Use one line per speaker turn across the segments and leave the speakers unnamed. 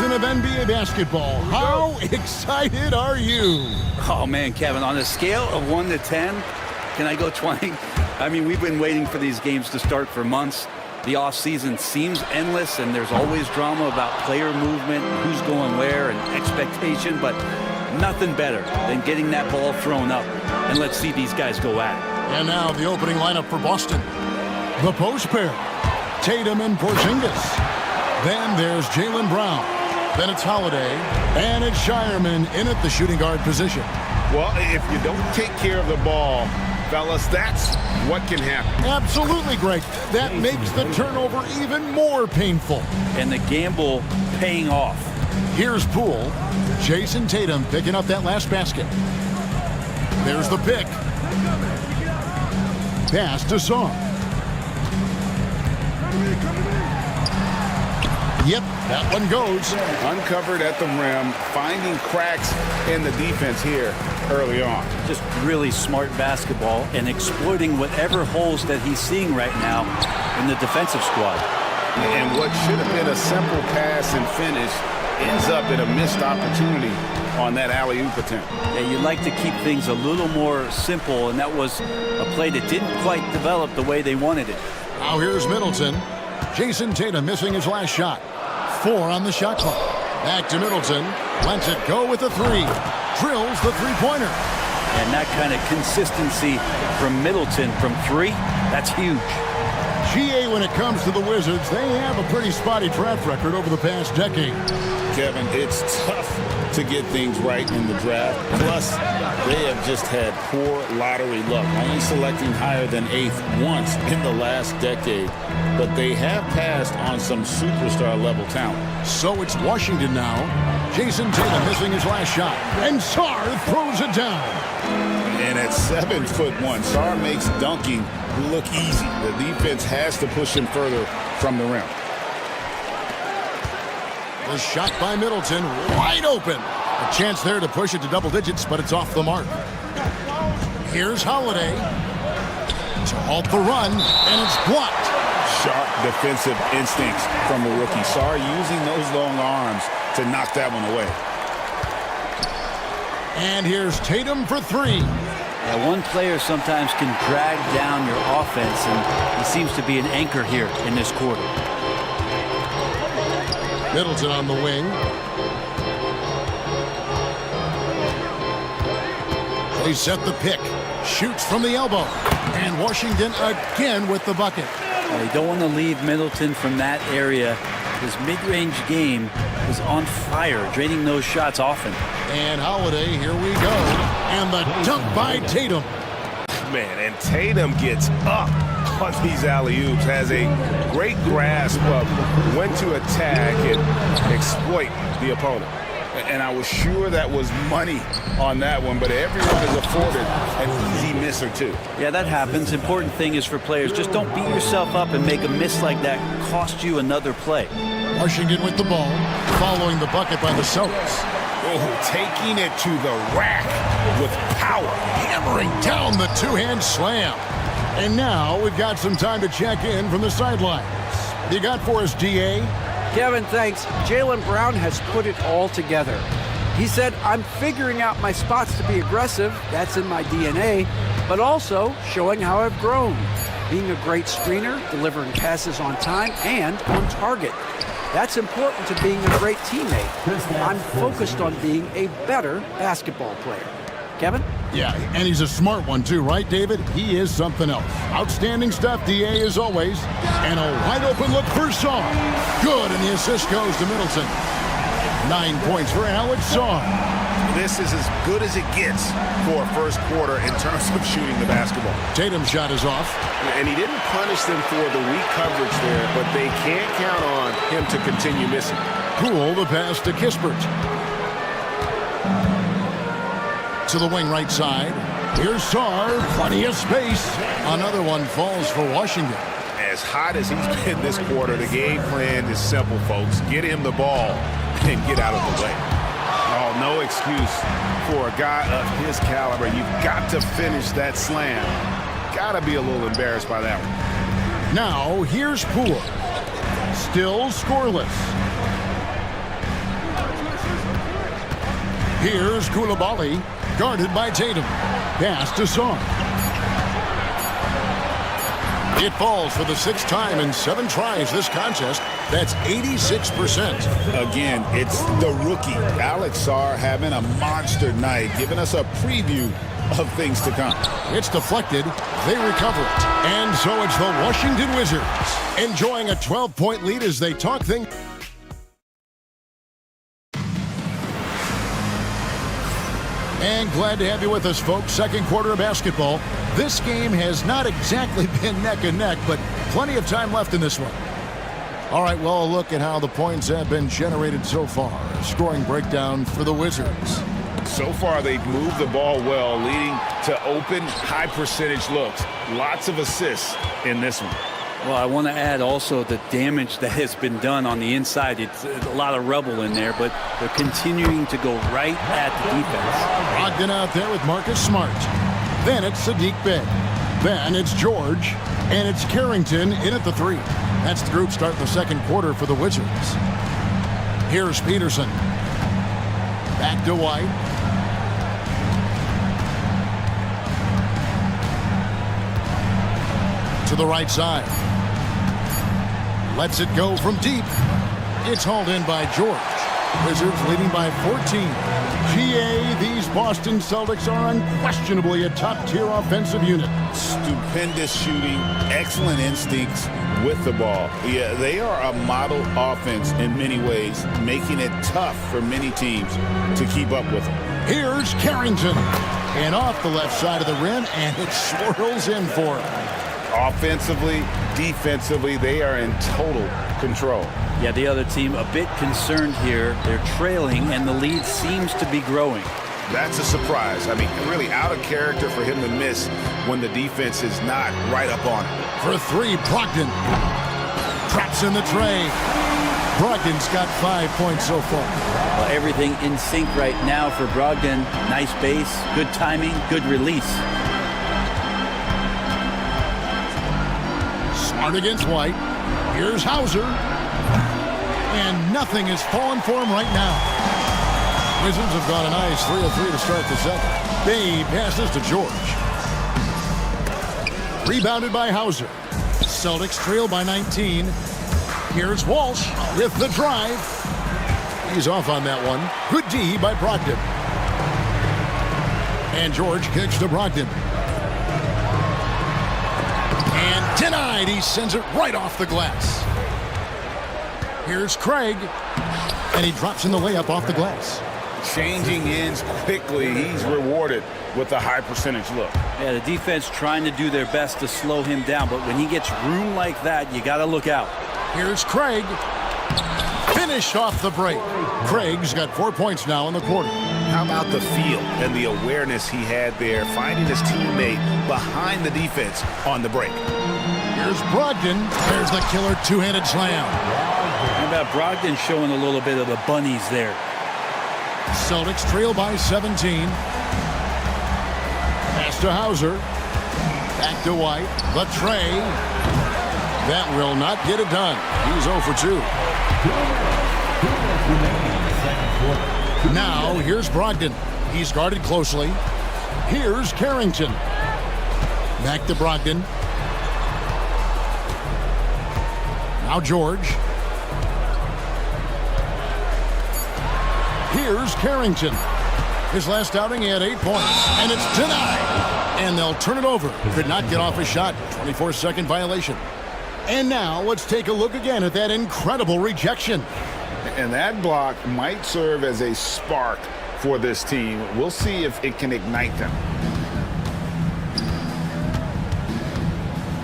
season of NBA basketball. How excited are you?
Oh, man, Kevin, on a scale of 1 to 10, can I go 20? I mean, we've been waiting for these games to start for months. The offseason seems endless, and there's always drama about player movement, who's going where, and expectation, but nothing better than getting that ball thrown up. And let's see these guys go at it.
And now the opening lineup for Boston. The post pair, Tatum and Porzingis. Then there's Jaylen Brown. Then it's Holiday. And it's Shireman in at the shooting guard position.
Well, if you don't take care of the ball, fellas, that's what can happen.
Absolutely, Greg. That makes the turnover even more painful.
And the gamble paying off.
Here's Poole. Jason Tatum picking up that last basket. There's the pick. Pass to Song. Yep, that one goes.
Uncovered at the rim, finding cracks in the defense here early on.
Just really smart basketball and exploiting whatever holes that he's seeing right now in the defensive squad.
And what should have been a simple pass and finish ends up in a missed opportunity on that alley-oop attempt.
Yeah, you like to keep things a little more simple, and that was a play that didn't quite develop the way they wanted it.
Now here's Middleton. Jason Tatum missing his last shot. 4 on the shot clock. Back to Middleton. Lets it go with the 3. Drills the three-pointer.
And that kind of consistency from Middleton from 3, that's huge.
GA, when it comes to the Wizards, they have a pretty spotty track record over the past decade.
Kevin, it's tough to get things right in the draft. Plus, they have just had poor lottery luck, only selecting higher than 8th once in the last decade. But they have passed on some superstar-level talent.
So it's Washington now. Jason Tatum missing his last shot. And Sarr throws it down.
And at 7'1", Sarr makes dunking look easy. The defense has to push him further from the rim.
The shot by Middleton, wide open. A chance there to push it to double digits, but it's off the mark. Here's Holiday to halt the run, and it's blocked.
Sharp defensive instincts from the rookie. Sarr using those long arms to knock that one away.
And here's Tatum for 3.
Yeah, one player sometimes can drag down your offense, and he seems to be an anchor here in this quarter.
Middleton on the wing. They set the pick. Shoots from the elbow. And Washington again with the bucket.
Well, you don't want to leave Middleton from that area. His mid-range game is on fire, draining those shots often.
And Holiday, here we go. And the dunk by Tatum.
Man, and Tatum gets up on these alley-oops, has a great grasp of when to attack and exploit the opponent. And I was sure that was money on that one, but everyone is afforded an easy miss or two.
Yeah, that happens. Important thing is for players, just don't beat yourself up and make a miss like that cost you another play.
Washington with the ball, following the bucket by the Celtics.
Oh, taking it to the rack with power.
Hammering down the two-hand slam. And now we've got some time to check in from the sidelines. You got for us, DA?
Kevin, thanks. Jaylen Brown has put it all together. He said, I'm figuring out my spots to be aggressive. That's in my DNA. But also showing how I've grown. Being a great screener, delivering passes on time, and on target. That's important to being a great teammate. I'm focused on being a better basketball player. Kevin?
Yeah, and he's a smart one too, right, David? He is something else. Outstanding stuff, DA, as always. And a wide-open look for Song. Good, and the assist goes to Middleton. 9 points for Alex Song.
This is as good as it gets for a first quarter in terms of shooting the basketball.
Tatum's shot is off.
And he didn't punish them for the weak coverage there, but they can't count on him to continue missing.
Poole the pass to Kispert. To the wing right side. Here's Sarr. Plenty of space. Another one falls for Washington.
As hot as he's been this quarter, the game plan is simple, folks. Get him the ball and get out of the way. Oh, no excuse for a guy of his caliber. You've got to finish that slam. Got to be a little embarrassed by that one.
Now, here's Poole. Still scoreless. Here's Koulibaly, guarded by Tatum. Pass to Song. It falls for the sixth time in 7 tries this contest. That's 86%.
Again, it's the rookie, Alex Sarr, having a monster night, giving us a preview of things to come.
It's deflected. They recover it. And so it's the Washington Wizards enjoying a 12-point lead as they talk things. And glad to have you with us, folks. Second quarter of basketball. This game has not exactly been neck and neck, but plenty of time left in this one. All right, well, a look at how the points have been generated so far. A scoring breakdown for the Wizards.
So far, they've moved the ball well, leading to open, high-percentage looks. Lots of assists in this one.
Well, I want to add also the damage that has been done on the inside. It's a lot of rubble in there, but they're continuing to go right at the defense.
Brogdon out there with Marcus Smart. Then it's Sadiq Bey. Then it's George. And it's Carrington in at the 3. That's the group start the second quarter for the Wizards. Here's Peterson. Back to White. To the right side. Lets it go from deep. It's hauled in by George. Wizards leading by 14. GA, these Boston Celtics are unquestionably a top-tier offensive unit.
Stupendous shooting, excellent instincts with the ball. Yeah, they are a model offense in many ways, making it tough for many teams to keep up with them.
Here's Carrington. And off the left side of the rim, and it swirls in for him.
Offensively, defensively, they are in total control.
Yeah, the other team a bit concerned here. They're trailing, and the lead seems to be growing.
That's a surprise. I mean, really out of character for him to miss when the defense is not right up on him.
For 3, Brogdon. Traps in the tray. Brogdon's got 5 points so far.
Well, everything in sync right now for Brogdon. Nice base, good timing, good release.
Smart against White. Here's Hauser. And nothing is falling for him right now. Wizards have got a nice 3 of 3 to start the second. Bay passes to George. Rebounded by Hauser. Celtics trail by 19. Here's Walsh with the drive. He's off on that one. Good D by Brogdon. And George kicks to Brogdon. And denied. He sends it right off the glass. Here's Craig. And he drops in the layup off the glass.
Changing ends quickly. He's rewarded with a high percentage look.
Yeah, the defense trying to do their best to slow him down, but when he gets room like that, you got to look out.
Here's Craig. Finished off the break. Craig's got 4 points now in the quarter.
How about the feel and the awareness he had there, finding his teammate behind the defense on the break.
Here's Brogdon. There's the killer two-handed slam.
How about Brogdon showing a little bit of the bunnies there?
Celtics trail by 17. Pass to Hauser. Back to White. The tray. That will not get it done. He's 0 for 2. Now, here's Brogdon. He's guarded closely. Here's Carrington. Back to Brogdon. Now George. Here's Carrington. His last outing, he had 8 points. And it's denied. And they'll turn it over. Could not get off a shot. 24-second violation. And now let's take a look again at that incredible rejection.
And that block might serve as a spark for this team. We'll see if it can ignite them.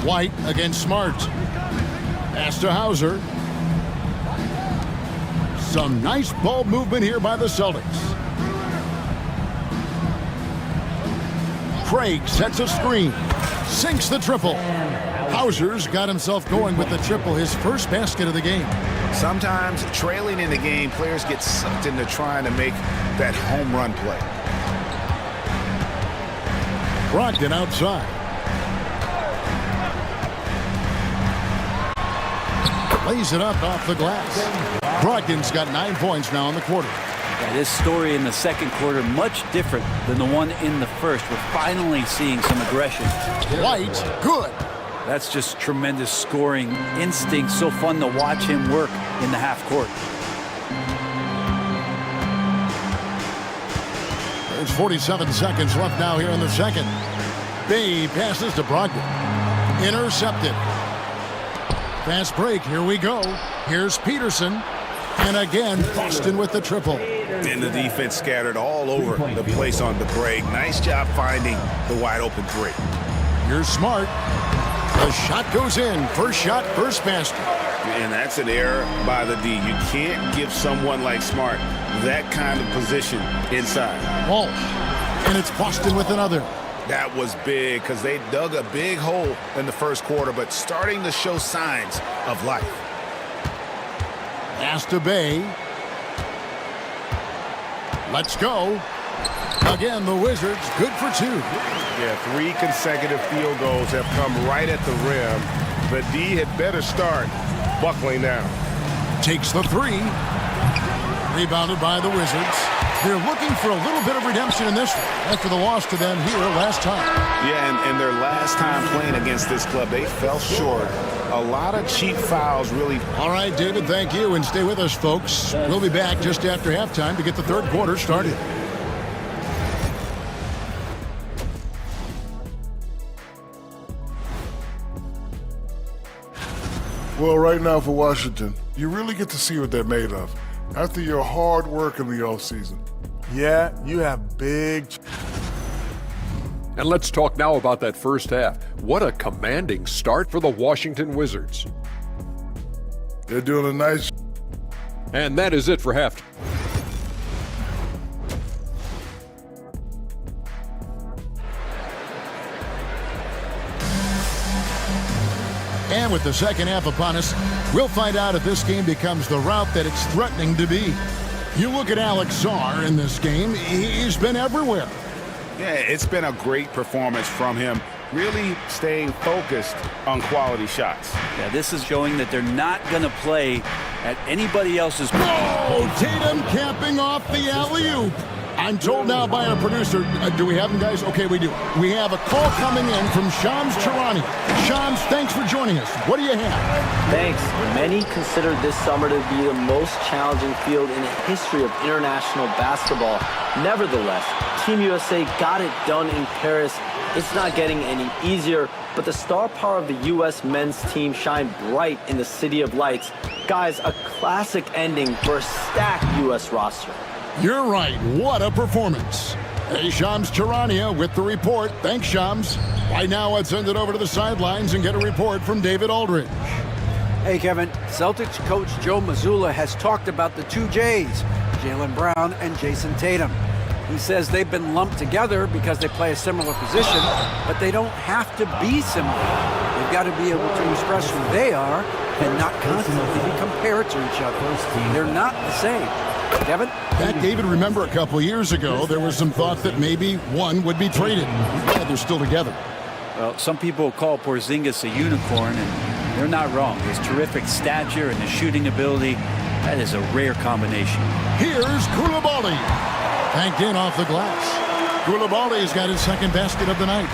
White against Smart. Pass to Hauser. Some nice ball movement here by the Celtics. Craig sets a screen. Sinks the triple. Hauser's got himself going with the triple, his first basket of the game.
Sometimes trailing in the game, players get sucked into trying to make that home run play.
Brogdon outside. Lays it up off the glass. Brogdon's got 9 points now in the quarter.
Yeah, this story in the second quarter, much different than the one in the first. We're finally seeing some aggression.
White, good.
That's just tremendous scoring instinct. So fun to watch him work in the half court.
There's 47 seconds left now here in the second. Bay passes to Brogdon. Intercepted. Fast break, here we go. Here's Peterson. And again, Boston with the triple.
And the defense scattered all over the place on the break. Nice job finding the wide open three.
Here's Smart. The shot goes in. First shot, first basket.
And that's an error by the D. You can't give someone like Smart that kind of position inside.
Walsh. And it's Boston with another.
That was big because they dug a big hole in the first quarter, but starting to show signs of life.
Pass to Bay. Let's go. Again, the Wizards good for two.
Yeah, 3 consecutive field goals have come right at the rim. The D had better start buckling down.
Takes the three. Rebounded by the Wizards. They're looking for a little bit of redemption in this one after the loss to them here last time.
Yeah, and their last time playing against this club, they fell short. A lot of cheap fouls, really.
All right, David, thank you, and stay with us, folks. We'll be back just after halftime to get the third quarter started.
Well, right now for Washington, you really get to see what they're made of. After your hard work in the offseason, yeah, you have big...
And let's talk now about that first half. What a commanding start for the Washington Wizards.
They're doing a nice...
And that is it for half.
And with the second half upon us, we'll find out if this game becomes the route that it's threatening to be. You look at Alex Sarr in this game, he's been everywhere.
Yeah, it's been a great performance from him, really staying focused on quality shots.
Yeah, this is showing that they're not going to play at anybody else's...
Oh, Tatum capping off the alley-oop. I'm told now by our producer, do we have him, guys? Okay, we do. We have a call coming in from Shams Charania. Shams, thanks for joining us. What do you have?
Thanks. Many consider this summer to be the most challenging field in the history of international basketball. Nevertheless, Team USA got it done in Paris. It's not getting any easier, but the star power of the U.S. men's team shined bright in the City of Lights. Guys, a classic ending for a stacked U.S. roster.
You're right. What a performance. Hey, Shams Charania with the report. Thanks, Shams. Right now, let's send it over to the sidelines and get a report from David Aldridge.
Hey, Kevin. Celtics coach Joe Mazzulla has talked about the two J's, Jaylen Brown and Jason Tatum. He says they've been lumped together because they play a similar position, but they don't have to be similar. They've got to be able to express who they are and not constantly be compared to each other. They're not the same. Kevin?
That, David, remember a couple years ago, there was some thought that maybe one would be traded. Yeah, they're still together.
Well, some people call Porzingis a unicorn, and they're not wrong. His terrific stature and his shooting ability, that is a rare combination.
Here's Koulibaly. Banked in off the glass. Koulibaly's got his second basket of the night.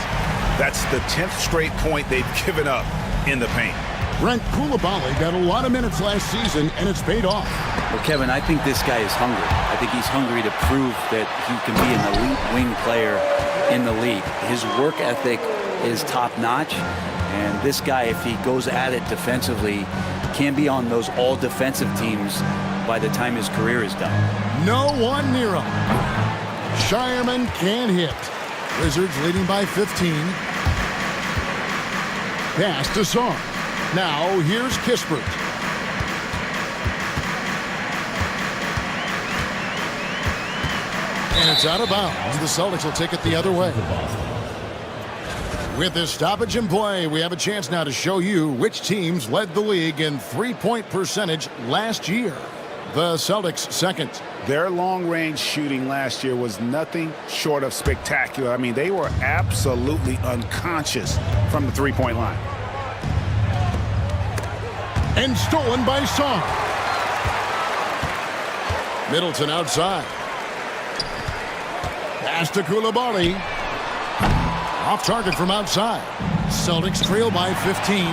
That's the 10th straight point they've given up in the paint.
Brent Koulibaly got a lot of minutes last season, and it's paid off.
Well, Kevin, I think this guy is hungry. I think he's hungry to prove that he can be an elite wing player in the league. His work ethic is top-notch, and this guy, if he goes at it defensively, can be on those all-defensive teams by the time his career is done.
No one near him. Shireman can't hit. Wizards leading by 15. Pass to Sarr. Now, here's Kispert. And it's out of bounds. The Celtics will take it the other way. With this stoppage in play, we have a chance now to show you which teams led the league in three-point percentage last year. The Celtics second.
Their long-range shooting last year was nothing short of spectacular. I mean, they were absolutely unconscious from the three-point line.
And stolen by Sarr. Middleton outside. Pass to Koulibaly. Off target from outside. Celtics trail by 15.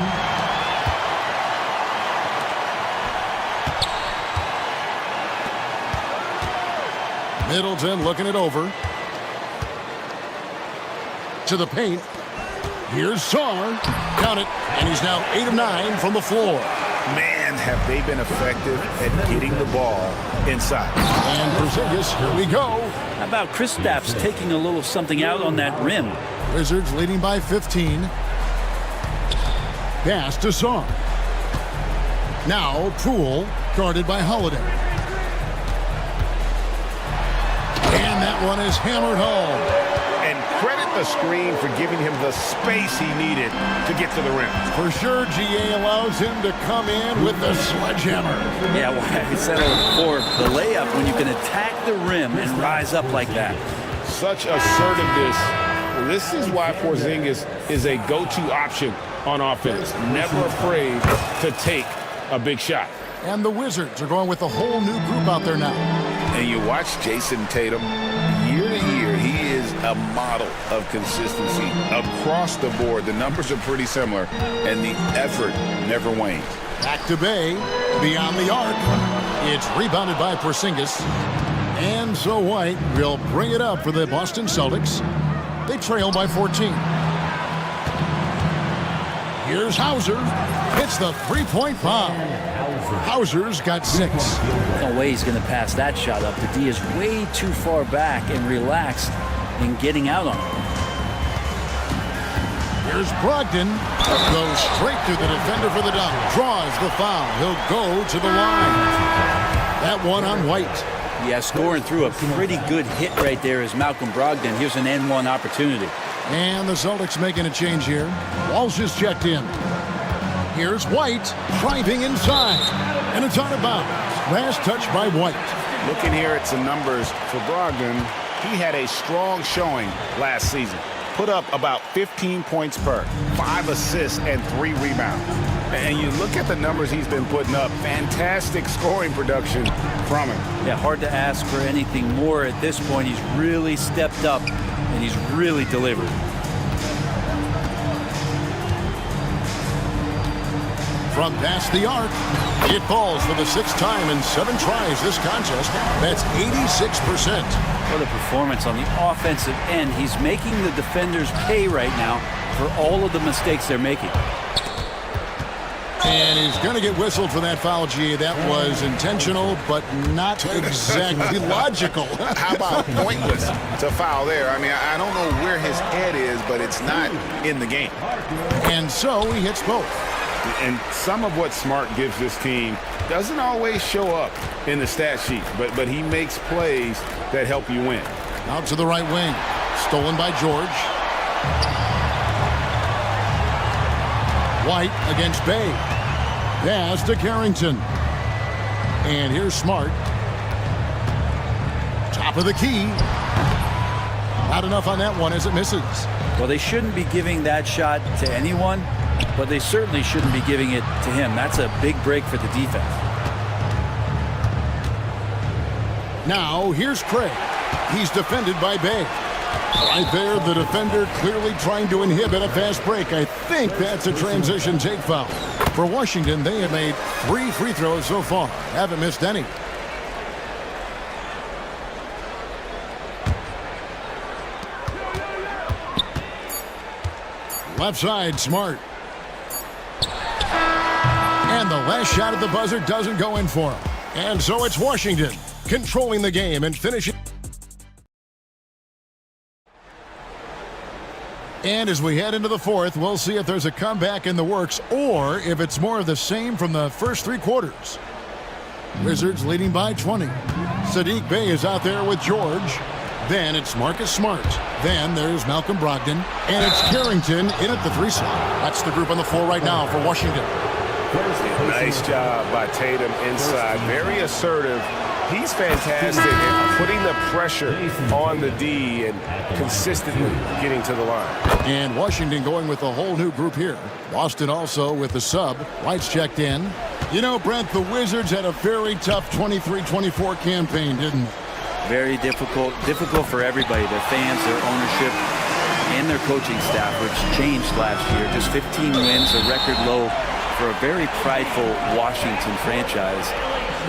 Middleton looking it over. To the paint. Here's Sarr. Count it. And he's now 8 of 9 from the floor.
Man, have they been effective at getting the ball inside.
And Porzingis, here we go.
How about Kristaps taking a little something out on that rim?
Wizards leading by 15. Pass to Sarr. Now Poole, guarded by Holiday. And that one is hammered home.
And credit the screen for giving him the space he needed to get to the rim.
For sure, GA allows him to come in with the sledgehammer.
Yeah, well, I said it before, the layup, when you can attack the rim and rise up like that.
Such assertiveness. This is why Porzingis is a go-to option on offense. Never afraid to take a big shot.
And the Wizards are going with a whole new group out there now.
And you watch Jason Tatum, year to year, he is a model of consistency across the board. The numbers are pretty similar, and the effort never wanes.
Back to Bay, beyond the arc. It's rebounded by Porzingis. And so White will bring it up for the Boston Celtics. They trail by 14. Here's Hauser. Hits the three-point bomb. Hauser's got 6.
No way he's going to pass that shot up. The D is way too far back and relaxed in getting out on it.
Here's Brogdon. Goes straight through the defender for the dunk. Draws the foul. He'll go to the line. That one on White.
Yeah, scoring through a pretty good hit right there is Malcolm Brogdon. Here's an N1 opportunity.
And the Celtics making a change here. Walsh is checked in. Here's White driving inside. And it's out of bounds. Last touch by White.
Looking here at some numbers for Brogdon, he had a strong showing last season. Put up about 15 points per, 5 assists, and 3 rebounds. And you look at the numbers he's been putting up, fantastic scoring production from him.
Yeah, hard to ask for anything more at this point. He's really stepped up, and he's really delivered.
From past the arc, it falls for the 6th time in 7 tries this contest. That's 86%.
What a performance on the offensive end. He's making the defenders pay right now for all of the mistakes they're making.
And he's going to get whistled for that foul, G. That was intentional, but not exactly logical.
How about pointless to foul there? I mean, I don't know where his head is, but it's not in the game.
And so he hits both.
And some of what Smart gives this team doesn't always show up in the stat sheet, but he makes plays that help you win.
Out to the right wing. Stolen by George. White against Bay. Pass to Carrington. And here's Smart. Top of the key. Not enough on that one as it misses.
Well, they shouldn't be giving that shot to anyone, but they certainly shouldn't be giving it to him. That's a big break for the defense.
Now, here's Craig. He's defended by Bay. Right there, the defender clearly trying to inhibit a fast break. I think that's a transition take foul. For Washington, they have made 3 free throws so far. Haven't missed any. Left side, Smart. And the last shot at the buzzer doesn't go in for him. And so it's Washington controlling the game and finishing. And as we head into the 4th, we'll see if there's a comeback in the works or if it's more of the same from the first 3 quarters. Wizards leading by 20. Sadiq Bey is out there with George. Then it's Marcus Smart. Then there's Malcolm Brogdon. And it's Carrington in at the 3 slot. That's the group on the floor right now for Washington.
Nice job by Tatum inside. Very assertive. He's fantastic at putting the pressure on the D and consistently getting to the line.
And Washington going with a whole new group here. Boston also with the sub. White's checked in. You know, Brent, the Wizards had a very tough 23-24 campaign, didn't they?
Very difficult for everybody, their fans, their ownership, and their coaching staff, which changed last year. Just 15 wins, a record low for a very prideful Washington franchise.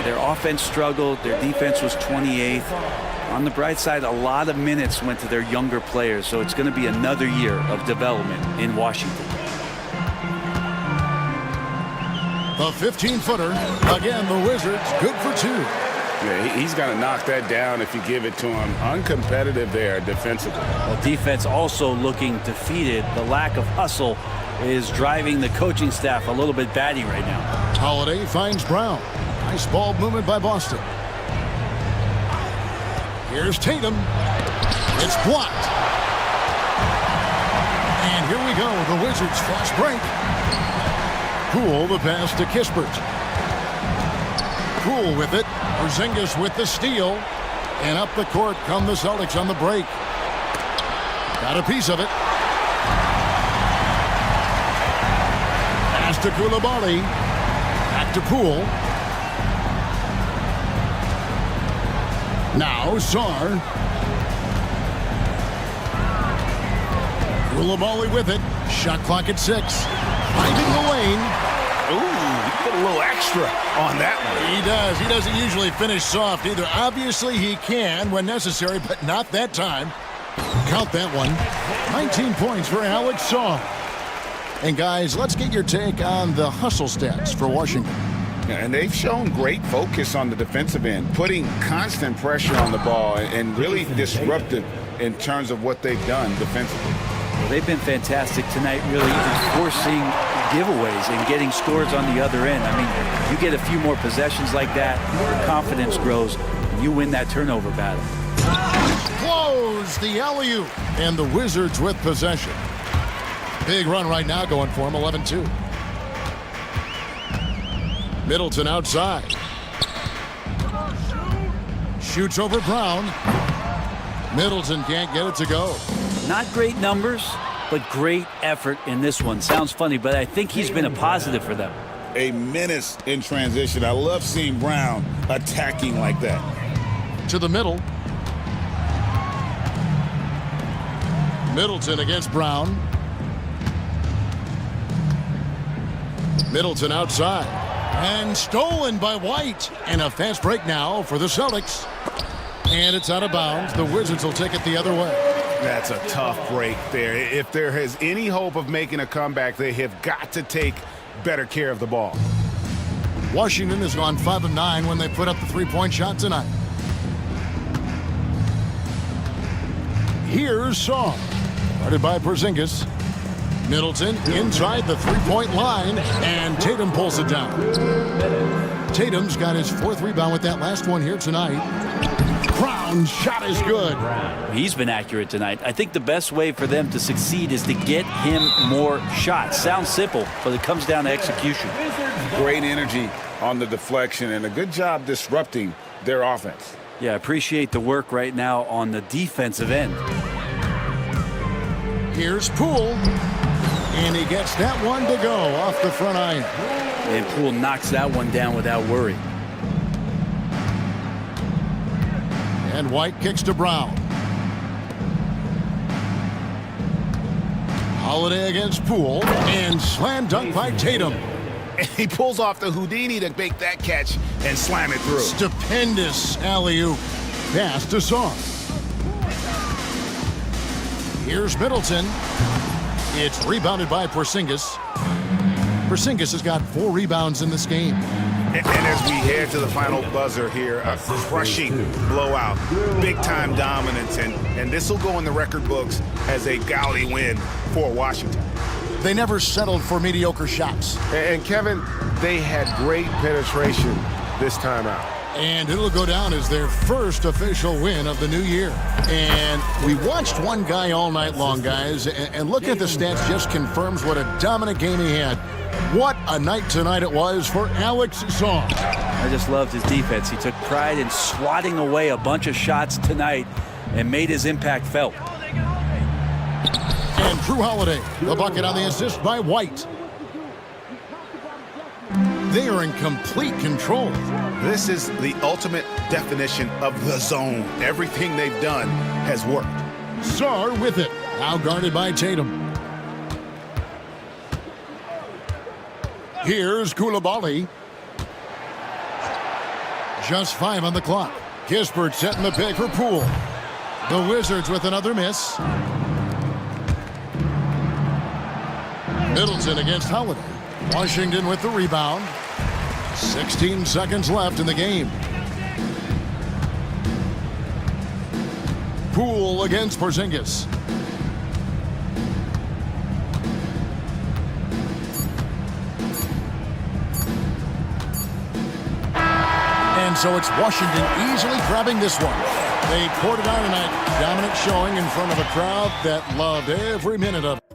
Their offense struggled, their defense was 28th. On the bright side, a lot of minutes went to their younger players, so it's going to be another year of development in Washington.
The 15-footer, again, the Wizards, good for two.
Yeah, he's going to knock that down if you give it to him. Uncompetitive there defensively.
Well, defense also looking defeated. The lack of hustle is driving the coaching staff a little bit batty right now.
Holiday finds Brown. Nice ball movement by Boston. Here's Tatum. It's blocked. And here we go, the Wizards fast break. Poole the pass to Kispert. Poole with it. Porzingis with the steal. And up the court come the Celtics on the break. Got a piece of it. Pass to Koulibaly. Back to Poole. Now Sarr. Koulibaly with it. Shot clock at 6. Finding the lane.
Ooh, he put a little extra on that one.
He does. He doesn't usually finish soft either. Obviously, he can when necessary, but not that time. Count that one. 19 points for Alex Sarr. And guys, let's get your take on the hustle stats for Washington.
And they've shown great focus on the defensive end, putting constant pressure on the ball and really disruptive in terms of what they've done defensively.
Well, they've been fantastic tonight, really enforcing giveaways and getting scores on the other end. I mean, you get a few more possessions like that, your confidence grows, and you win that turnover battle.
Close the alley-oop. And the Wizards with possession. Big run right now going for him, 11-2. Middleton outside. Shoots over Brown. Middleton can't get it to go.
Not great numbers, but great effort in this one. Sounds funny, but I think he's been a positive for them.
A menace in transition. I love seeing Brown attacking like that.
To the middle. Middleton against Brown. Middleton outside. And stolen by White. And a fast break now for the Celtics. And it's out of bounds. The Wizards will take it the other way.
That's a tough break there. If there is any hope of making a comeback, they have got to take better care of the ball.
Washington has gone 5 of 9 when they put up the three-point shot tonight. Here's Sarr. Guarded by Porzingis. Middleton inside the three-point line, and Tatum pulls it down. Tatum's got his 4th rebound with that last one here tonight. Brown's shot is good.
He's been accurate tonight. I think the best way for them to succeed is to get him more shots. Sounds simple, but it comes down to execution.
Great energy on the deflection and a good job disrupting their offense.
Yeah, I appreciate the work right now on the defensive end.
Here's Poole, and he gets that one to go off the front iron.
And Poole knocks that one down without worry.
And White kicks to Brown. Holiday against Poole, and slam dunk by Tatum.
And he pulls off the Houdini to make that catch and slam it through.
Stupendous alley-oop. Pass to Sarr. Here's Middleton. It's rebounded by Porzingis. Porzingis has got 4 rebounds in this game.
And as we head to the final buzzer here, a crushing blowout, big-time dominance, and this will go in the record books as a gaudy win for Washington.
They never settled for mediocre shots.
And Kevin, they had great penetration this time out.
And it'll go down as their first official win of the new year. And we watched one guy all night long, guys, and looking at the stats just confirms what a dominant game he had. What a night tonight it was for Alex Sarr.
I just loved his defense. He took pride in swatting away a bunch of shots tonight and made his impact felt.
And Drew Holiday, the bucket on the assist by White. They are in complete control.
This is the ultimate definition of the zone. Everything they've done has worked.
Sar with it. Now guarded by Tatum. Here's Koulibaly. Just 5 on the clock. Kispert setting the pick for Poole. The Wizards with another miss. Middleton against Holiday. Washington with the rebound. 16 seconds left in the game. Poole against Porzingis. And so it's Washington easily grabbing this one. They poured it on tonight. Dominant showing in front of a crowd that loved every minute of it.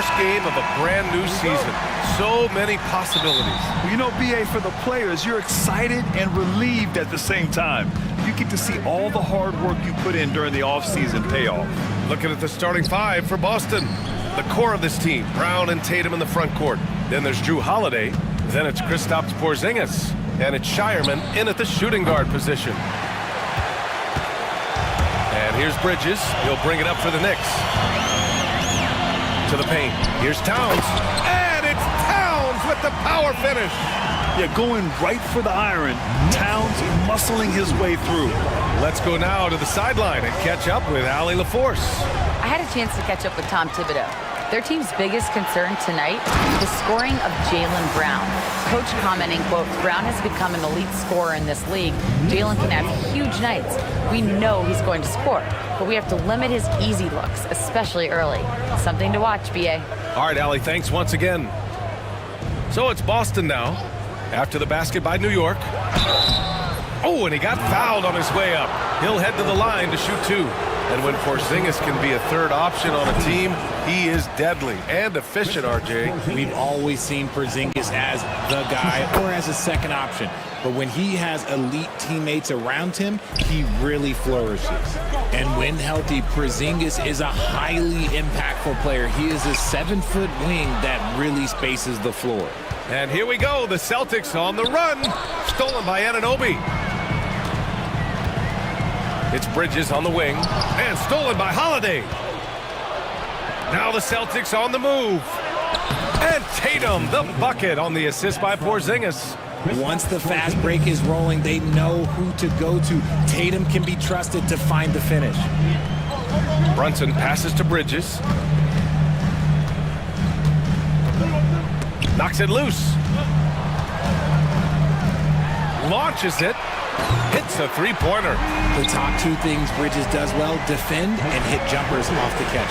first game of a brand new season. So many possibilities.
Well, you know, BA, for the players, you're excited and relieved at the same time. You get to see all the hard work you put in during the offseason pay off.
Looking at the starting five for Boston. The core of this team, Brown and Tatum in the front court. Then there's Drew Holiday. Then it's Kristaps Porzingis. And it's Shireman in at the shooting guard position. And here's Bridges. He'll bring it up for the Knicks. To the paint. Here's Towns. And it's Towns with the power finish.
Yeah, going right for the iron. Towns muscling his way through.
Let's go now to the sideline and catch up with Allie LaForce.
I had a chance to catch up with Tom Thibodeau. Their team's biggest concern tonight, the scoring of Jaylen Brown. Coach commenting, quote, Brown has become an elite scorer in this league. Jaylen can have huge nights. We know he's going to score, but we have to limit his easy looks, especially early. Something to watch, BA.
All right, Allie, thanks once again. So it's Boston now, after the basket by New York. Oh, and he got fouled on his way up. He'll head to the line to shoot two. And when Porzingis can be a third option on a team, he is deadly and efficient, RJ.
We've always seen Porzingis as the guy or as a second option. But when he has elite teammates around him, he really flourishes. And when healthy, Porzingis is a highly impactful player. He is a 7-foot wing that really spaces the floor.
And here we go, the Celtics on the run. Stolen by Anunoby. It's Bridges on the wing, and stolen by Holiday. Now the Celtics on the move. And Tatum, the bucket on the assist by Porzingis.
Once the fast break is rolling, they know who to go to. Tatum can be trusted to find the finish.
Brunson passes to Bridges. Knocks it loose. Launches it. Hits a three-pointer.
The top two things Bridges does well, defend and hit jumpers off the catch.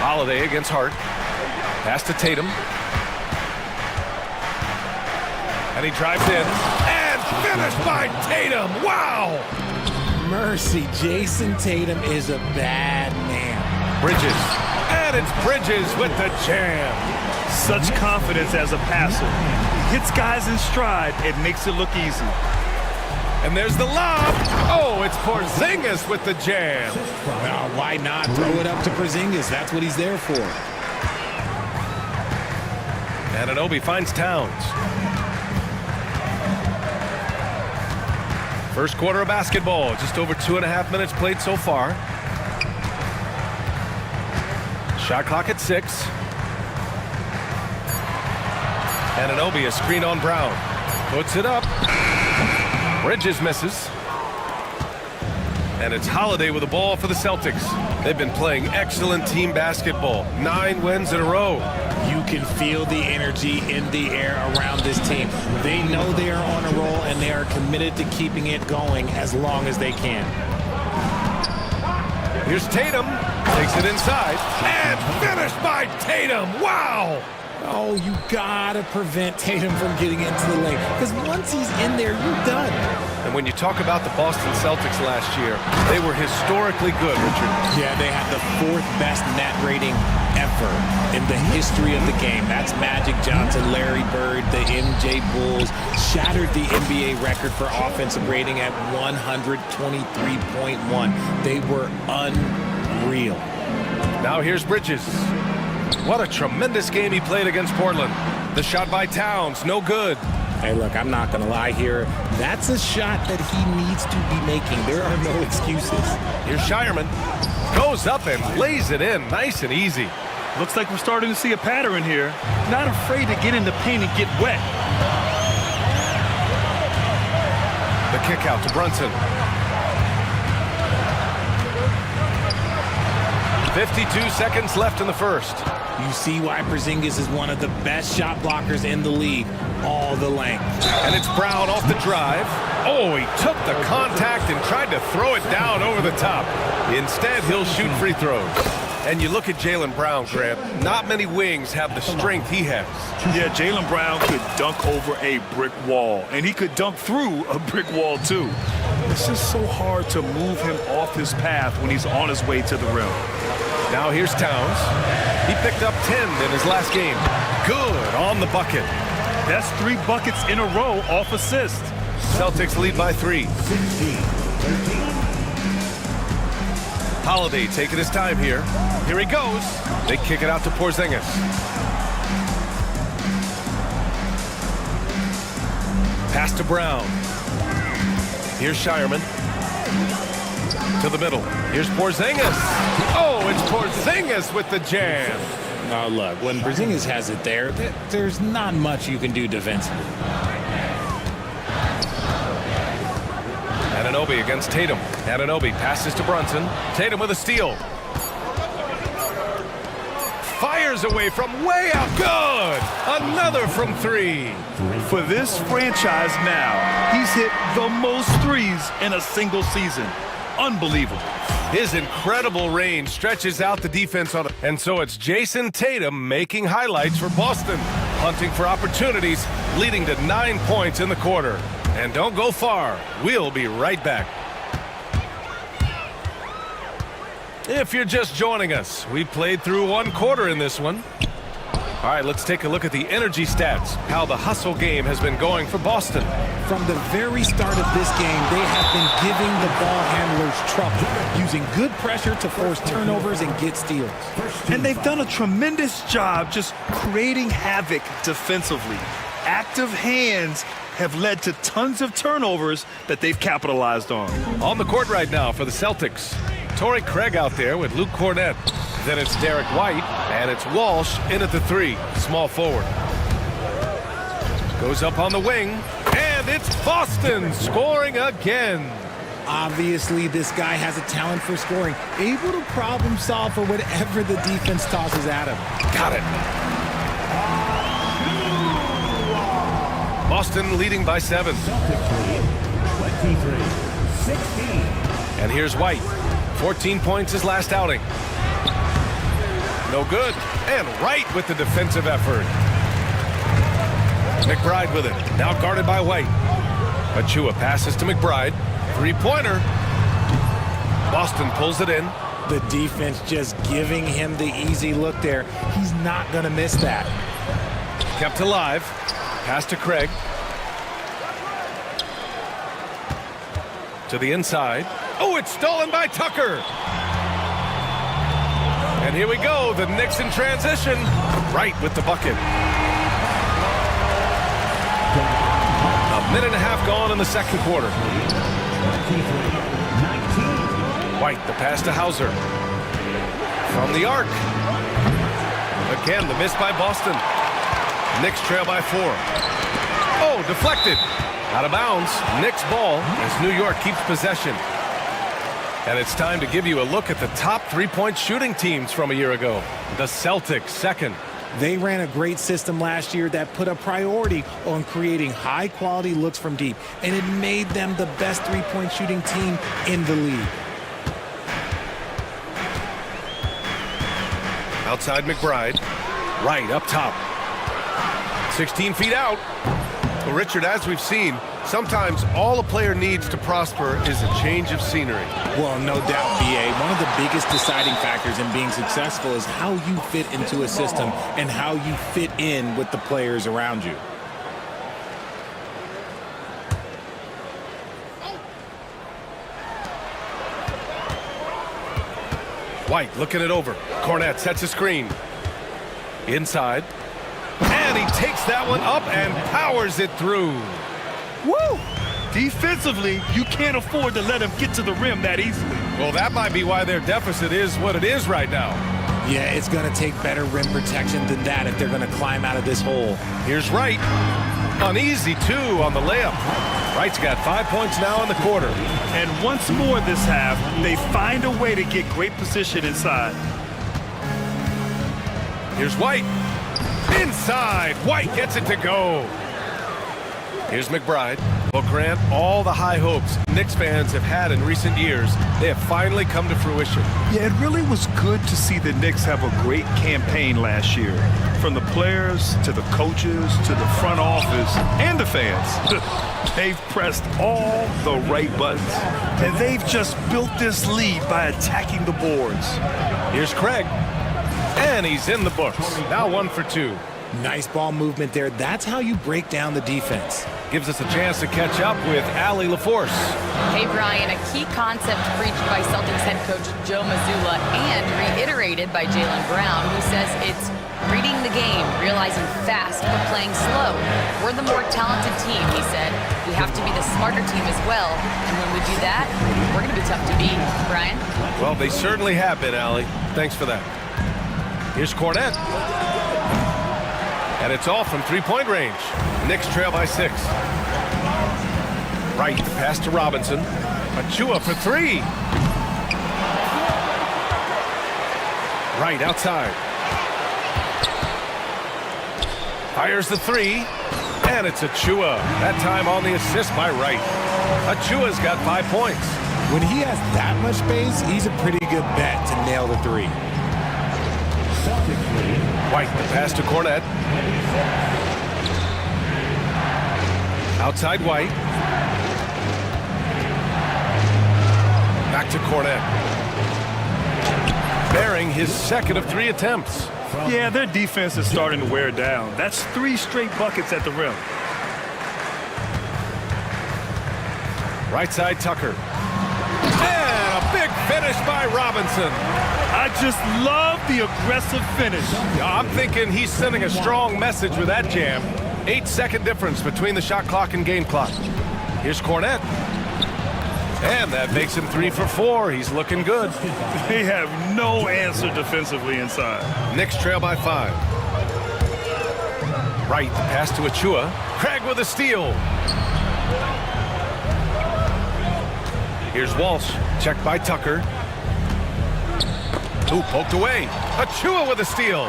Holiday against Hart. Pass to Tatum. And he drives in. And finished by Tatum. Wow!
Mercy, Jason Tatum is a bad man.
Bridges. And it's Bridges with the jam.
Such confidence as a passer. Hits guys in stride, it makes it look easy.
And there's the lob. Oh, it's Porzingis with the jam.
Well, why not throw it up to Porzingis? That's what he's there for.
Anunoby finds Towns. First quarter of basketball, just over 2.5 minutes played so far. Shot clock at 6. Anunoby, a screen on Brown. Puts it up. Bridges misses. And it's Holiday with the ball for the Celtics. They've been playing excellent team basketball. 9 wins in a row.
You can feel the energy in the air around this team. They know they are on a roll, and they are committed to keeping it going as long as they can.
Here's Tatum. Takes it inside. And finished by Tatum. Wow!
Oh, you gotta prevent Tatum from getting into the lane, because once he's in there, you're done.
And when you talk about the Boston Celtics last year, they were historically good, Richard.
Yeah, they had the 4th best net rating ever in the history of the game. That's Magic Johnson, Larry Bird, the MJ Bulls, shattered the NBA record for offensive rating at 123.1. They were unreal.
Now here's Bridges. What a tremendous game he played against Portland. The shot by Towns, no good.
Hey, look, I'm not going to lie here. That's a shot that he needs to be making. There are no excuses.
Here's Shireman. Goes up and lays it in, nice and easy.
Looks like we're starting to see a pattern here. Not afraid to get in the paint and get wet.
The kick out to Brunson. 52 seconds left in the first.
You see why Porzingis is one of the best shot blockers in the league, all the length.
And it's Brown off the drive. Oh, he took the contact and tried to throw it down over the top. Instead, he'll shoot free throws. And you look at Jaylen Brown, Grant, not many wings have the strength he has.
Yeah, Jaylen Brown could dunk over a brick wall, and he could dunk through a brick wall, too. It's just so hard to move him off his path when he's on his way to the rim.
Now here's Towns. He picked up 10 in his last game. Good on the bucket.
That's 3 buckets in a row off assist.
Celtics lead by 3. Holiday taking his time here. Here he goes. They kick it out to Porzingis. Pass to Brown. Here's Shireman. To the middle. Here's Porzingis. Oh, it's Porzingis with the jam.
Now look, when Porzingis has it there, there's not much you can do defensively.
Anunoby against Tatum. Anunoby passes to Brunson. Tatum with a steal. Fires away from way out. Good! Another from 3.
For this franchise now, he's hit the most threes in a single season. Unbelievable.
His incredible range stretches out the defense on it. And so it's Jason Tatum making highlights for Boston. Hunting for opportunities, leading to 9 points in the quarter. And don't go far. We'll be right back. If you're just joining us, we played through 1 quarter in this one. All right, let's take a look at the energy stats, how the hustle game has been going for Boston.
From the very start of this game, they have been giving the ball handlers trouble, using good pressure to force turnovers and get steals.
And they've done a tremendous job just creating havoc defensively. Active hands have led to tons of turnovers that they've capitalized on.
On the court right now for the Celtics, Torrey Craig out there with Luke Cornett. Then it's Derek White, and it's Walsh in at the 3, small forward. Goes up on the wing, and it's Boston scoring again.
Obviously, this guy has a talent for scoring, able to problem solve for whatever the defense tosses at him.
Got it. Boston leading by 7. And here's White. 14 points his last outing. No good. And right with the defensive effort. McBride with it. Now guarded by White. Achua passes to McBride. 3-pointer. Boston pulls it in.
The defense just giving him the easy look there. He's not going to miss that.
Kept alive. Pass to Craig. To the inside. Oh, it's stolen by Tucker. And here we go. The Knicks in transition. Right with the bucket. A minute and a half gone in the second quarter. White, the pass to Hauser. From the arc. Again, the miss by Boston. Knicks trail by 4. Oh, deflected. Out of bounds. Knicks ball as New York keeps possession. And it's time to give you a look at the top 3-point shooting teams from a year ago. The Celtics second.
They ran a great system last year that put a priority on creating high-quality looks from deep, and it made them the best 3-point shooting team in the league.
Outside McBride. Right up top. 16 feet out. Well, Richard, as we've seen, sometimes all a player needs to prosper is a change of scenery.
Well, no doubt, B.A. One of the biggest deciding factors in being successful is how you fit into a system and how you fit in with the players around you.
White looking it over. Cornett sets a screen. Inside. And he takes that one up and powers it through.
Woo! Defensively, you can't afford to let him get to the rim that easily.
Well, that might be why their deficit is what it is right now.
Yeah, it's going to take better rim protection than that if they're going to climb out of this hole.
Here's Wright. Uneasy, 2 on the layup. Wright's got 5 points now in the quarter.
And once more this half, they find a way to get great position inside.
Here's White. Inside. White gets it to go. Here's McBride. Well, Grant, all the high hopes Knicks fans have had in recent years, they have finally come to fruition.
Yeah, it really was good to see the Knicks have a great campaign last year. From the players to the coaches to the front office and the fans. They've pressed all the right buttons. And they've just built this lead by attacking the boards.
Here's Craig. And he's in the books. Now 1 for 2.
Nice ball movement there. That's how you break down the defense.
Gives us a chance to catch up with Allie LaForce.
Hey, Brian, a key concept preached by Celtics head coach Joe Mazzulla and reiterated by Jaylen Brown, who says it's reading the game, realizing fast but playing slow. We're the more talented team, he said. We have to be the smarter team as well, and when we do that, we're going to be tough to beat. Brian?
Well, they certainly have been, Allie. Thanks for that. Here's Cornette. And it's off from three-point range. Knicks trail by 6. Right, pass to Robinson. Achua for 3. Right, outside. Fires the 3. And it's Achua. That time on the assist by Wright. Achua's got 5 points.
When he has that much space, he's a pretty good bet to nail the 3.
White, the pass to Cornette. Outside White. Back to Cornette. Bearing his second of 3 attempts.
Yeah, their defense is starting to wear down. That's 3 straight buckets at the rim.
Right side Tucker. And a big finish by Robinson.
I just love the aggressive finish.
I'm thinking he's sending a strong message with that jam. 8-second difference between the shot clock and game clock. Here's Cornette. And that makes him 3 for 4. He's looking good.
They have no answer defensively inside.
Knicks trail by 5. Right, the pass to Achua. Craig with a steal. Here's Walsh, checked by Tucker. Ooh, poked away. Achua with a steal.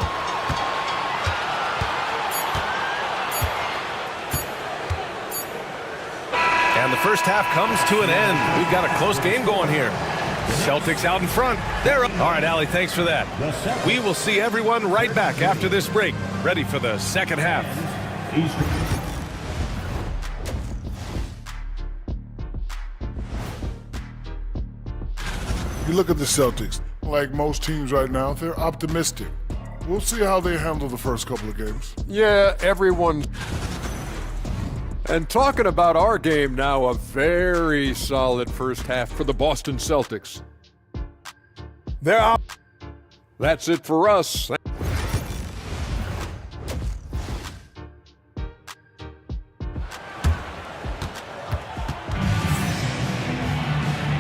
And the first half comes to an end. We've got a close game going here. Celtics out in front. They're up. All right, Allie, thanks for that. We will see everyone right back after this break, ready for the second half.
You look at the Celtics, like most teams right now, they're optimistic. We'll see how they handle the first couple of games.
Yeah, everyone. And talking about our game now, a very solid first half for the Boston Celtics.
They're out.
That's it for us.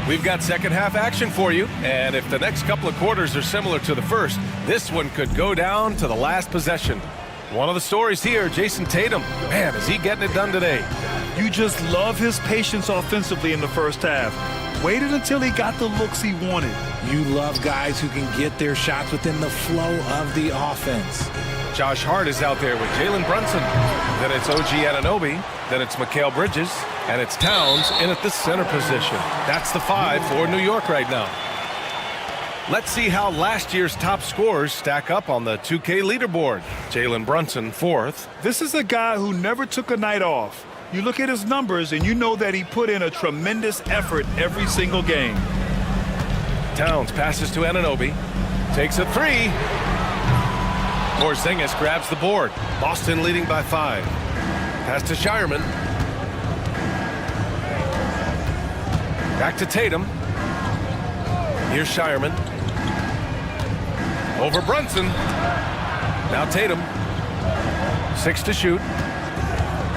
We've got second half action for you, and if the next couple of quarters are similar to the first, this one could go down to the last possession. One of the stories here, Jason Tatum. Man, is he getting it done today?
You just love his patience offensively in the first half. Waited until he got the looks he wanted.
You love guys who can get their shots within the flow of the offense.
Josh Hart is out there with Jalen Brunson. Then it's OG Anunoby. Then it's Mikal Bridges. And it's Towns in at the center position. That's the 5 for New York right now. Let's see how last year's top scorers stack up on the 2K leaderboard. Jalen Brunson, 4th.
This is a guy who never took a night off. You look at his numbers and you know that he put in a tremendous effort every single game.
Towns passes to Anunoby. Takes a 3. Porzingis grabs the board. Boston leading by 5. Pass to Shireman. Back to Tatum. Here's Shireman. Over Brunson. Now Tatum. 6 to shoot.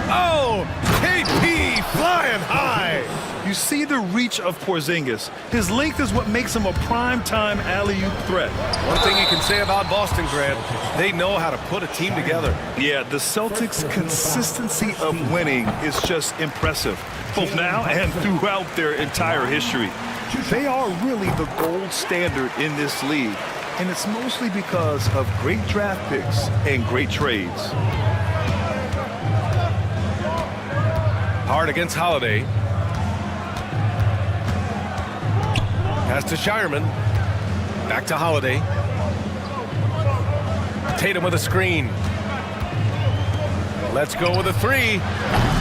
Oh! KP flying high!
You see the reach of Porzingis. His length is what makes him a prime-time alley-oop threat.
One thing you can say about Boston, Grant, they know how to put a team together.
Yeah, the Celtics' consistency of winning is just impressive, both now and throughout their entire history. They are really the gold standard in this league, and it's mostly because of great draft picks and great trades.
Hard against Holiday. Pass to Shireman. Back to Holiday. Tatum with a screen. Let's go with a three.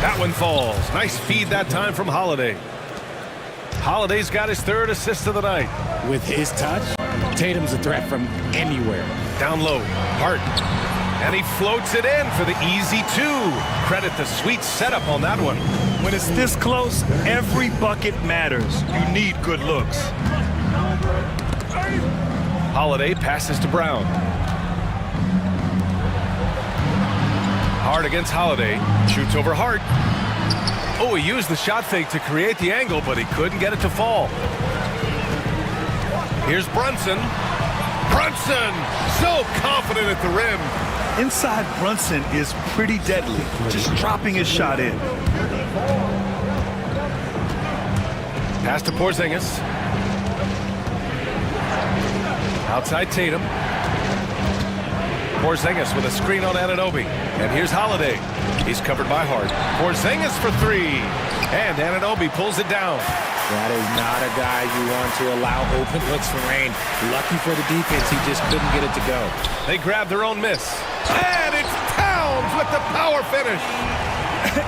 That one falls. Nice feed that time from Holiday. Holiday's got his third assist of the night.
With his touch, Tatum's a threat from anywhere.
Down low, Hart. And he floats it in for the easy two. Credit the sweet setup on that one.
When it's this close, every bucket matters. You need good looks.
Holiday passes to Brown. Hart against Holiday. Shoots over Hart. Oh, he used the shot fake to create the angle, but he couldn't get it to fall. Here's Brunson. Brunson! So confident at the rim.
Inside Brunson is pretty deadly, just dropping his shot in.
Pass to Porzingis. Outside Tatum. Porzingis with a screen on Anunoby. And here's Holiday. He's covered by Hart. Porzingis for three. And Anunoby pulls it down.
That is not a guy you want to allow open looks for rain. Lucky for the defense, he just couldn't get it to go.
They grab their own miss. And it's Towns with the power finish.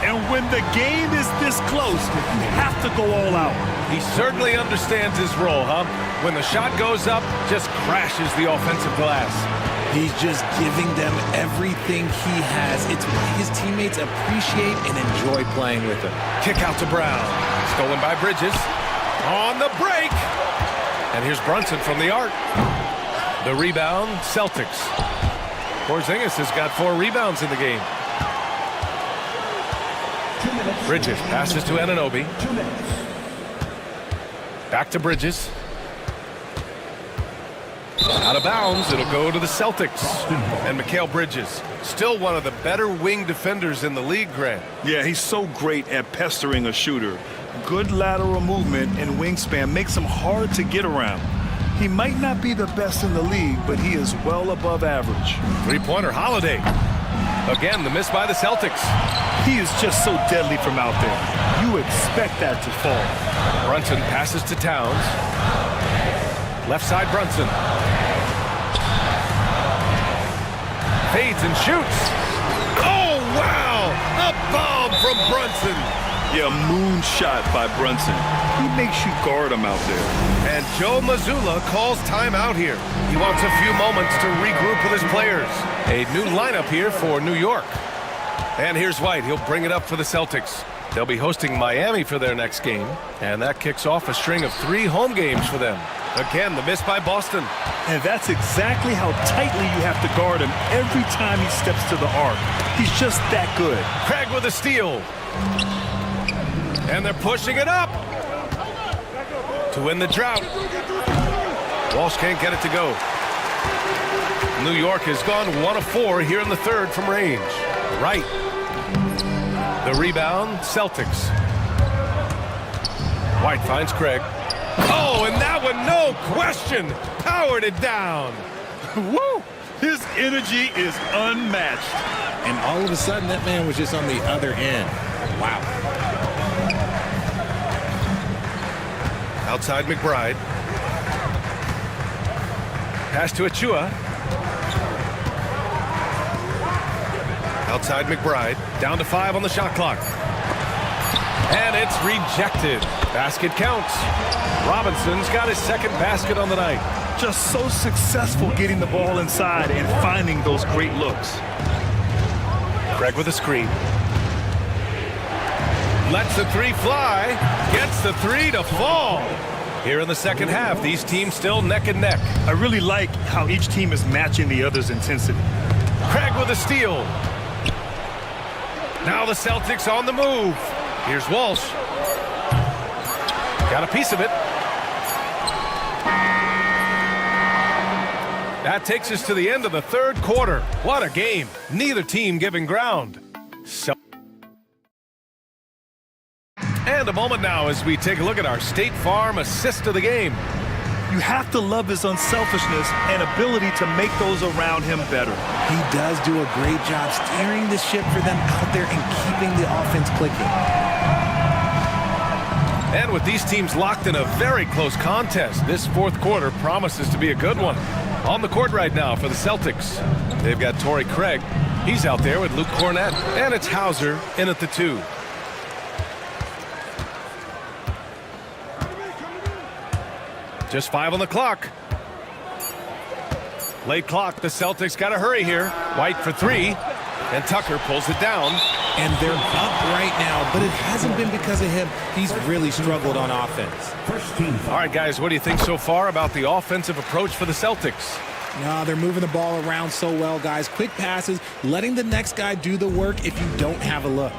And when the game is this close, you have to go all out.
He certainly understands his role, huh? When the shot goes up, just crashes the offensive glass.
He's just giving them everything he has. It's why his teammates appreciate and enjoy playing with him.
Kick out to Brown. Stolen by Bridges. On the break. And here's Brunson from the arc. The rebound, Celtics. Porzingis has got 4 rebounds in the game. Bridges passes to Anunoby. Back to Bridges. Out of bounds, it'll go to the Celtics. And Mikal Bridges, still one of the better wing defenders in the league, Grant.
Yeah, he's so great at pestering a shooter. Good lateral movement and wingspan makes him hard to get around. He might not be the best in the league, but he is well above average.
Three-pointer, Holiday. Again, the miss by the Celtics.
He is just so deadly from out there. You expect that to fall.
Brunson passes to Towns. Left side, Brunson. Fades and shoots. Oh, wow! A bomb from Brunson.
Yeah, moonshot by Brunson. He makes you guard him out there.
And Joe Mazzulla calls timeout here. He wants a few moments to regroup with his players. A new lineup here for New York. And here's White. He'll bring it up for the Celtics. They'll be hosting Miami for their next game. And that kicks off a string of 3 home games for them. Again, the miss by Boston.
And that's exactly how tightly you have to guard him every time he steps to the arc. He's just that good.
Craig with a steal. And they're pushing it up to win the drought. Walsh can't get it to go. New York has gone 1 of 4 here in the third from range. Right. The rebound, Celtics. White finds Craig. Oh, and that one, no question, powered it down.
Woo! His energy is unmatched.
And all of a sudden, that man was just on the other end. Wow.
Outside McBride. Pass to Achua. Outside McBride. Down to 5 on the shot clock. And it's rejected. Basket counts. Robinson's got his second basket on the night.
Just so successful getting the ball inside and finding those great looks.
Craig with a screen. Lets the 3 fly. Gets the 3 to fall. Here in the second half, these teams still neck and neck.
I really like how each team is matching the other's intensity.
Craig with a steal. Now the Celtics on the move. Here's Walsh. Got a piece of it. That takes us to the end of the third quarter. What a game. Neither team giving ground. And a moment now as we take a look at our State Farm assist of the game.
You have to love his unselfishness and ability to make those around him better.
He does do a great job steering the ship for them out there and keeping the offense clicking.
And with these teams locked in a very close contest, this fourth quarter promises to be a good one. On the court right now for the Celtics, they've got Torrey Craig. He's out there with Luke Cornett, and it's Hauser in at the 2. Just 5 on the clock. Late clock, the Celtics got to hurry here. White for 3, and Tucker pulls it down.
And they're up right now, but it hasn't been because of him. He's really struggled on offense.
All right, guys, what do you think so far about the offensive approach for the Celtics?
No, they're moving the ball around so well, guys. Quick passes, letting the next guy do the work if you don't have a look.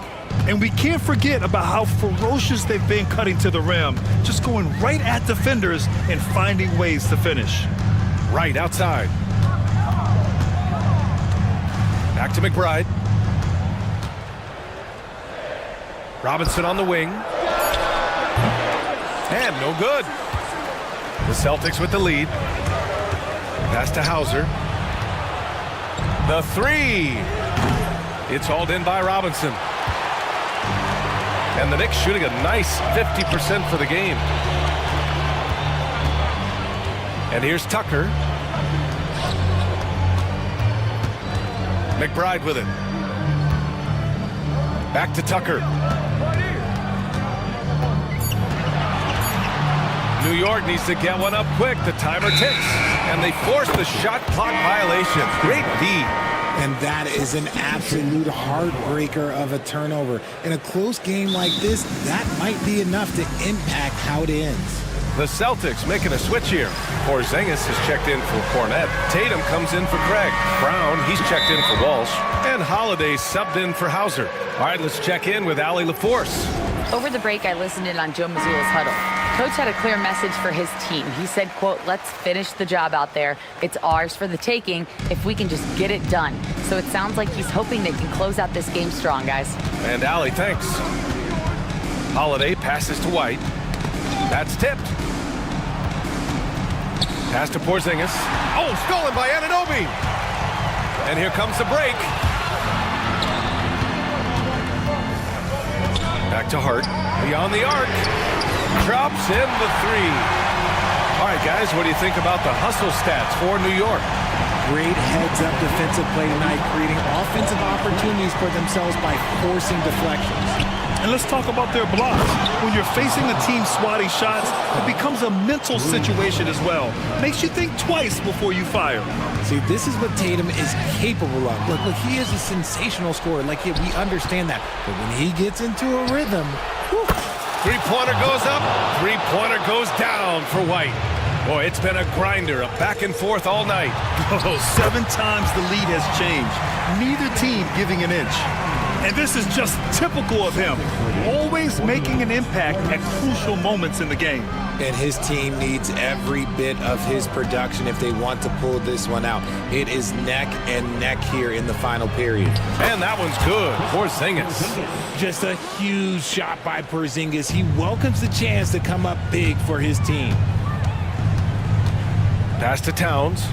And we can't forget about how ferocious they've been cutting to the rim, just going right at defenders and finding ways to finish.
Right outside. Back to McBride. Robinson on the wing. And no good. The Celtics with the lead. Pass to Hauser. The 3. It's hauled in by Robinson. And the Knicks shooting a nice 50% for the game. And here's Tucker. McBride with it. Back to Tucker. New York needs to get one up quick. The timer ticks. And they force the shot clock violation. Great D.
And that is an absolute heartbreaker of a turnover. In a close game like this, that might be enough to impact how it ends.
The Celtics making a switch here. Porzingis has checked in for Cornett. Tatum comes in for Craig. Brown, he's checked in for Walsh. And Holiday subbed in for Hauser. All right, let's check in with Allie LaForce.
Over the break, I listened in on Joe Mazzulla's huddle. Coach had a clear message for his team. He said, quote, let's finish the job out there. It's ours for the taking if we can just get it done. So it sounds like he's hoping they can close out this game strong, guys.
And Allie, thanks. Holiday passes to White. That's tipped. Pass to Porzingis. Oh, stolen by Anunoby. And here comes the break. Back to Hart. Beyond the arc. Drops in the 3. All right, guys, what do you think about the hustle stats for New York?
Great heads-up defensive play tonight, creating offensive opportunities for themselves by forcing deflections.
And let's talk about their blocks. When you're facing a team swatting shots, it becomes a mental situation as well. Makes you think twice before you fire.
See, this is what Tatum is capable of. Look, he is a sensational scorer. Like, we understand that. But when he gets into a rhythm, whew.
Three-pointer goes up. Three-pointer goes down for White. Boy, it's been a grinder, a back and forth all night.
Oh, 7 times the lead has changed. Neither team giving an inch. And this is just typical of him, always making an impact at crucial moments in the game.
And his team needs every bit of his production if they want to pull this one out. It is neck and neck here in the final period.
And that one's good. Porzingis.
Just a huge shot by Porzingis. He welcomes the chance to come up big for his team.
Pass to Towns.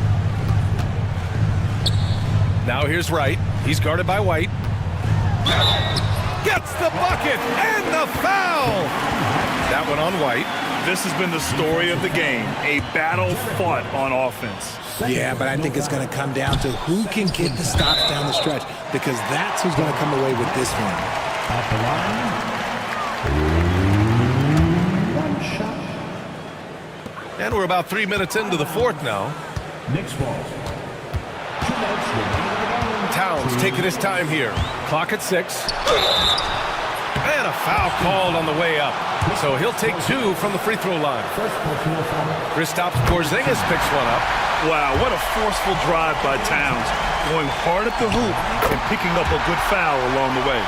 Now here's Wright. He's guarded by White. Gets the bucket and the foul. That one on White.
This has been the story of the game, a battle fought on offense.
Yeah, but I think it's going to come down to who can get the stops down the stretch, because that's who's going to come away with this one.
At the line, 1 shot.
And we're about 3 minutes into the fourth now.
Knicks ball.
Towns taking his time here. Clock at 6. And a foul called on the way up. So he'll take 2 from the free throw line. Kristaps Porzingis picks one up.
Wow, what a forceful drive by Towns. Going hard at the hoop and picking up a good foul along the way.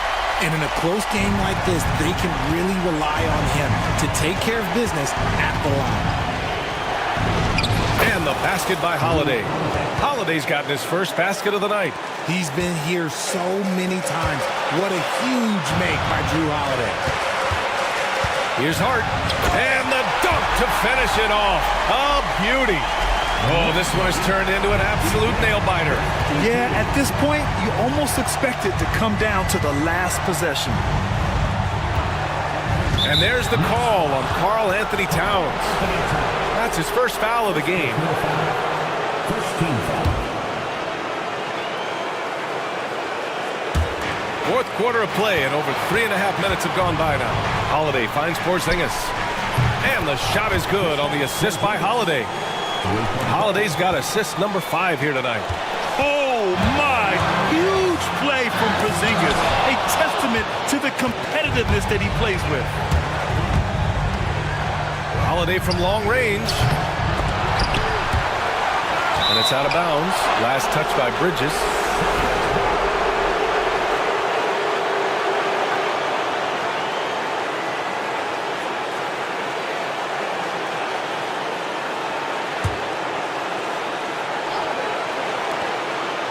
And in a close game like this, they can really rely on him to take care of business at the line.
And the basket by Holiday. Holiday's gotten his first basket of the night.
He's been here so many times. What a huge make by Drew Holiday.
Here's Hart. And the dunk to finish it off. A beauty. Oh, this one has turned into an absolute nail-biter.
Yeah, at this point, you almost expect it to come down to the last possession.
And there's the call on Karl Anthony Towns. That's his first foul of the game.
First team foul.
Fourth quarter of play, and over 3.5 minutes have gone by now. Holiday finds Porzingis. And the shot is good on the assist by Holiday. Holiday's got assist number 5 here tonight.
Oh, my. Huge play from Porzingis. A testament to the competitiveness that he plays with.
Holiday from long range. And it's out of bounds. Last touch by Bridges.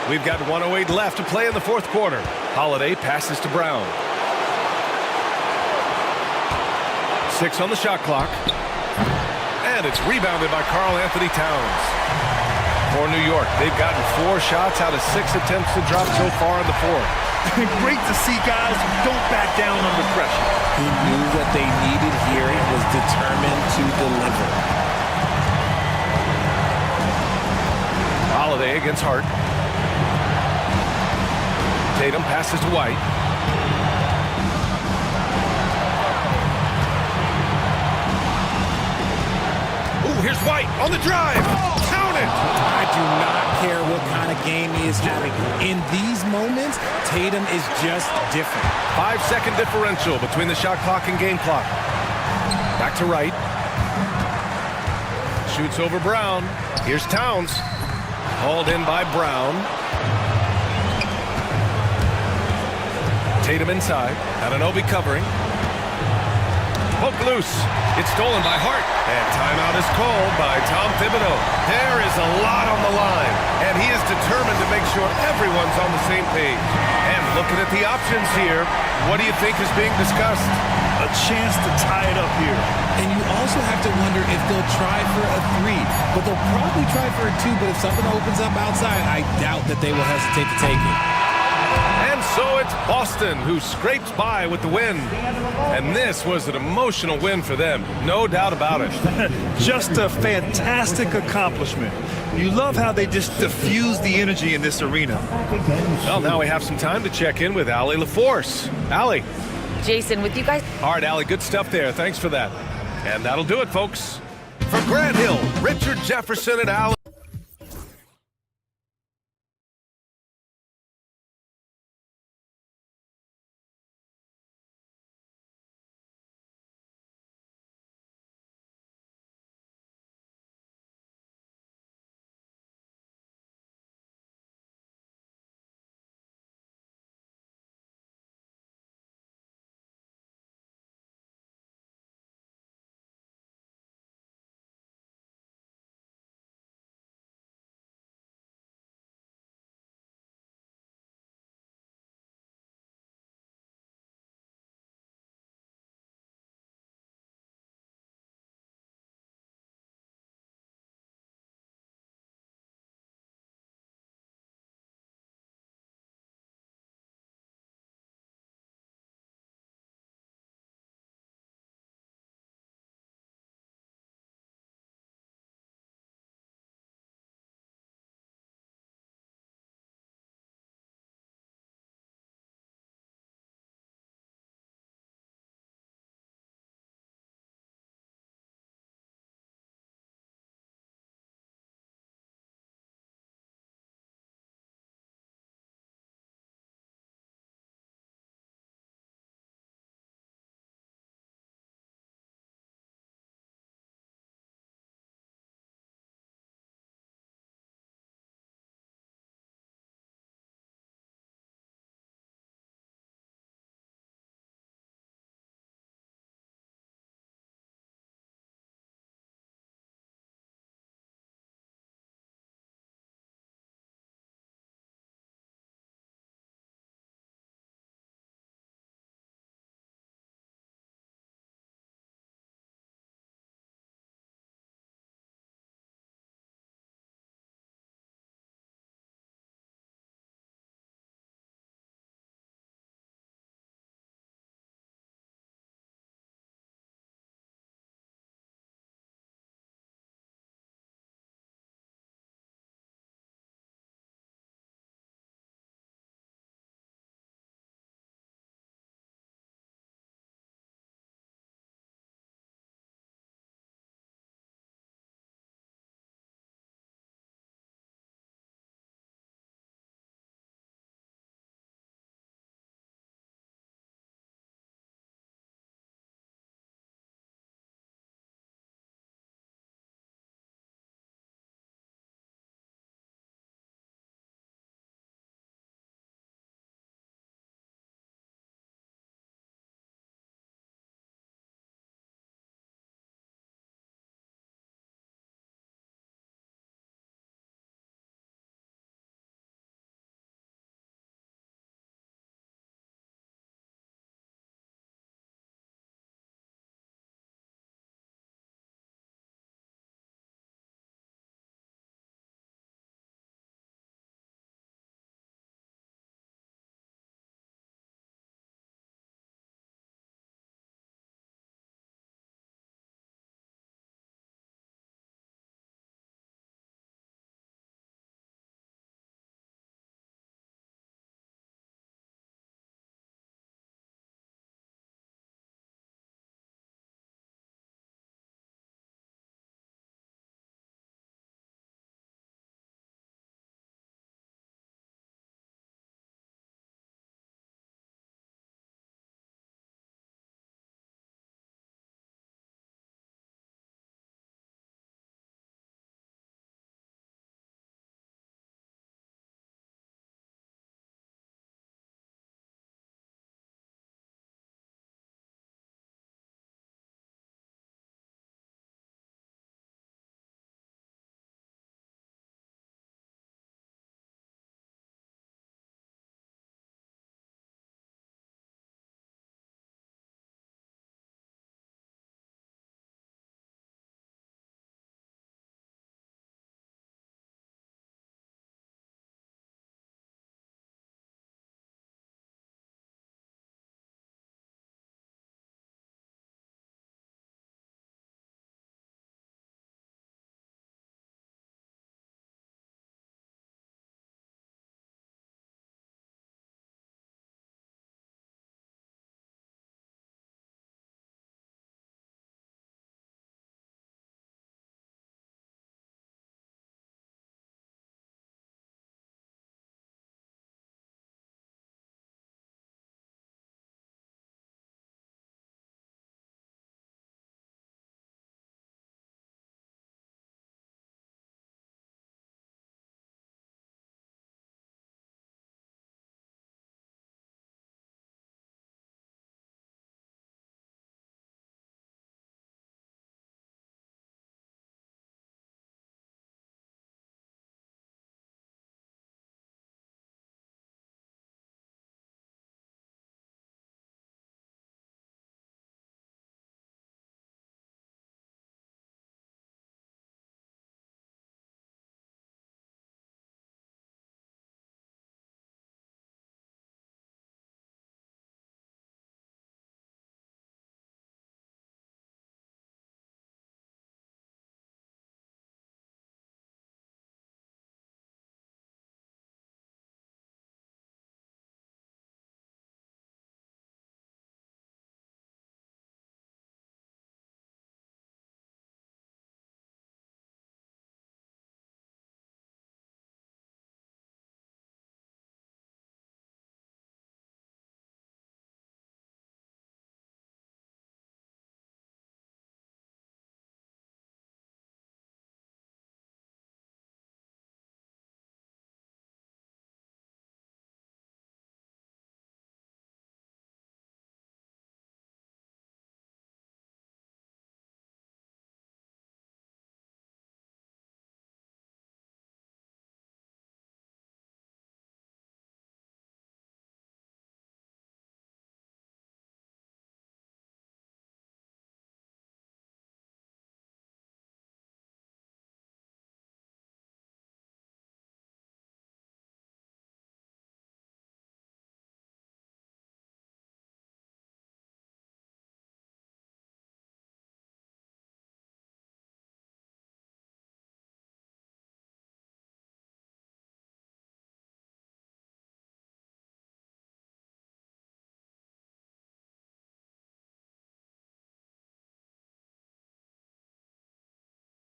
We've got 1:08 left to play in the fourth quarter. Holiday passes to Brown. 6 on the shot clock. And it's rebounded by Karl Anthony Towns. For New York, they've gotten 4 shots out of 6 attempts to drop so far in the fourth.
Great to see guys who don't back down under pressure.
He knew what they needed here and was determined to deliver.
Holiday against Hart. Tatum passes to White. Ooh, here's White on the drive. Count it!
I do not care what kind of game he is having. In these moments, Tatum is just different.
5-second differential between the shot clock and game clock. Back to Wright. Shoots over Brown. Here's Towns. Hauled in by Brown. Tatum inside. Anunoby covering. Poke loose. It's stolen by Hart. And timeout is called by Tom Thibodeau. There is a lot on the line. And he is determined to make sure everyone's on the same page. And looking at the options here, what do you think is being discussed?
A chance to tie it up here.
And you also have to wonder if they'll try for a 3. But they'll probably try for a 2. But if something opens up outside, I doubt that they will hesitate to take it.
And so it's Boston who scrapes by with the win. And this was an emotional win for them. No doubt about it.
Just a fantastic accomplishment. You love how they just diffuse the energy in this arena.
Well, now we have some time to check in with Allie LaForce. Allie.
Jason, with you guys.
All right, Allie, good stuff there. Thanks for that. And that'll do it, folks. For Grant Hill, Richard Jefferson, and Allie.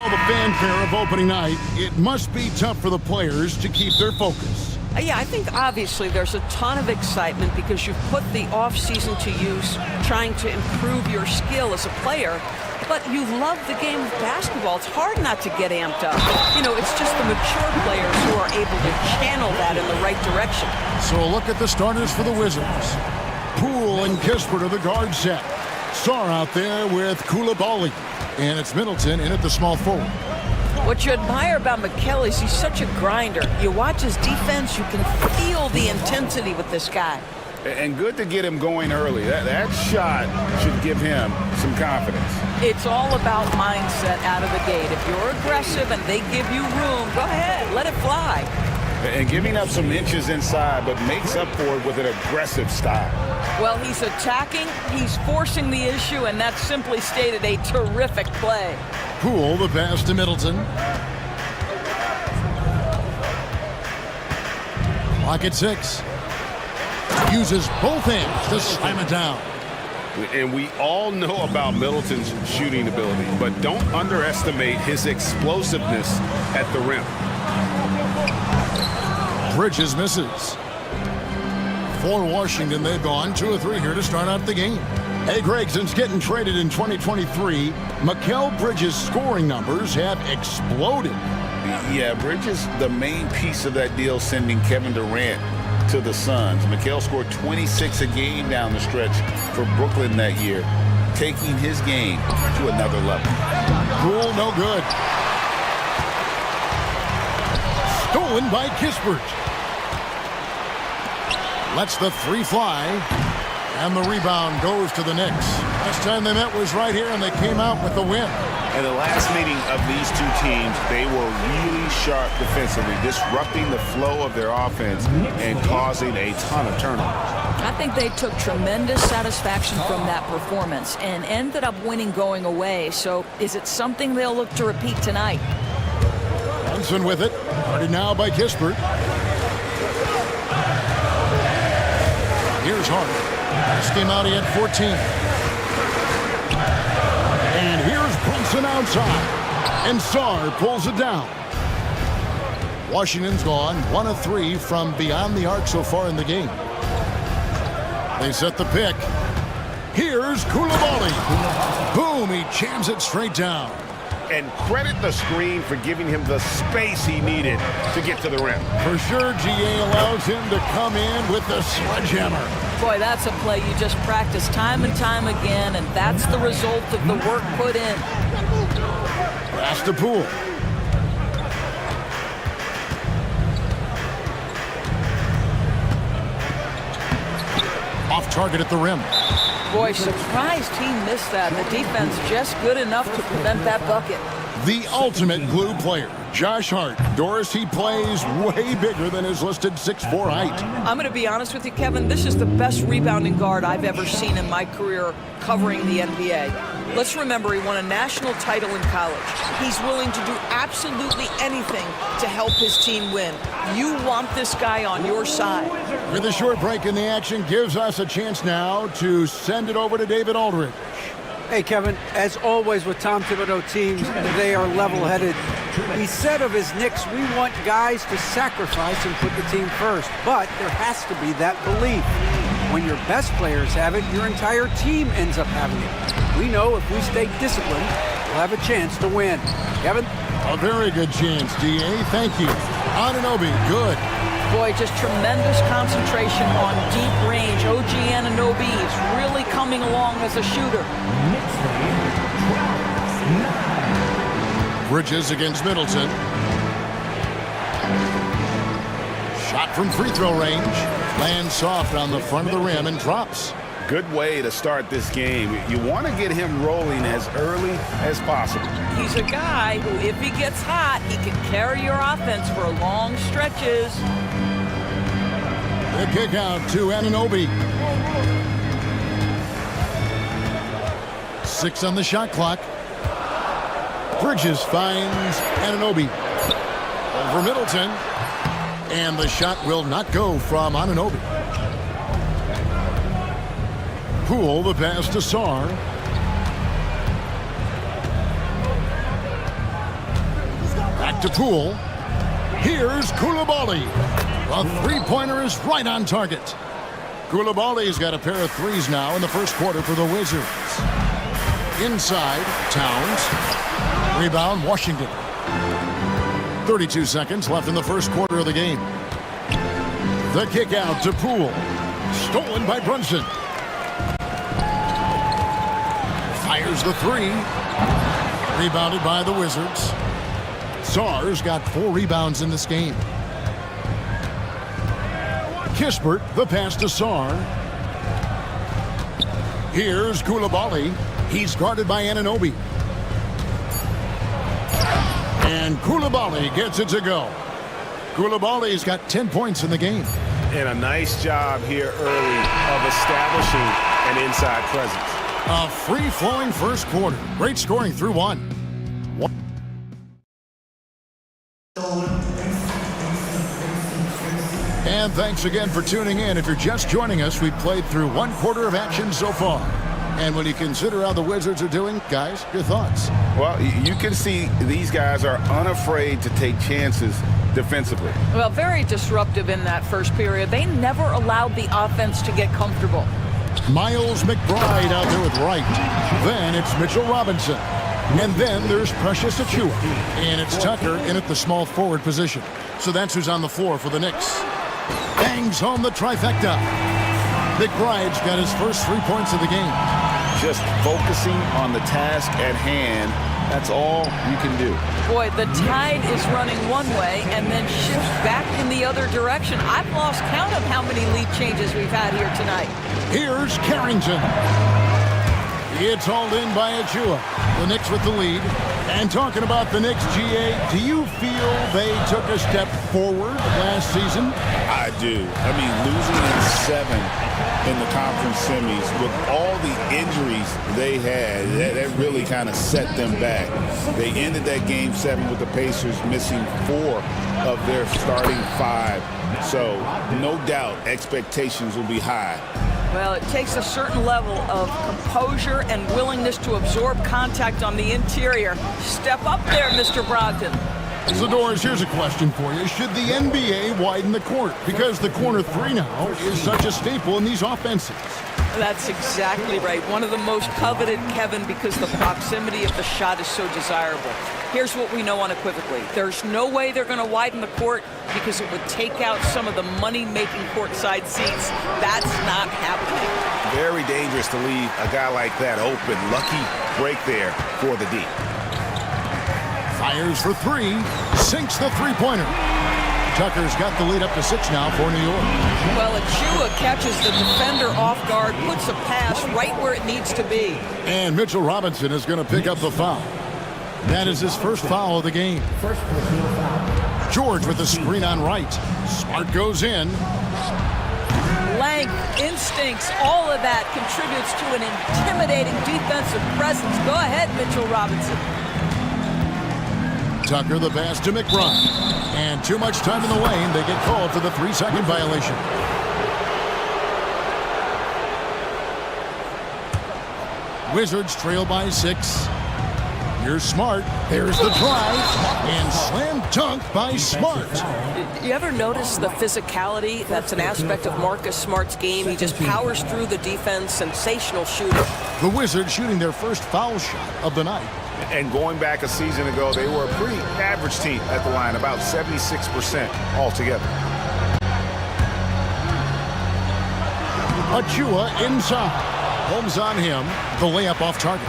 All the fanfare of opening night, it must be tough for the players to keep their focus.
Yeah, I think obviously there's a ton of excitement because you've put the off-season to use trying to improve your skill as a player, but you love the game of basketball. It's hard not to get amped up. You know, it's just the mature players who are able to channel that in the right direction.
So look at the starters for the Wizards. Poole and Kispert are the guard set. Sarr out there with Koulibaly. And it's Middleton in at the small forward.
What you admire about Mikal is he's such a grinder. You watch his defense, you can feel the intensity with this guy.
And good to get him going early. That shot should give him some confidence.
It's all about mindset out of the gate. If you're aggressive and they give you room, go ahead, let it fly.
And giving up some inches inside, but makes up for it with an aggressive style.
Well, he's attacking, he's forcing the issue, and that's simply stated a terrific play.
Poole, the pass to Middleton. Clock at 6. Uses both hands to slam it down.
And we all know about Middleton's shooting ability, but don't underestimate his explosiveness at the rim.
Bridges misses. For Washington, they've gone 2 of 3 here to start out the game. Hey, Greg, since getting traded in 2023, Mikal Bridges' scoring numbers have exploded.
Yeah, Bridges, the main piece of that deal, sending Kevin Durant to the Suns. Mikal scored 26 a game down the stretch for Brooklyn that year, taking his game to another level.
Poole, no good. Stolen by Kispert. Lets the 3 fly, and the rebound goes to the Knicks. Last time they met was right here, and they came out with the win.
In the last meeting of these two teams, they were really sharp defensively, disrupting the flow of their offense and causing a ton of turnovers.
I think they took tremendous satisfaction from that performance and ended up winning going away. So is it something they'll look to repeat tonight?
Johnson with it. Guarded now by Kispert. Here's Hart. Schemati at 14. And here's Brunson outside. And Sarr pulls it down. Washington's gone 1 of 3 from beyond the arc so far in the game. They set the pick. Here's Koulibaly. Boom, he jams it straight down.
And credit the screen for giving him the space he needed to get to the rim.
For sure, GA allows him to come in with the sledgehammer.
Boy, that's a play you just practice time and time again, and that's the result of the work put in.
Pass to Poole. Off target at the rim.
Boy, surprised he missed that. The defense just good enough to prevent that bucket.
The ultimate glue player, Josh Hart. Doris, he plays way bigger than his listed 6'4" height.
I'm going to be honest with you, Kevin. This is the best rebounding guard I've ever seen in my career covering the NBA. Let's remember, he won a national title in college. He's willing to do absolutely anything to help his team win. You want this guy on your side.
With a short break in the action, gives us a chance now to send it over to David Aldridge.
Hey, Kevin, as always with Tom Thibodeau teams, they are level-headed. He said of his Knicks, we want guys to sacrifice and put the team first. But there has to be that belief. When your best players have it, your entire team ends up having it. We know if we stay disciplined, we'll have a chance to win. Kevin?
A very good chance, DA. Thank you. Anunoby, good.
Boy, just tremendous concentration on deep range. OG Anunoby is really coming along as a shooter.
Bridges against Middleton. Shot from free throw range. Lands soft on the front of the rim and drops.
Good way to start this game. You want to get him rolling as early as possible.
He's a guy who, if he gets hot, he can carry your offense for long stretches.
The kick out to Anunoby. 6 on the shot clock. Bridges finds Anunoby. Over Middleton. And the shot will not go from Anunoby. Poole, the pass to Sarr. out to Poole. Here's Koulibaly. A three-pointer is right on target. Koulibaly's got a pair of threes now in the first quarter for the Wizards. Inside, Towns. Rebound, Washington. 32 seconds left in the first quarter of the game. The kick out to Poole. Stolen by Brunson. Fires the three. Rebounded by the Wizards. Sarr's got 4 rebounds in this game. Kispert, the pass to Sarr. Here's Koulibaly. He's guarded by Anunoby. And Koulibaly gets it to go. Koulibaly's got 10 points in the game.
And a nice job here early of establishing an inside presence.
A free-flowing first quarter. Great scoring through one. And thanks again for tuning in. If you're just joining us, we've played through one quarter of action so far. And when you consider how the Wizards are doing, guys, your thoughts?
Well, you can see these guys are unafraid to take chances defensively.
Well, very disruptive in that first period. They never allowed the offense to get comfortable.
Miles McBride out there with Wright. Then it's Mitchell Robinson. And then there's Precious Achiuwa. And it's Tucker in at the small forward position. So that's who's on the floor for the Knicks. Bangs home the trifecta. McBride's got his first 3 points of the game.
Just focusing on the task at hand. That's all you can do.
Boy, the tide is running one way and then shifts back in the other direction. I've lost count of how many lead changes we've had here tonight.
Here's Carrington. It's hauled in by Achiuwa. The Knicks with the lead. And talking about the Knicks, GA, do you feel they took a step forward last season?
I do. I mean, losing in 7 in the conference semis with all the injuries they had, that really kind of set them back. They ended that game 7 with the Pacers missing 4 of their starting 5. So no doubt expectations will be high.
Well, it takes a certain level of composure and willingness to absorb contact on the interior. Step up there, Mr. Brogdon.
Zadores, here's a question for you. Should the NBA widen the court? Because the corner 3 now is such a staple in these offenses.
That's exactly right. One of the most coveted, Kevin, because the proximity of the shot is so desirable. Here's what we know unequivocally. There's no way they're going to widen the court because it would take out some of the money-making courtside seats. That's not happening.
Very dangerous to leave a guy like that open. Lucky break there for the D.
Fires for 3. Sinks the three-pointer. Tucker's got the lead up to 6 now for New York.
Well, Achiuwa catches the defender off guard, puts a pass right where it needs to be.
And Mitchell Robinson is going to pick up the foul. That is his first foul of the game. George with the screen on Wright. Smart goes in.
Length, instincts, all of that contributes to an intimidating defensive presence. Go ahead, Mitchell Robinson.
Tucker the pass to McBride. And too much time in the lane. They get called for the 3-second violation. Wizards trail by 6. Here's Smart. There's the drive. And slam dunk by Smart.
You ever notice the physicality? That's an aspect of Marcus Smart's game. He just powers through the defense. Sensational shooter.
The Wizards shooting their first foul shot of the night.
And going back a season ago, they were a pretty average team at the line, about 76% altogether.
Achiuwa inside. Holmes on him. The layup off target.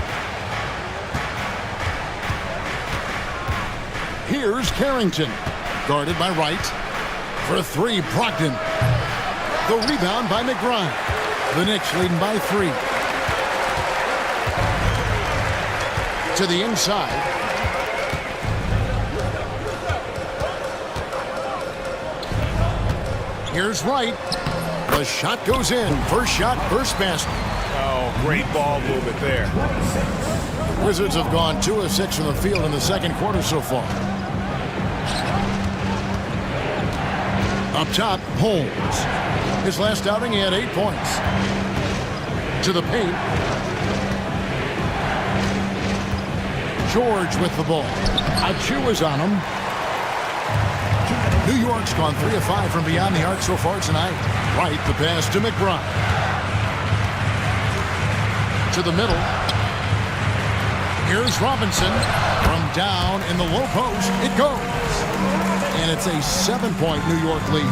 Here's Carrington. Guarded by Wright. For 3, Brogdon. The rebound by McBride. The Knicks leading by 3. To the inside. Here's Wright. The shot goes in. First shot, first basket.
Oh, great ball movement there.
Wizards have gone 2 of 6 from the field in the second quarter so far. Up top, Holmes. His last outing, he had 8 points. To the paint. George with the ball. Achiuwa's on him. New York's gone 3 of 5 from beyond the arc so far tonight. Right, the pass to McBride. To the middle. Here's Robinson. From down in the low post, it goes. And it's a 7-point New York lead.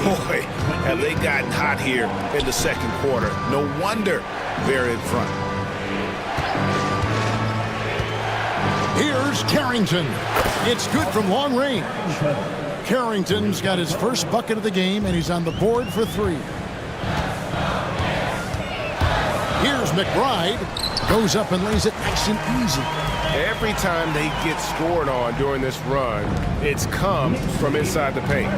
Boy, have they gotten hot here in the second quarter. No wonder they're in front.
Here's Carrington. It's good from long range. Carrington's got his first bucket of the game, and he's on the board for 3. Here's McBride. Goes up and lays it nice and easy.
Every time they get scored on during this run, it's come from inside the paint.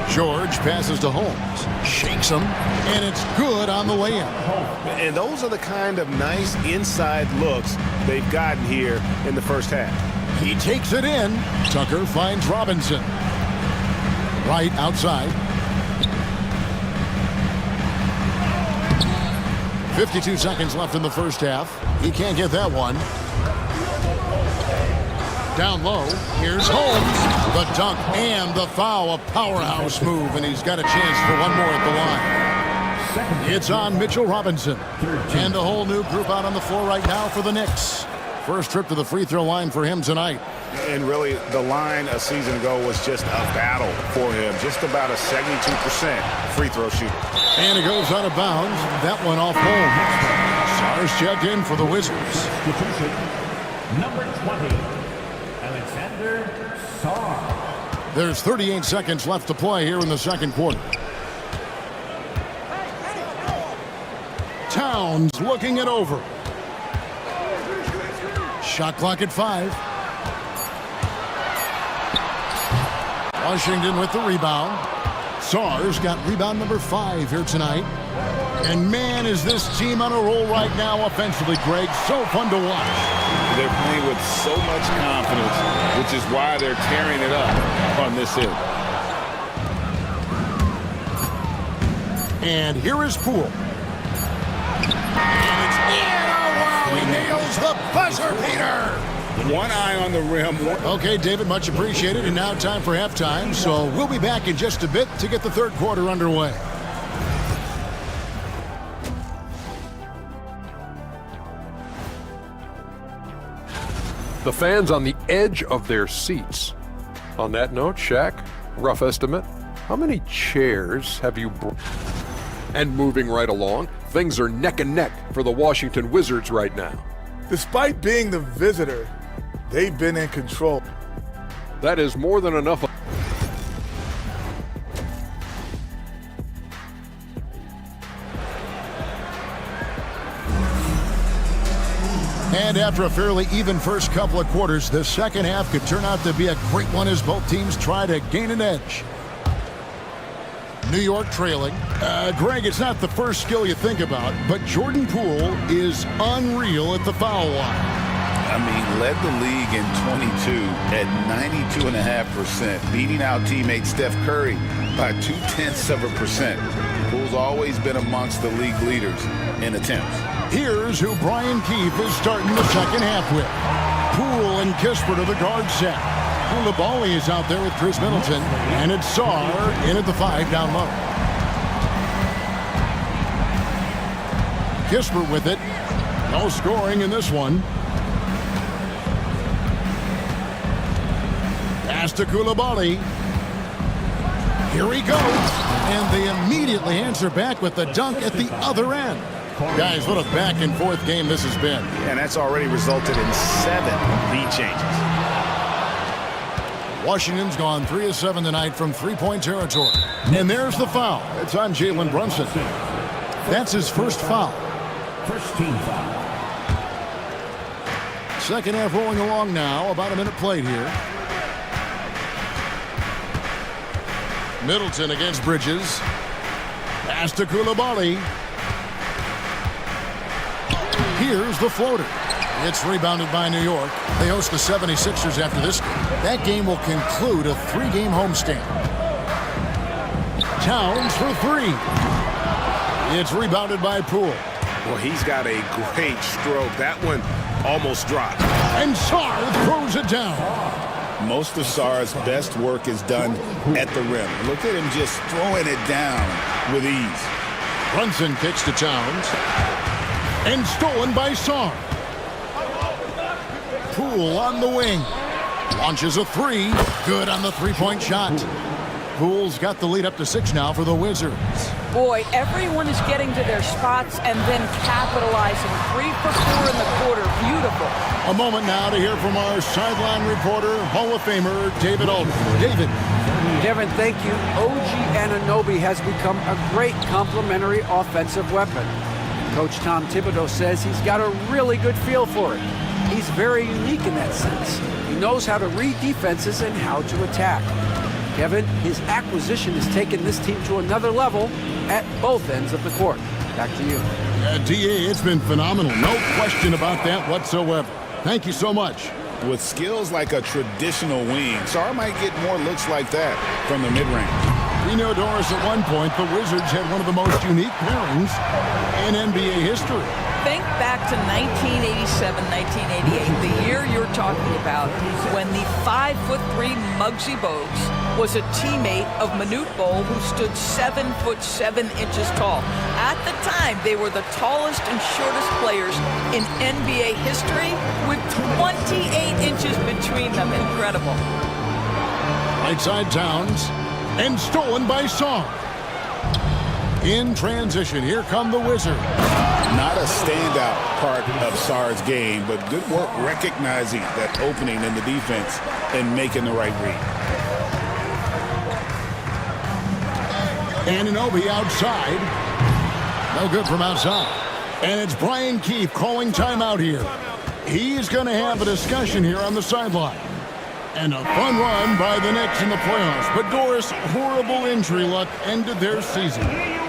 George passes to Holmes. Shakes him, and it's good on the way in.
And those are the kind of nice inside looks they've gotten here in the first half.
He takes it in. Tucker finds Robinson. Right outside. 52 seconds left in the first half. He can't get that one. Down low, here's Holmes. The dunk and the foul, a powerhouse move, and he's got a chance for one more at the line. It's on Mitchell Robinson. And a whole new group out on the floor right now for the Knicks. First trip to the free throw line for him tonight.
And really, the line a season ago was just a battle for him. Just about a 72% free throw shooter.
And it goes out of bounds. That one off Holmes. Stars checked in for the Wizards.
Number 20, Alexander Sarr.
There's 38 seconds left to play here in the second quarter. Towns looking it over. Shot clock at 5. Washington with the rebound. Sarr's got rebound number 5 here tonight. And man, is this team on a roll right now offensively, Greg. So fun to watch.
They're playing with so much confidence, which is why they're tearing it up on this end.
And here is Poole. And it's in. Oh, wow, he nails the buzzer beater.
One eye on the rim.
Okay, David, much appreciated. And now time for halftime. So we'll be back in just a bit to get the third quarter underway.
The fans on the edge of their seats. On that note, Shaq, rough estimate, how many chairs have you brought? And moving right along, things are neck and neck for the Washington Wizards right now.
Despite being the visitor, they've been in control.
That is more than enough.
And after a fairly even first couple of quarters, the second half could turn out to be a great one as both teams try to gain an edge. New York trailing. Greg, it's not the first skill you think about, but Jordan Poole is unreal at the foul line.
I mean, led the league in 22 at 92.5%, beating out teammate Steph Curry by 0.2%. Poole's always been amongst the league leaders in attempts.
Here's who Brian Keefe is starting the second half with. Poole and Kispert are the guard set. Koulibaly is out there with Chris Middleton, and it's Sarr in at the 5 down low. Kispert with it. No scoring in this one. Pass to Koulibaly. Here he goes. And they immediately answer back with the dunk at the other end. Guys, what a back-and-forth game this has been.
And that's already resulted in 7 lead changes.
Washington's gone 3 of 7 tonight from three-point territory. And there's the foul. It's on Jalen Brunson. That's his first foul.
First team foul.
Second half rolling along now. About a minute played here. Middleton against Bridges. Pass to Koulibaly. Here's the floater. It's rebounded by New York. They host the 76ers after this game. That game will conclude a 3-game homestand. Towns for 3. It's rebounded by Poole.
Well, he's got a great stroke. That one almost dropped.
And Sarr throws it down.
Most of Sarr's best work is done at the rim. Look at him just throwing it down with ease.
Brunson kicks to Towns. And stolen by Sarr. Poole on the wing. Launches a three. Good on the three-point shot. Poole's got the lead up to 6 now for the Wizards.
Boy, everyone is getting to their spots and then capitalizing. 3 for 4 in the quarter. Beautiful.
A moment now to hear from our sideline reporter, Hall of Famer David Aldridge. David.
Kevin, thank you. OG Anunoby has become a great complementary offensive weapon. Coach Tom Thibodeau says he's got a really good feel for it. He's very unique in that sense. He knows how to read defenses and how to attack. Kevin, his acquisition has taken this team to another level at both ends of the court. Back to you.
DA, it's been phenomenal. No question about that whatsoever. Thank you so much.
With skills like a traditional wing, Sarr might get more looks like that from the mid-range.
We know, Doris, at one point, the Wizards had one of the most unique pairings in NBA history.
Think back to 1987, 1988, the year you're talking about, when the 5'3" Muggsy Bogues was a teammate of Manute Bol, who stood 7'7" tall. At the time, they were the tallest and shortest players in NBA history, with 28 inches between them. Incredible.
Right side Towns. And stolen by Sarr. In transition, here come the Wizards.
Not a standout part of Sarr's game, but good work recognizing that opening in the defense and making the right read.
Anunoby outside. No good from outside. And it's Brian Keefe calling timeout here. He's going to have a discussion here on the sideline. And a fun run by the Knicks in the playoffs. But Doris, horrible injury luck ended their season.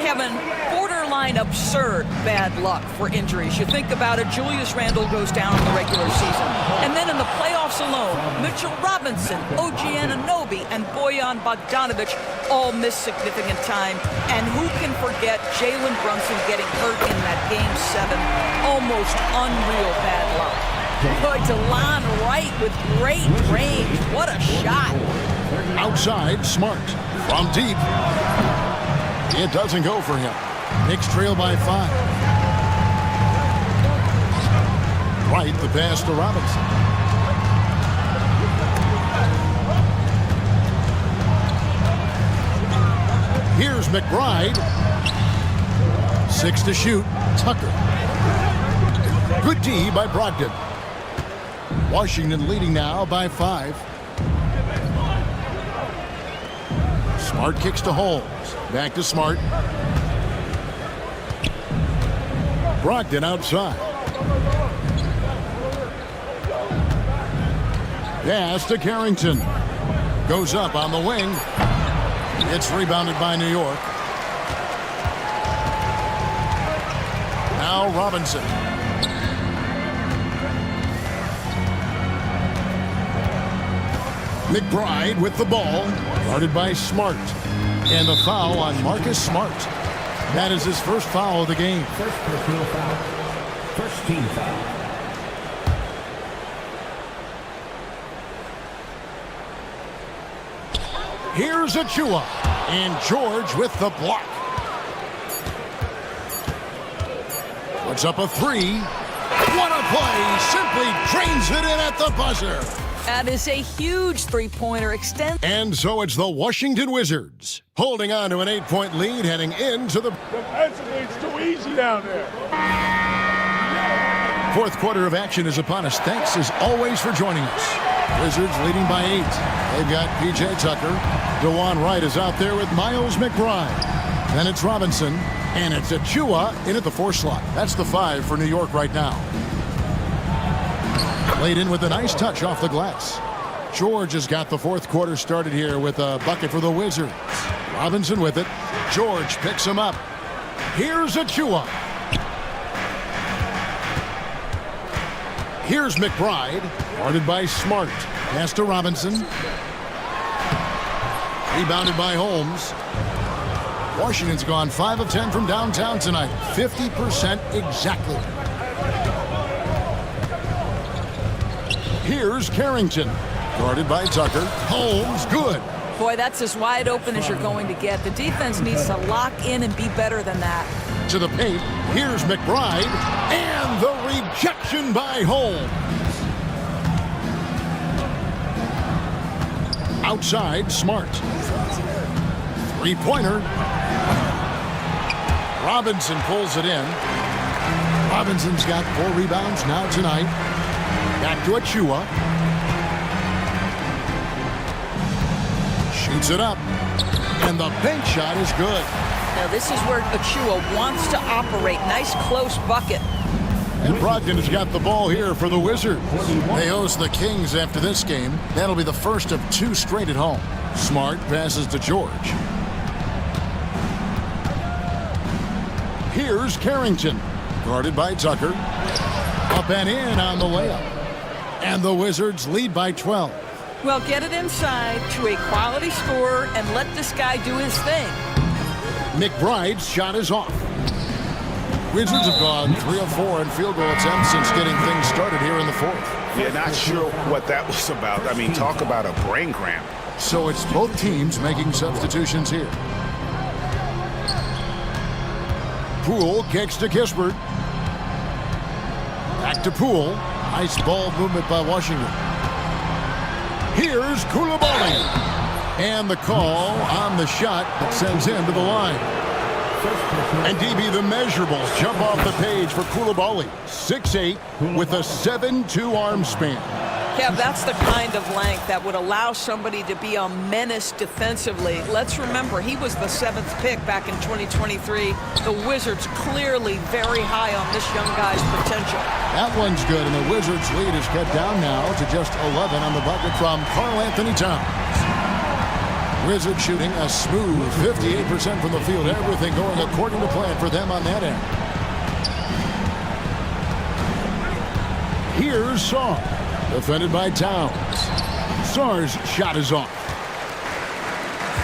Kevin, borderline absurd bad luck for injuries. You think about it, Julius Randle goes down in the regular season. And then in the playoffs alone, Mitchell Robinson, OG Anunoby, and Bojan Bogdanovic all miss significant time. And who can forget Jalen Brunson getting hurt in that Game 7? Almost unreal bad luck. Boy, DeLon Wright with great range. What a shot.
Outside, Smart. From deep. It doesn't go for him. Knicks trail by 5. Wright, the pass to Robinson. Here's McBride. 6 to shoot. Tucker. Good D by Brogdon. Washington leading now by 5. Smart kicks to Holmes. Back to Smart. Brogdon outside. Pass to Carrington. Goes up on the wing. It's rebounded by New York. Now Robinson. McBride with the ball, guarded by Smart. And a foul on Marcus Smart. That is his first foul of the game.
First personal foul. First team foul.
Here's Achua. And George with the block. Puts up a 3. What a play! Simply drains it in at the buzzer.
That is a huge three-pointer extend.
And so it's the Washington Wizards holding on to an 8-point lead heading into the...
Defensively, it's too easy down there.
Fourth quarter of action is upon us. Thanks as always for joining us. Wizards leading by 8. They've got P.J. Tucker. DeJuan Wright is out there with Miles McBride. Then it's Robinson. And it's Achua in at the 4 slot. That's the 5 for New York right now. Laid in with a nice touch off the glass. George has got the fourth quarter started here with a bucket for the Wizards. Robinson with it. George picks him up. Here's Achua. Here's McBride, guarded by Smart. Pass to Robinson. Rebounded by Holmes. Washington's gone 5 of 10 from downtown tonight. 50% exactly. Here's Carrington. Guarded by Tucker. Holmes, good.
Boy, that's as wide open as you're going to get. The defense needs to lock in and be better than that.
To the paint. Here's McBride. And the rejection by Holmes. Outside, Smart. Three-pointer. Robinson pulls it in. Robinson's got 4 rebounds now tonight. Back to Achua. Shoots it up. And the bank shot is good.
Now this is where Achua wants to operate. Nice close bucket.
And Brogdon has got the ball here for the Wizards. They host the Kings after this game. That'll be the first of 2 straight at home. Smart passes to George. Here's Carrington. Guarded by Tucker. Up and in on the layup. And the Wizards lead by 12.
Well, get it inside to a quality scorer and let this guy do his thing.
McBride's shot is off. Wizards have gone 3 of 4 in field goal attempts since getting things started here in the 4th.
Yeah, not sure what that was about. I mean, talk about a brain cramp.
So it's both teams making substitutions here. Poole kicks to Kispert. Back to Poole. Nice ball movement by Washington. Here's Koulibaly. And the call on the shot that sends him to the line. And DB, the measurables jump off the page for Koulibaly. 6'8" with a 7'2" arm span.
Yeah, that's the kind of length that would allow somebody to be a menace defensively. Let's remember, he was the 7th pick back in 2023. The Wizards clearly very high on this young guy's potential.
That one's good, and the Wizards' lead is cut down now to just 11 on the bucket from Karl Anthony Towns. Wizards shooting a smooth 58% from the field. Everything going according to plan for them on that end. Here's Saar. Defended by Towns. Saar's shot is off.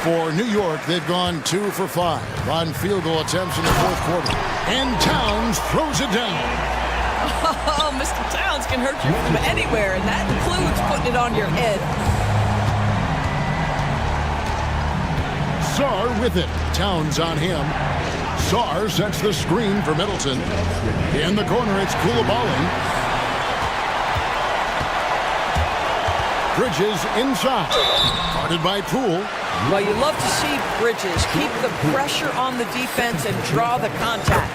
For New York, they've gone 2 for 5 on field goal attempts in the 4th quarter. And Towns throws it down.
Oh, Mr. Towns can hurt you from anywhere, and that includes putting it on your head.
Saar with it. Towns on him. Saar sets the screen for Middleton. In the corner, it's Koulibaly. Bridges inside. Guarded by Poole.
Well, you love to see Bridges keep the pressure on the defense and draw the contact.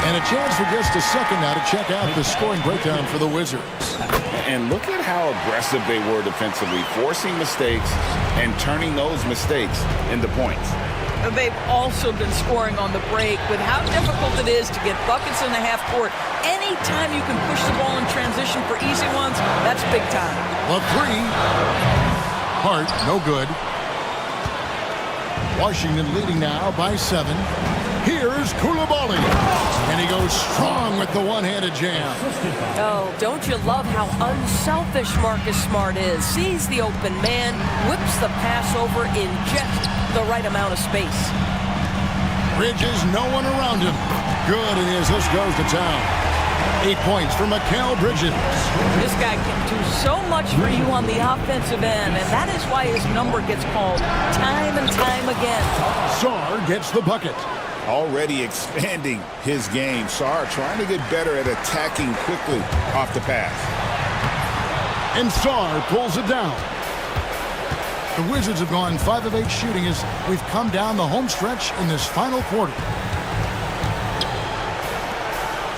And a chance for just a second now to check out the scoring breakdown for the Wizards.
And look at how aggressive they were defensively, forcing mistakes and turning those mistakes into points.
They've also been scoring on the break. With how difficult it is to get buckets in the half court, anytime you can push the ball in transition for easy ones, that's big time.
The 3. Hart, no good. Washington leading now by 7. Here's Koulibaly. And he goes strong with the one-handed jam.
Oh, don't you love how unselfish Marcus Smart is? Sees the open man, whips the pass over in just the right amount of space.
Bridges, no one around him. Good, and as this goes to Town. 8 points for Mikal Bridges.
This guy can do so much for you on the offensive end, and that is why his number gets called time and time again.
Saar gets the bucket.
Already expanding his game. Saar trying to get better at attacking quickly off the pass.
And Saar pulls it down. The Wizards have gone 5 of 8 shooting as we've come down the home stretch in this final quarter.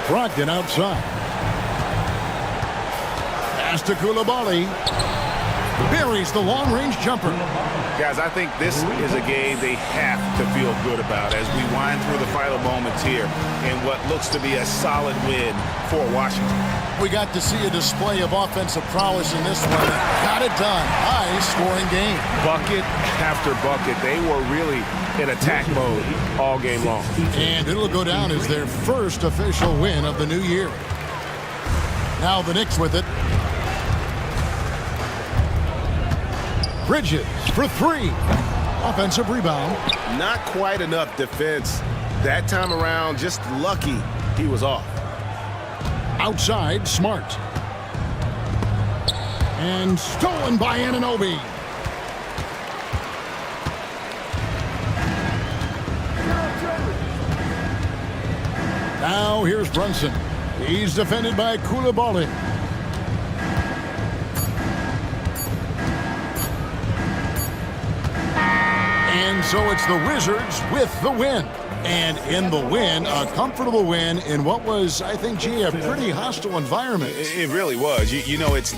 Brogdon outside. Pass to Koulibaly. Buries the long-range jumper.
Guys, I think this is a game they have to feel good about as we wind through the final moments here in what looks to be a solid win for Washington.
We got to see a display of offensive prowess in this one. Got it done. High-scoring game.
Bucket after bucket. They were really in attack mode all game long.
And it'll go down as their first official win of the new year. Now the Knicks with it. Bridges for 3. Offensive rebound.
Not quite enough defense. That time around, just lucky he was off.
Outside, Smart. And stolen by Anunoby. Now here's Brunson. He's defended by Koulibaly. And so it's the Wizards with the win. And in the win, a comfortable win in what was, I think, gee, a pretty hostile environment.
It really was. You know, it's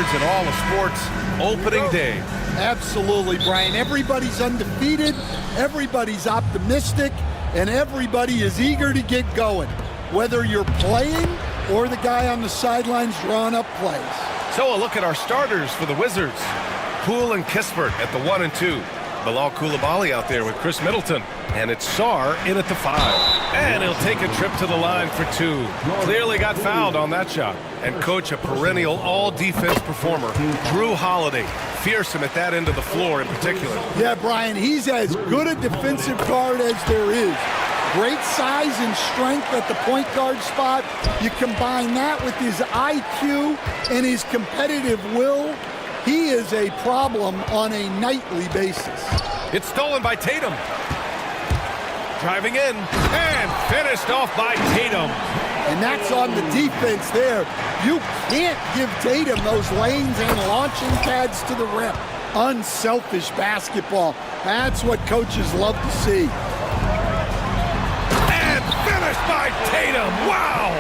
Wizards in all of sports opening day.
Absolutely, Brian. Everybody's undefeated, everybody's optimistic, and everybody is eager to get going, whether you're playing or the guy on the sidelines drawing up plays.
So a look at our starters for the Wizards. Poole and Kispert at the 1 and 2. Bilal Coulibaly out there with Chris Middleton. And it's Sarr in at the 5. And he'll take a trip to the line for 2. Clearly got fouled on that shot. And coach, a perennial all-defense performer, Drew Holiday. Fearsome at that end of the floor in particular.
Yeah, Brian, he's as good a defensive guard as there is. Great size and strength at the point guard spot. You combine that with his IQ and his competitive will, he is a problem on a nightly basis.
It's stolen by Tatum. Driving in and finished off by Tatum.
And that's on the defense there. You can't give Tatum those lanes and launching pads to the rim. Unselfish basketball. That's what coaches love to see.
And finished by Tatum. Wow!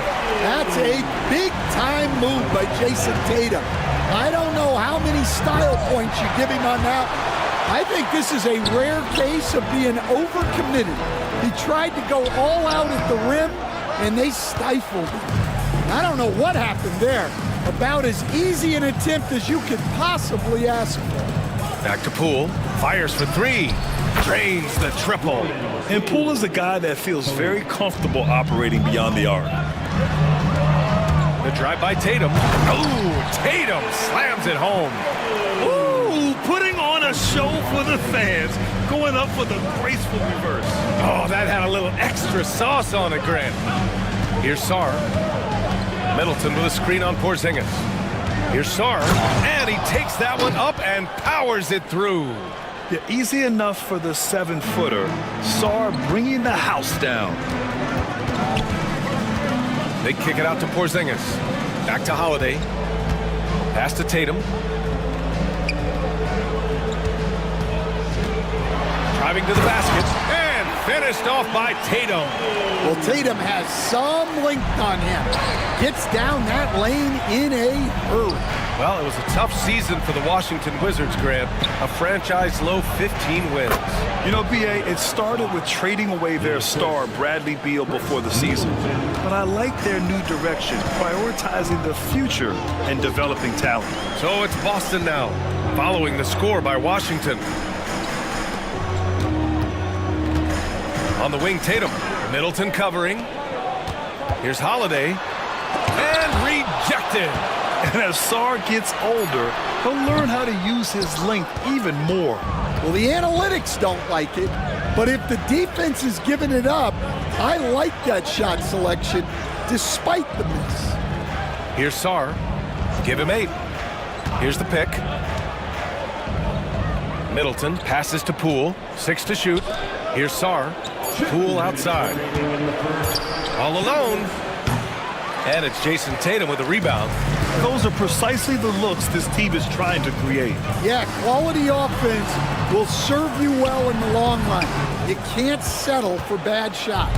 That's a big-time move by Jason Tatum. I don't know how many style points you give him on that. I think this is a rare case of being overcommitted. He tried to go all out at the rim, and they stifled him. I don't know what happened there. About as easy an attempt as you could possibly ask for.
Back to Poole. Fires for 3. Drains the triple.
And Poole is a guy that feels very comfortable operating beyond the arc.
The drive by Tatum. Oh, Tatum slams it home.
Ooh, putting on a show for the fans. Going up for the graceful reverse.
Oh, that had a little extra sauce on it, Grant. Here's Sarr. Middleton with a screen on Porzingis. Here's Sarr, and he takes that one up and powers it through.
Yeah, easy enough for the 7-footer. Sarr bringing the house down.
They kick it out to Porzingis. Back to Holiday. Pass to Tatum. Driving to the basket. And finished off by Tatum.
Well, Tatum has some length on him. Gets down that lane in a hurry.
Well, it was a tough season for the Washington Wizards, Grant. A franchise-low 15 wins.
You know, B.A., it started with trading away their star, Bradley Beal, before the season. But I like their new direction, prioritizing the future and developing talent.
So it's Boston now, following the score by Washington. On the wing, Tatum. Middleton covering. Here's Holiday. And rejected.
And as Sarr gets older, he'll learn how to use his length even more.
Well, the analytics don't like it, but if the defense is giving it up, I like that shot selection despite the miss.
Here's Sarr. Give him 8. Here's the pick. Middleton passes to Poole. 6 to shoot. Here's Sarr. Poole outside. All alone. And it's Jason Tatum with a rebound.
Those are precisely the looks this team is trying to create.
Yeah, quality offense will serve you well in the long run. You can't settle for bad shots.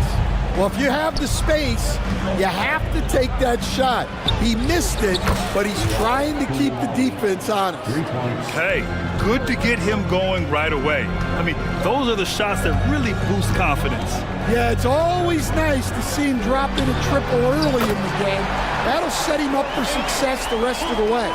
Well, if you have the space, you have to take that shot. He missed it, but he's trying to keep the defense honest.
Hey, good to get him going right away. I mean, those are the shots that really boost confidence.
Yeah, it's always nice to see him drop in a triple early in the game. That'll set him up for success the rest of the way.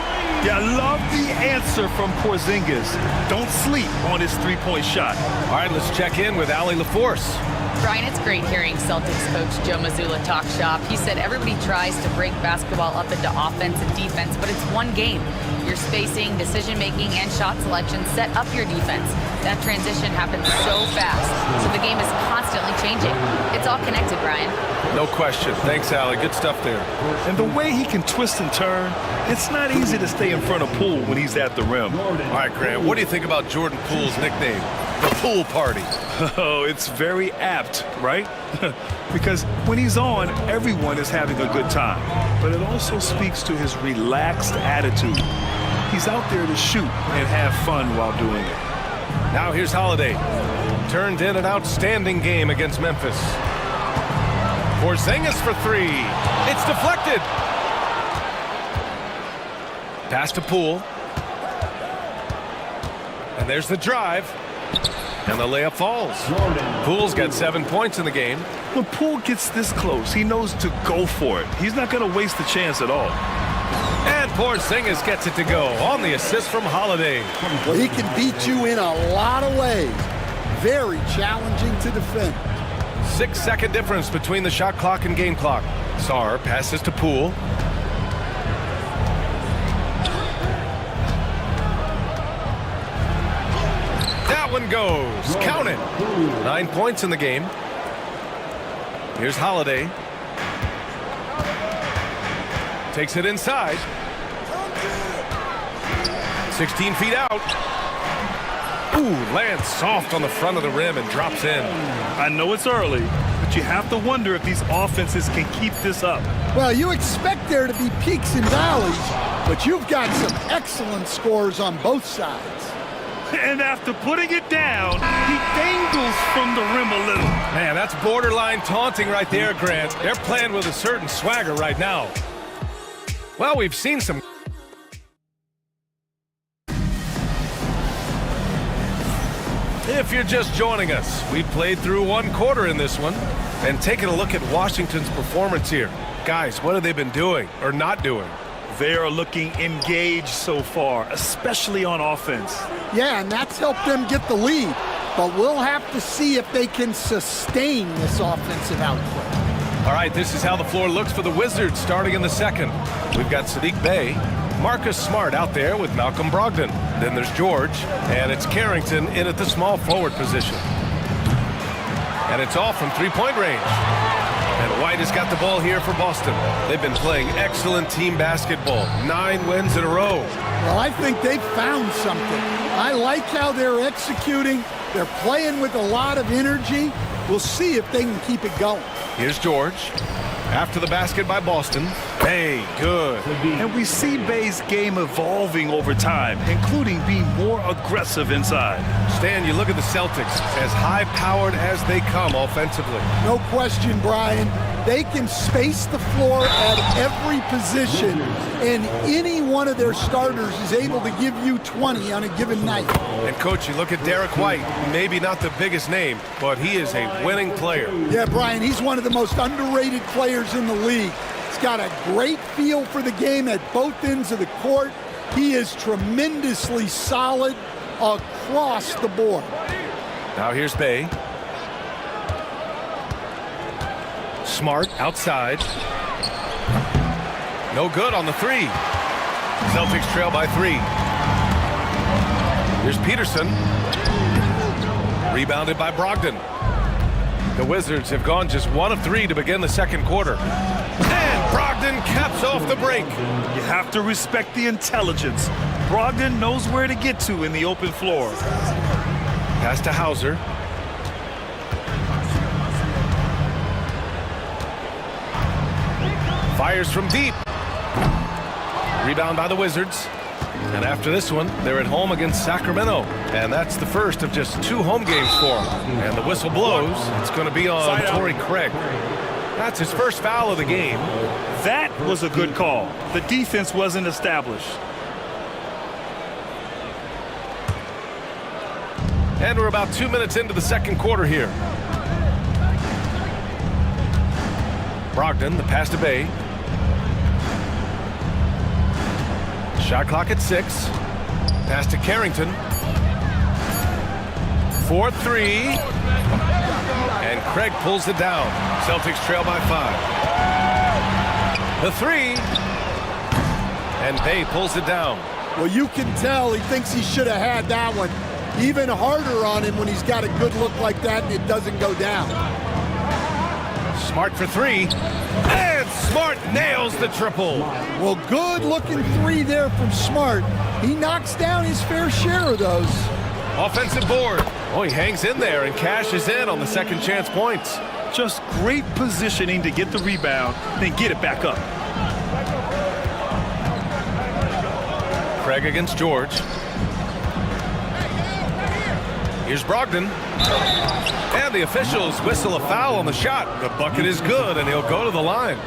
Yeah, I love the answer from Porzingis. Don't sleep on his three-point shot.
All right, let's check in with Allie LaForce.
Brian, it's great hearing Celtics coach Joe Mazzulla talk shop. He said everybody tries to break basketball up into offense and defense, but it's one game. Your spacing, decision-making, and shot selection set up your defense. That transition happens so fast, so the game is constantly changing. It's all connected, Brian.
No question. Thanks, Allie. Good stuff there.
And the way he can twist and turn, it's not easy to stay in front of Poole when he's at the rim.
All right, Grant, what do you think about Jordan Poole's nickname, the Poole Party?
Oh, it's very apt, right? Because when he's on, everyone is having a good time. But it also speaks to his relaxed attitude. He's out there to shoot and have fun while doing it.
Now here's Holiday. Turned in an outstanding game against Memphis. Porzingis for 3. It's deflected. Pass to Poole. And there's the drive. And the layup falls. Poole's got 7 points in the game.
When Poole gets this close, he knows to go for it. He's not going to waste the chance at all.
And Porzingis gets it to go on the assist from Holiday.
Well, he can beat you in a lot of ways. Very challenging to defend.
6-second difference between the shot clock and game clock. Sarr passes to Poole. That one goes. Count it. 9 points in the game. Here's Holiday. Takes it inside. 16 feet out. Ooh, lands soft on the front of the rim and drops in.
I know it's early, but you have to wonder if these offenses can keep this up.
Well, you expect there to be peaks and valleys, but you've got some excellent scores on both sides.
And after putting it down, he dangles from the rim a little.
Man, that's borderline taunting right there, Grant. They're playing with a certain swagger right now. Well, we've seen some... If you're just joining us, we played through one quarter in this one and taking a look at Washington's performance here. Guys, what have they been doing or not doing?
They are looking engaged so far, especially on offense.
Yeah, and that's helped them get the lead. But we'll have to see if they can sustain this offensive output.
All right, this is how the floor looks for the Wizards starting in the second. We've got Sadiq Bey, Marcus Smart out there with Malcolm Brogdon. Then there's George, and it's Carrington in at the small forward position. And it's all from three-point range. And White has got the ball here for Boston. They've been playing excellent team basketball. 9 wins in a row.
Well, I think they've found something. I like how they're executing. They're playing with a lot of energy. We'll see if they can keep it going.
Here's George. After the basket by Boston. Bey, good.
And we see Bey's game evolving over time, including being more aggressive inside.
Stan, you look at the Celtics, as high-powered as they come offensively.
No question, Brian. They can space the floor at every position, and any one of their starters is able to give you 20 on a given night.
And, Coach, you look at Derek White, maybe not the biggest name, but he is a winning player.
Yeah, Brian, he's one of the most underrated players in the league. He's got a great feel for the game at both ends of the court. He is tremendously solid across the board.
Now here's Bey. Smart outside. No good on the three. Celtics trail by 3. Here's Peterson. Rebounded by Brogdon. The Wizards have gone just 1 of 3 to begin the second quarter. And Brogdon caps off the break.
You have to respect the intelligence. Brogdon knows where to get to in the open floor.
Pass to Hauser. Fires from deep. Rebound by the Wizards. And after this one, they're at home against Sacramento. And that's the first of just 2 home games for them. And the whistle blows. It's going to be on Torrey Craig. That's his first foul of the game.
That was a good call. The defense wasn't established.
And we're about 2 minutes into the second quarter here. Brogdon, the pass to Bey. Shot clock at 6. Pass to Carrington. 4-3. And Craig pulls it down. Celtics trail by 5. The 3. And Bey pulls it down.
Well, you can tell he thinks he should have had that one. Even harder on him when he's got a good look like that and it doesn't go down.
Smart for 3. And Smart nails the triple.
Well, good looking 3 there from Smart. He knocks down his fair share of those.
Offensive board. Oh, he hangs in there and cashes in on the second chance points.
Just great positioning to get the rebound, then get it back up.
Craig against George. Here's Brogdon. And the officials whistle a foul on the shot. The bucket is good, and he'll go to the line.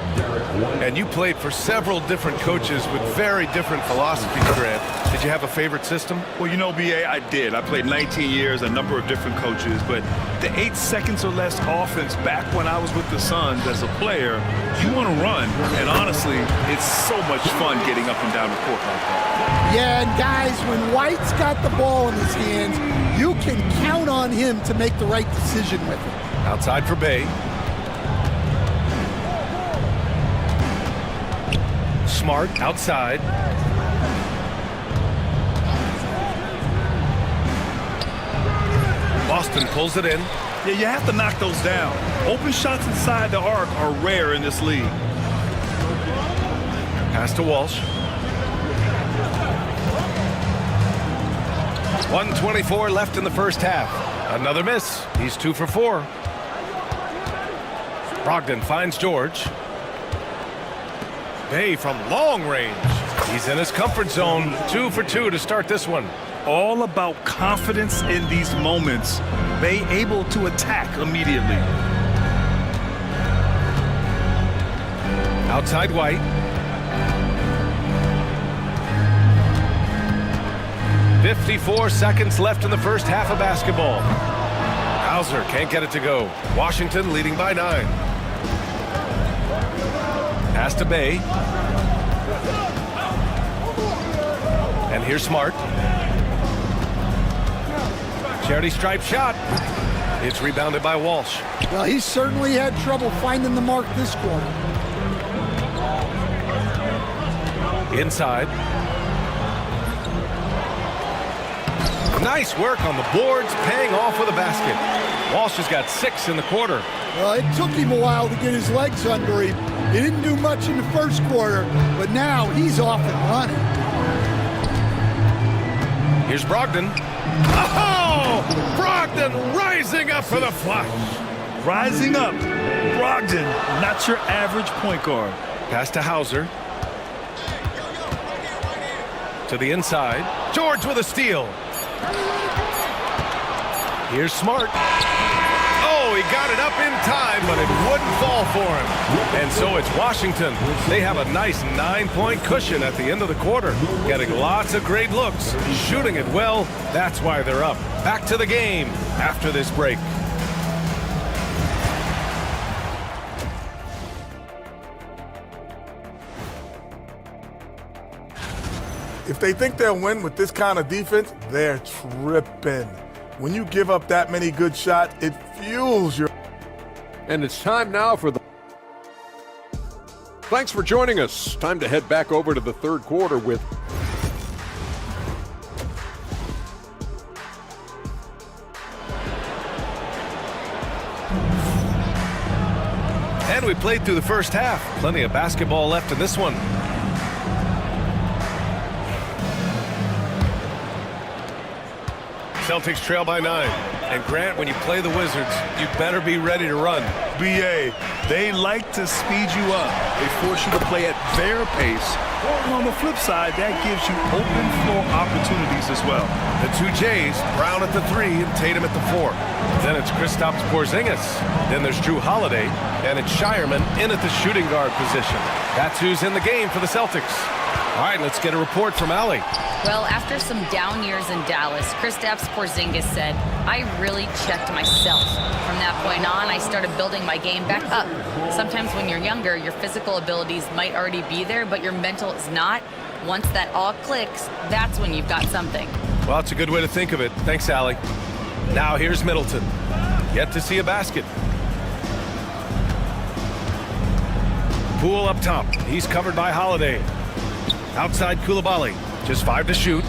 And you played for several different coaches with very different philosophies, Grant. Did you have a favorite system?
Well, you know, B.A., I did. I played 19 years, a number of different coaches, but the 8 seconds or less offense back when I was with the Suns as a player, you want to run, and honestly, it's so much fun getting up and down the court like that.
Yeah, and guys, when White's got the ball in his hands, you can count on him to make the right decision with it.
Outside for Bay. Smart outside. Boston pulls it in.
Yeah, you have to knock those down. Open shots inside the arc are rare in this league.
Pass to Walsh. 1:24 left in the first half. Another miss. He's 2 for 4. Brogdon finds George. Bay from long range. He's in his comfort zone. 2 for 2 to start this one.
All about confidence in these moments. Bay able to attack immediately.
Outside White. 54 seconds left in the first half of basketball. Hauser can't get it to go. Washington leading by 9. Pass to Bay. And here's Smart. Charity stripe shot. It's rebounded by Walsh.
Well, he certainly had trouble finding the mark this quarter.
Inside. Nice work on the boards, paying off with a basket. Walsh has got 6 in the quarter.
Well, it took him a while to get his legs under him. He didn't do much in the first quarter, but now he's off and running.
Here's Brogdon. Oh! Brogdon rising up for the flush.
Rising up. Brogdon, not your average point guard.
Pass to Hauser. To the inside. George with a steal. Here's Smart. Oh, he got it up in time, but it wouldn't fall for him. And so it's Washington. They have a nice 9-point cushion at the end of the quarter, getting lots of great looks, shooting it well. That's why they're up. Back to the game after this break.
If they think they'll win with this kind of defense, they're tripping. When you give up that many good shots, it fuels your...
And it's time now for the... Thanks for joining us. Time to head back over to the third quarter with...
And we played through the first half. Plenty of basketball left in this one. Celtics trail by 9. And Grant, when you play the Wizards, you better be ready to run.
B.A., they like to speed you up. They force you to play at their pace. And on the flip side, that gives you open floor opportunities as well.
The 2 J's, Brown at the 3 and Tatum at the 4. Then it's Kristaps Porzingis. Then there's Drew Holiday. And it's Shireman in at the shooting guard position. That's who's in the game for the Celtics. All right, let's get a report from Allie.
Well, after some down years in Dallas, Kristaps Porzingis said, I really checked myself. From that point on, I started building my game back up. Sometimes when you're younger, your physical abilities might already be there, but your mental is not. Once that all clicks, that's when you've got something.
Well, it's a good way to think of it. Thanks, Allie. Now here's Middleton. Yet to see a basket. Poole up top. He's covered by Holiday. Outside Koulibaly. Just 5 to shoot.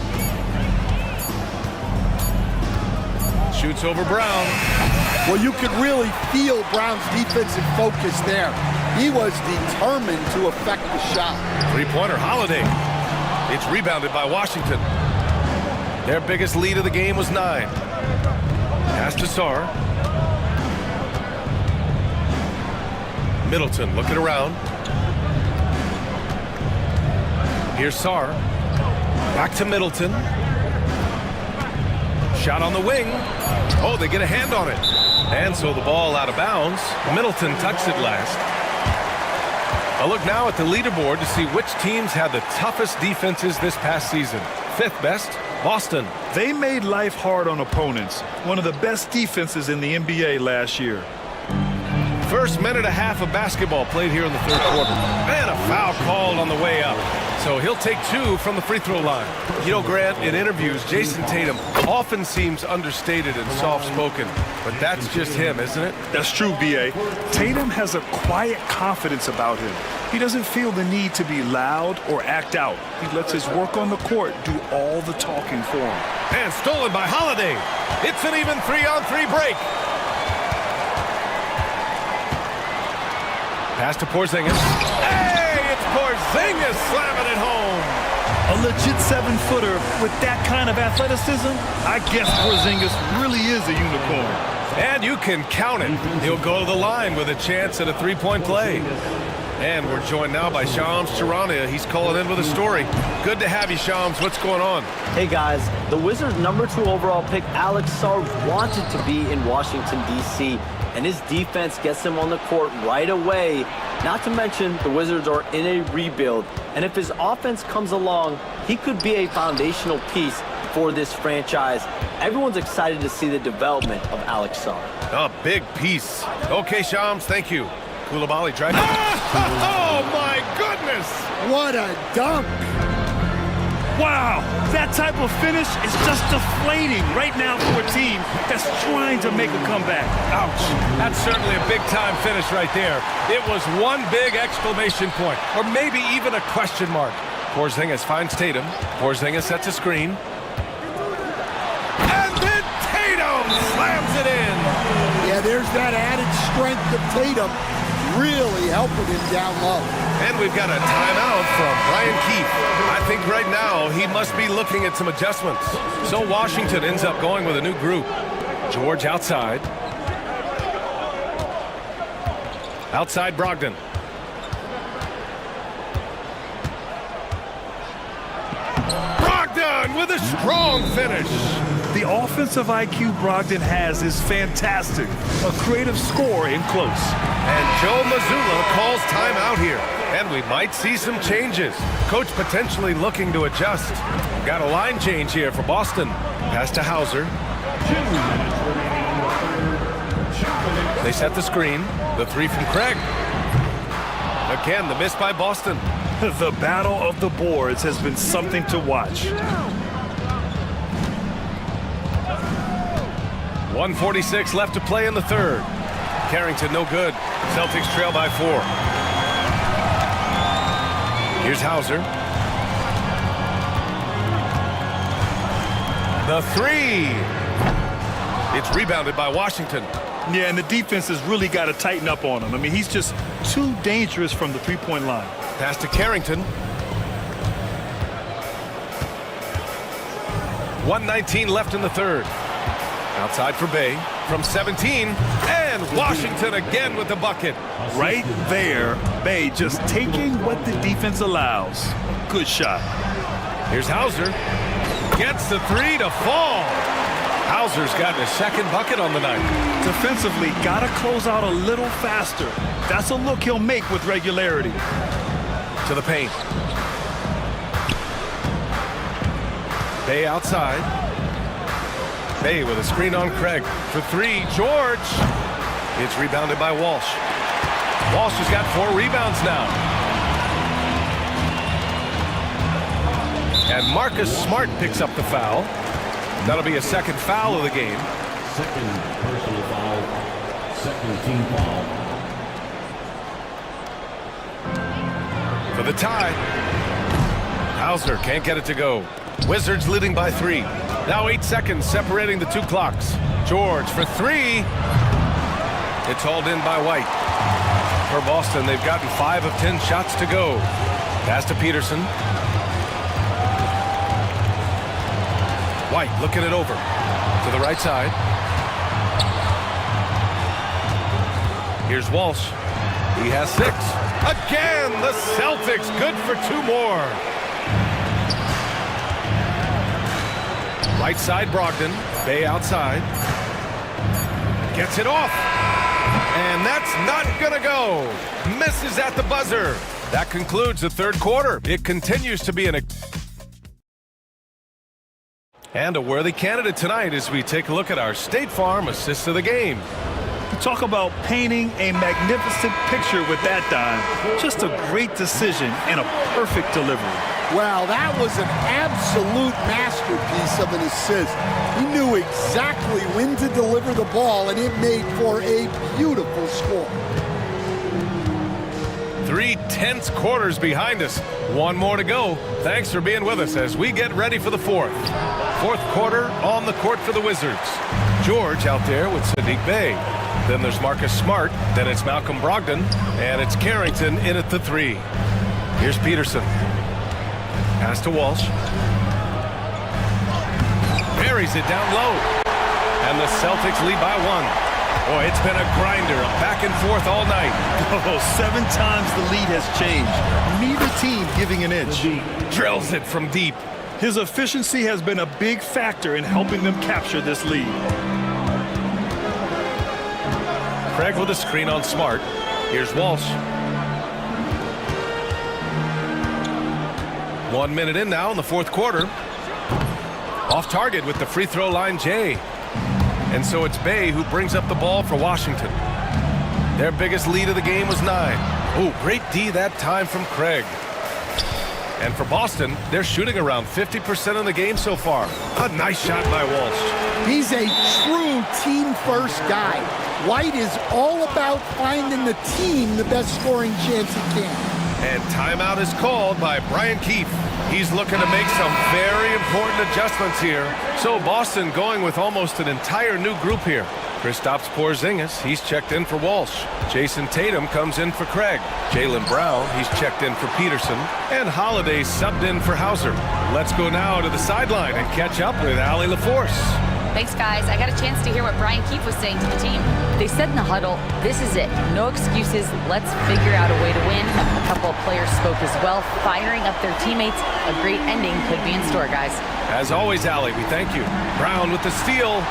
Shoots over Brown.
Well, you could really feel Brown's defensive focus there. He was determined to affect the shot.
3-pointer, Holiday. It's rebounded by Washington. Their biggest lead of the game was 9. Pass to Sarr. Middleton looking around. Here's Sarr. Back to Middleton. Shot on the wing. Oh, they get a hand on it. And so the ball out of bounds. Middleton touched it last. A look now at the leaderboard to see which teams had the toughest defenses this past season. Fifth best, Boston.
They made life hard on opponents. One of the best defenses in the NBA last year.
First minute and a half of basketball played here in the third quarter. And a foul called on the way up. So he'll take 2 from the free throw line. You know, Grant, in interviews, Jason Tatum often seems understated and soft-spoken. But that's just him, isn't it?
That's true, B.A. Tatum has a quiet confidence about him. He doesn't feel the need to be loud or act out. He lets his work on the court do all the talking for him.
And stolen by Holiday. It's an even 3-on-3 break. Pass to Porzingis. Hey, it's Porzingis slamming it home.
A legit 7-footer with that kind of athleticism, I guess Porzingis really is a unicorn.
And you can count it. He'll go to the line with a chance at a 3-point play. And we're joined now by Shams Charania. He's calling in with a story. Good to have you, Shams. What's going on?
Hey, guys. The Wizards' #2 overall pick, Alex Sarr, wanted to be in Washington, D.C., and his defense gets him on the court right away. Not to mention, the Wizards are in a rebuild, and if his offense comes along, he could be a foundational piece for this franchise. Everyone's excited to see the development of Alex Sarr.
A big piece. Okay, Shams, thank you. Koulibaly driving. Oh, my goodness!
What a dunk!
Wow, that type of finish is just deflating right now for a team that's trying to make a comeback.
Ouch. That's certainly a big-time finish right there. It was one big exclamation point, or maybe even a question mark. Porzingis finds Tatum. Porzingis sets a screen. And then Tatum slams it in.
Yeah, there's that added strength of Tatum really helping him down low.
And we've got a timeout from Brian Keefe. I think right now he must be looking at some adjustments. So Washington ends up going with a new group. George outside. Outside Brogdon. Brogdon with a strong finish.
The offensive IQ Brogdon has is fantastic. A creative scorer in close.
And Joe Mazzulla calls timeout here. And we might see some changes. Coach potentially looking to adjust. Got a line change here for Boston. Pass to Hauser. They set the screen. The 3 from Craig. Again, the miss by Boston.
The battle of the boards has been something to watch.
1:46 left to play in the third. Carrington no good. Celtics trail by 4. Here's Hauser. The 3. It's rebounded by Washington.
Yeah, and the defense has really got to tighten up on him. I mean, he's just too dangerous from the 3-point line.
Pass to Carrington. 1:19 left in the third. Outside for Bay from 17, and Washington again with the bucket.
Right there, Bay just taking what the defense allows. Good shot.
Here's Hauser. Gets the 3 to fall. Hauser's got his second bucket on the night.
Defensively, got to close out a little faster. That's a look he'll make with regularity.
To the paint. Bay outside. Bay with a screen on Craig. For 3, George. It's rebounded by Walsh. Walsh has got 4 rebounds now. And Marcus Smart picks up the foul. That'll be a second foul of the game.
Second personal foul. Second team foul.
For the tie. Hauser can't get it to go. Wizards leading by 3. Now 8 seconds separating the 2 clocks. George for 3. It's hauled in by White. For Boston, they've gotten 5 of 10 shots to go. Pass to Peterson. White looking it over to the right side. Here's Walsh. He has 6. Again, the Celtics good for 2 more. Right side, Brogdon. Bay outside. Gets it off. And that's not gonna go. Misses at the buzzer. That concludes the third quarter. It continues to be and a worthy candidate tonight as we take a look at our State Farm assist of the game.
Talk about painting a magnificent picture with that dime. Just a great decision and a perfect delivery.
Well, that was an absolute masterpiece of an assist. He knew exactly when to deliver the ball, and it made for a beautiful score.
3 tense quarters behind us. One more to go. Thanks for being with us as we get ready for the fourth. Fourth quarter on the court for the Wizards. George out there with Sadiq Bey. Then there's Marcus Smart. Then it's Malcolm Brogdon. And it's Carrington in at the 3. Here's Peterson. Pass to Walsh. Buries it down low. And the Celtics lead by 1. Boy, it's been a grinder, a back and forth all night.
Oh, 7 times the lead has changed. Neither team giving an inch.
Drills it from deep.
His efficiency has been a big factor in helping them capture this lead.
Craig with a screen on Smart. Here's Walsh. 1 minute in now in the fourth quarter. Off target with the free throw line, Jay. And so it's Bay who brings up the ball for Washington. Their biggest lead of the game was 9. Oh, great D that time from Craig. And for Boston, they're shooting around 50% of the game so far. A nice shot by Walsh.
He's a true team-first guy. White is all about finding the team the best scoring chance he can.
And timeout is called by Brian Keefe. He's looking to make some very important adjustments here. So Boston going with almost an entire new group here. Kristaps Porzingis, he's checked in for Walsh. Jason Tatum comes in for Craig. Jaylen Brown, he's checked in for Peterson. And Holiday subbed in for Hauser. Let's go now to the sideline and catch up with Allie LaForce.
Thanks, guys. I got a chance to hear what Brian Keefe was saying to the team. They said in the huddle, this is it. No excuses. Let's figure out a way to win. A couple of players spoke as well, firing up their teammates. A great ending could be in store, guys.
As always, Allie, we thank you. Brown with the steal.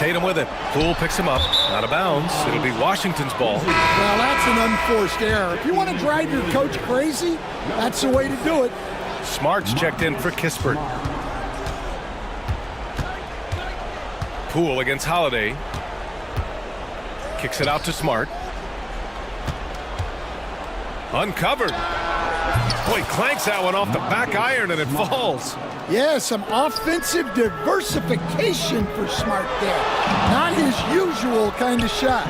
Tatum with it. Poole picks him up. Out of bounds. It'll be Washington's ball.
Well, that's an unforced error. If you want to drive your coach crazy, that's the way to do it.
Smart's checked in for Kispert. Poole against Holiday. Kicks it out to Smart. Uncovered. Boy, clanks that one off the back iron and it falls.
Yeah, some offensive diversification for Smart there. Not his usual kind of shot.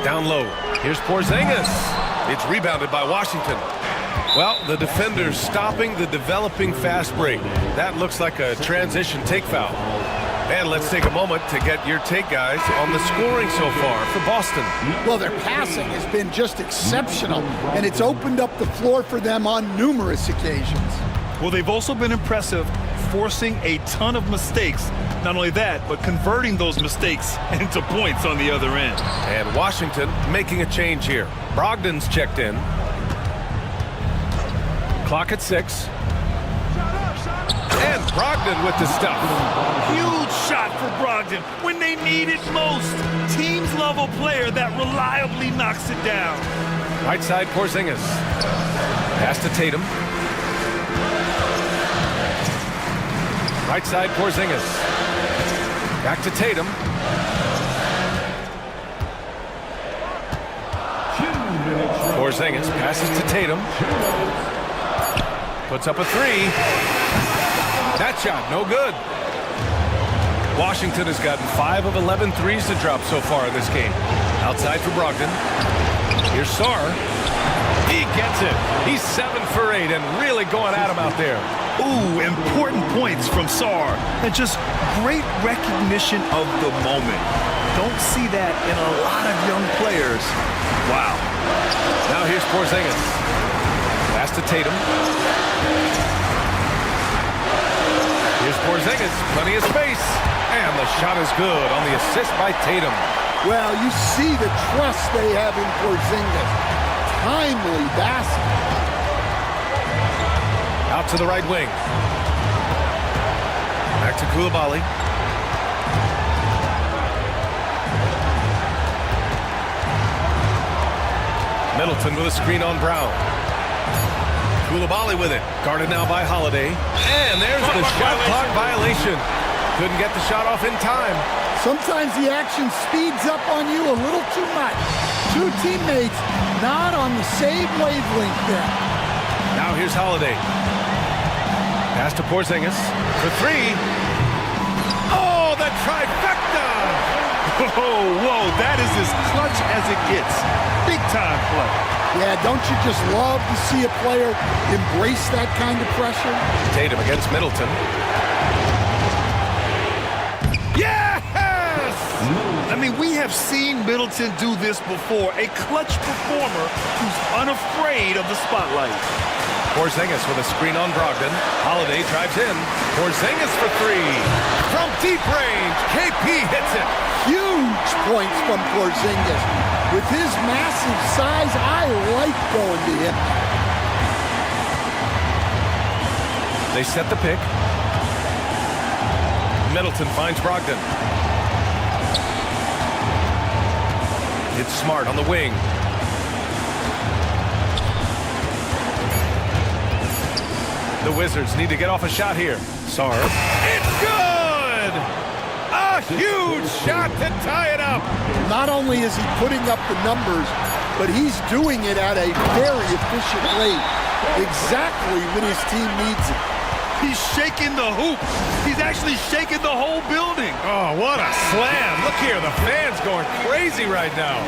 Down low. Here's Porzingis. It's rebounded by Washington. Well, the defender's stopping the developing fast break. That looks like a transition take foul. And let's take a moment to get your take, guys, on the scoring so far for Boston.
Well, their passing has been just exceptional, and it's opened up the floor for them on numerous occasions.
Well, they've also been impressive, forcing a ton of mistakes. Not only that, but converting those mistakes into points on the other end.
And Washington making a change here. Brogdon's checked in. Clock at 6. And Brogdon with the stuff.
Huge shot for Brogdon when they need it most. Teams love a player that reliably knocks it down.
Right side Porzingis. Pass to Tatum. Right side Porzingis. Back to Tatum. Porzingis passes to Tatum. Puts up a 3. That shot, no good. Washington has gotten 5 of 11 threes to drop so far in this game. Outside for Brogdon. Here's Sarr. He gets it. He's 7 for 8 and really going at him out there.
Ooh, important points from Sarr. And just great recognition of the moment. Don't see that in a lot of young players. Wow.
Now here's Porzingis. Pass to Tatum. Here's Porzingis, plenty of space, and the shot is good on the assist by Tatum.
Well, you see the trust they have in Porzingis. Timely basket.
Out to the right wing. Back to Koulibaly. Middleton with a screen on Brown. Koulibaly with it. Guarded now by Holiday. And there's the shot clock violation. Couldn't get the shot off in time.
Sometimes the action speeds up on you a little too much. Two teammates not on the same wavelength there.
Now here's Holiday. Pass to Porzingis for three. Oh, the trifecta!
Oh, whoa, that is as clutch as it gets. Big time play.
Yeah, don't you just love to see a player embrace that kind of pressure?
Tatum against Middleton. Yes!
I mean, we have seen Middleton do this before. A clutch performer who's unafraid of the spotlight.
Porzingis with a screen on Brogdon. Holiday drives in. Porzingis for three. From deep range, KP hits it.
Huge points from Porzingis. With his massive size, I like going to him.
They set the pick. Middleton finds Brogdon. It's Smart on the wing. The Wizards need to get off a shot here. Sarr. It's good! A huge shot to tie it up.
Not only is he putting up the numbers, but he's doing it at a very efficient rate. Exactly when his team needs it.
He's shaking the hoop. He's actually shaking the whole building.
Oh, what a slam. Look here, the fans going crazy right now.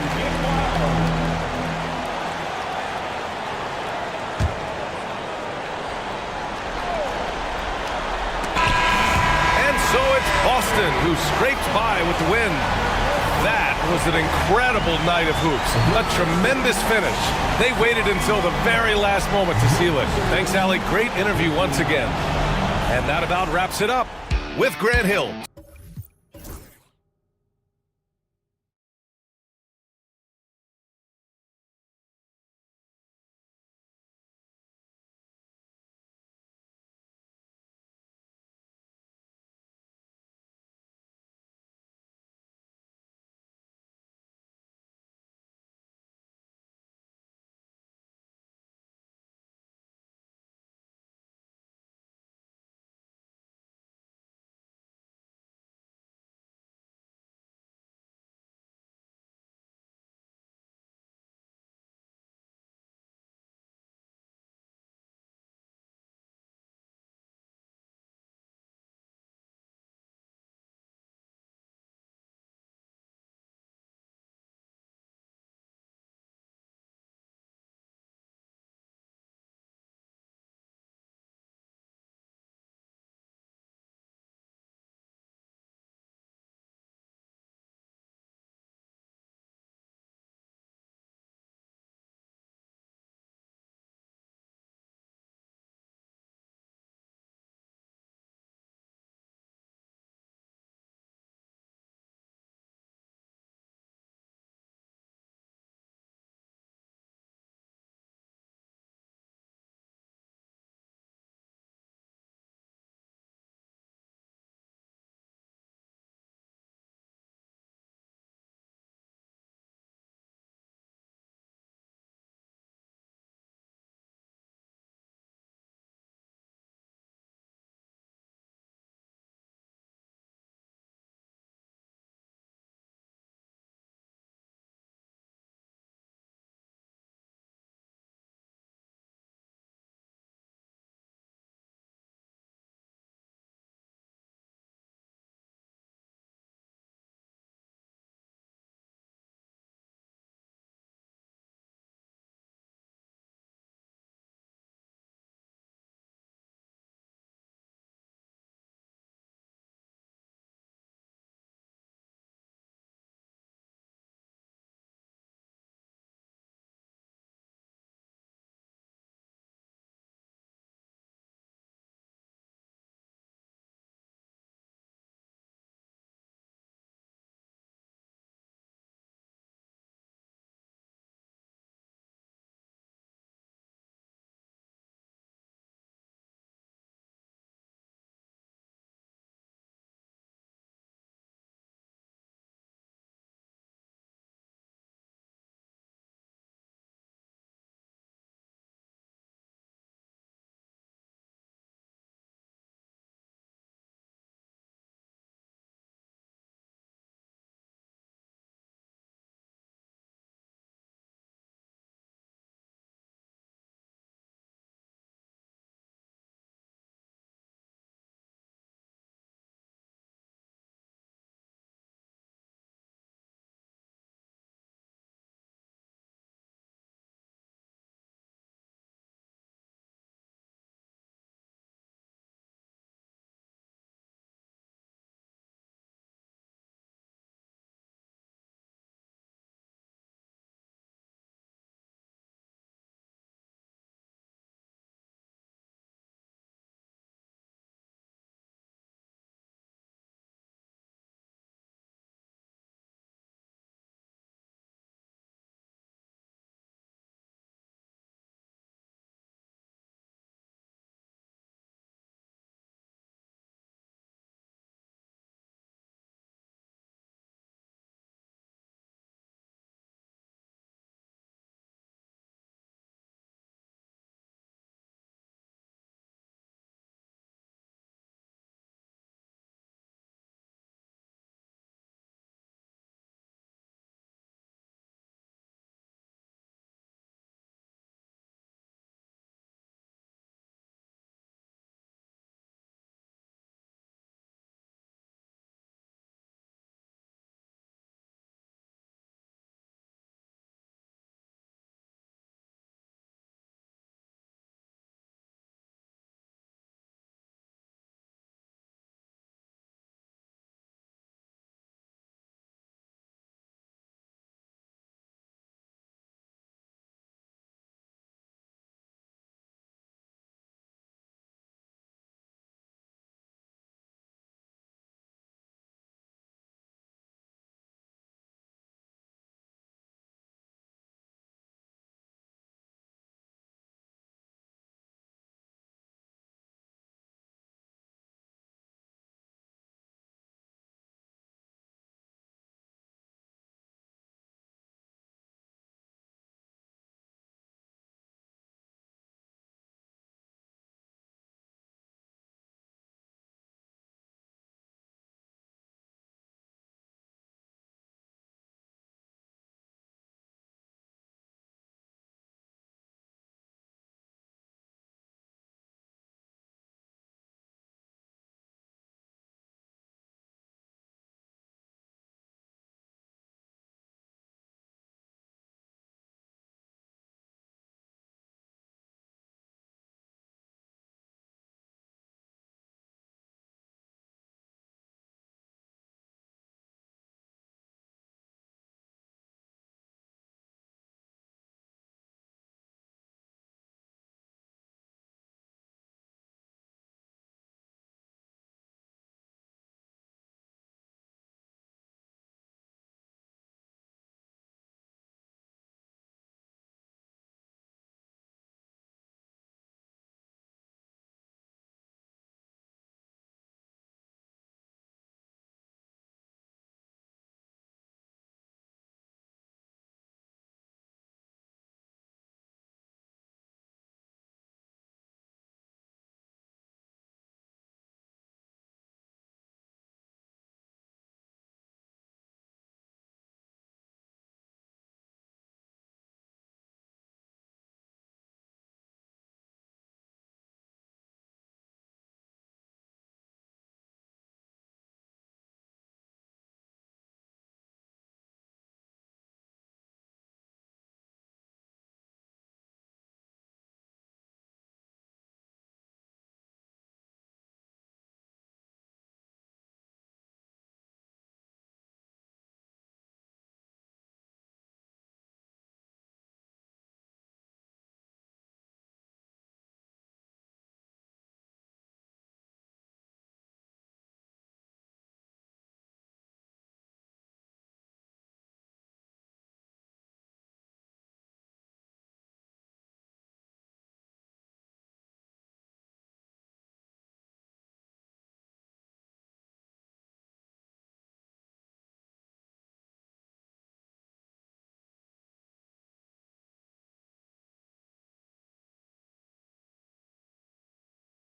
So it's Boston who scraped by with the win. That was an incredible night of hoops. A tremendous finish. They waited until the very last moment to seal it. Thanks, Allie. Great interview once again. And that about wraps it up with Grant Hill.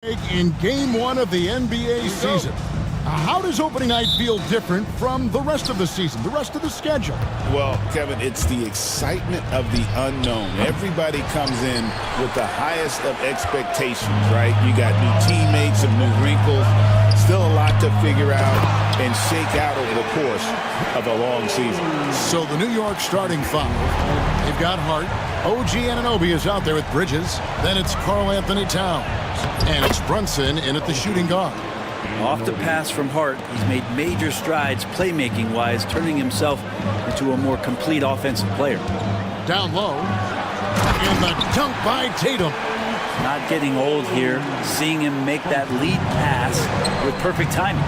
In game one of the NBA season. How does opening night feel different from the rest of the season, the rest of the schedule?
Well, Kevin, it's the excitement of the unknown. Everybody comes in with the highest of expectations, right? You got new teammates, some new wrinkles, still a lot to figure out and shake out over the course of a long season.
So the New York starting five, they've got Hart. OG Anunoby is out there with Bridges. Then it's Karl Anthony Towns. And it's Brunson in at the shooting guard.
Off the pass from Hart, he's made major strides playmaking-wise, turning himself into a more complete offensive player.
Down low, and the dunk by Tatum.
Not getting old here, seeing him make that lead pass with perfect timing.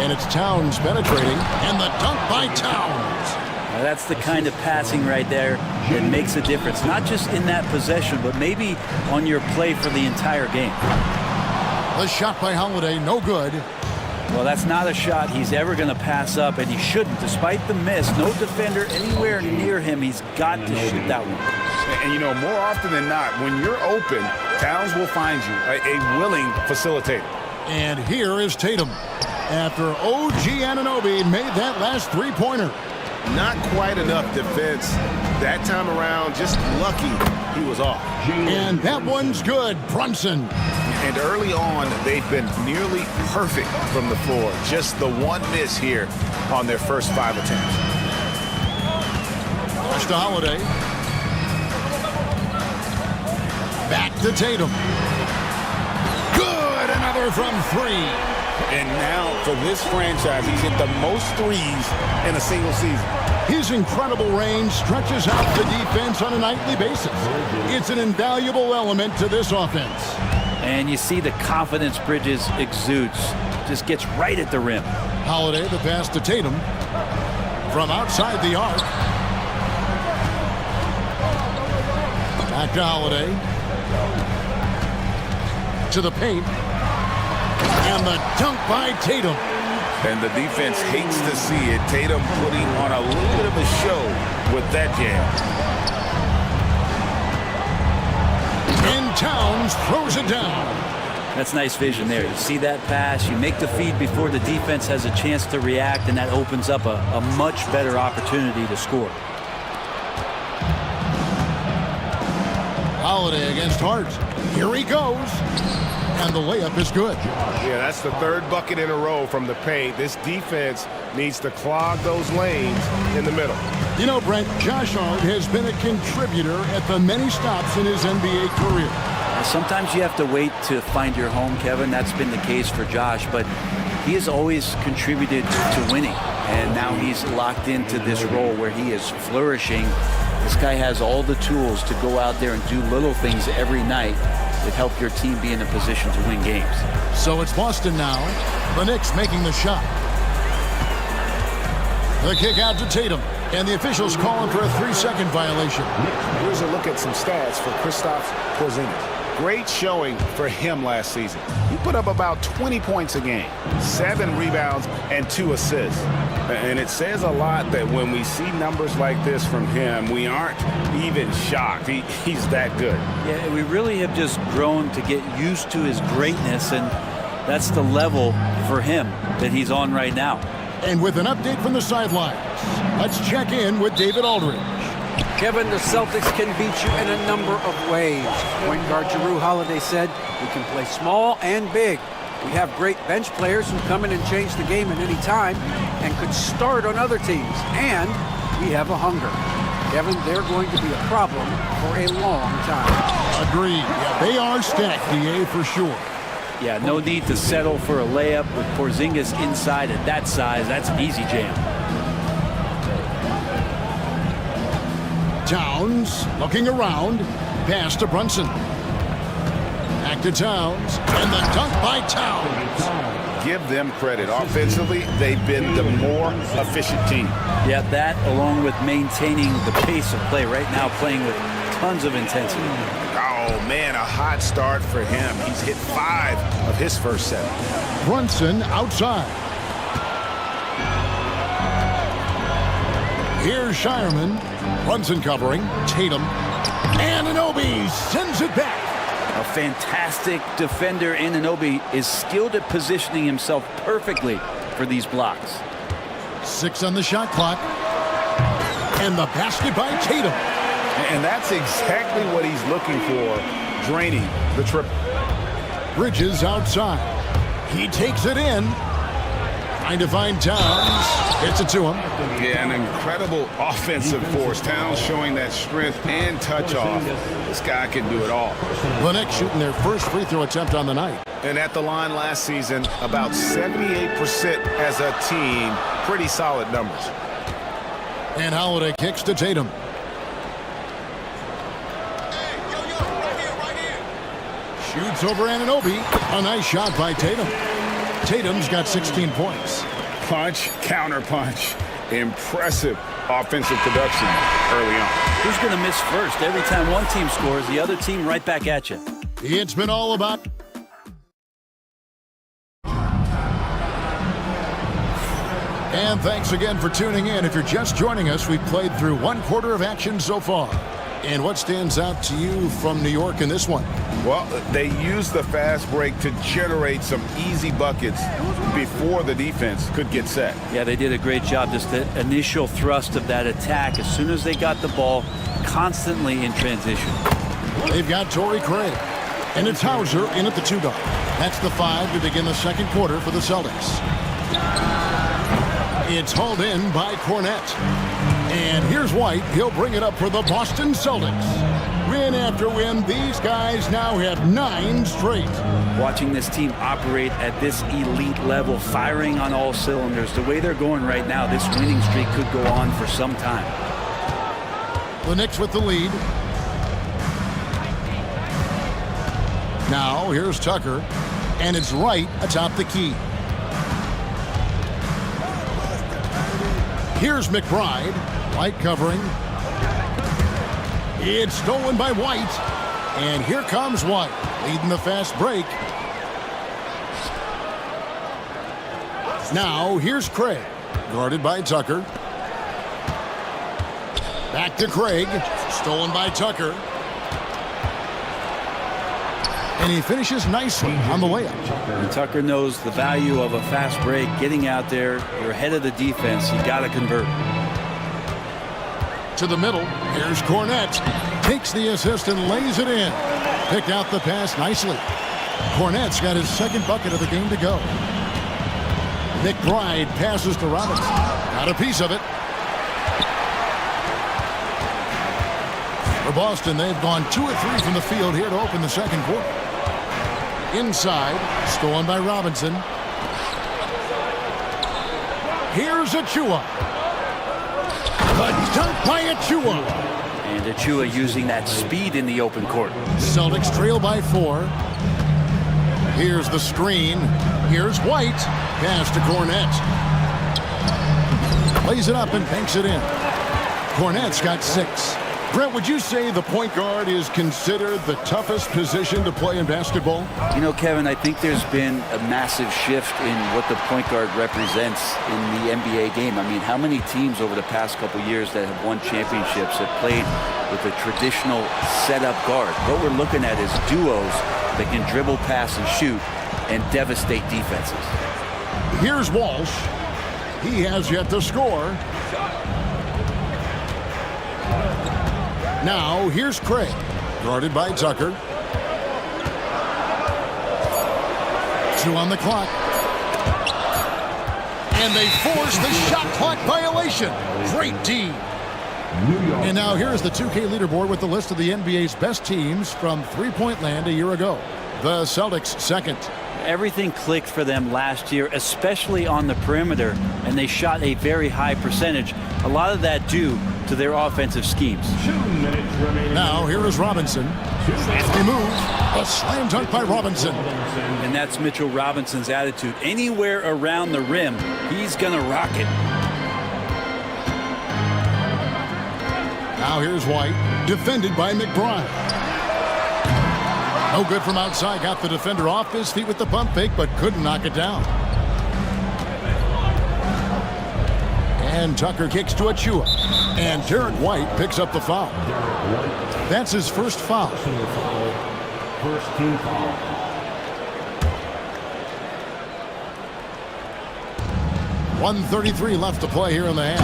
And it's Towns penetrating, and the dunk by Towns.
Now that's the kind of passing right there that makes a difference, not just in that possession, but maybe on your play for the entire game.
The shot by Holiday, no good.
Well, that's not a shot he's ever going to pass up, and he shouldn't. Despite the miss, no defender anywhere near him. He's got to shoot that one.
And, you know, more often than not, when you're open, Towns will find you, a willing facilitator.
And here is Tatum, after OG Anunoby made that last three-pointer.
Not quite enough defense that time around, just lucky he was off.
And that one's good, Brunson.
And early on, they've been nearly perfect from the floor. Just the one miss here on their first 5 attempts.
Pass to Holiday. Back to Tatum. Good, another from three.
And now, for this franchise, he's hit the most threes in a single season.
His incredible range stretches out the defense on a nightly basis. It's an invaluable element to this offense.
And you see the confidence Bridges exudes. Just gets right at the rim.
Holiday, the pass to Tatum. From outside the arc. Back to Holiday. To the paint. And the dunk by Tatum.
And the defense hates to see it. Tatum putting on a little bit of a show with that jam.
And Towns throws it down.
That's nice vision there. You see that pass, you make the feed before the defense has a chance to react, and that opens up a much better opportunity to score.
Holiday against Hart. Here he goes. And the layup is good.
Yeah, that's the third bucket in a row from the paint. This defense needs to clog those lanes in the middle.
You know, Brent, Josh Hart has been a contributor at the many stops in his NBA career.
Sometimes you have to wait to find your home, Kevin. That's been the case for Josh, but he has always contributed to winning. And now he's locked into this role where he is flourishing. This guy has all the tools to go out there and do little things every night that help your team be in a position to win games.
So it's Boston now. The Knicks making the shot. The kick out to Tatum. And the officials calling for a 3-second violation.
Here's a look at some stats for Kristaps Porzingis. Great showing for him last season. He put up about 20 points a game, 7 rebounds, and 2 assists. And it says a lot that when we see numbers like this from him, we aren't even shocked. He's that good.
Yeah, we really have just grown to get used to his greatness, and that's the level for him that he's on right now.
And with an update from the sidelines, let's check in with David Aldridge.
Kevin, the Celtics can beat you in a number of ways. Point guard Jrue Holiday said, we can play small and big. We have great bench players who come in and change the game at any time and could start on other teams. And we have a hunger. Kevin, they're going to be a problem for a long time.
Agreed. Yeah, they are stacked, DA, for sure.
Yeah, no need to settle for a layup with Porzingis inside at that size. That's an easy jam.
Towns looking around. Pass to Brunson. Back to Towns. And the dunk by Towns.
Give them credit. Offensively, they've been the more efficient team.
Yeah, that along with maintaining the pace of play right now, playing with tons of intensity.
Oh, man, a hot start for him. He's hit 5 of his first 7.
Brunson outside. Here's Shireman. Brunson covering. Tatum. Anunoby sends it back.
A fantastic defender in Anunoby is skilled at positioning himself perfectly for these blocks.
6 on the shot clock. And the basket by Tatum.
And that's exactly what he's looking for, draining the triple.
Bridges outside. He takes it in. Trying to find Towns. Gets it to him.
Yeah, an incredible offensive force. Towns showing that strength and touch off. This guy can do it all.
The Knicks shooting their first free throw attempt on the night.
And at the line last season, about 78% as a team. Pretty solid numbers.
And Holiday kicks to Tatum. Shoots over Anunoby. A nice shot by Tatum. Tatum's got 16 points.
Punch, counter punch. Impressive offensive production early on.
Who's going to miss first? Every time one team scores, the other team right back at you.
It's been all about... And thanks again for tuning in. If you're just joining us, we've played through 1/4 of action so far. And what stands out to you from New York in this one?
Well, they used the fast break to generate some easy buckets before the defense could get set.
Yeah, they did a great job. Just the initial thrust of that attack, as soon as they got the ball, constantly in transition.
They've got Torrey Craig. And it's Hauser in at the 2 guard. That's the 5 to begin the second quarter for the Celtics. It's hauled in by Cornette. And here's White. He'll bring it up for the Boston Celtics. Win after win, these guys now have 9 straight.
Watching this team operate at this elite level, firing on all cylinders, the way they're going right now, this winning streak could go on for some time.
The Knicks with the lead. Now, here's Tucker. And it's Wright atop the key. Here's McBride. White covering. It's stolen by White. And here comes White, leading the fast break. Now, here's Craig, guarded by Tucker. Back to Craig, stolen by Tucker. And he finishes nicely on the layup.
And Tucker knows the value of a fast break, getting out there, you're ahead of the defense, you got to convert.
To the middle, here's Cornette. Takes the assist and lays it in. Picked out the pass nicely. Cornette's got his second bucket of the game to go. McBride passes to Robinson. Got a piece of it. For Boston, they've gone 2 of 3 from the field here to open the second quarter. Inside, stolen by Robinson. Here's Achua. The dunk by Achua.
And Achua using that speed in the open court.
Celtics trail by 4. Here's the screen. Here's White. Pass to Cornette. Lays it up and banks it in. Cornette's got 6. Brent, would you say the point guard is considered the toughest position to play in basketball?
You know, Kevin, I think there's been a massive shift in what the point guard represents in the NBA game. I mean, how many teams over the past couple years that have won championships have played with a traditional setup guard? What we're looking at is duos that can dribble, pass, and shoot and devastate defenses.
Here's Walsh. He has yet to score. Now, here's Craig, guarded by Tucker. 2 on the clock. And they force the shot clock violation. Great D. And now here's the 2K leaderboard with the list of the NBA's best teams from three-point land a year ago. The Celtics second.
Everything clicked for them last year, especially on the perimeter, and they shot a very high percentage. A lot of that due to their offensive schemes.
Now here is Robinson. He moves. A slam dunk by Robinson.
And that's Mitchell Robinson's attitude. Anywhere around the rim, he's gonna rock it.
Now here's White, defended by McBride. No good from outside. Got the defender off his feet with the pump fake, but couldn't knock it down. And Tucker kicks to Achua. And Derek White picks up the foul. That's his first foul.
First team foul.
1:33 left to play here in the half.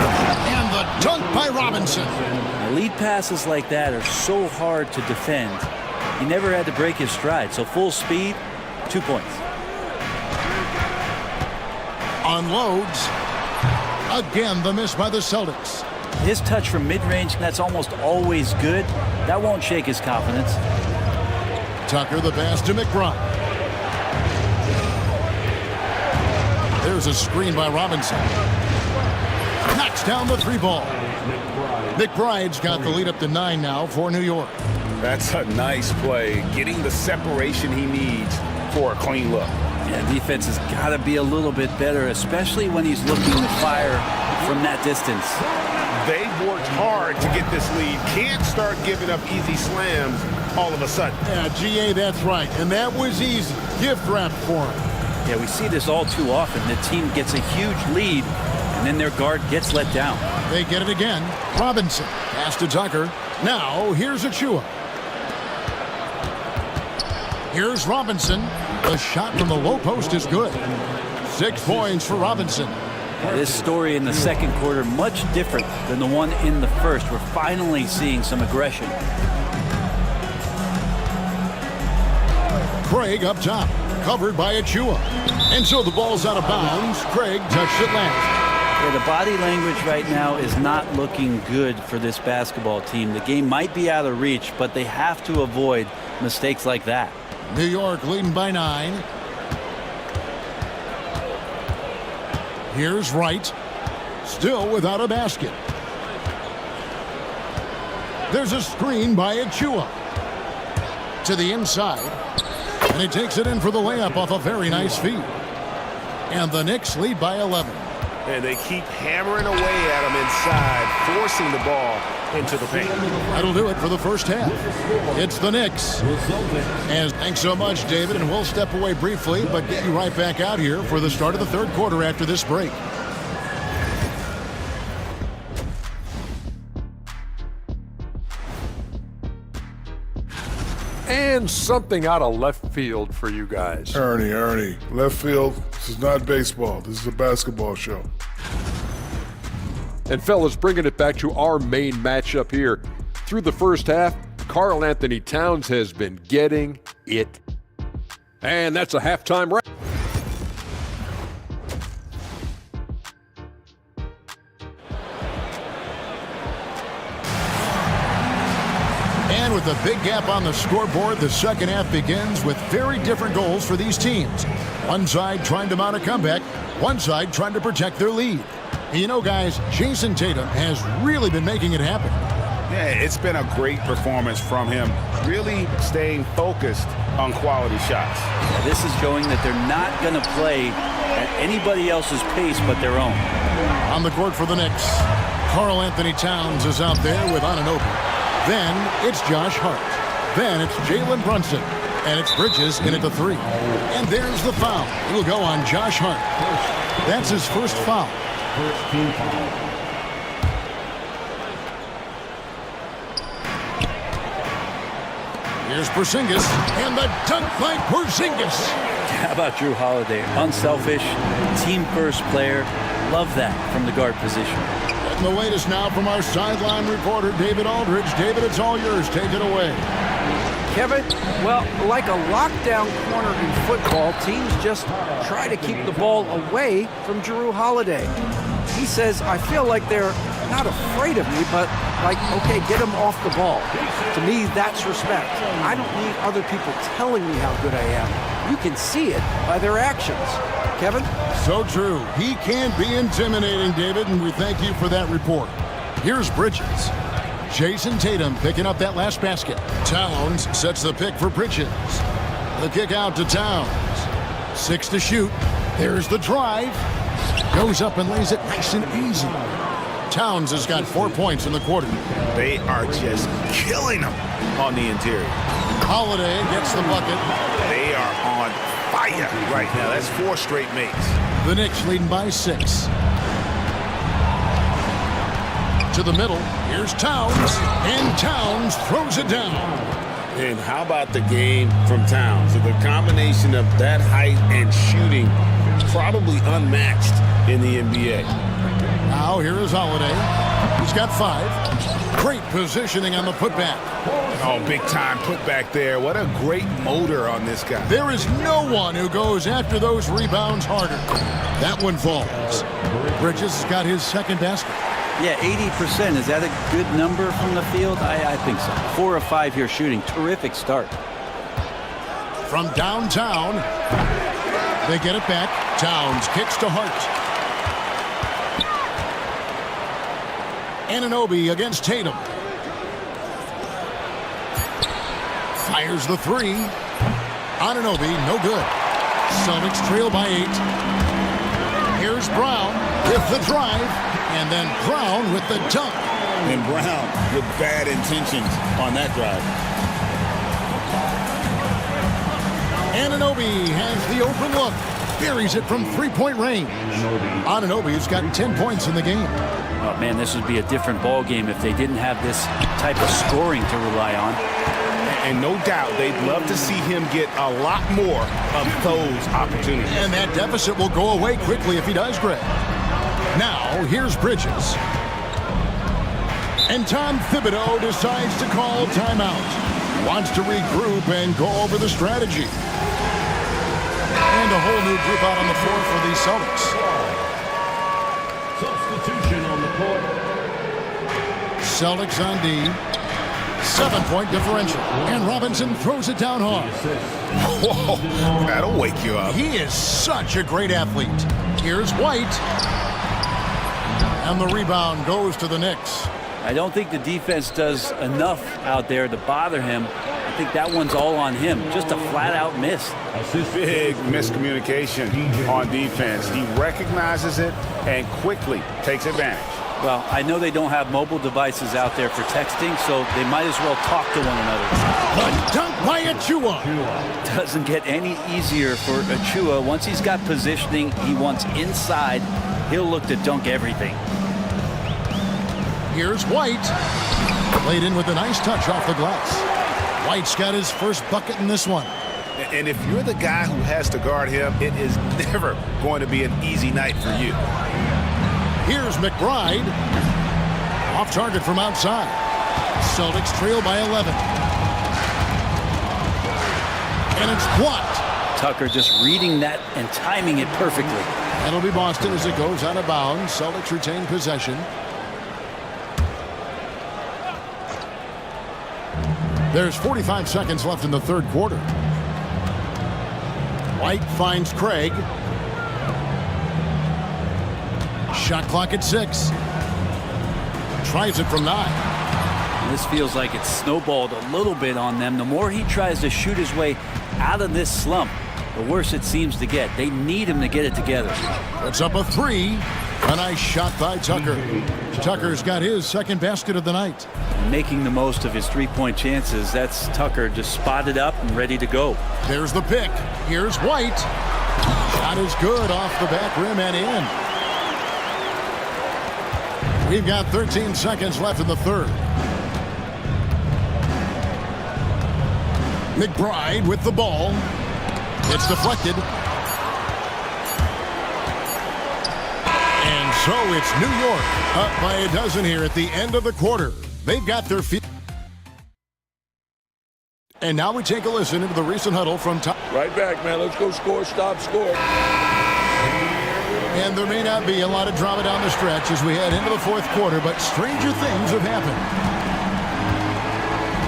And the dunk by Robinson.
Lead passes like that are so hard to defend. He never had to break his stride, so full speed, 2 points.
Unloads. Again, the miss by the Celtics.
His touch from mid-range, that's almost always good. That won't shake his confidence.
Tucker, the pass to McBride. There's a screen by Robinson. Knocks down the three ball. McBride's got the lead up to 9 now for New York.
That's a nice play, getting the separation he needs for a clean look.
Yeah, defense has got to be a little bit better, especially when he's looking to fire from that distance.
They've worked hard to get this lead. Can't start giving up easy slams all of a sudden.
Yeah, GA, that's right. And that was easy. Gift wrap for him.
Yeah, we see this all too often. The team gets a huge lead, and then their guard gets let down.
They get it again. Robinson, pass to Tucker. Now, here's Achua. Here's Robinson. The shot from the low post is good. 6 points for Robinson.
This story in the second quarter, much different than the one in the first. We're finally seeing some aggression.
Craig up top, covered by Achua. And so the ball's out of bounds. Craig touched it last.
Yeah, the body language right now is not looking good for this basketball team. The game might be out of reach, but they have to avoid mistakes like that.
New York leading by 9. Here's Wright, still without a basket. There's a screen by Achua. To the inside, and he takes it in for the layup off a very nice feed. And the Knicks lead by 11.
And they keep hammering away at him inside, forcing the ball into the paint.
That'll do it for the first half. It's the Knicks. And thanks so much, David, and we'll step away briefly, but get you right back out here for the start of the third quarter after this break.
And something out of left field for you guys.
Ernie, left field, this is not baseball. This is a basketball show.
And fellas, bringing it back to our main matchup here. Through the first half, Karl Anthony Towns has been getting it. And that's a halftime wrap.
And with a big gap on the scoreboard, the second half begins with very different goals for these teams. One side trying to mount a comeback, one side trying to protect their lead. You know, guys, Jason Tatum has really been making it happen.
Yeah, it's been a great performance from him, really staying focused on quality shots.
Yeah, this is showing that they're not going to play at anybody else's pace but their own.
On the court for the Knicks, Karl Anthony Towns is out there with Anunoby. Then it's Josh Hart. Then it's Jalen Brunson. And it's Bridges in at the 3. And there's the foul. It'll go on Josh Hart. That's his first foul.
First team foul.
Here's Porzingis, and the dunk by Porzingis.
How about Drew Holiday? Unselfish, team-first player. Love that from the guard position.
And the latest now from our sideline reporter, David Aldridge. David, it's all yours. Take it away.
Kevin, well, like a lockdown corner in football, teams just try to keep the ball away from Drew Holiday. He says, I feel like they're not afraid of me, but like, okay, get him off the ball. To me, that's respect. I don't need other people telling me how good I am. You can see it by their actions. Kevin?
So true. He can be intimidating, David, and we thank you for that report. Here's Bridges. Jason Tatum picking up that last basket. Towns sets the pick for Bridges. The kick out to Towns. 6 to shoot. There's the drive. Goes up and lays it nice and easy. Towns has got 4 points in the quarter.
They are just killing them on the interior.
Holiday gets the bucket.
They are on fire right now. That's 4 straight makes.
The Knicks leading by 6. To the middle, here's Towns, and Towns throws it down.
And how about the game from Towns? So the combination of that height and shooting, probably unmatched in the NBA.
Now here is Holiday. He's got 5. Great positioning on the putback.
Oh, big time putback there. What a great motor on this guy.
There is no one who goes after those rebounds harder. That one falls. Bridges has got his second basket.
Yeah, 80%. Is that a good number from the field? I think so. 4 of 5 here shooting. Terrific start.
From downtown, they get it back. Towns kicks to Hart. Anunoby against Tatum. Fires the 3. Anunoby, no good. Celtics trail by 8. Here's Brown with the drive. And then Brown with the dunk.
And Brown with bad intentions on that drive.
Anunoby has the open look. Buries it from three-point range. Anunoby's got 10 points in the game.
Oh, man, this would be a different ball game if they didn't have this type of scoring to rely on.
And no doubt they'd love to see him get a lot more of those opportunities.
And that deficit will go away quickly if he does, Greg. Now, here's Bridges. And Tom Thibodeau decides to call timeout. Wants to regroup and go over the strategy. And a whole new group out on the floor for the Celtics.
Substitution on the court.
Celtics on D. 7-point differential. And Robinson throws it down hard.
Whoa, that'll wake you up.
He is such a great athlete. Here's White. And the rebound goes to the Knicks.
I don't think the defense does enough out there to bother him. I think that one's all on him. Just a flat-out miss.
Big miscommunication on defense. He recognizes it and quickly takes advantage.
Well, I know they don't have mobile devices out there for texting, so they might as well talk to one another.
The dunk by Achua.
Doesn't get any easier for Achua. Once he's got positioning, he wants inside. He'll look to dunk everything.
Here's White. Laid in with a nice touch off the glass. White's got his first bucket in this one.
And if you're the guy who has to guard him, it is never going to be an easy night for you.
Here's McBride. Off target from outside. Celtics trail by 11. And it's blocked.
Tucker just reading that and timing it perfectly.
That'll be Boston as it goes out of bounds. Celtics retain possession. There's 45 seconds left in the third quarter. White finds Craig. Shot clock at 6. Tries it from 9.
This feels like it's snowballed a little bit on them. The more he tries to shoot his way out of this slump, the worse it seems to get. They need him to get it together.
Puts up a 3. A nice shot by Tucker. Tucker's got his second basket of the night.
Making the most of his three-point chances. That's Tucker just spotted up and ready to go.
There's the pick. Here's White. Shot is good off the back rim and in. We've got 13 seconds left in the third. McBride with the ball. It's deflected. And so it's New York up by a dozen here at the end of the quarter. They've got their feet. And now we take a listen into the recent huddle from top.
Right back, man. Let's go score, stop, score.
And there may not be a lot of drama down the stretch as we head into the fourth quarter, but stranger things have happened.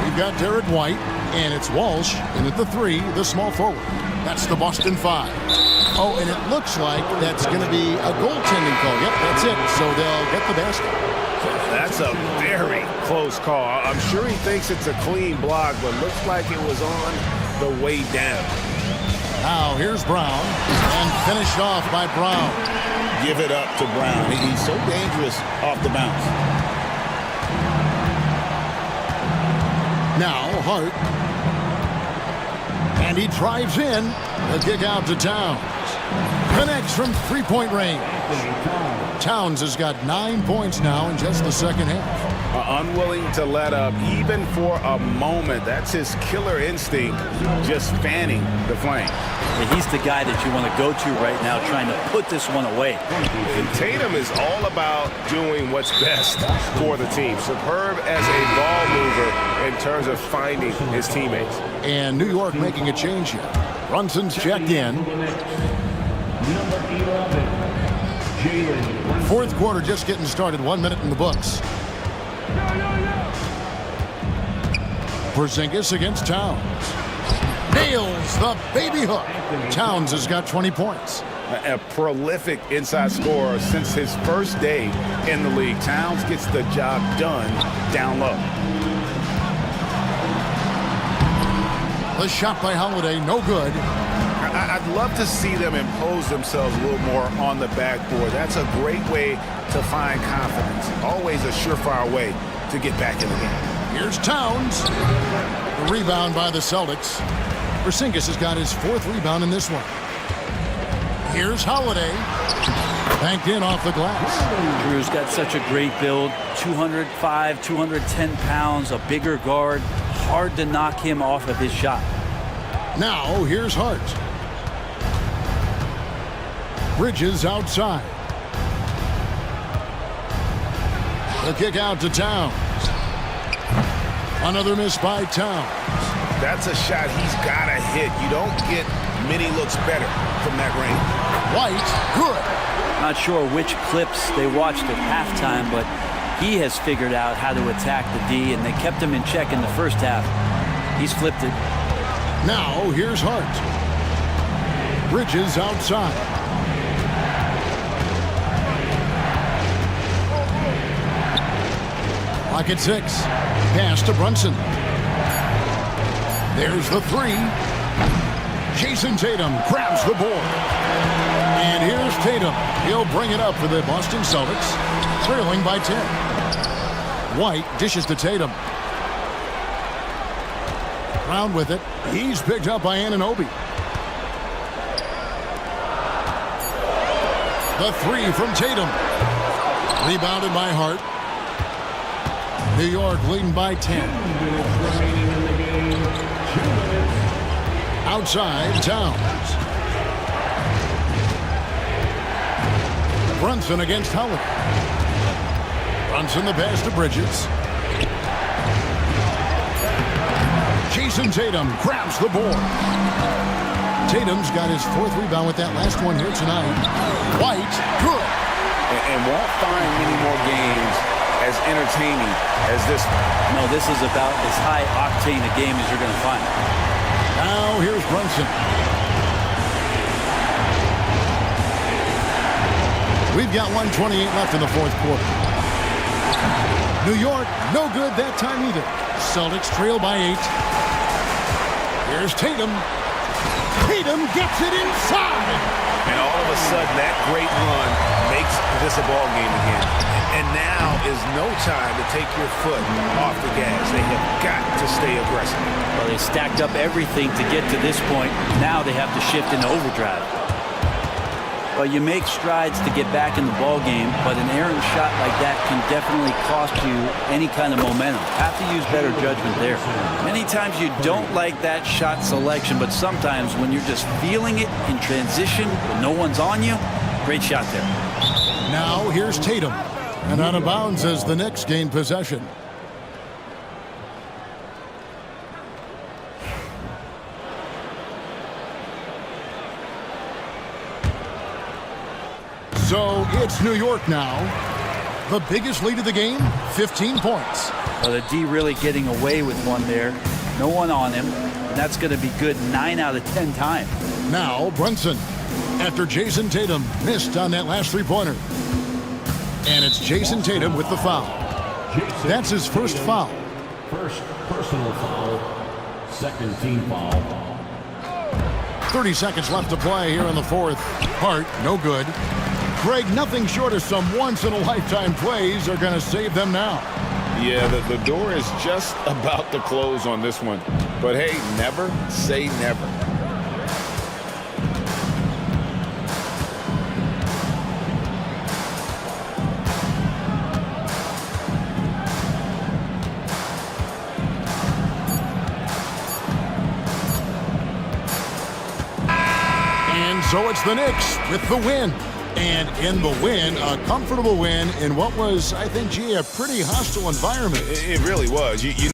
We've got Derek White, and it's Walsh, and at the 3, the small forward. That's the Boston 5. Oh, and it looks like that's going to be a goaltending call. Yep, that's it. So they'll get the basket.
That's a very close call. I'm sure he thinks it's a clean block, but looks like it was on the way down.
Now here's Brown, and finished off by Brown.
Give it up to Brown. He's so dangerous off the bounce.
Now Hart. And he drives in. The kick out to Towns. Connects from three-point range. Towns has got 9 points now in just the second half.
unwilling to let up even for a moment. That's his killer instinct, just fanning the flame.
And he's the guy that you want to go to right now, trying to put this one away.
And Tatum is all about doing what's best for the team. Superb as a ball mover in terms of finding his teammates.
And New York making a change here. Brunson's checked in. Fourth quarter just getting started. 1 minute in the books. Porzingis against Towns. Nails the baby hook. Towns has got 20 points.
A prolific inside scorer since his first day in the league. Towns gets the job done down low.
The shot by Holiday, no good.
I'd love to see them impose themselves a little more on the backboard. That's a great way to find confidence. Always a surefire way to get back in the game.
Here's Towns. The rebound by the Celtics. Porzingis has got his fourth rebound in this one. Here's Holiday. Banked in off the glass.
Drew's got such a great build. 205, 210 pounds, a bigger guard. Hard to knock him off of his shot.
Now, here's Hart. Bridges outside. The kick out to Towns. Another miss by Towns.
That's a shot he's got to hit. You don't get many looks better from that range.
White, good.
Not sure which clips they watched at halftime, but he has figured out how to attack the D, and they kept him in check in the first half. He's flipped it.
Now, here's Hart. Bridges outside. Lock at 6. Pass to Brunson. There's the 3. Jason Tatum grabs the board. And here's Tatum. He'll bring it up for the Boston Celtics, trailing by 10. White dishes to Tatum. Brown with it. He's picked up by Anunoby. The 3 from Tatum. Rebounded by Hart. New York leading by 10. Outside, Towns. Brunson against Howard. Brunson the pass to Bridges. Jason Tatum grabs the board. Tatum's got his fourth rebound with that last one here tonight. White, good.
And won't find many more games as entertaining as this one.
No, this is about as high octane a game as you're going to find.
Now here's Brunson. We've got 1:28 left in the fourth quarter. New York, no good that time either. Celtics trail by 8. Here's Tatum. Tatum gets it inside.
And all of a sudden, that great run makes this a ball game again. And now is no time to take your foot off the gas. They have got to stay aggressive.
Well, they stacked up everything to get to this point. Now they have to shift into overdrive. Well, you make strides to get back in the ball game, but an errant shot like that can definitely cost you any kind of momentum. Have to use better judgment there. Many times you don't like that shot selection, but sometimes when you're just feeling it in transition, when no one's on you, great shot there.
Now here's Tatum. And out of bounds as the Knicks gain possession. So it's New York now. The biggest lead of the game, 15 points.
Well, the D really getting away with one there. No one on him. And that's going to be good 9 out of 10 times.
Now Brunson, after Jason Tatum missed on that last three-pointer. And it's Jason Tatum with the foul. That's his first foul.
First personal foul, second team foul.
30 seconds left to play here in the fourth. Hart, no good. Greg, nothing short of some once-in-a-lifetime plays are going to save them now.
Yeah, the door is just about to close on this one. But hey, never say never.
So it's the Knicks with the win. And in the win, a comfortable win in what was, I think, gee, a pretty hostile environment.
It really was. You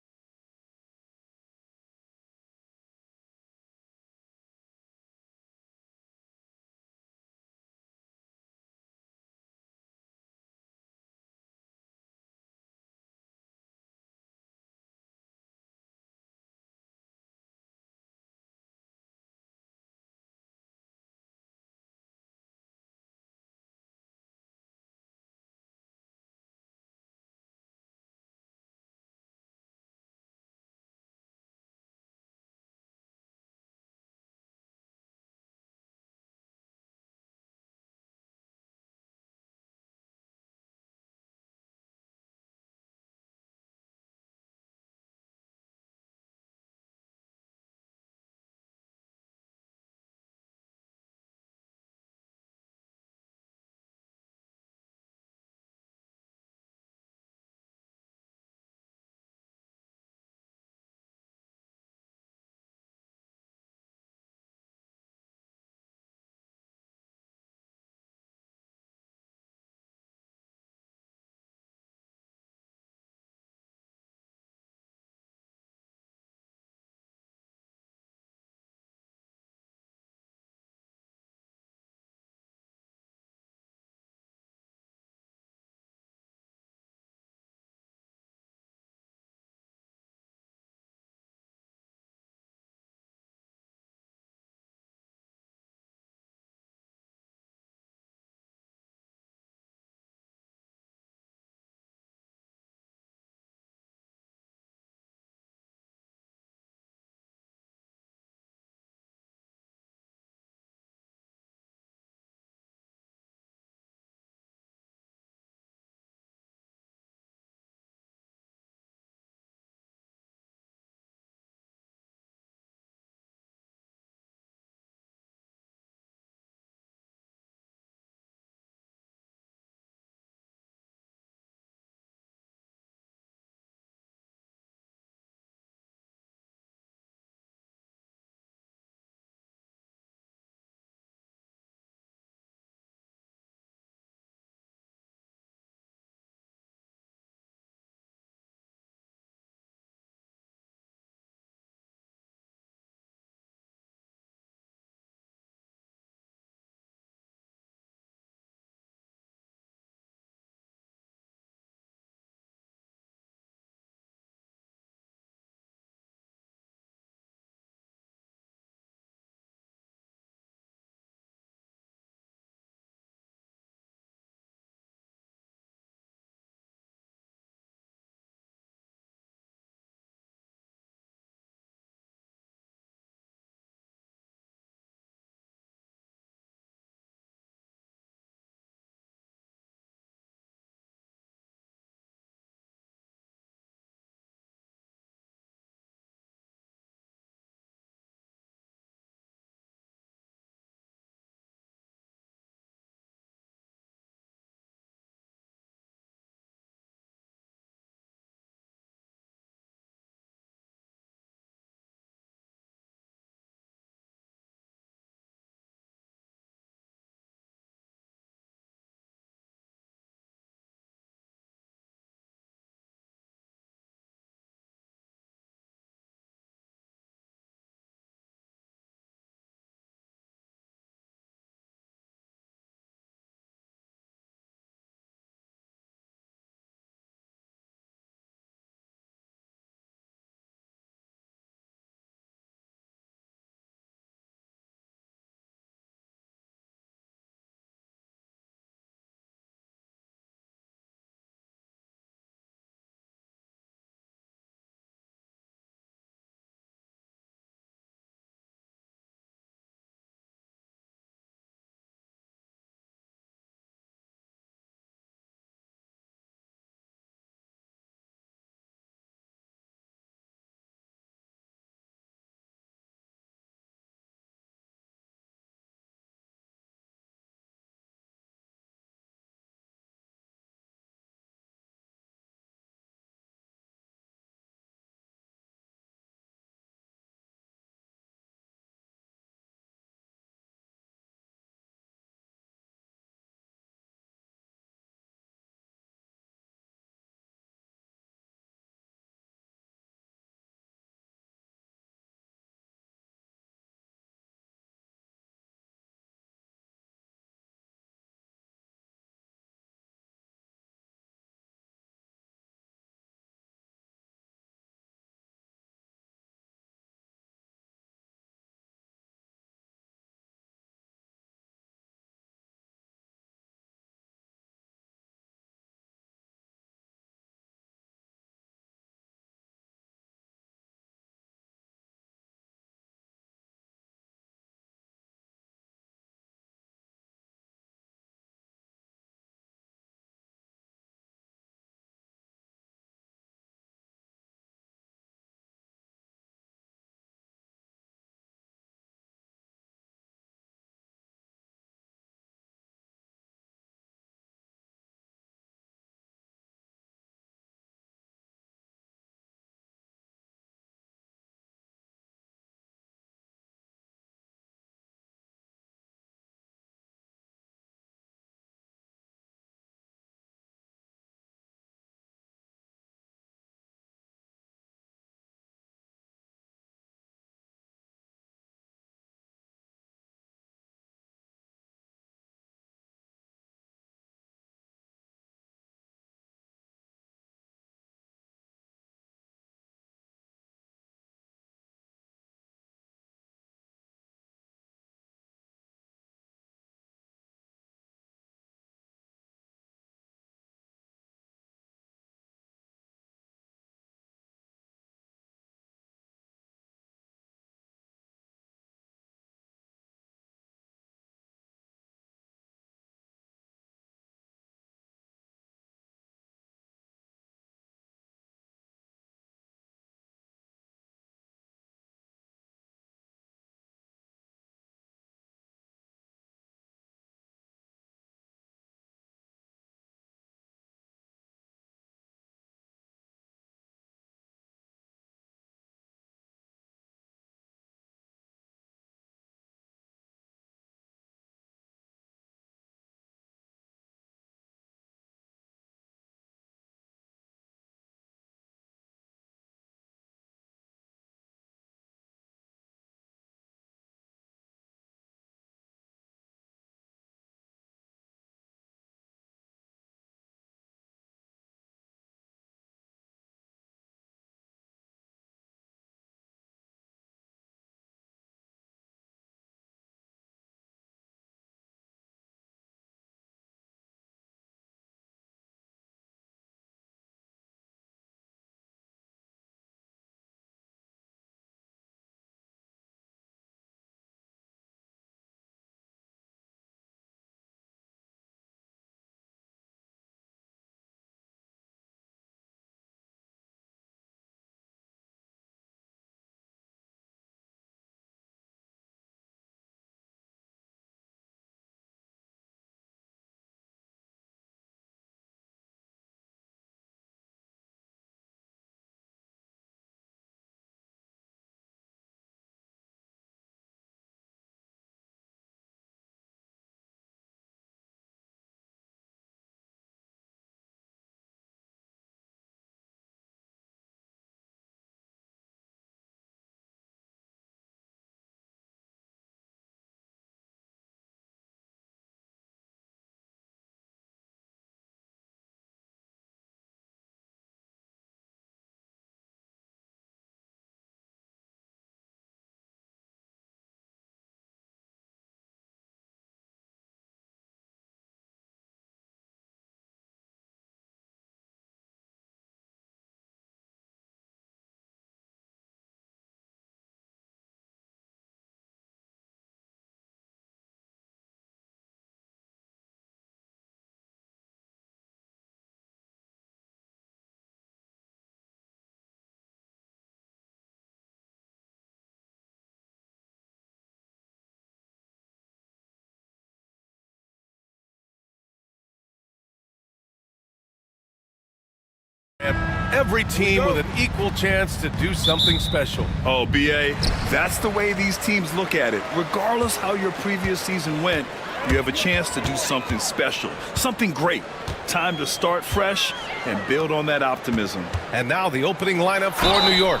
Every team with an equal chance to do something special.
Oh, BA, that's the way these teams look at it. Regardless how your previous season went, you have a chance to do something special, something great. Time to start fresh and build on that optimism.
And now the opening lineup for New York.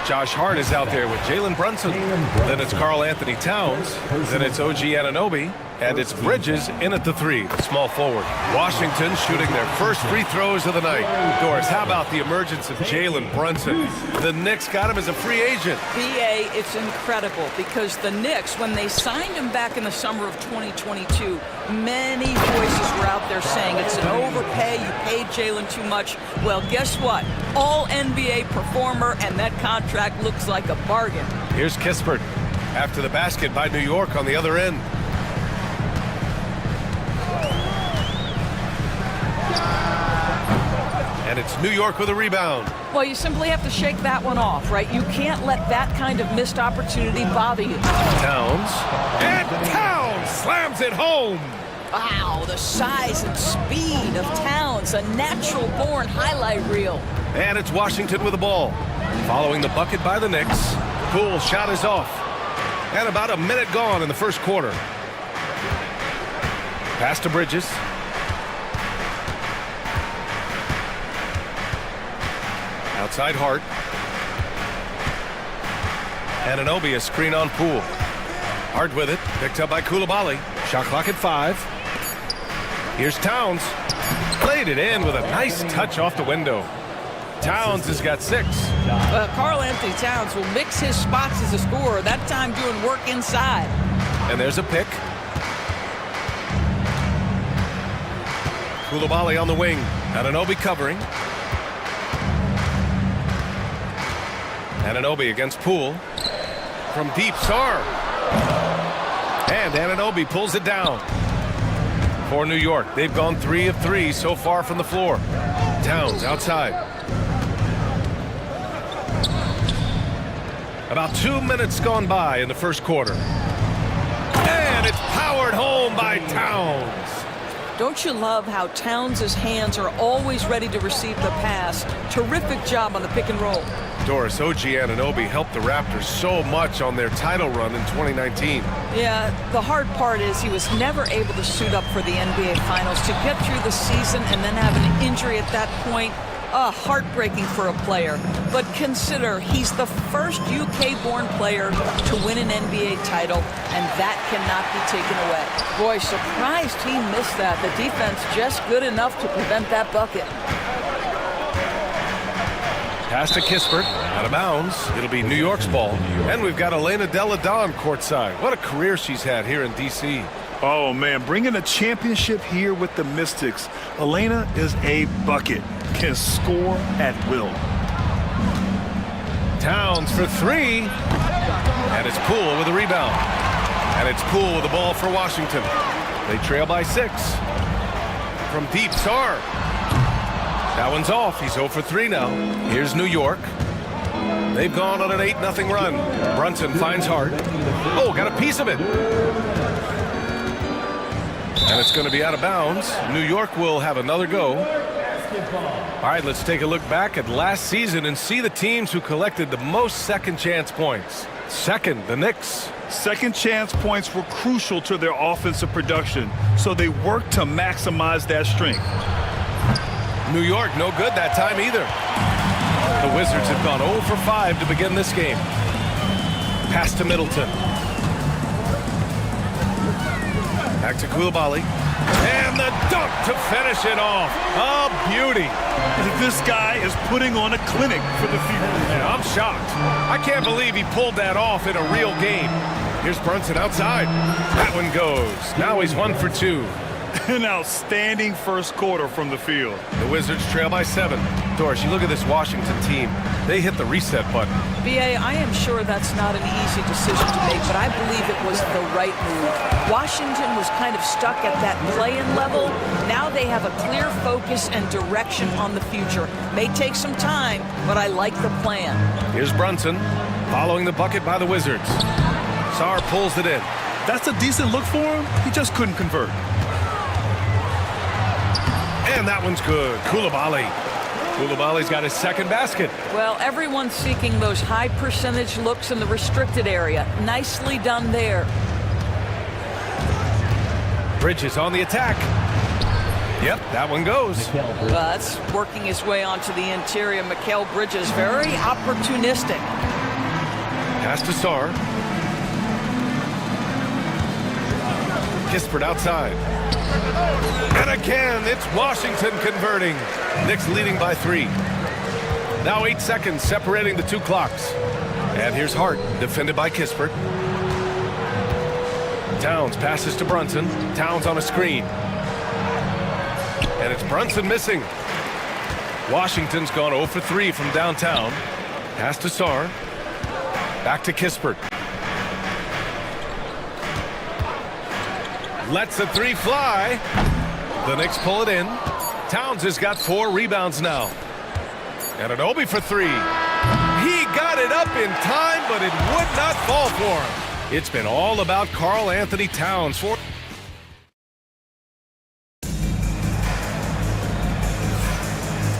Josh Hart is out there with Jalen Brunson. Then it's Karl Anthony Towns. Then it's OG Anunoby. And it's Bridges in at the 3, the small forward. Washington shooting their first free throws of the night. Doris, how about the emergence of Jalen Brunson? The Knicks got him as a free agent.
BA, it's incredible because the Knicks, when they signed him back in the summer of 2022, many voices were out there saying it's an overpay, you paid Jalen too much. Well, guess what? All NBA performer, and that contract looks like a bargain.
Here's Kispert after the basket by New York on the other end. And it's New York with a rebound.
Well, you simply have to shake that one off, right? You can't let that kind of missed opportunity bother you.
Towns. And Towns slams it home.
Wow, the size and speed of Towns, a natural-born highlight reel.
And it's Washington with the ball. Following the bucket by the Knicks. Poole shot is off. And about a minute gone in the first quarter. Pass to Bridges. Outside Hart. Anunoby, a screen on Poole. Hart with it. Picked up by Coulibaly. Shot clock at 5. Here's Towns. Played it in with a nice touch off the window. Towns has got 6.
Karl Anthony Towns will mix his spots as a scorer, that time doing work inside.
And there's a pick. Coulibaly on the wing. Anunoby covering. Anunoby against Poole. From deep, Sarr. And Anunoby pulls it down. For New York, they've gone 3 of 3 so far from the floor. Towns outside. About 2 minutes gone by in the first quarter. And it's powered home by Towns.
Don't you love how Towns' hands are always ready to receive the pass? Terrific job on the pick and roll.
Doris, OG Anunoby helped the Raptors so much on their title run in 2019.
Yeah, the hard part is he was never able to suit up for the NBA Finals. To get through the season and then have an injury at that point, heartbreaking for a player. But consider, he's the first UK-born player to win an NBA title, and that cannot be taken away. Boy, surprised he missed that. The defense just good enough to prevent that bucket.
Pass to Kispert, out of bounds. It'll be New York's ball. And we've got Elena Delle Donne courtside. What a career she's had here in D.C.
Oh, man, bringing a championship here with the Mystics. Elena is a bucket. Can score at will.
Towns for 3. And it's Poole with a rebound. And it's Poole with the ball for Washington. They trail by 6. From deep, Sarr. That one's off. He's 0 for 3 now. Here's New York. They've gone on an 8-0 run. Brunson finds Hart. Oh, got a piece of it. And it's going to be out of bounds. New York will have another go. All right, let's take a look back at last season and see the teams who collected the most second chance points. Second, the Knicks.
Second chance points were crucial to their offensive production, so they worked to maximize that strength.
New York, no good that time either. The Wizards have gone 0 for 5 to begin this game. Pass to Middleton. Back to Coulibaly. And the dunk to finish it off. A beauty.
This guy is putting on a clinic for the future.
Yeah, I'm shocked. I can't believe he pulled that off in a real game. Here's Brunson outside. That one goes. Now he's 1 for 2.
An outstanding first quarter from the field.
The Wizards trail by 7. Doris, you look at this Washington team. They hit the reset button.
BA, I am sure that's not an easy decision to make, but I believe it was the right move. Washington was kind of stuck at that play-in level. Now they have a clear focus and direction on the future. May take some time, but I like the plan.
Here's Brunson, following the bucket by the Wizards. Sarr pulls it in.
That's a decent look for him. He just couldn't convert.
And that one's good. Coulibaly. Koulibaly's got his second basket.
Well, everyone's seeking those high percentage looks in the restricted area. Nicely done there.
Bridges on the attack. Yep, that one goes.
That's working his way onto the interior. Mikal Bridges, very opportunistic.
Pass to Sarr. Kispert outside. And again, it's Washington converting. Knicks leading by 3. Now 8 seconds separating the two clocks. And here's Hart, defended by Kispert. Towns passes to Brunson. Towns on a screen. And it's Brunson missing. Washington's gone 0 for 3 from downtown. Pass to Sarr. Back to Kispert. Lets the 3 fly. The Knicks pull it in. Towns has got 4 rebounds now. And an Obi for 3. He got it up in time, but it would not fall for him. It's been all about Karl Anthony Towns.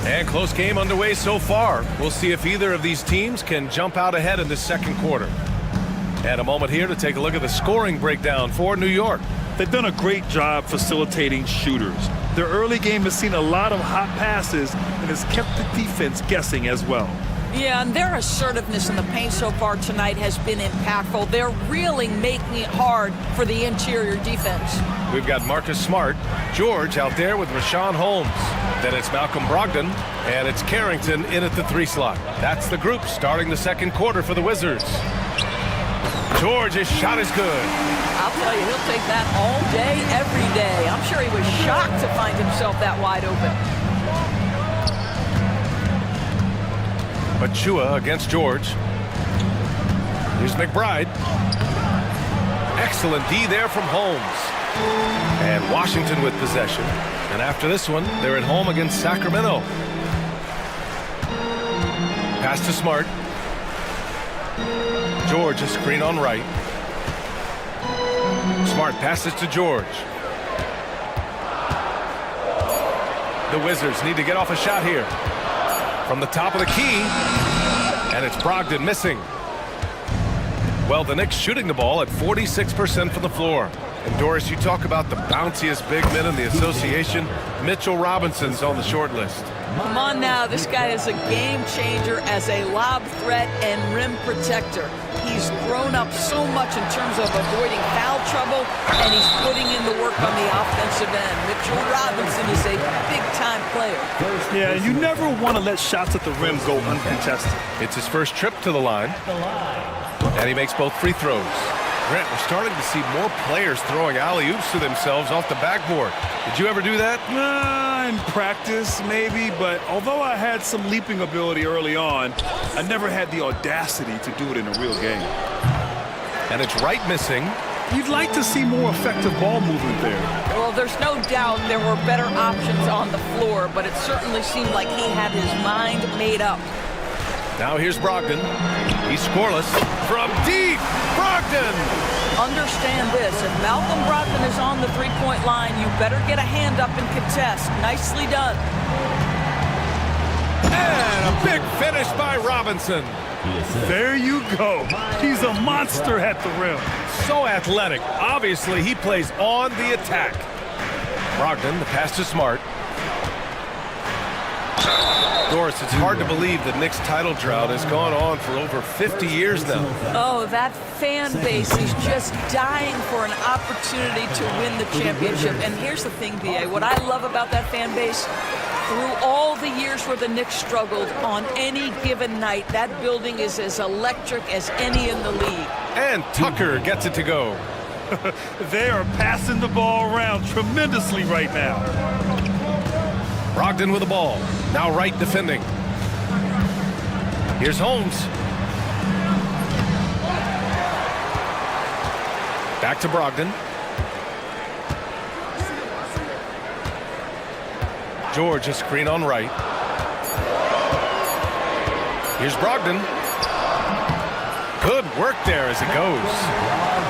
And close game underway so far. We'll see if either of these teams can jump out ahead in the second quarter. And a moment here to take a look at the scoring breakdown for New York.
They've done a great job facilitating shooters. Their early game has seen a lot of hot passes and has kept the defense guessing as well.
Yeah, and their assertiveness in the paint so far tonight has been impactful. They're really making it hard for the interior defense.
We've got Marcus Smart, George out there with Rashawn Holmes. Then it's Malcolm Brogdon, and it's Carrington in at the 3 slot. That's the group starting the second quarter for the Wizards. George's shot is good.
I'll tell you, he'll take that all day, every day. I'm sure he was shocked to find himself that wide open.
Achua against George. Here's McBride. Excellent D there from Holmes. And Washington with possession. And after this one, they're at home against Sacramento. Pass to Smart. George, a screen on right. Smart passes to George. The Wizards need to get off a shot here. From the top of the key. And it's Brogdon missing. Well, the Knicks shooting the ball at 46% from the floor. And Doris, you talk about the bounciest big men in the association. Mitchell Robinson's on the short list.
Come on now, this guy is a game changer as a lob threat and rim protector. He's grown up so much in terms of avoiding foul trouble, and he's putting in the work on the offensive end. Mitchell Robinson is a big-time player.
Yeah, and you never want to let shots at the rim go uncontested.
It's his first trip to the line. And he makes both free throws. Grant, we're starting to see more players throwing alley-oops to themselves off the backboard. Did you ever do that?
In practice, maybe, but although I had some leaping ability early on, I never had the audacity to do it in a real game.
And it's Wright missing.
You'd like to see more effective ball movement there.
Well, there's no doubt there were better options on the floor, but it certainly seemed like he had his mind made up.
Now here's Brogdon. He's scoreless. From deep, Brogdon!
Understand this, if Malcolm Brogdon is on the three-point line, you better get a hand up and contest. Nicely done.
And a big finish by Robinson.
There you go. He's a monster at the rim.
So athletic. Obviously, he plays on the attack. Brogdon, the pass to Smart. Doris, it's hard to believe the Knicks title drought has gone on for over 50 years now.
Oh, that fan base is just dying for an opportunity to win the championship. And here's the thing, B.A., what I love about that fan base, through all the years where the Knicks struggled, on any given night, that building is as electric as any in the league.
And Tucker gets it to go.
They are passing the ball around tremendously right now.
Brogdon with the ball. Now Wright defending. Here's Holmes. Back to Brogdon. George, a screen on Wright. Here's Brogdon. Good work there as it goes.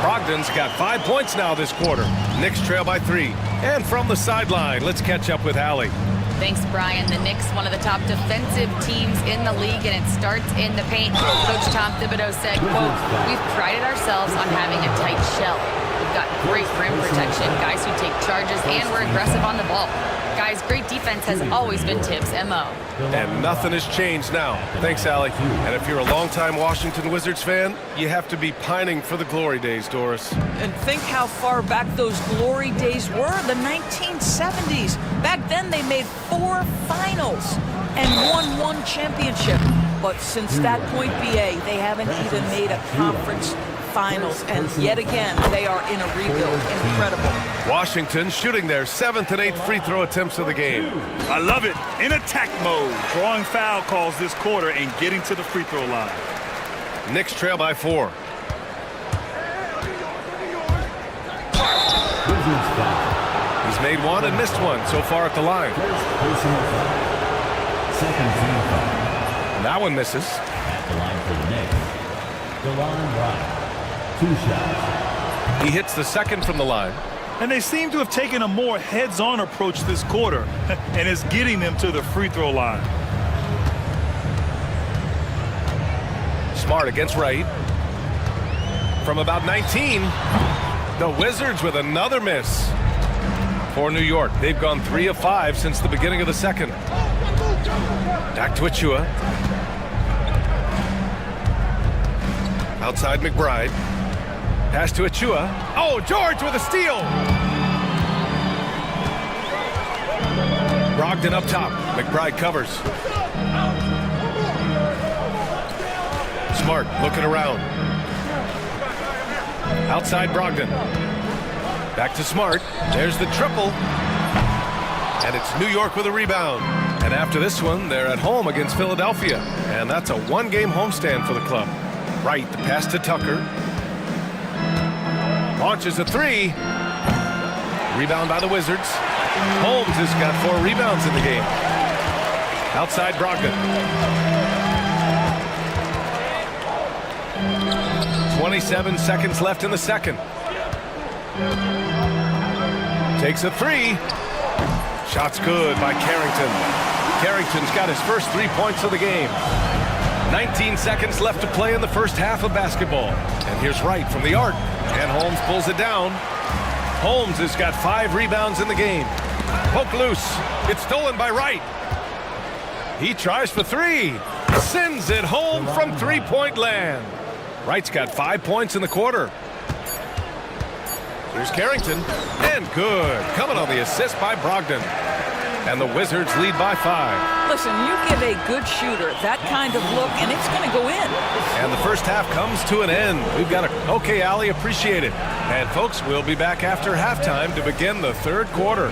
Brogdon's got 5 points now this quarter. Knicks trail by 3. And from the sideline, let's catch up with Allie.
Thanks, Brian. The Knicks, one of the top defensive teams in the league, and it starts in the paint. Coach Tom Thibodeau said, quote, "We've prided ourselves on having a tight shell. We've got great rim protection, guys who take charges, and we're aggressive on the ball. Guys, great defense has always been Tibbs' MO."
And nothing has changed now. Thanks, Allie. And if you're a longtime Washington Wizards fan, you have to be pining for the glory days, Doris.
And think how far back those glory days were, the 1970s. Back then they made 4 finals and won 1 championship. But since that point, BA, they haven't even made a conference finals. And yet again, they are in a rebuild. Incredible.
Washington shooting their 7th and 8th free throw attempts of the game.
I love it. In attack mode, drawing foul calls this quarter and getting to the free throw line.
Knicks trail by 4. He's made 1 and missed 1 so far at the line. That one misses.
At the line for the Knicks, DeLon Wright. 2 shots.
He hits the second from the line.
And they seem to have taken a more heads-on approach this quarter, and it's getting them to the free throw line.
Smart against Wright. From about 19, the Wizards with another miss. For New York, they've gone 3 of 5 since the beginning of the second. Back to Achua. Outside McBride. Pass to Achua. Oh, George with a steal! Brogdon up top. McBride covers. Smart looking around. Outside Brogdon. Back to Smart. There's the triple. And it's New York with a rebound. And after this one, they're at home against Philadelphia. And that's a 1-game homestand for the club. Right, the pass to Tucker. Launches a 3. Rebound by the Wizards. Holmes has got 4 rebounds in the game. Outside Brogdon. 27 seconds left in the second. Takes a 3. Shot's good by Carrington. Carrington's got his first 3 points of the game. 19 seconds left to play in the first half of basketball. And here's Wright from the arc. And Holmes pulls it down. Holmes has got 5 rebounds in the game. Poke loose. It's stolen by Wright. He tries for 3. Sends it home from 3-point land. Wright's got 5 points in the quarter. Here's Carrington. And good. Coming on the assist by Brogdon. And the Wizards lead by 5.
Listen, you give a good shooter that kind of look, and it's going to go in.
And the first half comes to an end. We've got a okay, Allie, appreciate it. And folks, we'll be back after halftime to begin the third quarter.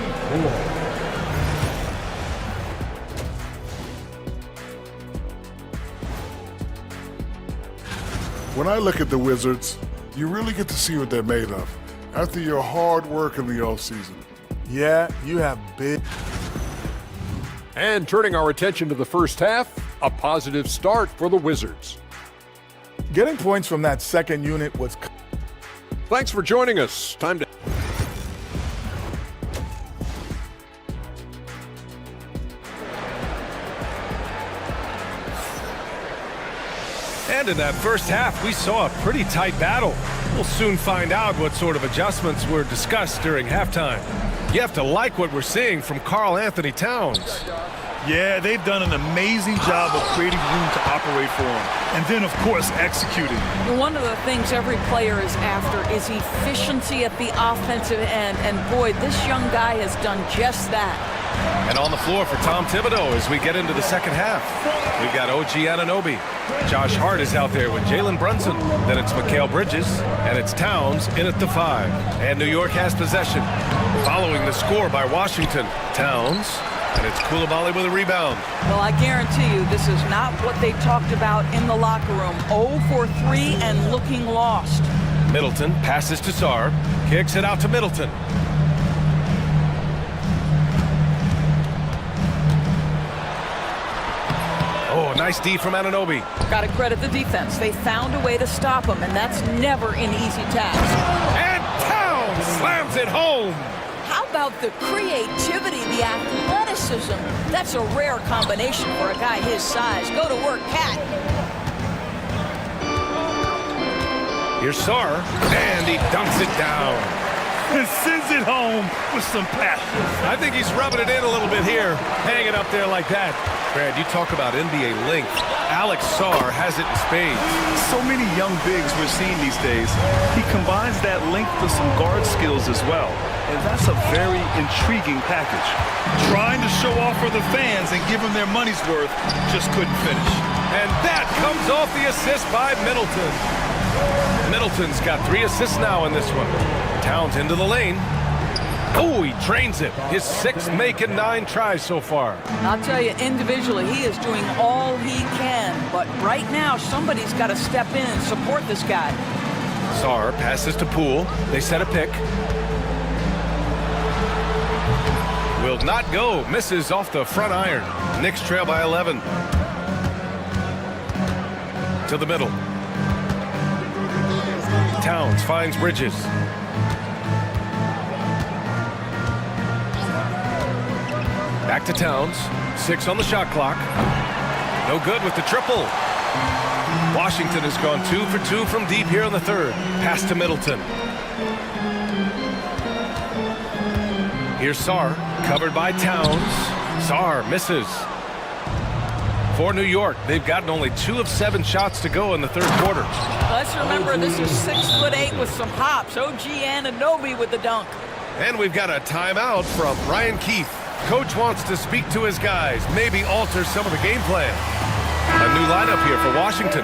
When I look at the Wizards, you really get to see what they're made of after your hard work in the offseason. Yeah, you have big...
And turning our attention to the first half, a positive start for the Wizards.
Getting points from that second unit was...
Thanks for joining us. Time to...
And in that first half, we saw a pretty tight battle. We'll soon find out what sort of adjustments were discussed during halftime. You have to like what we're seeing from Karl Anthony Towns.
Yeah, they've done an amazing job of creating room to operate for him. And then, of course, executing.
One of the things every player is after is efficiency at the offensive end. And boy, this young guy has done just that.
And on the floor for Tom Thibodeau as we get into the second half. We've got OG Anunoby. Josh Hart is out there with Jalen Brunson. Then it's Mikal Bridges. And it's Towns in at the 5. And New York has possession. Following the score by Washington. Towns. And it's Coulibaly with a rebound.
Well, I guarantee you this is not what they talked about in the locker room. 0 for 3 and looking lost.
Middleton passes to Sarr. Kicks it out to Middleton. Oh, nice D from Anunoby.
Got to credit the defense. They found a way to stop him, and that's never an easy task.
And Towns slams it home.
How about the creativity, the athleticism? That's a rare combination for a guy his size. Go to work, Cat.
Here's Sar, and he dunks it down.
And sends it home with some passion.
I think he's rubbing it in a little bit here, hanging up there like that. Brad, you talk about NBA length. Alex Sar has it in spades.
So many young bigs we're seeing these days. He combines that length with some guard skills as well. And that's a very intriguing package. Trying to show off for the fans and give them their money's worth, just couldn't finish.
And that comes off the assist by Middleton. Middleton's got 3 assists now in this one. Towns into the lane. Oh, he drains it. His 6th make in 9 tries so far.
I'll tell you, individually, he is doing all he can. But right now, somebody's got to step in and support this guy.
Sar passes to Poole. They set a pick. Will not go. Misses off the front iron. Knicks trail by 11. To the middle. Towns finds Bridges. Back to Towns. 6 on the shot clock. No good with the triple. Washington has gone 2 for 2 from deep here in the third. Pass to Middleton. Here's Sar, covered by Towns. Sar misses. For New York, they've gotten only 2 of 7 shots to go in the third quarter.
Let's remember, this is 6'8" with some hops. OG Anunoby with the dunk.
And we've got a timeout from Ryan Keefe. Coach wants to speak to his guys, maybe alter some of the game plan. A new lineup here for Washington.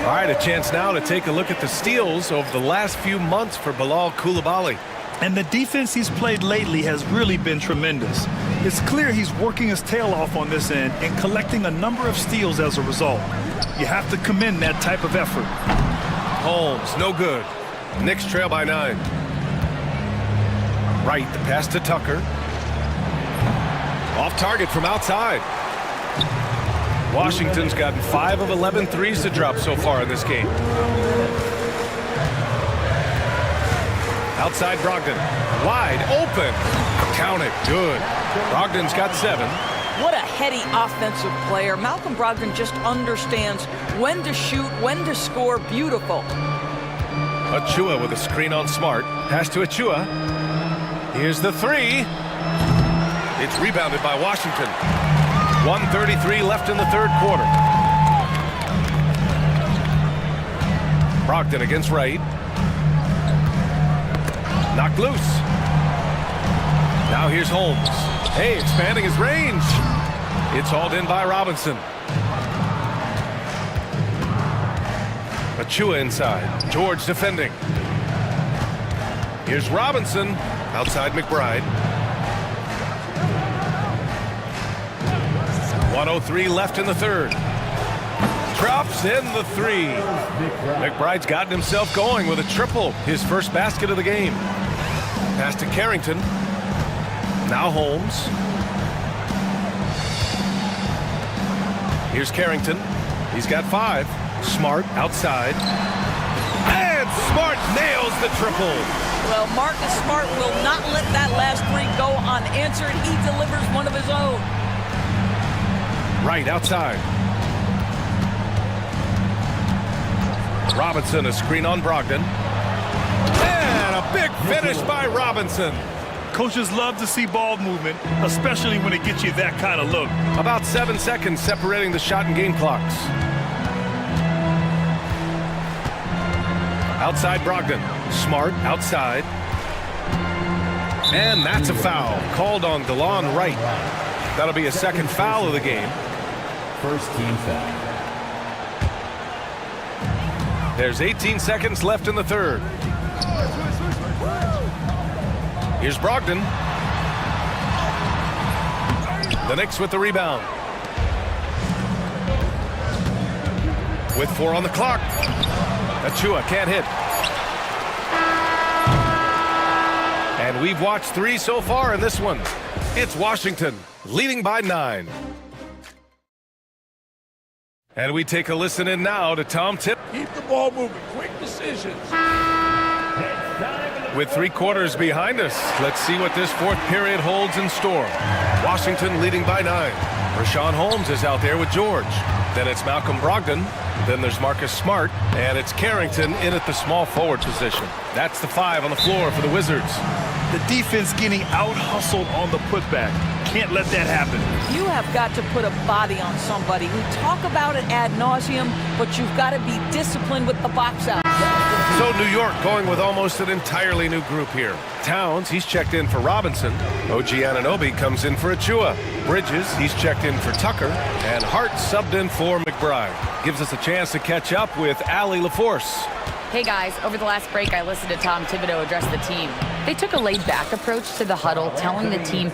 All right, a chance now to take a look at the steals over the last few months for Bilal Coulibaly.
And the defense he's played lately has really been tremendous. It's clear he's working his tail off on this end and collecting a number of steals as a result. You have to commend that type of effort.
Holmes, no good. Knicks trail by 9. Right, the pass to Tucker. Off target from outside. Washington's gotten 5 of 11 threes to drop so far in this game. Outside Brogdon. Wide open. Count it. Good. Brogdon's got 7.
What a heady offensive player. Malcolm Brogdon just understands when to shoot, when to score. Beautiful.
Achua with a screen on Smart. Pass to Achua. Here's the 3. It's rebounded by Washington. 1:33 left in the third quarter. Brogdon against Wright. Knocked loose. Now here's Holmes. Hey, expanding his range. It's hauled in by Robinson. Achua inside. George defending. Here's Robinson. Outside McBride. 1:03 left in the third. Drops in the 3. McBride's gotten himself going with a triple. His first basket of the game. Pass to Carrington. Now Holmes. Here's Carrington. He's got 5. Smart outside. And Smart nails the triple.
Well, Marcus Smart will not let that last 3 go unanswered. He delivers one of his own.
Right outside. Robinson, a screen on Brogdon. And a big finish by Robinson.
Coaches love to see ball movement, especially when it gets you that kind of look.
About 7 seconds separating the shot and game clocks. Outside Brogdon. Smart outside. And that's a foul called on DeLon Wright. That'll be a second foul of the game.
First team foul.
There's 18 seconds left in the third. Here's Brogdon. The Knicks with the rebound. With 4 on the clock. Achua can't hit. And we've watched 3 so far in this one. It's Washington leading by 9. And we take a listen in now to Tom Tip.
Keep the ball moving. Quick decisions.
It's time for the
With 3 quarters behind us, let's see what this fourth period holds in store. Washington leading by 9. Rashawn Holmes is out there with George. Then it's Malcolm Brogdon. Then there's Marcus Smart. And it's Carrington in at the small forward position. That's the 5 on the floor for the Wizards.
The defense getting out-hustled on the putback. Can't let that happen.
You have got to put a body on somebody. We talk about it ad nauseum, but you've got to be disciplined with the box out.
So New York going with almost an entirely new group here. Towns, he's checked in for Robinson. OG Anunoby comes in for Achua. Bridges, he's checked in for Tucker. And Hart subbed in for McBride. Gives us a chance to catch up with Allie LaForce.
Hey guys, over the last break I listened to Tom Thibodeau address the team. They took a laid-back approach to the huddle, telling the team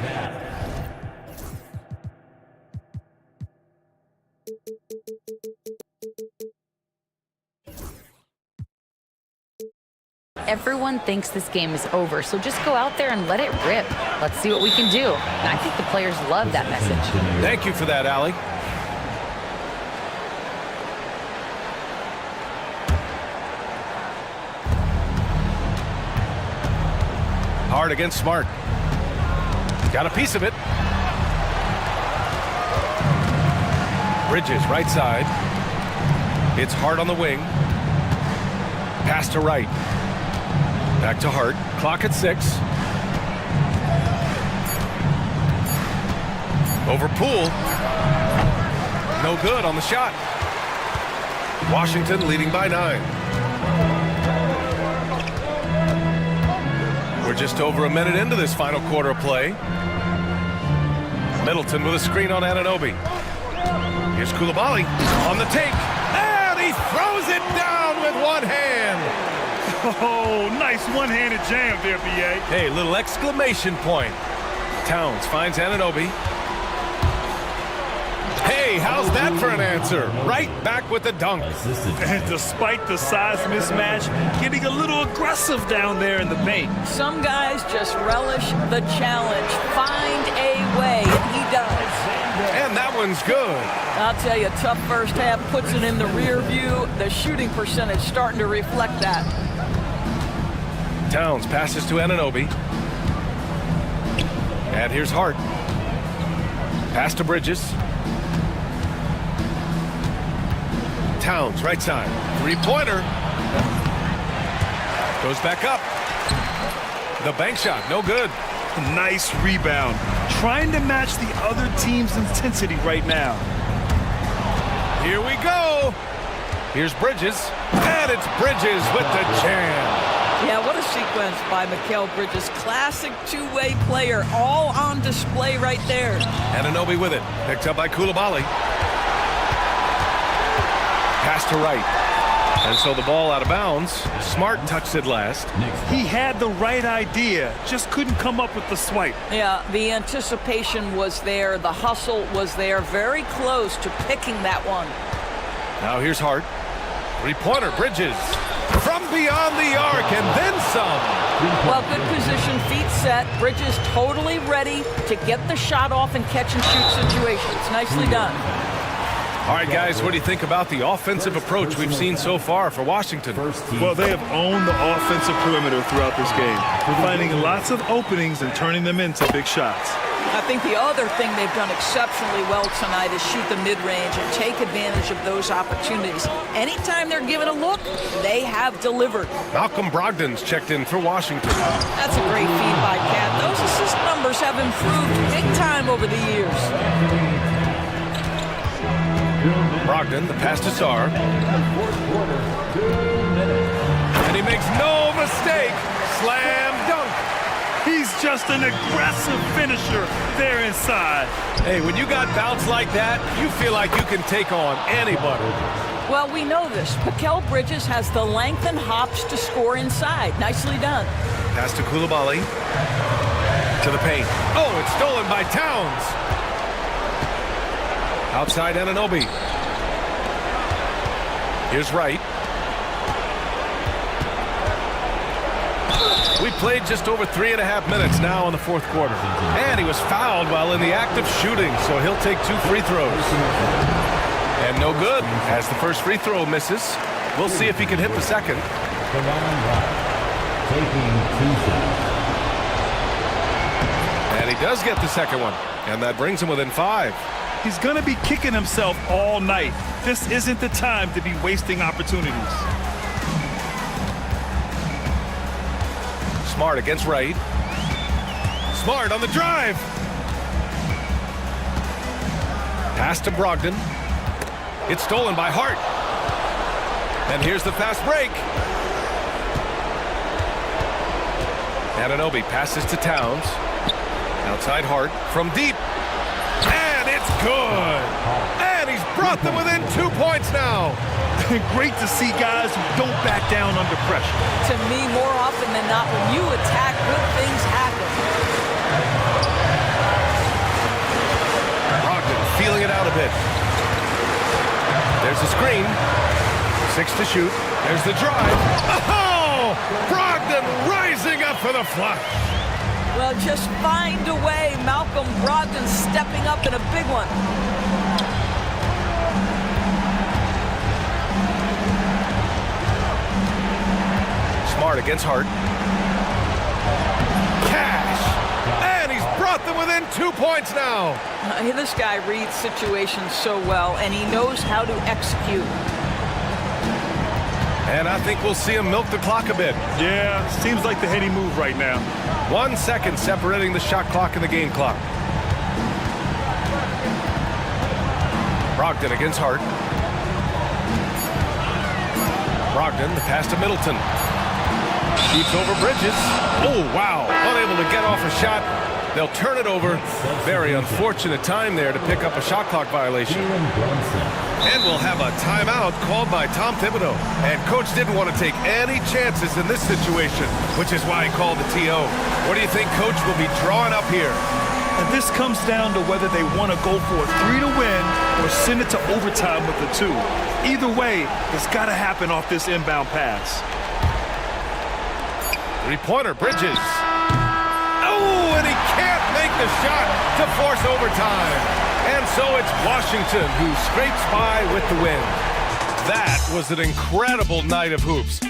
everyone thinks this game is over, so just go out there and let it rip. Let's see what we can do. And I think the players love that message.
Thank you for that, Allie. Hard against Smart. Got a piece of it. Bridges, right side. It's Hart on the wing. Pass to right. Back to Hart. Clock at 6. Over Poole. No good on the shot. Washington leading by 9. We're just over a minute into this final quarter of play. Middleton with a screen on Anunoby. Here's Coulibaly on the take. And he throws it down with one hand.
Oh, nice one-handed jam there, B.A.
Hey, little exclamation point. Towns finds Anunoby. Hey, how's that for an answer? Right back with the dunk.
And despite the size mismatch, getting a little aggressive down there in the paint.
Some guys just relish the challenge. Find a way, and he does.
And that one's good.
I'll tell you, tough first half puts it in the rear view. The shooting percentage starting to reflect that.
Towns passes to Anunoby. And here's Hart. Pass to Bridges. Towns, right side. 3-pointer. Goes back up. The bank shot, no good.
Nice rebound. Trying to match the other team's intensity right now.
Here we go. Here's Bridges. And it's Bridges with the jam.
Yeah, what a sequence by Mikal Bridges. Classic two-way player, all on display right there.
Anunoby with it. Picked up by Coulibaly. Pass to right. And so the ball out of bounds. Smart touched it last.
He had the right idea, just couldn't come up with the swipe.
Yeah, the anticipation was there. The hustle was there. Very close to picking that one.
Now here's Hart. 3-pointer, Bridges. From beyond the arc and then some.
Well, good position, feet set. Bridges totally ready to get the shot off and catch and shoot situations. Nicely done.
All right, guys, what do you think about the offensive approach we've seen so far for Washington?
Well, they have owned the offensive perimeter throughout this game, finding lots of openings and turning them into big shots.
I think the other thing they've done exceptionally well tonight is shoot the mid-range and take advantage of those opportunities. Anytime they're given a look, they have delivered.
Malcolm Brogdon's checked in for Washington.
That's a great feed by Cat. Those assist numbers have improved big time over the years.
Brogdon, the pass to Sarr. And he makes no mistake. Slam dunk.
He's just an aggressive finisher there inside.
Hey, when you got bounce like that, you feel like you can take on anybody.
Well, we know this. Mikal Bridges has the length and hops to score inside. Nicely done.
Pass to Coulibaly. To the paint. Oh, it's stolen by Towns. Outside Anunoby. Here's Wright. We played just over 3.5 minutes now in the fourth quarter. And he was fouled while in the act of shooting, so he'll take 2 free throws. And no good, as the first free throw misses. We'll see if he can hit the second.
taking 2 shots.
And he does get the second one. And that brings him within 5.
He's going to be kicking himself all night. This isn't the time to be wasting opportunities.
Smart against Wright. Smart on the drive. Pass to Brogdon. It's stolen by Hart. And here's the fast break. Anunoby passes to Towns. Outside Hart from deep. And it's good. And he's brought them within 2 points now.
Great to see guys who don't back down under pressure.
To me, more often than not, when you attack, good things happen.
Brogdon feeling it out a bit. There's the screen. 6 to shoot. There's the drive. Oh! Brogdon rising up for the flush.
Well, just find a way. Malcolm Brogdon stepping up in a big one.
Smart against Hart. Cash! And he's brought them within 2 points now.
This guy reads situations so well, and he knows how to execute.
And I think we'll see him milk the clock a bit.
Yeah, seems like the heady move right now.
1 second separating the shot clock and the game clock. Brogdon against Hart. Brogdon, the pass to Middleton. Keeps over Bridges. Oh, wow. Unable to get off a shot. They'll turn it over. Very unfortunate time there to pick up a shot clock violation. And we'll have a timeout called by Tom Thibodeau. And Coach didn't want to take any chances in this situation, which is why he called the TO. What do you think Coach will be drawing up here?
And this comes down to whether they want to go for a 3 to win or send it to overtime with a 2. Either way, it's got to happen off this inbound pass.
Three-pointer, Bridges. Oh, and he can't make the shot to force overtime. And so it's Washington who scrapes by with the win. That was an incredible night of hoops.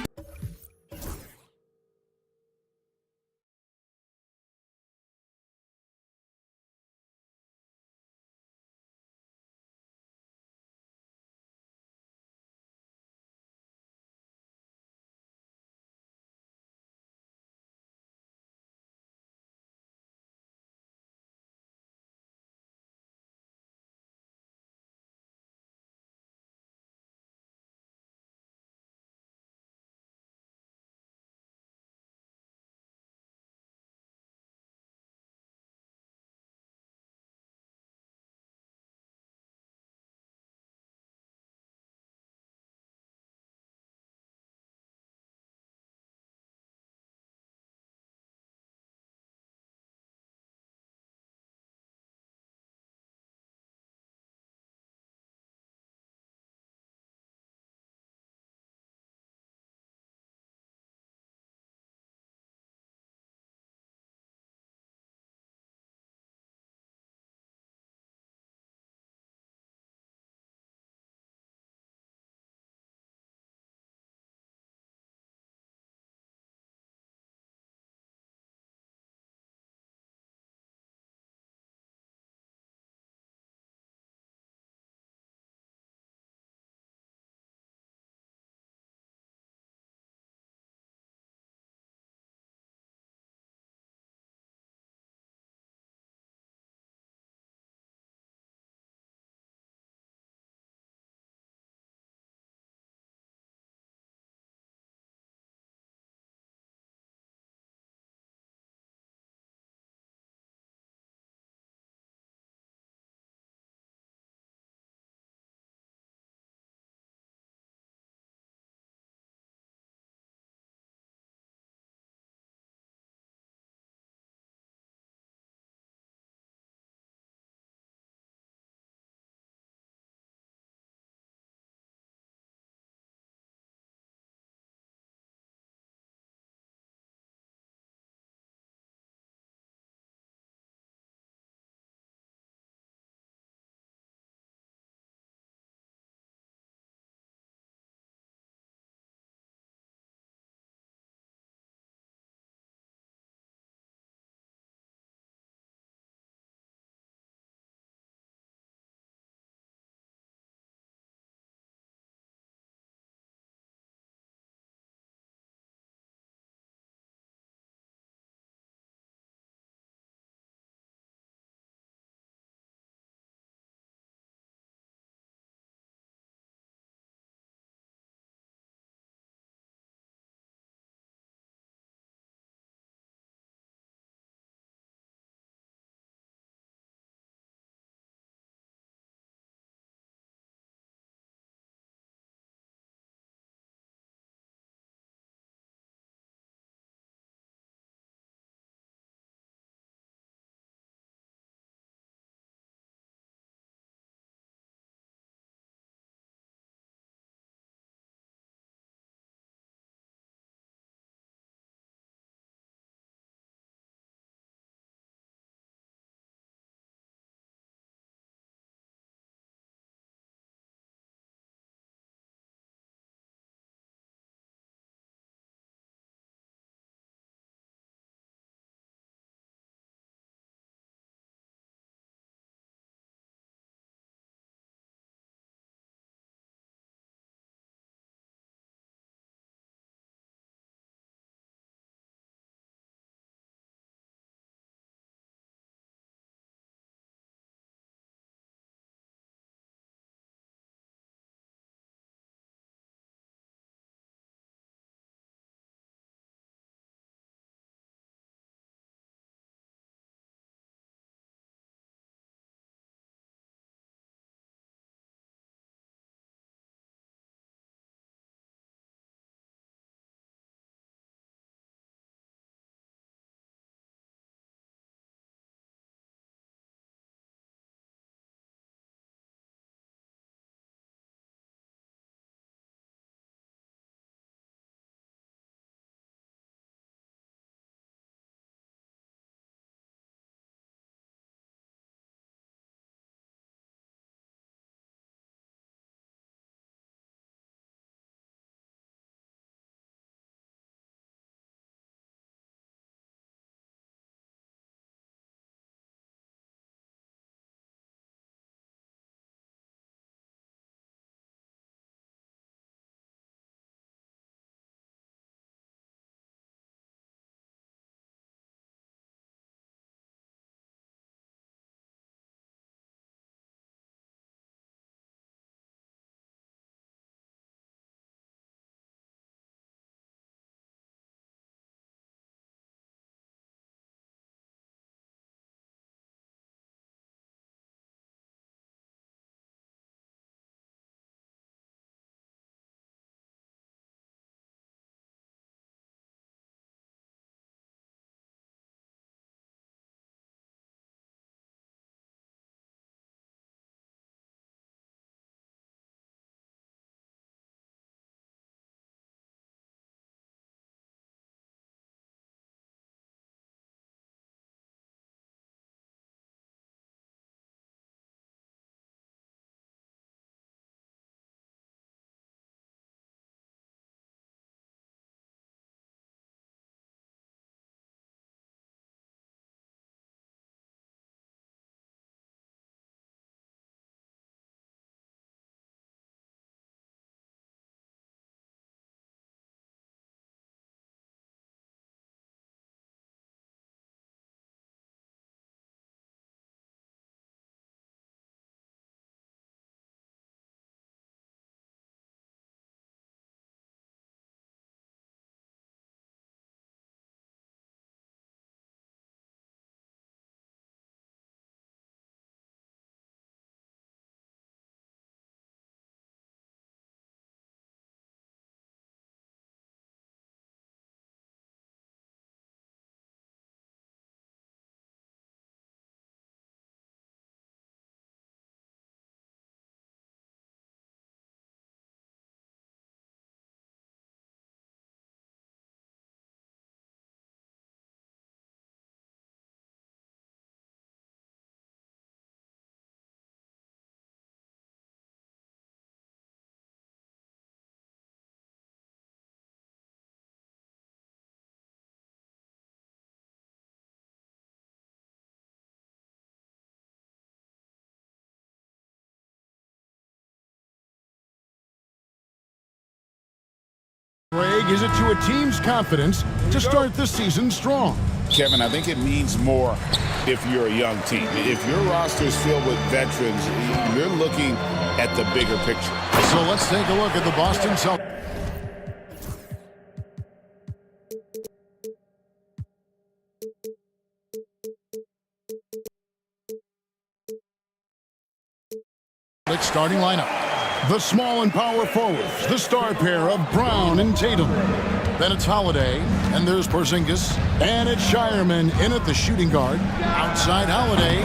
is it to a team's confidence to start the season strong?
Kevin, I think it means more if you're a young team. If your roster is filled with veterans, you're looking at the bigger picture.
So let's take a look at the Boston Celtics. Starting lineup. The small and power forwards, the star pair of Brown and Tatum. Then it's Holiday, and there's Porzingis, and it's Shireman in at the shooting guard. Outside Holiday,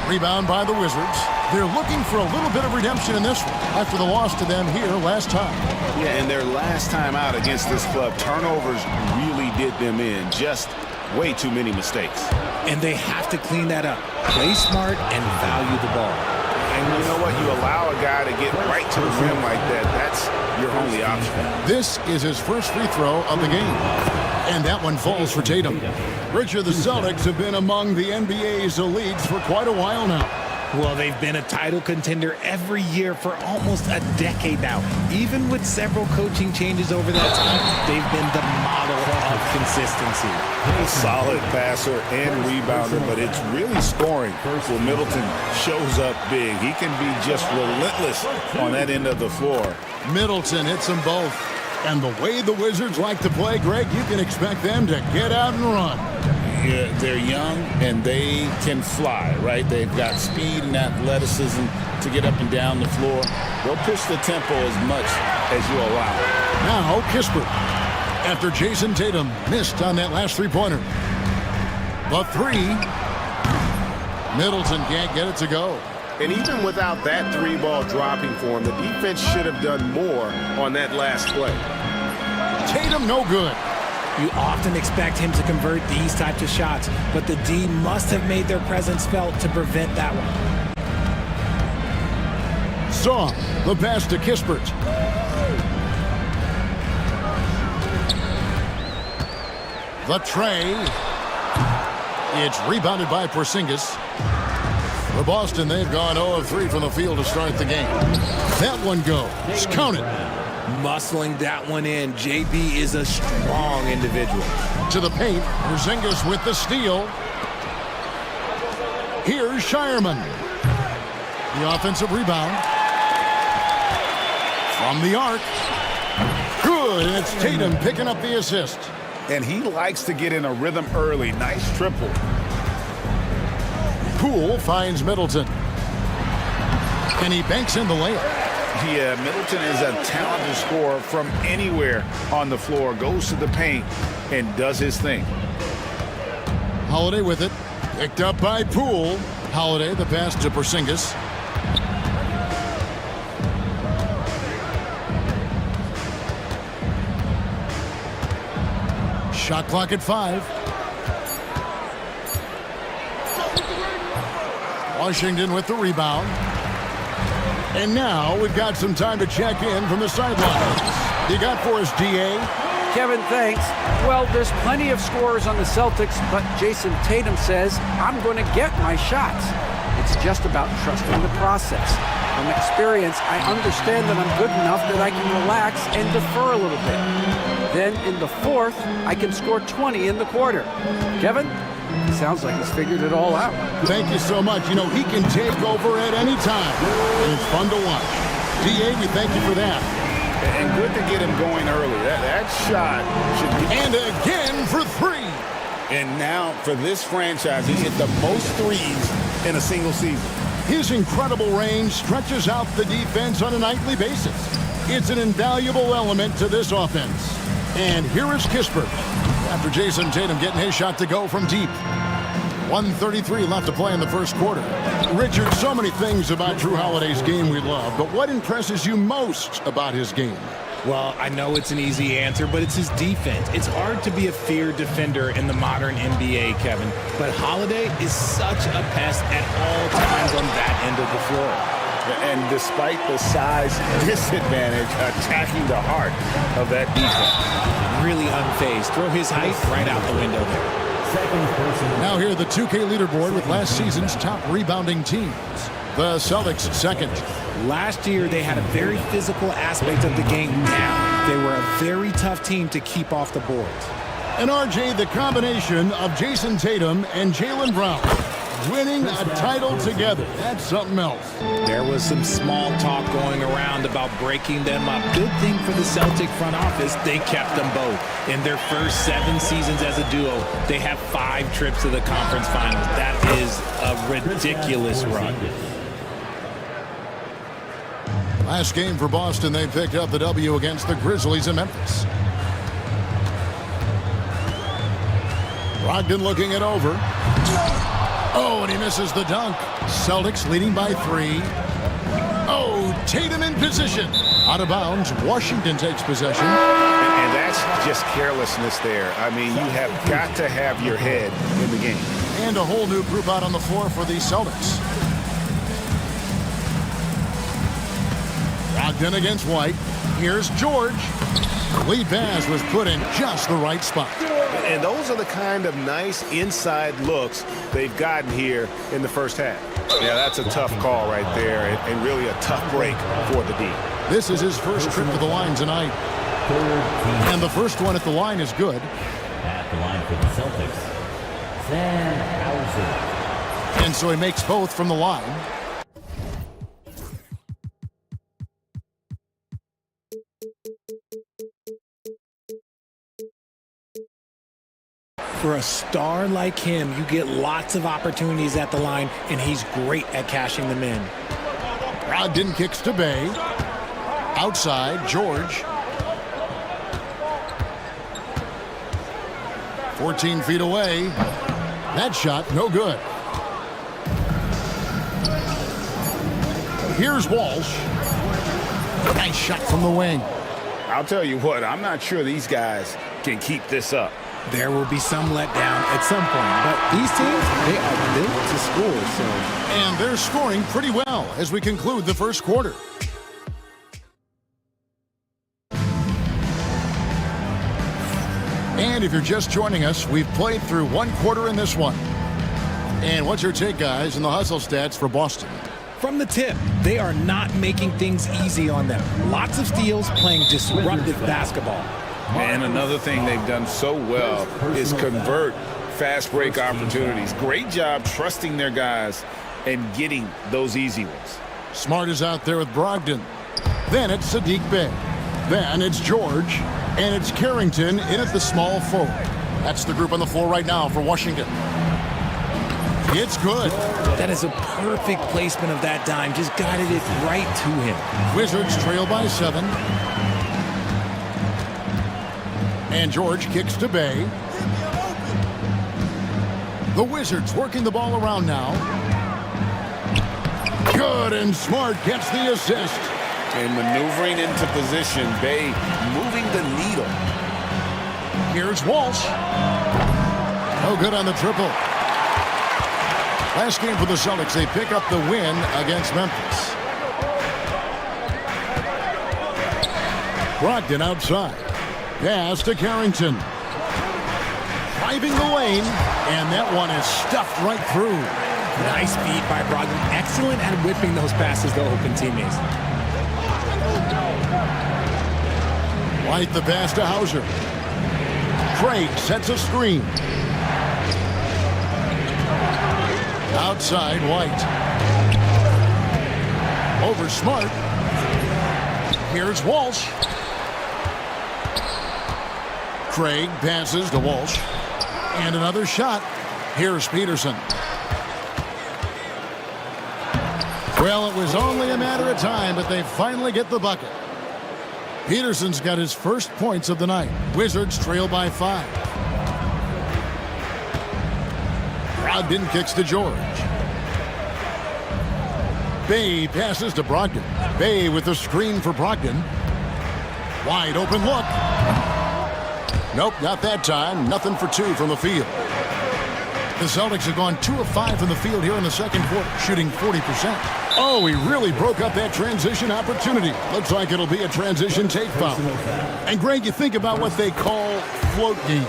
rebound by the Wizards. They're looking for a little bit of redemption in this one after the loss to them here last time.
Yeah, and their last time out against this club, turnovers really did them in. Just way too many mistakes.
And they have to clean that up. Play smart and value the ball.
And you know what? You allow a guy to get right to the rim like that. That's your only option.
This is his first free throw of the game. And that one falls for Tatum. Richard, the Celtics have been among the NBA's elites for quite a while now.
Well, they've been a title contender every year for almost a decade now. Even with several coaching changes over that time, they've been the model of consistency.
A solid passer and rebounder, but it's really scoring where Middleton shows up big. He can be just relentless on that end of the floor.
Middleton hits them both. And the way the Wizards like to play, Greg, you can expect them to get out and run.
Yeah, they're young and they can fly, right? They've got speed and athleticism to get up and down the floor. They'll push the tempo as much as you allow.
Now Kispert, after Jason Tatum missed on that last three-pointer. The three, Middleton can't get it to go.
And even without that three ball dropping for him, the defense should have done more on that last play.
Tatum no good.
You often expect him to convert these types of shots, but the D must have made their presence felt to prevent that one.
Saw the pass to Kispert. The tray. It's rebounded by Porzingis. For Boston, they've gone 0 of 3 from the field to start the game. That one goes. Count it.
Muscling that one in. JB is a strong individual.
To the paint. Porzingis with the steal. Here's Shireman. The offensive rebound. From the arc. Good, and it's Tatum picking up the assist.
And he likes to get in a rhythm early. Nice triple.
Poole finds Middleton. And he banks in the layup.
Yeah, Middleton is a talented scorer from anywhere on the floor. Goes to the paint and does his thing.
Holiday with it. Picked up by Poole. Holiday, the pass to Porzingis. Shot clock at 5. Washington with the rebound. And now we've got some time to check in from the sidelines. You got for us, DA?
Kevin, thanks. Well, there's plenty of scorers on the Celtics, but Jason Tatum says, I'm going to get my shots. It's just about trusting the process. From experience, I understand that I'm good enough that I can relax and defer a little bit. Then in the fourth, I can score 20 in the quarter. Kevin? Sounds like he's figured it all out.
Thank you so much. You know, he can take over at any time, and it's fun to watch. DA, we thank you for that.
And good to get him going early. That shot should be...
And again for 3.
And now for this franchise, he hit the most threes in a single season.
His incredible range stretches out the defense on a nightly basis. It's an invaluable element to this offense. And here is Kispert. After Jason Tatum getting his shot to go from deep. 1:33 left to play in the first quarter. Richard, so many things about Drew Holiday's game we love, but what impresses you most about his game?
Well, I know it's an easy answer, but it's his defense. It's hard to be a feared defender in the modern NBA, Kevin, but Holiday is such a pest at all times on that end of the floor.
And despite the size disadvantage, attacking the heart of that defense.
Really unfazed. Throw his height right out the window there.
Now here the 2K leaderboard with last season's top rebounding teams. The Celtics second.
Last year, they had a very physical aspect of the game down. They were a very tough team to keep off the boards.
And RJ, the combination of Jason Tatum and Jaylen Brown winning a title together. That's something else.
There was some small talk going around about breaking them up. Good thing for the Celtic front office, they kept them both. In their first 7 seasons as a duo, they have 5 trips to the conference finals. That is a ridiculous run.
Last game for Boston, they picked up the W against the Grizzlies in Memphis. Brogdon looking it over. Oh, and he misses the dunk. Celtics leading by 3. Oh, Tatum in position. Out of bounds. Washington takes possession.
And that's just carelessness there. I mean, you have got to have your head in the game.
And a whole new group out on the floor for the Celtics. Brogdon against White. Here's George. The lead pass was put in just the right spot.
And those are the kind of nice inside looks they've gotten here in the first half. Yeah, that's a tough call right there, and really a tough break for the D.
This is his first trip to the line tonight. And the first one at the line is good.
At the line for the Celtics, Sam Hauser.
And so he makes both from the line.
For a star like him, you get lots of opportunities at the line, and he's great at cashing them in.
Brogdon kicks to Bay. Outside, George. 14 feet away. That shot, no good. Here's Walsh. Nice shot from the wing.
I'll tell you what, I'm not sure these guys can keep this up.
There will be some letdown at some point, but these teams, they are built to score, so.
And they're scoring pretty well as we conclude the first quarter. And if you're just joining us, we've played through 1 quarter in this one. And what's your take, guys, in the hustle stats for Boston?
From the tip, they are not making things easy on them. Lots of steals, playing disruptive basketball.
And another thing they've done so well is convert fast break opportunities. Great job trusting their guys and getting those easy ones.
Smart is out there with Brogdon. Then it's Saddiq Bey. Then it's George. And it's Carrington in at the small forward. That's the group on the floor right now for Washington. It's good.
That is a perfect placement of that dime. Just guided it right to him.
Wizards trail by 7. And George kicks to Bay. The Wizards working the ball around now. Good, and Smart gets the assist.
And maneuvering into position, Bay moving the needle.
Here's Walsh. No good on the triple. Last game for the Celtics, they pick up the win against Memphis. Brogdon outside. Pass to Carrington. Driving the lane, and that one is stuffed right through.
Nice feed by Brogdon. Excellent at whipping those passes to open teammates.
White the pass to Hauser. Craig sets a screen. Outside, White. Over Smart. Here's Walsh. Craig passes to Walsh. And another shot. Here's Peterson. Well, it was only a matter of time, but they finally get the bucket. Peterson's got his first points of the night. Wizards trail by 5. Brogdon kicks to George. Bay passes to Brogdon. Bay with the screen for Brogdon. Wide open look. Nope, not that time. Nothing for 2 from the field. The Celtics have gone 2 of 5 from the field here in the second quarter, shooting 40%. Oh, he really broke up that transition opportunity. Looks like it'll be a transition take foul. And Greg, you think about what they call float game.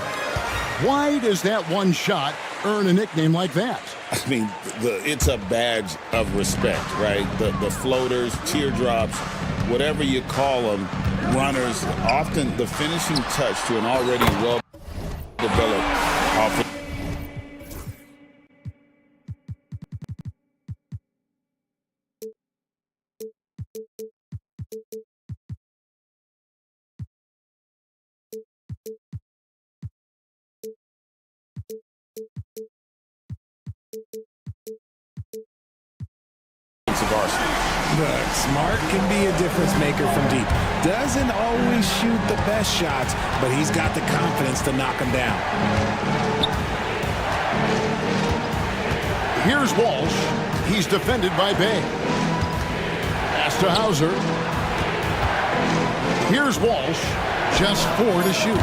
Why does that one shot earn a nickname like that?
I mean, it's a badge of respect, right? The floaters, teardrops, whatever you call them, runners, often the finishing touch to an already well-developed offense.
Look, Smart can be a difference maker from deep. Doesn't always shoot the best shots, but he's got the confidence to knock them down.
Here's Walsh. He's defended by Bay. Pass to Hauser. Here's Walsh. Just 4 to shoot.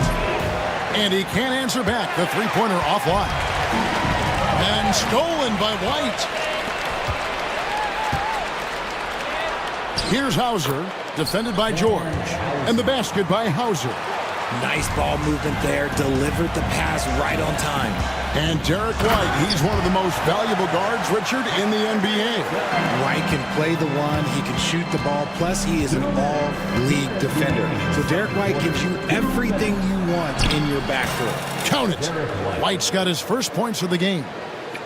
And he can't answer back. The three-pointer offline. And stolen by White. Here's Hauser, defended by George. And the basket by Hauser.
Nice ball movement there. Delivered the pass right on time.
And Derek White, he's one of the most valuable guards, Richard, in the NBA.
White can play the one, he can shoot the ball, plus he is an all-league defender. So Derek White gives you everything you want in your backcourt.
Count it. White's got his first points of the game.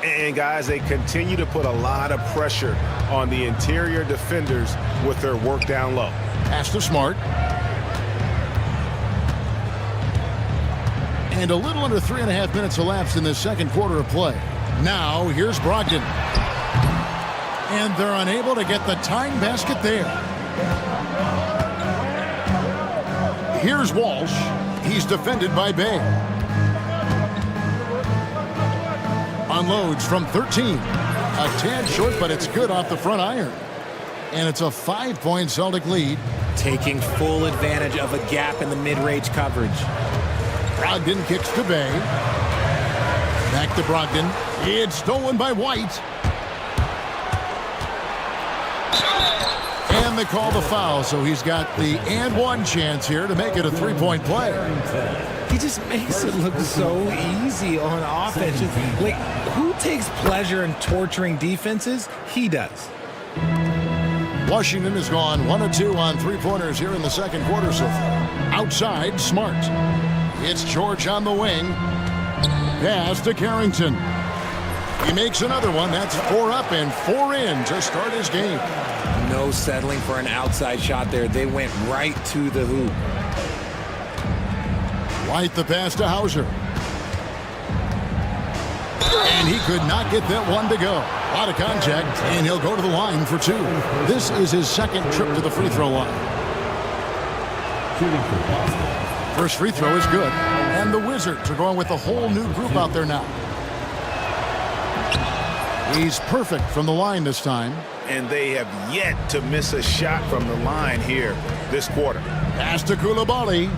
And guys, they continue to put a lot of pressure on the interior defenders with their work down low.
Pass to Smart. And a little under 3.5 minutes elapsed in the second quarter of play. Now, here's Brogdon. And they're unable to get the tying basket there. Here's Walsh. He's defended by Bay. Unloads from 13. A tad short, but it's good off the front iron. And it's a 5-point Celtic lead.
Taking full advantage of a gap in the mid-range coverage.
Brogdon kicks to Bay. Back to Brogdon. It's stolen by White. And they call the foul, so he's got the and one chance here to make it a 3-point play.
He just makes it look so easy on offense. Like, who takes pleasure in torturing defenses? He does.
Washington has gone 1 of 2 on three-pointers here in the second quarter so far. Outside, Smart. It's George on the wing. Pass to Carrington. He makes another one. That's 4 up and 4 in to start his game.
No settling for an outside shot there. They went right to the hoop.
White the pass to Hauser. And he could not get that one to go. A lot of contact, and he'll go to the line for 2. This is his second trip to the free throw line. First free throw is good. And the Wizards are going with a whole new group out there now. He's perfect from the line this time.
And they have yet to miss a shot from the line here this quarter.
Pass to Koulibaly.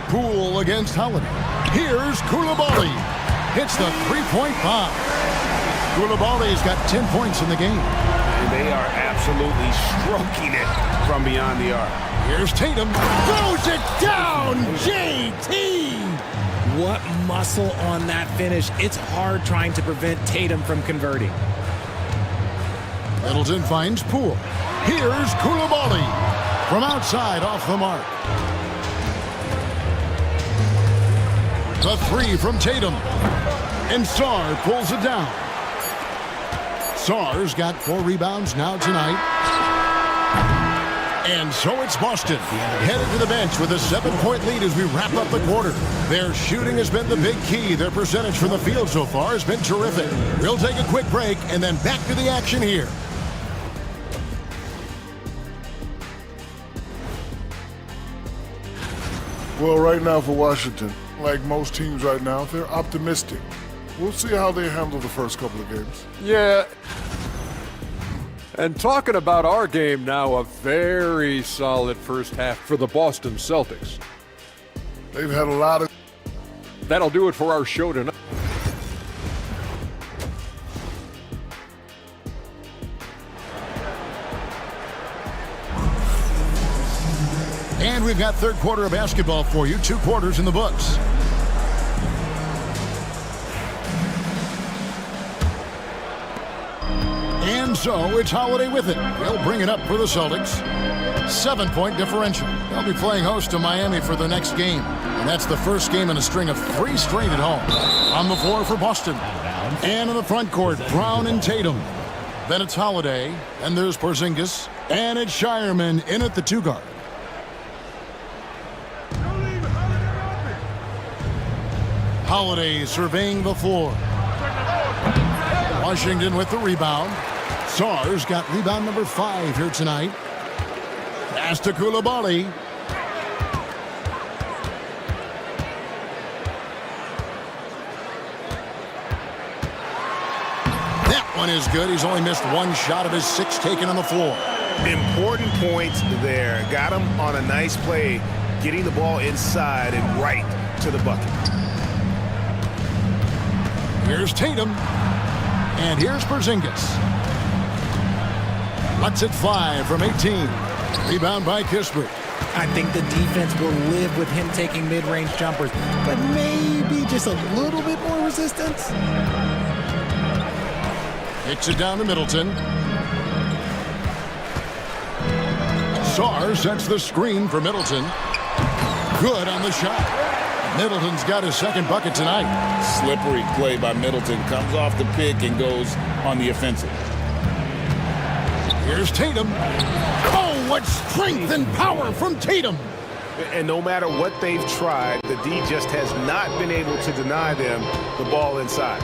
Poole against Holiday. Here's Koulibaly. Hits the three-point bomb. Koulibaly's got 10 points in the game.
And they are absolutely stroking it from beyond the arc.
Here's Tatum. Throws it down. JT.
What muscle on that finish. It's hard trying to prevent Tatum from converting.
Middleton finds Poole. Here's Koulibaly. From outside off the mark. The 3 from Tatum. And Sarr pulls it down. Sarr's got 4 rebounds now tonight. And so it's Boston, headed to the bench with a 7-point lead as we wrap up the quarter. Their shooting has been the big key. Their percentage from the field so far has been terrific. We'll take a quick break and then back to the action here.
Well, right now for Washington, like most teams right now, they're optimistic. We'll see how they handle the first couple of games.
Yeah. And talking about our game now, a very solid first half for the Boston Celtics.
They've had a lot of...
That'll do it for our show tonight.
And we've got third quarter of basketball for you. 2 quarters in the books. And So it's Holiday with it. He'll bring it up for the Celtics. 7-point differential. They'll be playing host to Miami for their next game. And that's the first game in a string of 3 straight at home. On the floor for Boston. And in the front court, Brown and Tatum. Then it's Holiday. And there's Porzingis. And it's Shireman in at the 2 guard. Holiday surveying the floor. Washington with the rebound. Sar's got rebound number 5 here tonight. Pass to Coulibaly. That one is good. He's only missed 1 shot of his 6 taken on the floor.
Important points there. Got him on a nice play, getting the ball inside and right to the bucket.
Here's Tatum. And here's Porzingis. Lets it fly from 18. Rebound by Kispert.
I think the defense will live with him taking mid-range jumpers, but maybe just a little bit more resistance.
Kicks it down to Middleton. Sar sets the screen for Middleton. Good on the shot. Middleton's got his 2nd bucket tonight.
Slippery play by Middleton. Comes off the pick and goes on the offensive.
Here's Tatum. Oh, what strength and power from Tatum.
And no matter what they've tried, the D just has not been able to deny them the ball inside.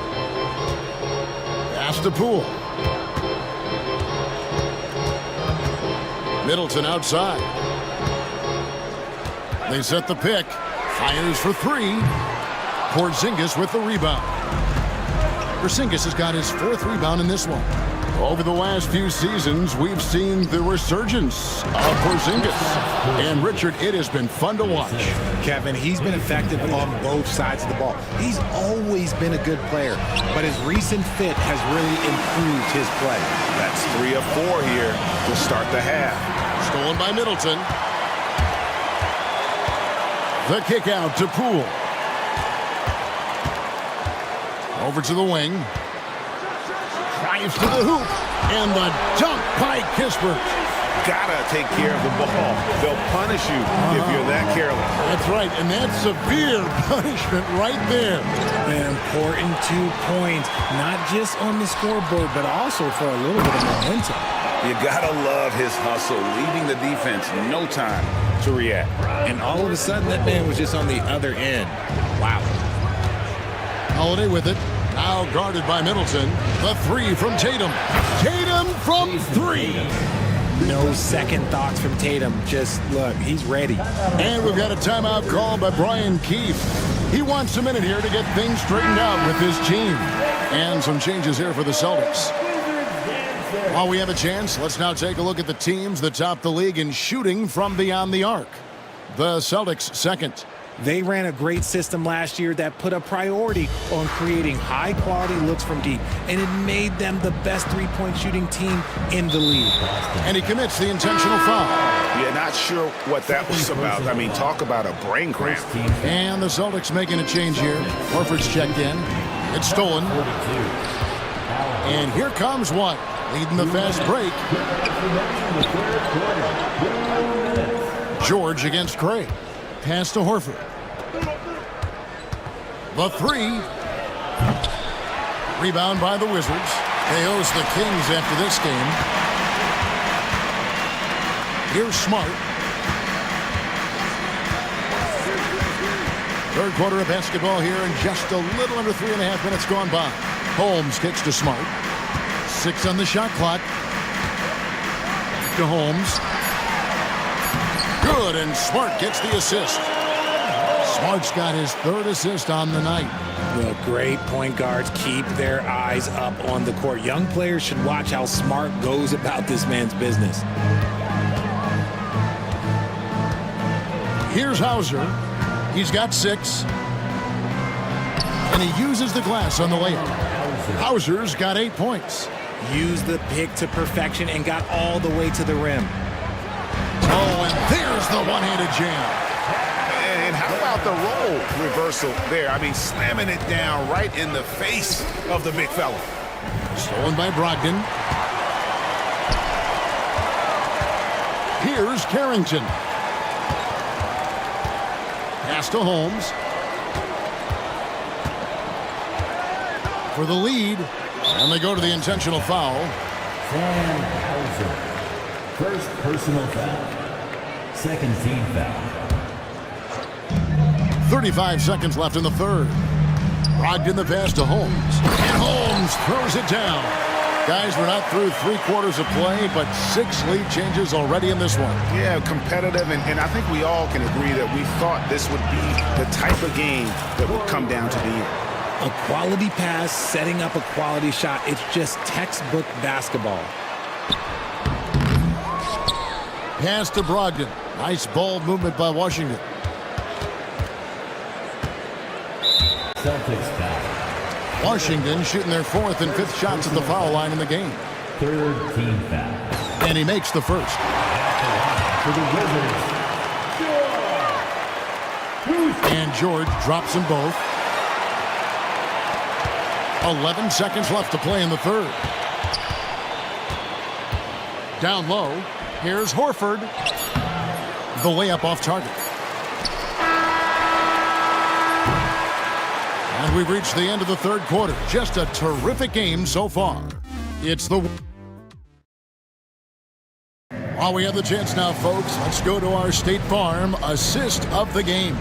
Pass to Poole. Middleton outside. They set the pick. Fires for 3. Porzingis with the rebound. Porzingis has got his 4th rebound in this one. Over the last few seasons, we've seen the resurgence of Porzingis. And Richard, it has been fun to watch.
Kevin, he's been effective on both sides of the ball. He's always been a good player, but his recent fit has really improved his play.
That's 3 of 4 here to start the half.
Stolen by Middleton. The kick out to Poole. Over to the wing. Drives to the hoop. And the dunk by Kispert.
Gotta take care of the ball. They'll punish you if you're that careless.
That's right, and that's severe punishment right there.
An important 2 points, not just on the scoreboard, but also for a little bit of momentum.
You gotta love his hustle, leaving the defense no time to react.
And all of a sudden, that man was just on the other end. Wow.
Holiday with it. Now guarded by Middleton. The 3 from Tatum. Tatum from 3.
No second thoughts from Tatum. Just look, he's ready.
And we've got a timeout called by Brian Keefe. He wants a minute here to get things straightened out with his team. And some changes here for the Celtics. While we have a chance, let's now take a look at the teams that top the league in shooting from beyond the arc. The Celtics second.
They ran a great system last year that put a priority on creating high-quality looks from deep, and it made them the best three-point shooting team in the league.
And he commits the intentional foul.
Yeah, not sure what that was about. I mean, talk about a brain cramp.
And the Celtics making a change here. Horford's checked in. It's stolen. And here comes one, leading the fast break. George against Craig. Pass to Horford. The 3. Rebound by the Wizards. They host the Kings after this game. Here's Smart. Third quarter of basketball here, and just a little under 3.5 minutes gone by. Holmes kicks to Smart. 6 on the shot clock. To Holmes. Good, and Smart gets the assist. Smart's got his 3rd assist on the night.
The great point guards keep their eyes up on the court. Young players should watch how Smart goes about this man's business.
Here's Hauser. He's got 6. And he uses the glass on the layup. Hauser's got 8 points.
Used the pick to perfection and got all the way to the rim.
Oh, and there's the one-handed jam.
And how about the role reversal there? I mean, slamming it down right in the face of the big fella.
Stolen by Brogdon. Here's Carrington. Pass to Holmes. For the lead. And they go to the intentional foul.
Sam Hauser. First personal foul. Second team foul.
35 seconds left in the third. Brogdon the pass to Holmes. And Holmes throws it down. Guys, we're not through 3/4 of play, but 6 lead changes already in this one.
Yeah, competitive, and I think we all can agree that we thought this would be the type of game that would come down to the end.
A quality pass, setting up a quality shot. It's just textbook basketball.
Pass to Brogdon. Nice ball movement by Washington.
Celtics foul.
Washington shooting their 4th and 5th shots at the foul line in the game.
Third team foul.
And he makes the first.
For the Wizards.
And George drops them both. 11 seconds left to play in the third. Down low. Here's Horford. The layup off target. And we've reached the end of the third quarter. Just a terrific game so far. It's the... While we have the chance now, folks, let's go to our State Farm assist of the game.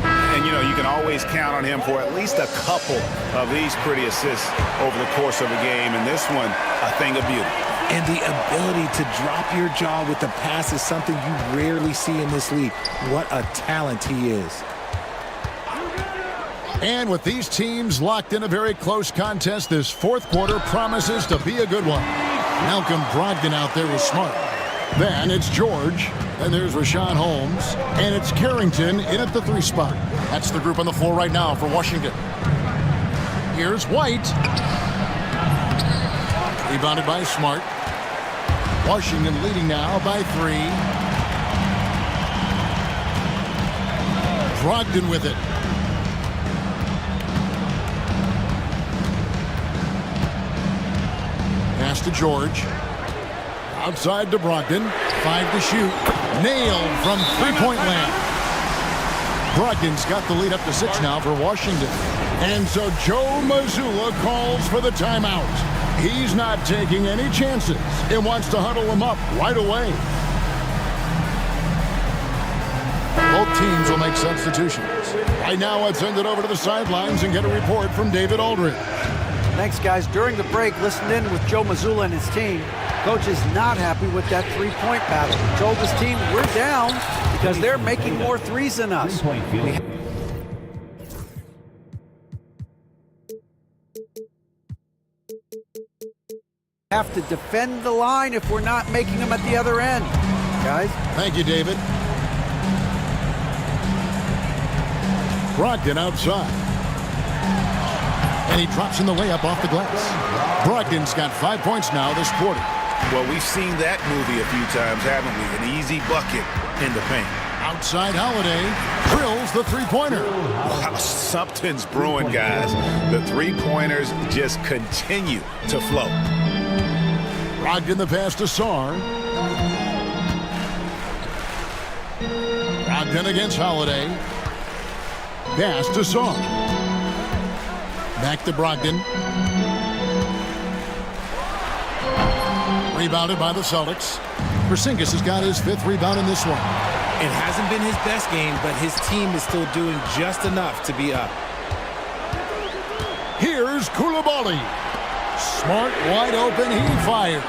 And, you know, you can always count on him for at least a couple of these pretty assists over the course of a game. And this one, a thing of beauty.
And the ability to drop your jaw with the pass is something you rarely see in this league. What a talent he is.
And with these teams locked in a very close contest, this fourth quarter promises to be a good one. Malcolm Brogdon out there with Smart. Then it's George. Then there's Rashawn Holmes. And it's Carrington in at the 3 spot. That's the group on the floor right now for Washington. Here's White. Rebounded by Smart. Washington leading now by 3. Brogdon with it. Pass to George. Outside to Brogdon. 5 to shoot. Nailed from 3-point land. Brogdon's got the lead up to 6 now for Washington. And so Joe Mazzulla calls for the timeout. He's not taking any chances and wants to huddle him up right away. Both teams will make substitutions. Right now, let's send it over to the sidelines and get a report from David Aldridge.
Thanks, guys. During the break, listened in with Joe Mazzulla and his team. Coach is not happy with that 3-point battle. He told his team, we're down because they're making more threes than us. Have to defend the line if we're not making them at the other end, guys.
Thank you, David. Brogdon outside. And he drops in the layup off the glass. Brogdon's got 5 points now this quarter.
Well, we've seen that movie a few times, haven't we? An easy bucket in the paint.
Outside Holiday drills the 3-pointer.
Wow, something's brewing, guys. The 3-pointers just continue to flow.
Brogdon the pass to Sarr. Brogdon against Holiday. Pass to Sarr. Back to Brogdon. Rebounded by the Celtics. Porzingis has got his 5th rebound in this one.
It hasn't been his best game, but his team is still doing just enough to be up.
Here's Koulibaly. Smart, wide open, he fires.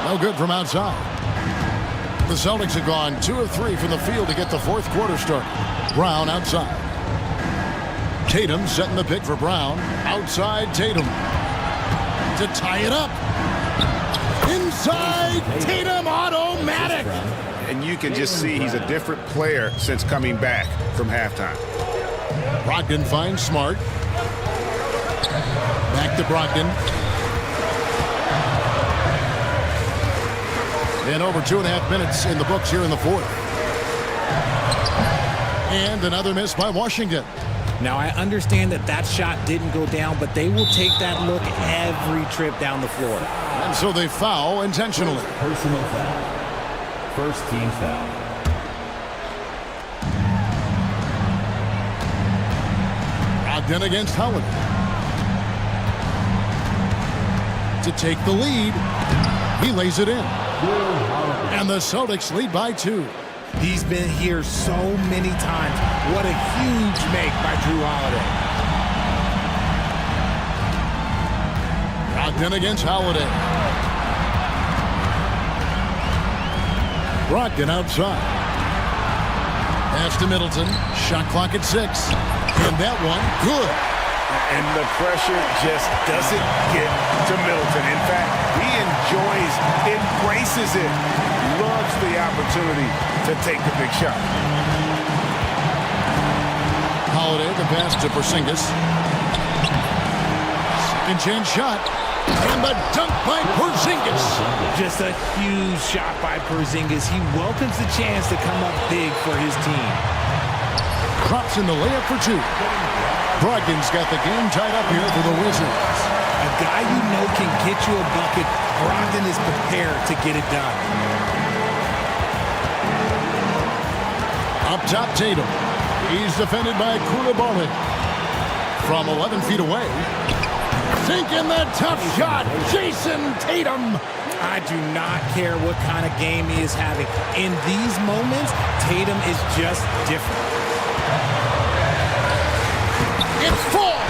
No good from outside. The Celtics have gone 2 of 3 from the field to get the fourth quarter started. Brown outside. Tatum setting the pick for Brown. Outside Tatum. To tie it up. Inside Tatum, automatic.
And you can just see he's a different player since coming back from halftime.
Brogdon finds Smart. Back to Brogdon. And over 2.5 minutes in the books here in the fourth. And another miss by Washington.
Now, I understand that that shot didn't go down, but they will take that look every trip down the floor.
And so they foul intentionally.
Personal foul. First team foul.
Brogdon against Holiday. To take the lead, he lays it in. And the Celtics lead by 2.
He's been here so many times. What a huge make by Drew Holiday.
Brogdon against Holiday. Brogdon outside. Pass to Middleton. Shot clock at 6. And that one, good.
And the pressure just doesn't get to Middleton. In fact, he embraces it, loves the opportunity to take the big shot.
Holiday, the pass to Porzingis. Second chance shot. And the dunk by Porzingis.
Just a huge shot by Porzingis. He welcomes the chance to come up big for his team.
Drops in the layup for 2. Brogdon's got the game tied up here for the Wizards.
A guy you know can get you a bucket. Brogdon is prepared to get it done.
Up top, Tatum. He's defended by Koulibaly. From 11 feet away. Sinking that tough shot, Jason Tatum.
I do not care what kind of game he is having. In these moments, Tatum is just different.
It falls!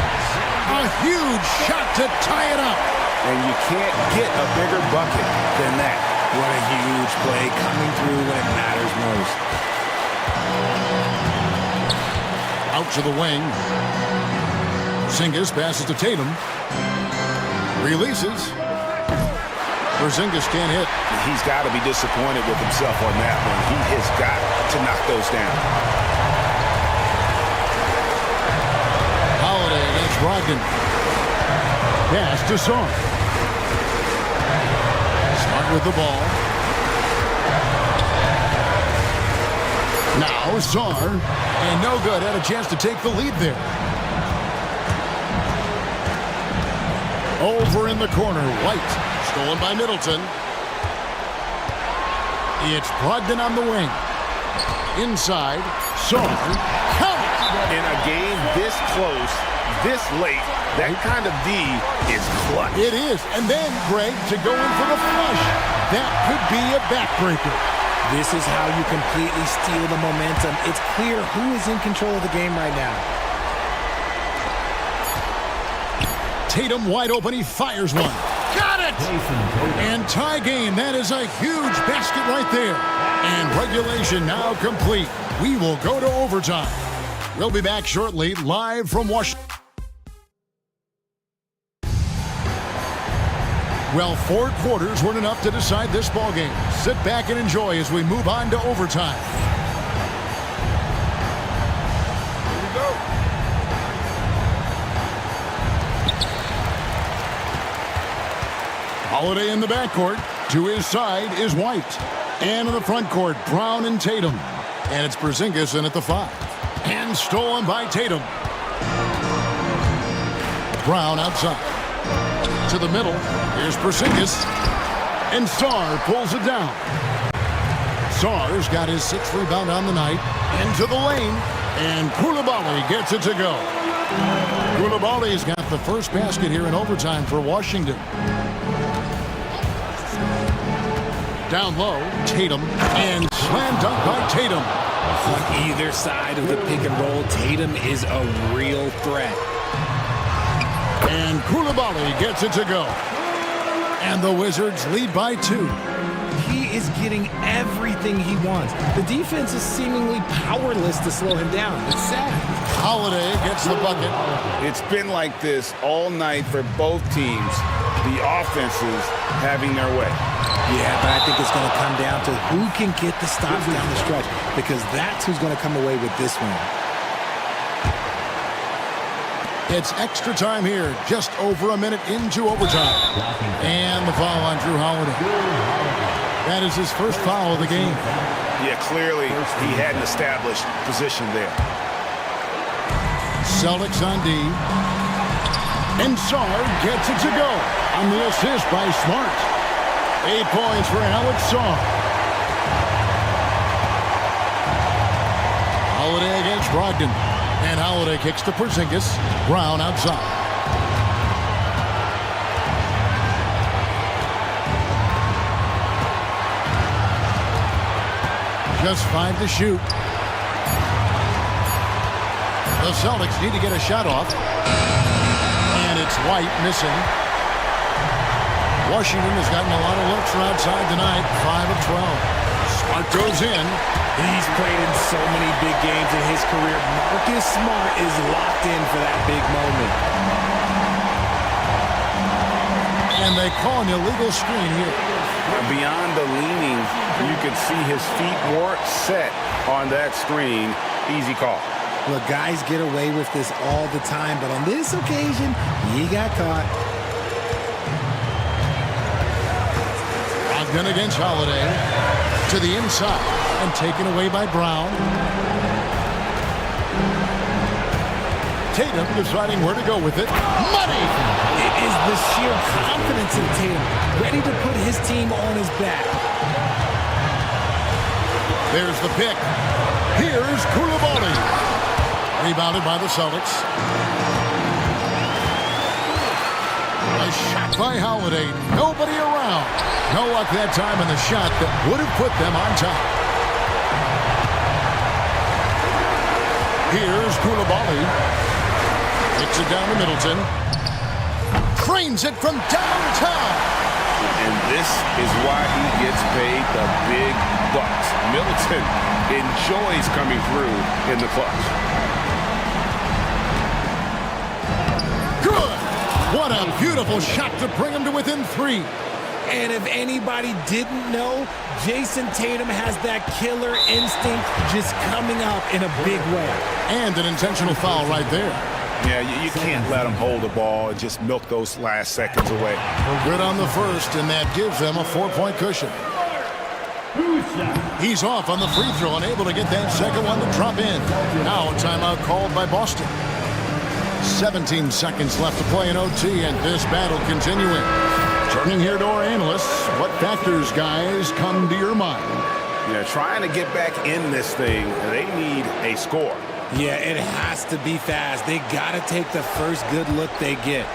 A huge shot to tie it up.
And you can't get a bigger bucket than that.
What a huge play coming through when it matters most.
Out to the wing. Porzingis passes to Tatum. Releases. Porzingis can't hit.
He's got to be disappointed with himself on that one. He has got to knock those down.
Holiday against Brogdon. Pass to Sarr. Smart with the ball. Now Sarr. And no good. Had a chance to take the lead there. Over in the corner, White. Stolen by Middleton. It's Brogdon on the wing. Inside, Sarr. Count it!
In a game this close, this late, that kind of D is clutch.
It is. And then, Greg, to go in for the flush. That could be a backbreaker.
This is how you completely steal the momentum. It's clear who is in control of the game right now.
Tatum wide open. He fires one. Got it! And tie game. That is a huge basket right there. And regulation now complete. We will go to overtime. We'll be back shortly, live from Washington. Well, 4 quarters weren't enough to decide this ballgame. Sit back and enjoy as we move on to overtime.
Here we go.
Holiday in the backcourt. To his side is White. And in the front court, Brown and Tatum. And it's Porzingis in at the 5. And stolen by Tatum. Brown outside. To the middle. Here's Porzingis. And Sarr pulls it down. Sarr's got his 6th rebound on the night. Into the lane. And Koulibaly gets it to go. Koulibaly's got the first basket here in overtime for Washington. Down low, Tatum. And slam dunk by Tatum.
On either side of the pick and roll, Tatum is a real threat.
And Koulibaly gets it to go. And the Wizards lead by 2.
He is getting everything he wants. The defense is seemingly powerless to slow him down. It's sad.
Holiday gets the bucket.
It's been like this all night for both teams. The offenses having their way.
Yeah, but I think it's going to come down to who can get the stops down the stretch, because that's who's going to come away with this one.
It's extra time here, just over a minute into overtime. And the foul on Drew Holiday. That is his first foul of the game.
Yeah, clearly he had an established position there.
Celtics on D. And Sarr gets it to go on the assist by Smart. 8 points for Alex Sarr. Brogdon. And Holiday kicks to Porzingis. Brown outside. Just 5 to shoot. The Celtics need to get a shot off. And it's White missing. Washington has gotten a lot of looks from outside tonight. 5 of 12. Smart goes in.
He's played in so many big games in his career. Marcus Smart is locked in for that big moment.
And they call an illegal screen here.
Beyond the leaning, you could see his feet weren't set on that screen. Easy call.
Look, guys get away with this all the time, but on this occasion, he got caught.
Brogdon against Holiday. To the inside and taken away by Brown. Tatum deciding where to go with it. Money!
It is the sheer confidence in Tatum, ready to put his team on his back.
There's the pick. Here's Koulibaly. Rebounded by the Celtics. A shot by Holiday. Nobody around. No luck that time in the shot that would have put them on top. Here's Koulibaly. Kicks it down to Middleton. Trains it from downtown.
And this is why he gets paid the big bucks. Middleton enjoys coming through in the clutch.
Good. What a beautiful shot to bring him to within 3.
And if anybody didn't know, Jason Tatum has that killer instinct just coming out in a big way.
And an intentional foul right there.
Yeah, you can't let him hold the ball and just milk those last seconds away.
Good on the first, and that gives them a 4-point cushion. He's off on the free throw, unable to get that second one to drop in. Now a timeout called by Boston. 17 seconds left to play in OT, and this battle continuing. Turning here to our analysts, what factors, guys, come to your mind?
Yeah, trying to get back in this thing, they need a score.
Yeah, it has to be fast. They got to take the first good look they get.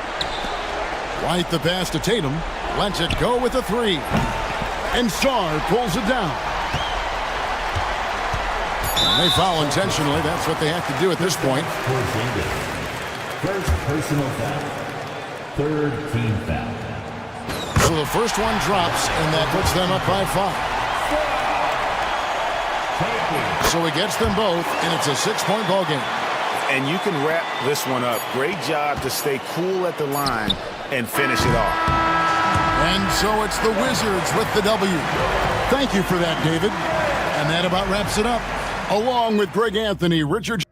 White the pass to Tatum. Lets it go with a 3. And Sarr pulls it down. And they foul intentionally. That's what they have to do at this point.
First personal foul. Third team foul.
So the first one drops, and that puts them up by 5. So he gets them both, and it's a 6-point ball game.
And you can wrap this one up. Great job to stay cool at the line and finish it off.
And so it's the Wizards with the W. Thank you for that, David. And that about wraps it up. Along with Greg Anthony, Richard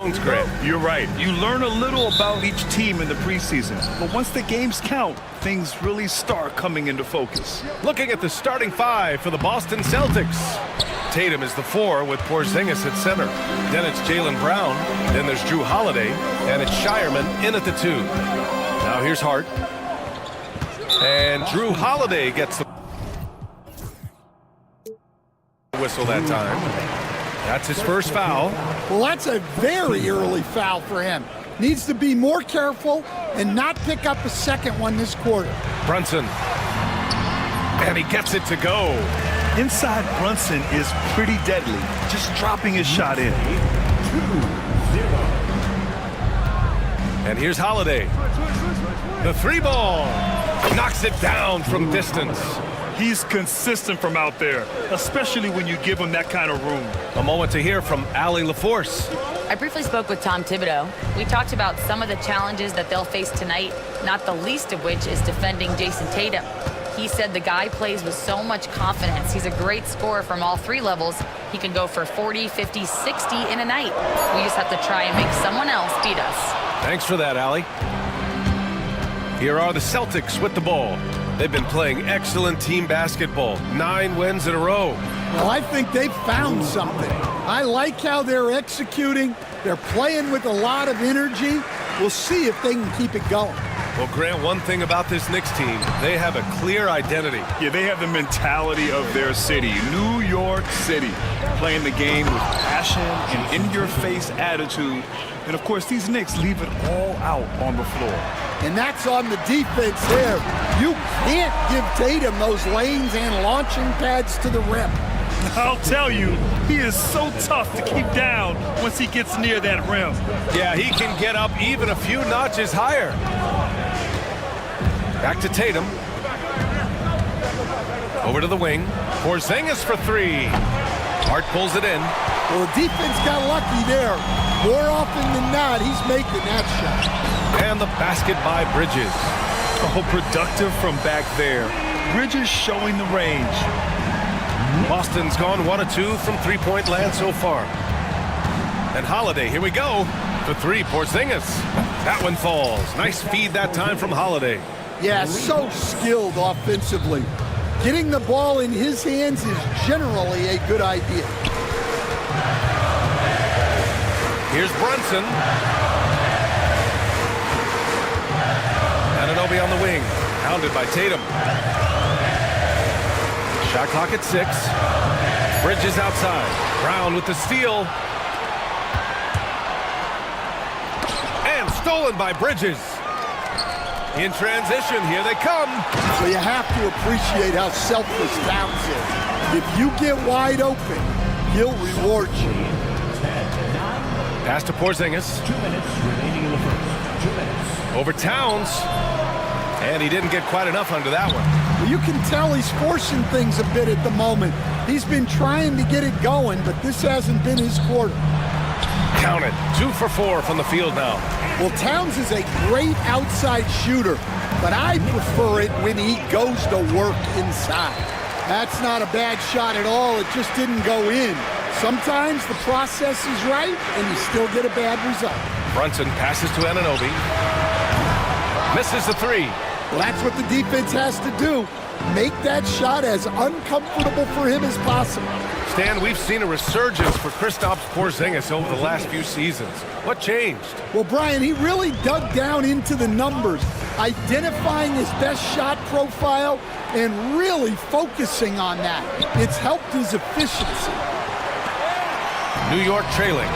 Grant, you're right. You learn a little about each team in the preseason, but once the games count, things really start coming into focus.
Looking at the starting five for the Boston Celtics. Tatum is the 4 with Porzingis at center. Then it's Jaylen Brown. Then there's Drew Holiday. And it's Shireman in at the 2. Now here's Hart. And Drew Holiday gets the whistle that time. That's his first foul.
Well, that's a very early foul for him. Needs to be more careful and not pick up a second one this quarter.
Brunson. And he gets it to go.
Inside Brunson is pretty deadly, just dropping his shot in.
And here's Holiday. The 3 ball. Knocks it down from distance.
He's consistent from out there, especially when you give him that kind of room.
A moment to hear from Allie LaForce.
I briefly spoke with Tom Thibodeau. We talked about some of the challenges that they'll face tonight, not the least of which is defending Jason Tatum. He said the guy plays with so much confidence. He's a great scorer from all 3 levels. He can go for 40, 50, 60 in a night. We just have to try and make someone else beat us.
Thanks for that, Allie. Here are the Celtics with the ball. They've been playing excellent team basketball. 9 wins in a row.
Well, I think they've found something. I like how they're executing. They're playing with a lot of energy. We'll see if they can keep it going.
Well, Grant, one thing about this Knicks team, they have a clear identity.
Yeah, they have the mentality of their city, New York City, playing the game with passion and in-your-face attitude. And, of course, these Knicks leave it all out on the floor.
And that's on the defense there. You can't give Tatum those lanes and launching pads to the rim.
I'll tell you, he is so tough to keep down once he gets near that rim.
Yeah, he can get up even a few notches higher. Back to Tatum. Over to the wing. Porzingis for 3. Hart pulls it in.
Well, the defense got lucky there. More often than not, he's making that shot.
And the basket by Bridges.
Oh, productive from back there. Bridges showing the range.
Boston's gone 1 of 2 from 3-point land so far. And Holiday, here we go. For 3, Porzingis. That one falls. Nice feed that time from Holiday.
Yeah, so skilled offensively. Getting the ball in his hands is generally a good idea.
Here's Brunson. Anunoby on the wing. Hounded by Tatum. Shot clock at 6. Bridges outside. Brown with the steal. And stolen by Bridges. In transition, here they come.
So you have to appreciate how selfless Towns is. If you get wide open, he'll reward you.
Pass to Porzingis.
2 minutes remaining in the first. 2 minutes.
Over Towns. And he didn't get quite enough under that one.
Well, you can tell he's forcing things a bit at the moment. He's been trying to get it going, but this hasn't been his quarter.
Count it. 2 for 4 from the field now.
Well, Towns is a great outside shooter, but I prefer it when he goes to work inside. That's not a bad shot at all. It just didn't go in. Sometimes the process is right, and you still get a bad result.
Brunson passes to Anunoby. Misses the 3.
Well, that's what the defense has to do. Make that shot as uncomfortable for him as possible.
Stan, we've seen a resurgence for Kristaps Porzingis over the last few seasons. What changed?
Well, Brian, he really dug down into the numbers, identifying his best shot profile and really focusing on that. It's helped his efficiency.
New York trailing.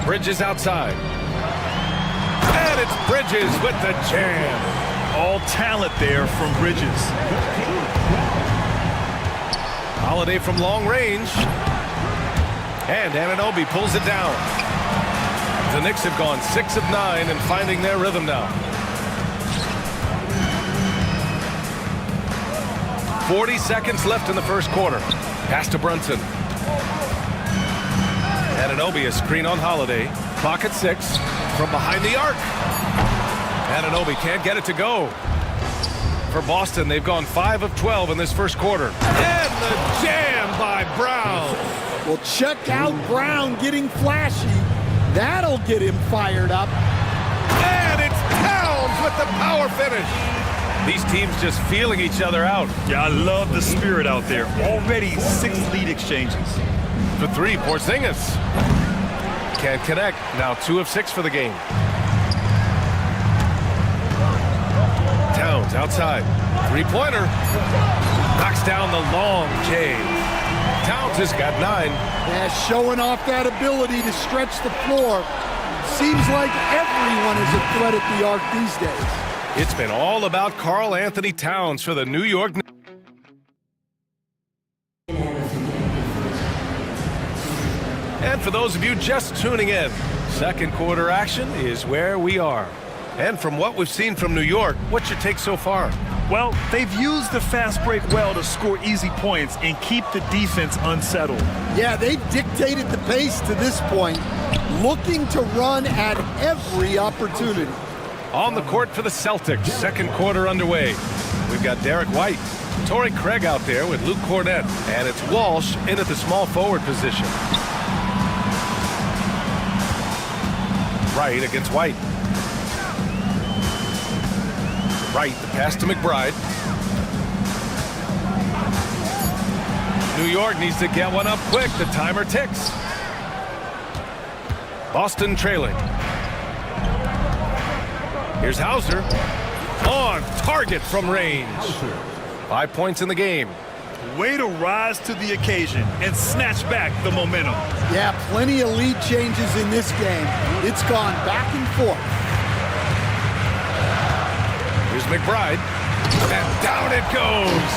Bridges outside. And it's Bridges with the jam.
All talent there from Bridges.
Holiday from long range. And Anunoby pulls it down. The Knicks have gone 6 of 9 and finding their rhythm now. 40 seconds left in the first quarter. Pass to Brunson. Anunoby, a screen on Holiday. Clock at 6. From behind the arc. Anunoby can't get it to go. For Boston, they've gone 5 of 12 in this first quarter. And the jam by Brown.
Well, check out Brown getting flashy. That'll get him fired up.
And it's Towns with the power finish. These teams just feeling each other out.
Yeah, I love the spirit out there. Already 6 lead exchanges.
For 3, Porzingis. Can't connect. Now 2 of 6 for the game. Towns outside. 3-pointer. Knocks down the long J. Towns has got 9.
Yeah, showing off that ability to stretch the floor. Seems like everyone is a threat at the arc these days.
It's been all about Karl Anthony Towns for the New York Knicks. And for those of you just tuning in, second quarter action is where we are. And from what we've seen from New York, what's your take so far?
Well, they've used the fast break well to score easy points and keep the defense unsettled.
Yeah, they've dictated the pace to this point, looking to run at every opportunity.
On the court for the Celtics, second quarter underway. We've got Derek White, Torrey Craig out there with Luke Cornett, and it's Walsh in at the small forward position. Wright against White. Wright, the pass to McBride. New York needs to get one up quick. The timer ticks. Boston trailing. Here's Hauser. On target from range. 5 points in the game.
Way to rise to the occasion and snatch back the momentum.
Yeah, plenty of lead changes in this game. It's gone back and forth.
Here's McBride. And down it goes.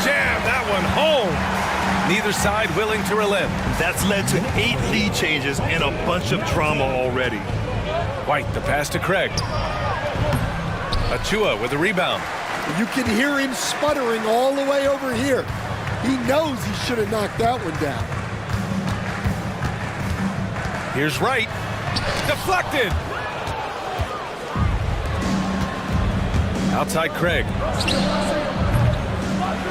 Jam that one home. Neither side willing to relent.
That's led to 8 lead changes and a bunch of drama already.
White, the pass to Craig. Achua with the rebound.
You can hear him sputtering all the way over here. He knows he should have knocked that one down.
Here's Wright. Deflected. Outside Craig.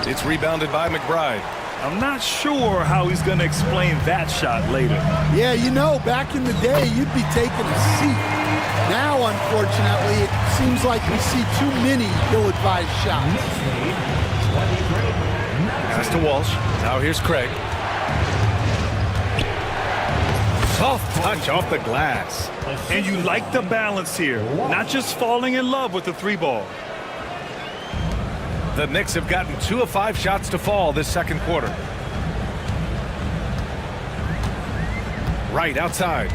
It's rebounded by McBride.
I'm not sure how he's going to explain that shot later.
Yeah, you know, back in the day, you'd be taking a seat. Now, unfortunately, it seems like we see too many ill-advised shots.
Pass to Walsh. Now here's Craig. Soft touch off the glass.
And you like the balance here, not just falling in love with the 3-ball.
The Knicks have gotten 2 of 5 shots to fall this second quarter. Right outside.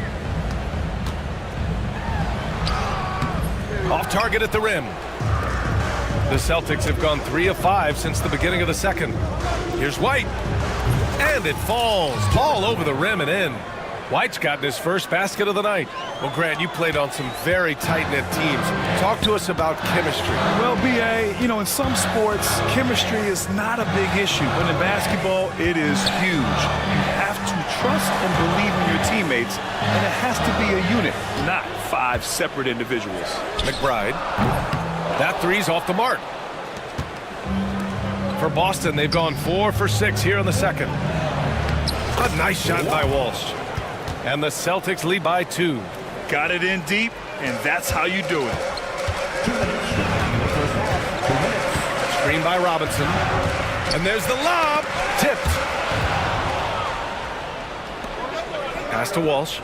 Off target at the rim. The Celtics have gone 3 of 5 since the beginning of the second. Here's White. And it falls. Ball over the rim and in. White's gotten his first basket of the night. Well, Grant, you played on some very tight-knit teams. Talk to us about chemistry.
Well, B.A., you know, in some sports, chemistry is not a big issue. But in basketball, it is huge. You have to trust and believe in your teammates, and it has to be a unit, not 5 separate individuals.
McBride. That three's off the mark. For Boston, they've gone 4 for 6 here in the second. A nice shot by Walsh. And the Celtics lead by 2.
Got it in deep, and that's how you do it.
Screen by Robinson. And there's the lob. Tipped. Pass to Walsh.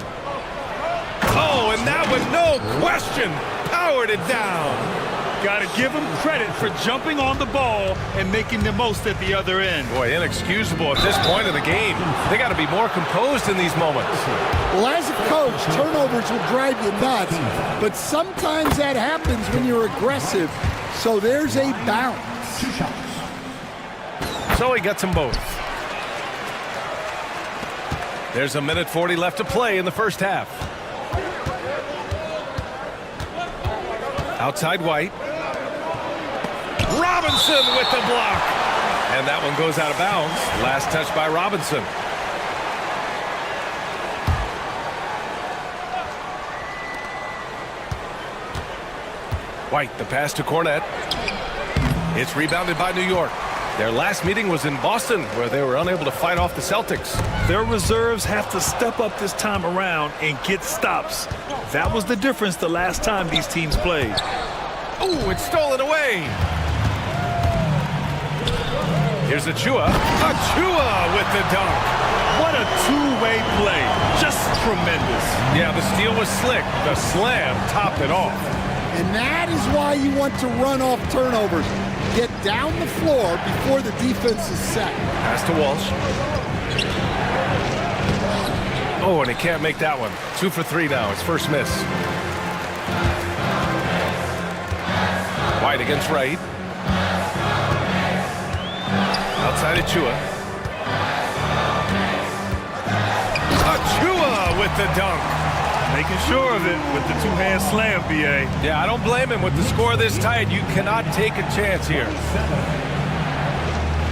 Oh, and that one, no question, powered it down.
Got to give him credit for jumping on the ball and making the most at the other end.
Boy, inexcusable at this point of the game. They got to be more composed in these moments.
Well, as a coach, turnovers will drive you nuts, but sometimes that happens when you're aggressive. So there's a balance.
So he gets them both. There's a minute 40 left to play in the first half. Outside White. Robinson with the block. And that one goes out of bounds. Last touch by Robinson. White, the pass to Cornette. It's rebounded by New York. Their last meeting was in Boston, where they were unable to fight off the Celtics.
Their reserves have to step up this time around and get stops. That was the difference the last time these teams played.
Oh, it's stolen away. Here's Achua. Achua with the dunk.
What a two-way play. Just tremendous.
Yeah, the steal was slick. The slam topped it off.
And that is why you want to run off turnovers. Get down the floor before the defense is set.
Pass to Walsh. Oh, and he can't make that one. 2 for 3 now. His first miss. White against Wright. Outside Achua. Achua with the dunk.
Making sure of it with the two-hand slam, B.A.
Yeah, I don't blame him. With the score this tight, you cannot take a chance here.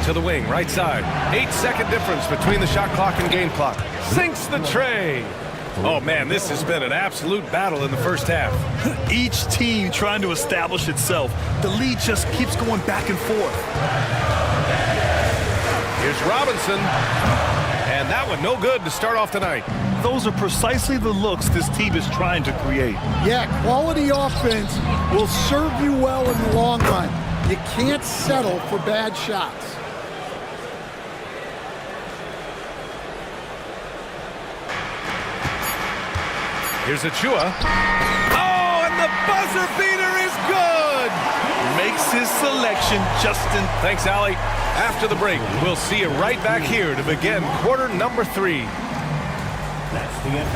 To the wing, right side. 8-second difference between the shot clock and game clock. Sinks the tray. Oh, man, this has been an absolute battle in the first half.
Each team trying to establish itself. The lead just keeps going back and forth.
Here's Robinson. And that one no good to start off tonight.
Those are precisely the looks this team is trying to create.
Yeah, quality offense will serve you well in the long run. You can't settle for bad shots.
Here's Achua. Oh, and the buzzer beater is good!
Makes his selection just in...
Thanks, Allie. After the break, we'll see you right back here to begin quarter number 3.
That's the end.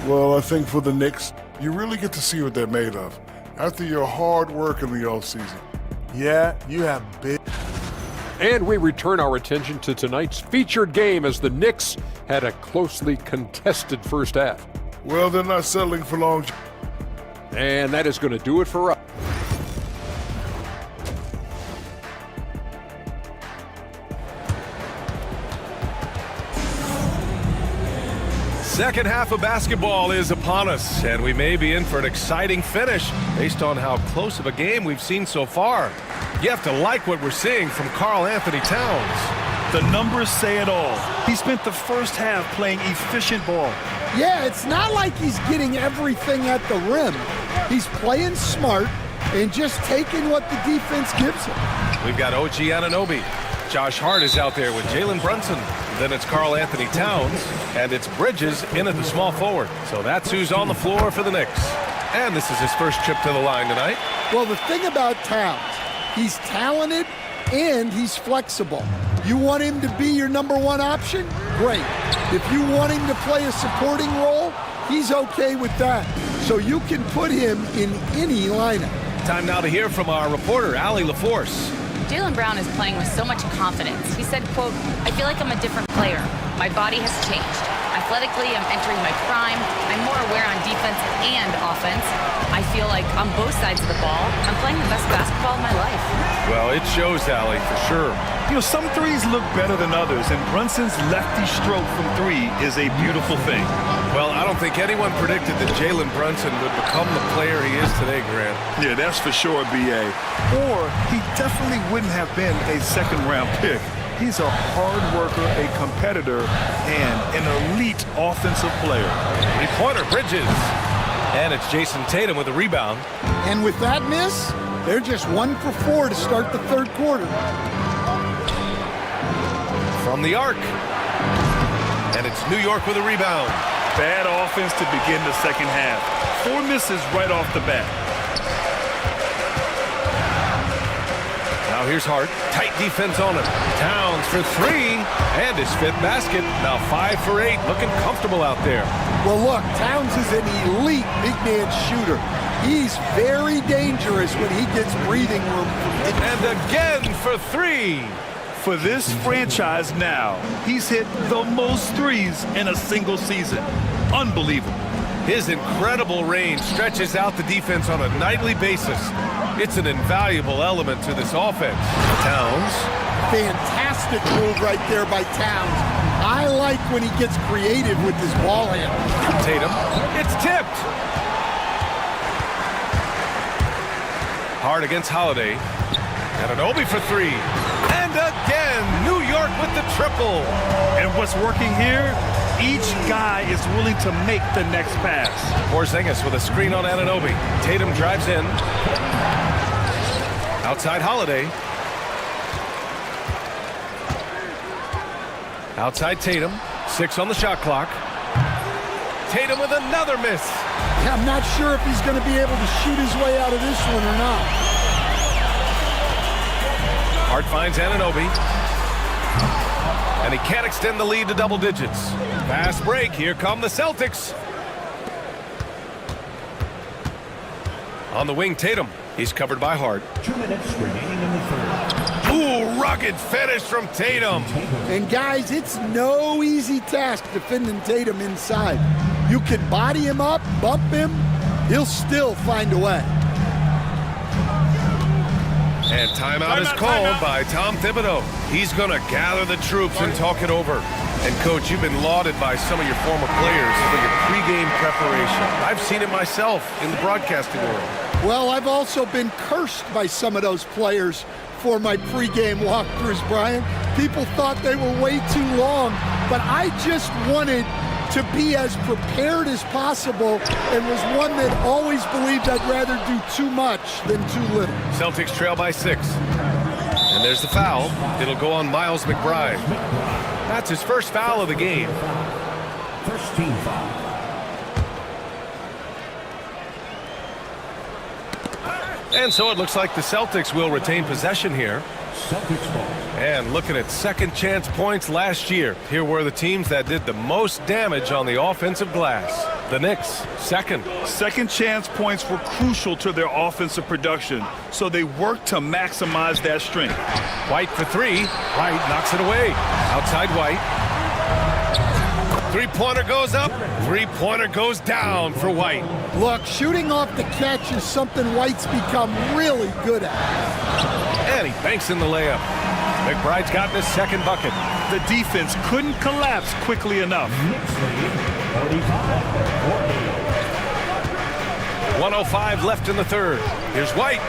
Well, I think for the Knicks, you really get to see what they're made of after your hard work in the offseason.
Yeah, you have big...
And we return our attention to tonight's featured game as the Knicks had a closely contested first half.
Well, they're not settling for long.
And that is going to do it for us.
Second half of basketball is upon us, and we may be in for an exciting finish based on how close of a game we've seen so far. You have to like what we're seeing from Karl Anthony Towns.
The numbers say it all. He spent the first half playing efficient ball.
Yeah, it's not like he's getting everything at the rim. He's playing smart and just taking what the defense gives him.
We've got OG Anunoby. Josh Hart is out there with Jalen Brunson. Then it's Karl Anthony Towns, and it's Bridges in at the small forward. So that's who's on the floor for the Knicks. And this is his first trip to the line tonight.
Well, the thing about Towns, he's talented and he's flexible. You want him to be your number one option? Great. If you want him to play a supporting role, he's okay with that. So you can put him in any lineup.
Time now to hear from our reporter, Allie LaForce.
Jaylen Brown is playing with so much confidence. He said, quote, "I feel like I'm a different player. My body has changed. Athletically, I'm entering my prime. I'm more aware on defense and offense. I feel like on both sides of the ball, I'm playing the best basketball of my life."
Well, it shows, Allie, for sure.
You know, some threes look better than others, and Brunson's lefty stroke from 3 is a beautiful thing.
Well, I don't think anyone predicted that Jalen Brunson would become the player he is today, Grant.
Yeah, that's for sure, B.A. Or he definitely wouldn't have been a second-round pick. He's a hard worker, a competitor, and an elite offensive player.
Three-pointer, Bridges. And it's Jason Tatum with a rebound.
And with that miss, they're just 1 for 4 to start the third quarter.
From the arc. And it's New York with a rebound.
Bad offense to begin the second half. 4 misses right off the bat.
Now here's Hart. Tight defense on him. Towns for 3. And his 5th basket. Now 5 for 8. Looking comfortable out there.
Well, look, Towns is an elite big man shooter. He's very dangerous when he gets breathing room.
And again for 3.
For this franchise now, he's hit the most threes in a single season. Unbelievable.
His incredible range stretches out the defense on a nightly basis. It's an invaluable element to this offense. Towns.
Fantastic move right there by Towns. I like when he gets creative with his ball handle.
Tatum, it's tipped. Hard against Holiday. Anunoby for three. And again, New York with the triple.
And what's working here? Each guy is willing to make the next pass.
Porzingis with a screen on Anunoby. Tatum drives in. Outside Holiday. Outside Tatum. 6 on the shot clock. Tatum with another miss.
Yeah, I'm not sure if he's going to be able to shoot his way out of this one or not.
Hart finds Anunoby. And he can't extend the lead to double digits. Fast break. Here come the Celtics. On the wing, Tatum. He's covered by Hart.
2 minutes remaining in the third.
Ooh, rugged finish from Tatum.
And guys, it's no easy task defending Tatum inside. You can body him up, bump him, he'll still find a way.
And timeout is called by Tom Thibodeau. He's going to gather the troops and talk it over. And, Coach, you've been lauded by some of your former players for your pregame preparation. I've seen it myself in the broadcasting world.
Well, I've also been cursed by some of those players for my pregame walkthroughs, Brian. People thought they were way too long, but I just wanted to be as prepared as possible and was one that always believed I'd rather do too much than too little.
Celtics trail by 6. And there's the foul. It'll go on Miles McBride. That's his first foul of the game.
First team foul.
And so it looks like the Celtics will retain possession here.
Celtics ball.
And looking at second chance points last year, here were the teams that did the most damage on the offensive glass. The Knicks, second.
Second chance points were crucial to their offensive production, so they worked to maximize that strength.
White for 3. White knocks it away. Outside White. Three-pointer goes up. Three-pointer goes down for White.
Look, shooting off the catch is something White's become really good at.
And he banks in the layup. McBride's gotten his second bucket.
The defense couldn't collapse quickly enough.
1:05 left in the third. Here's White.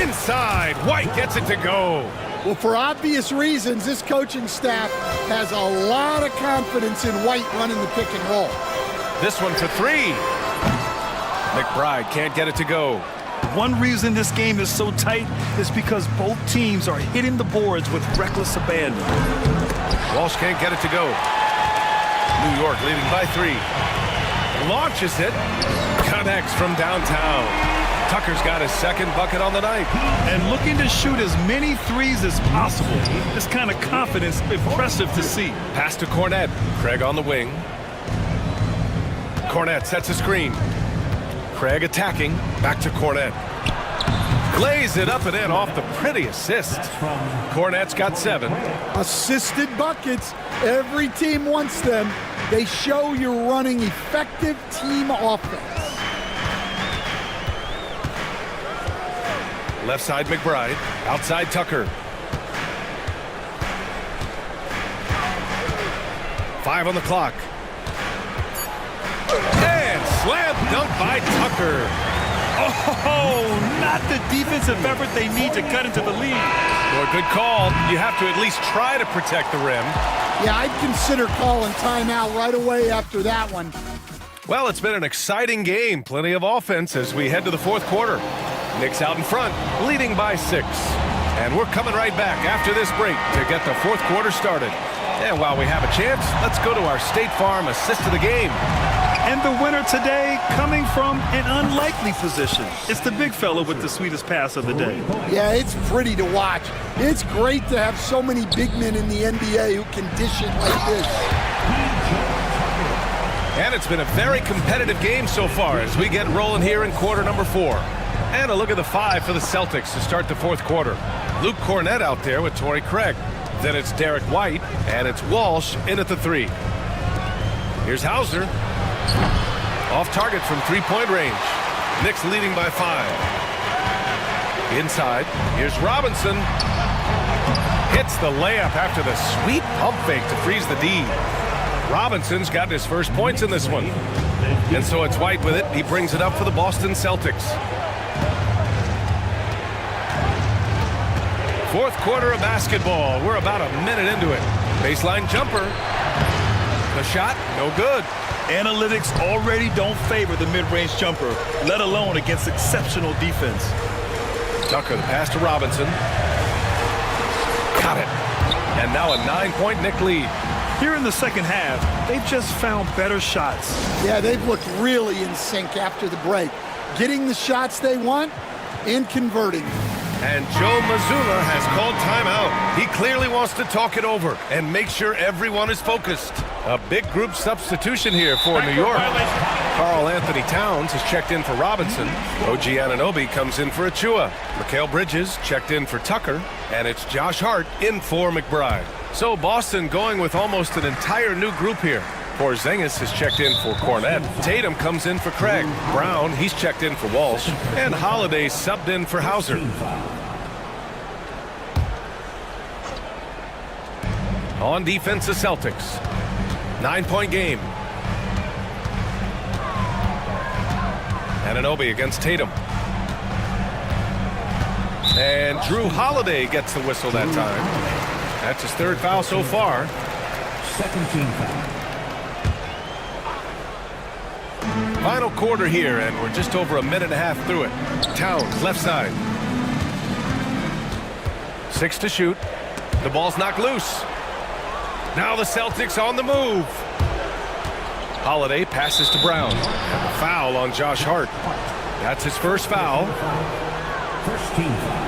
Inside. White gets it to go.
Well, for obvious reasons, this coaching staff has a lot of confidence in White running the pick and roll.
This one for 3. McBride can't get it to go.
One reason this game is so tight is because both teams are hitting the boards with reckless abandon.
Walsh can't get it to go. New York leading by 3. Launches it. Connects from downtown. Tucker's got his second bucket on the night.
And looking to shoot as many threes as possible. This kind of confidence, impressive to see.
Pass to Cornette. Craig on the wing. Cornette sets a screen. Craig attacking. Back to Cornette. Lays it up and in off the pretty assist. Cornette's got 7.
Assisted buckets. Every team wants them. They show you're running effective team offense.
Left side McBride. Outside Tucker. 5 on the clock. And slam dunk by Tucker.
Oh, not the defensive effort they need to cut into the lead.
Well, good call. You have to at least try to protect the rim.
Yeah, I'd consider calling timeout right away after that one.
Well, it's been an exciting game. Plenty of offense as we head to the fourth quarter. Knicks out in front, leading by 6. And we're coming right back after this break to get the fourth quarter started. And while we have a chance, let's go to our State Farm assist of the game.
And the winner today coming from an unlikely position. It's the big fella with the sweetest pass of the day.
Yeah, it's pretty to watch. It's great to have so many big men in the NBA who can dish it like this.
And it's been a very competitive game so far as we get rolling here in quarter number 4. And a look at the 5 for the Celtics to start the fourth quarter. Luke Cornette out there with Torrey Craig. Then it's Derek White, and it's Walsh in at the 3. Here's Hauser. Off target from three-point range. Knicks leading by 5. Inside, here's Robinson. Hit gets the layup after the sweet pump fake to freeze the D. Robinson's got his first points in this one. And so it's White with it. He brings it up for the Boston Celtics. Fourth quarter of basketball. We're about a minute into it. Baseline jumper. The shot, no good.
Analytics already don't favor the mid-range jumper, let alone against exceptional defense.
Tucker, the pass to Robinson. Got it. And now a 9-point Knick lead.
Here in the second half, they've just found better shots.
Yeah, they've looked really in sync after the break. Getting the shots they want and converting.
And Joe Mazzulla has called timeout. He clearly wants to talk it over and make sure everyone is focused. A big group substitution here for New York. Karl Anthony Towns has checked in for Robinson. OG Anunoby comes in for Achua. Mikal Bridges checked in for Tucker. And it's Josh Hart in for McBride. So Boston going with almost an entire new group here. Porzingis has checked in for Cornette. Tatum comes in for Craig. Brown, he's checked in for Walsh. And Holiday subbed in for Hauser. On defense, the Celtics. 9-point game. Anunoby against Tatum. And Drew Holiday gets the whistle that time. That's his third foul so far.
Second team foul.
Final quarter here, and we're just over a minute and a half through it. Towns, left side. 6 to shoot. The ball's knocked loose. Now the Celtics on the move. Holiday passes to Brown. And the foul on Josh Hart. That's his first foul.
First team foul.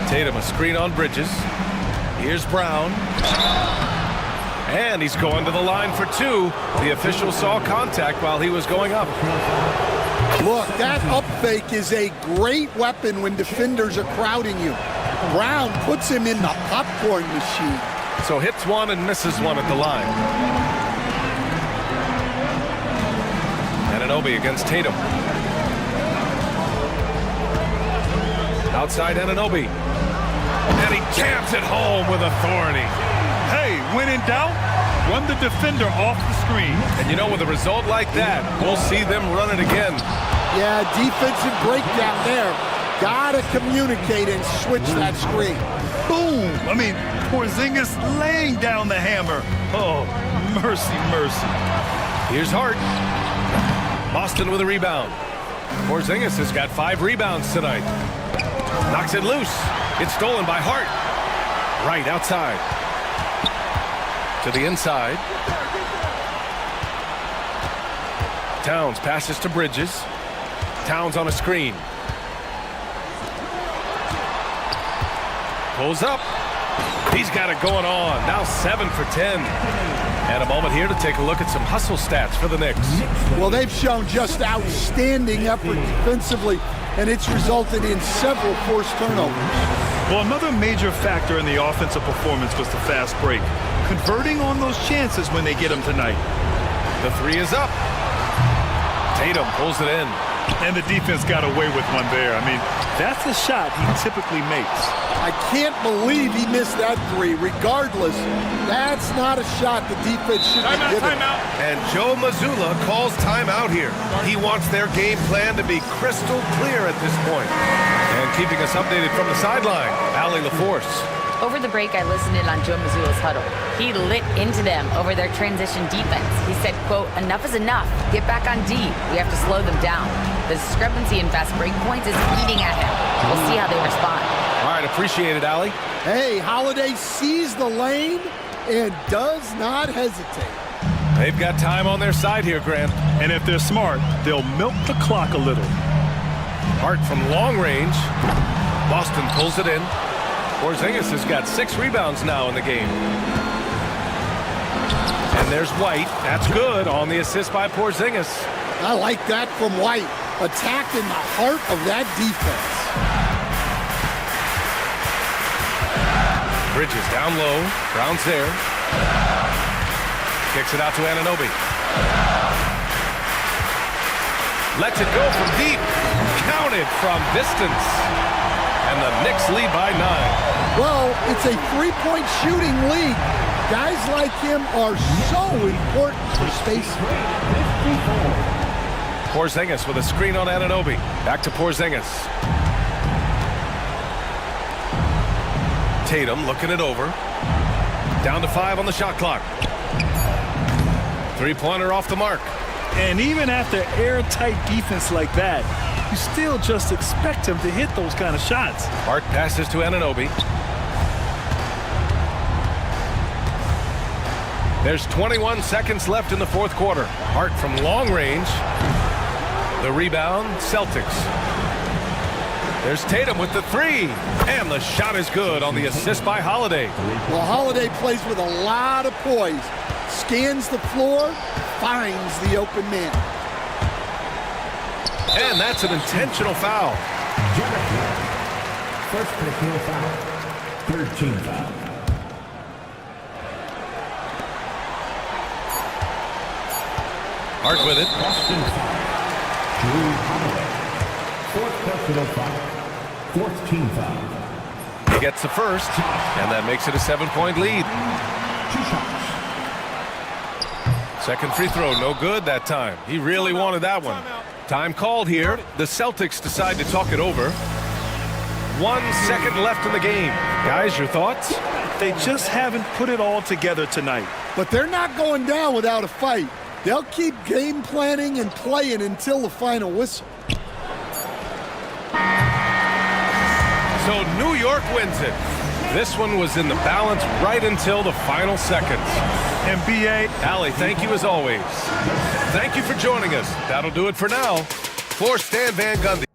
Tatum, a screen on Bridges. Here's Brown. And he's going to the line for 2. The official saw contact while he was going up.
Look, that up fake is a great weapon when defenders are crowding you. Brown puts him in the popcorn machine.
So hits one and misses one at the line. Anunoby against Tatum. Outside Anunoby. And he jams it home with authority.
Hey, when in doubt, run the defender off the screen.
And you know, with a result like that, we'll see them run it again.
Yeah, defensive breakdown there. Gotta communicate and switch that screen.
Boom! I mean, Porzingis laying down the hammer. Oh, mercy, mercy.
Here's Hart. Boston with a rebound. Porzingis has got 5 rebounds tonight. Knocks it loose. It's stolen by Hart. Right outside. To the inside. Towns passes to Bridges. Towns on a screen. Pulls up. He's got it going on. Now 7 for 10. And a moment here to take a look at some hustle stats for the Knicks.
Well, they've shown just outstanding effort defensively, and it's resulted in several forced turnovers.
Well, another major factor in the offensive performance was the fast break. Converting on those chances when they get them tonight.
The 3 is up. Tatum pulls it in.
And the defense got away with one there. I mean, that's a shot he typically makes.
I can't believe he missed that 3. Regardless, that's not a shot the defense should be given.
And Joe Mazzulla calls timeout here. He wants their game plan to be crystal clear at this point. And keeping us updated from the sideline, Allie LaForce.
Over the break, I listened in on Joe Mazzulla's huddle. He lit into them over their transition defense. He said, quote, "Enough is enough. Get back on D. We have to slow them down. The discrepancy in fast break points is eating at him. We'll see how they respond."
All right, appreciate it, Allie.
Hey, Holiday sees the lane and does not hesitate.
They've got time on their side here, Grant.
And if they're smart, they'll milk the clock a little.
Hart from long range. Boston pulls it in. Porzingis has got 6 rebounds now in the game. And there's White. That's good on the assist by Porzingis.
I like that from White. Attacked in the heart of that defense.
Bridges down low. Brown's there. Kicks it out to Anunoby. Lets it go from deep. it from distance. And the Knicks lead by 9.
Well, it's a three-point shooting league. Guys like him are so important for spacing.
Porzingis with a screen on Anunoby. Back to Porzingis. Tatum looking it over. Down to 5 on the shot clock. Three-pointer off the mark.
And even after airtight defense like that, you still just expect him to hit those kind of shots.
Hart passes to Anunoby. There's 21 seconds left in the fourth quarter. Hart from long range. The rebound, Celtics. There's Tatum with the three. And the shot is good on the assist by Holiday.
Well, Holiday plays with a lot of poise. Scans the floor, finds the open man.
And that's an intentional foul.
First personal foul. Third team foul.
Hart with it.
Boston foul. Drew Holiday. Fourth personal foul. Fourth team foul.
He gets the first, and that makes it a 7-point lead.
2 shots.
Second free throw, no good that time. He really wanted that one. Time called here. The Celtics decide to talk it over. 1 second left in the game. Guys, your thoughts?
They just haven't put it all together tonight.
But they're not going down without a fight. They'll keep game planning and playing until the final whistle.
So New York wins it. This one was in the balance right until the final seconds.
And B.A.
Allie, thank you as always. Thank you for joining us. That'll do it for now. For Stan Van Gundy.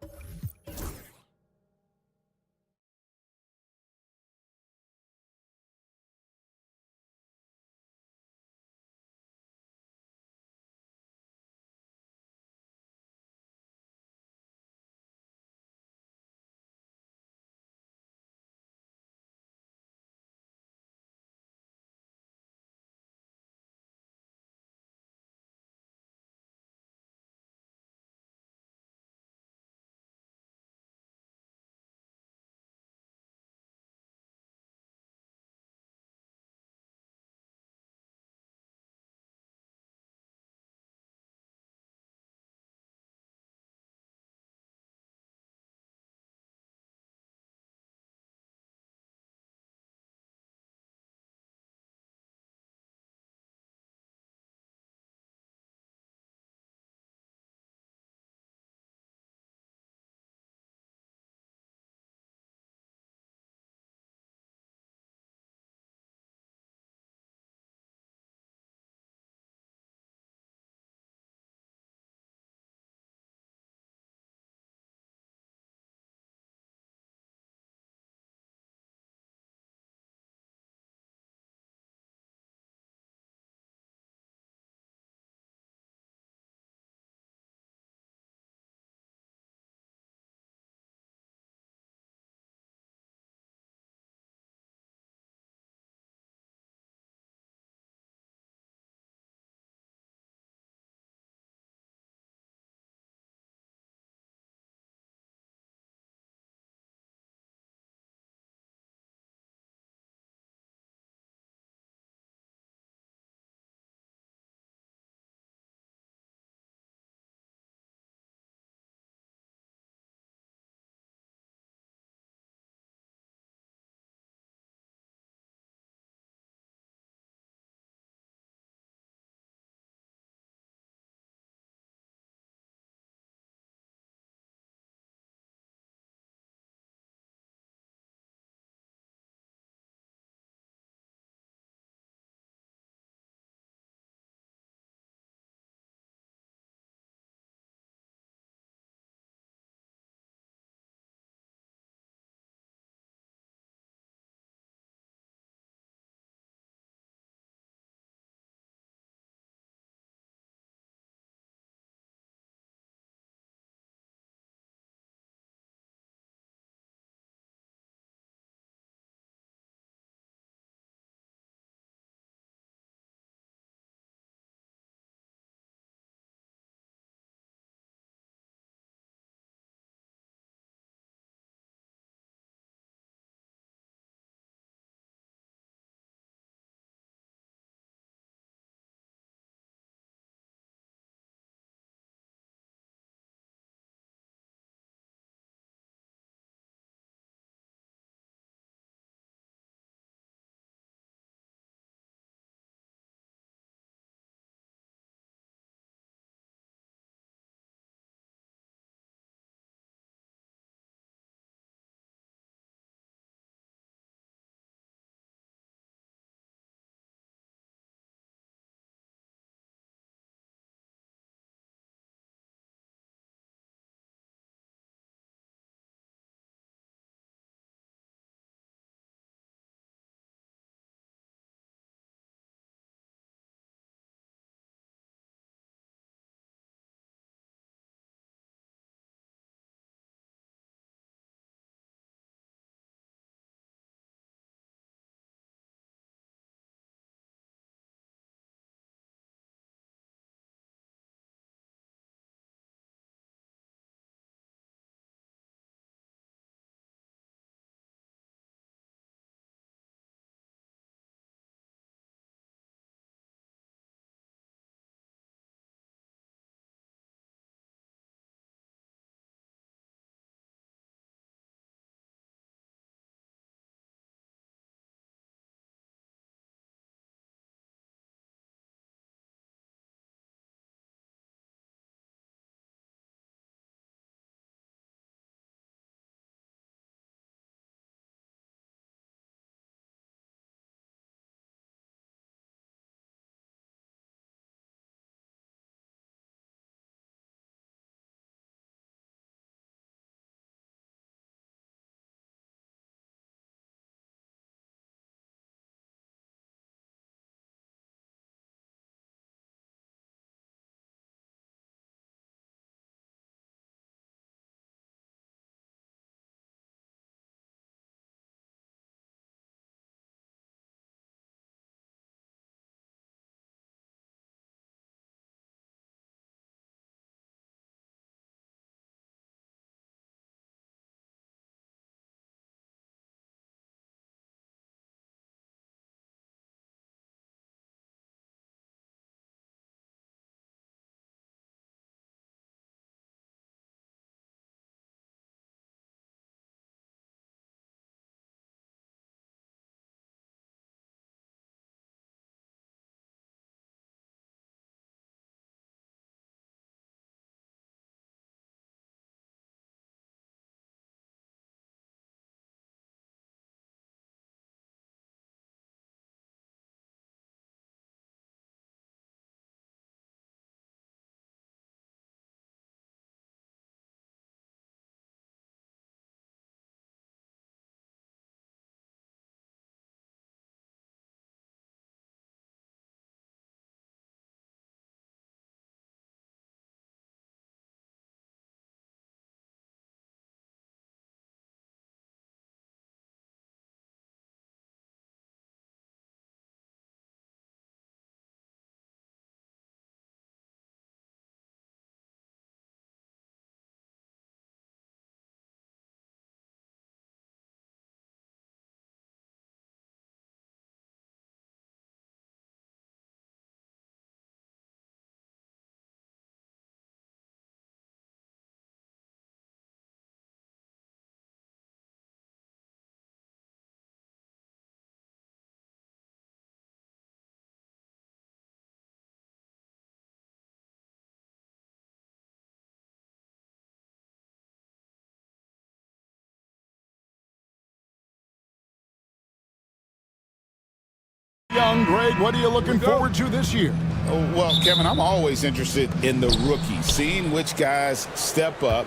Young, Greg, what are you looking forward to this year?
Oh, well, Kevin, I'm always interested in the rookies, seeing which guys step up.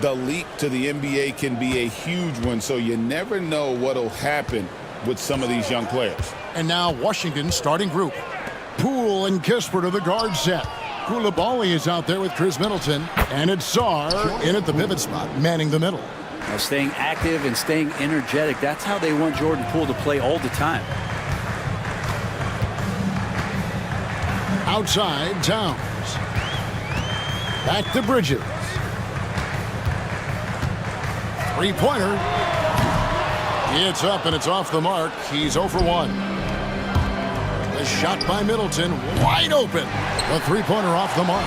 The leap to the NBA can be a huge one, so you never know what will happen with some of these young players.
And now Washington's starting group. Poole and Kispert are the guard set. Koulibaly is out there with Chris Middleton, and it's Sarr in at the pivot spot, manning the middle.
Now staying active and staying energetic, that's how they want Jordan Poole to play all the time.
Outside, Towns. Back to Bridges. Three-pointer. It's up and it's off the mark. He's 0 for 1. A shot by Middleton, wide open. A three-pointer off the mark.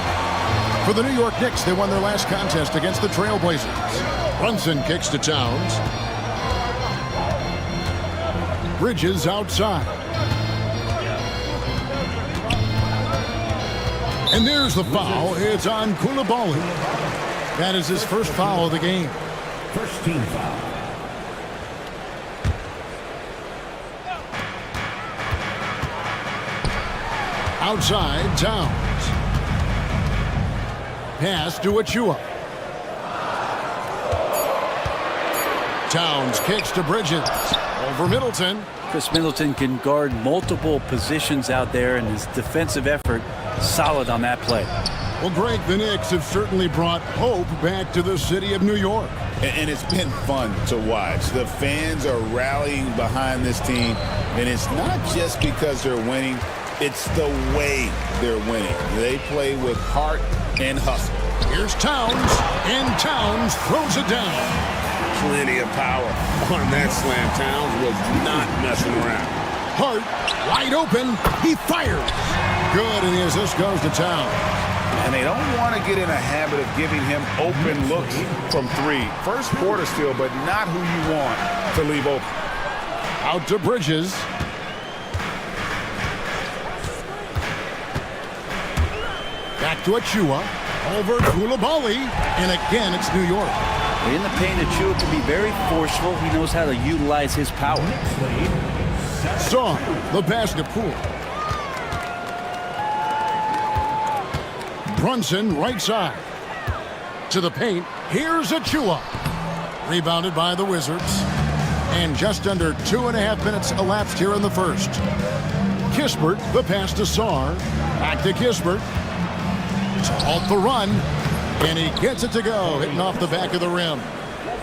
For the New York Knicks, they won their last contest against the Trailblazers. Brunson kicks to Towns. Bridges outside. And there's the foul. It's on Koulibaly. That is his first foul of the game.
First team foul.
Outside, Towns. Pass to Achua. Towns kicks to Bridges. Over Middleton.
Chris Middleton can guard multiple positions out there, and his defensive effort solid on that play.
Well, Greg, the Knicks have certainly brought hope back to the city of New York.
And it's been fun to watch. The fans are rallying behind this team, and it's not just because they're winning. It's the way they're winning. They play with heart and hustle.
Here's Towns, and Towns throws it down.
Plenty of power on that slam. Towns was not messing around.
Hart, wide open, he fires. Good, and the assist goes to Towns.
And they don't want to get in a habit of giving him open looks from three. First quarter still, but not who you want to leave open.
Out to Bridges. Back to Achua. Over Koulibaly. And again, it's New York.
In the paint, Achua can be very forceful. He knows how to utilize his power.
Sarr, the basket Poole. Brunson, right side. To the paint. Here's Achua. Rebounded by the Wizards. And just under 2.5 minutes elapsed here in the first. Kispert, the pass to Sarr. Back to Kispert. To halt the run. And he gets it to go, hitting off the back of the rim.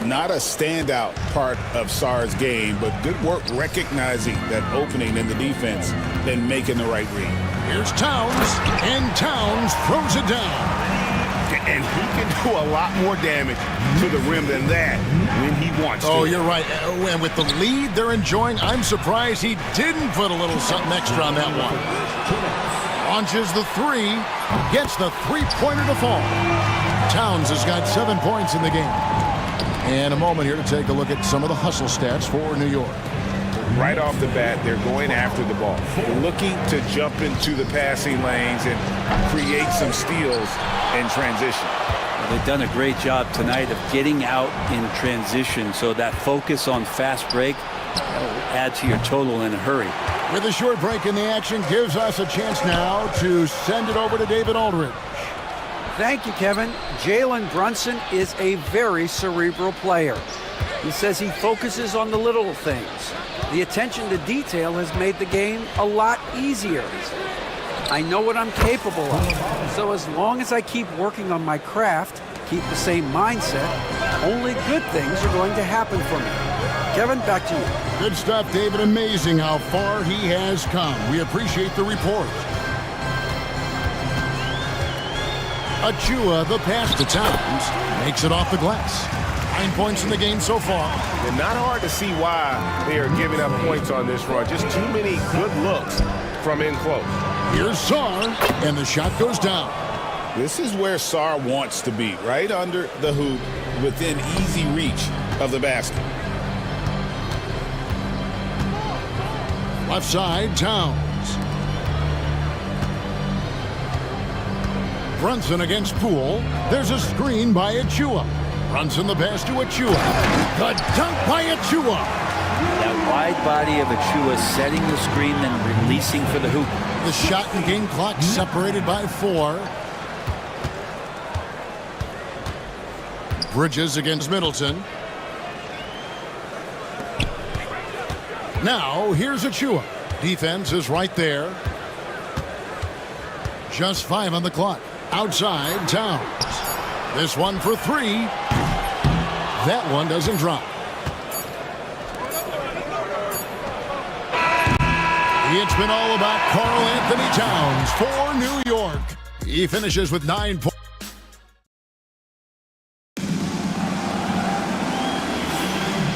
Not a standout part of Sarr's game, but good work recognizing that opening in the defense and making the right read.
Here's Towns, and Towns throws it down.
And he can do a lot more damage to the rim than that when he wants to.
Oh, you're right. And with the lead they're enjoying, I'm surprised he didn't put a little something extra on that one. Launches the three, gets the three-pointer to fall. Towns has got 7 points in the game. And a moment here to take a look at some of the hustle stats for New York.
Right off the bat, they're going after the ball. They're looking to jump into the passing lanes and create some steals in transition.
They've done a great job tonight of getting out in transition, so that focus on fast break will add to your total in a hurry.
With a short break in the action, gives us a chance now to send it over to David Aldridge.
Thank you, Kevin. Jalen Brunson is a very cerebral player. He says he focuses on the little things. The attention to detail has made the game a lot easier. I know what I'm capable of. So as long as I keep working on my craft, keep the same mindset, only good things are going to happen for me. Kevin, back to you.
Good stuff, David. Amazing how far he has come. We appreciate the report. Achua, the pass to Towns, makes it off the glass. 9 points in the game so far.
And not hard to see why they are giving up points on this run. Just too many good looks from in close.
Here's Sarr, and the shot goes down.
This is where Sarr wants to be, right under the hoop, within easy reach of the basket.
Left side, Towns. Brunson against Poole. There's a screen by Achua. Brunson the pass to Achua. The dunk by Achua.
That wide body of Achua setting the screen, then releasing for the hoop.
The shot and game clock separated by 4. Bridges against Middleton. Now, here's Achua. Defense is right there. Just 5 on the clock. Outside, Towns. This one for 3. That one doesn't drop. It's been all about Karl Anthony Towns for New York. He finishes with 9 points.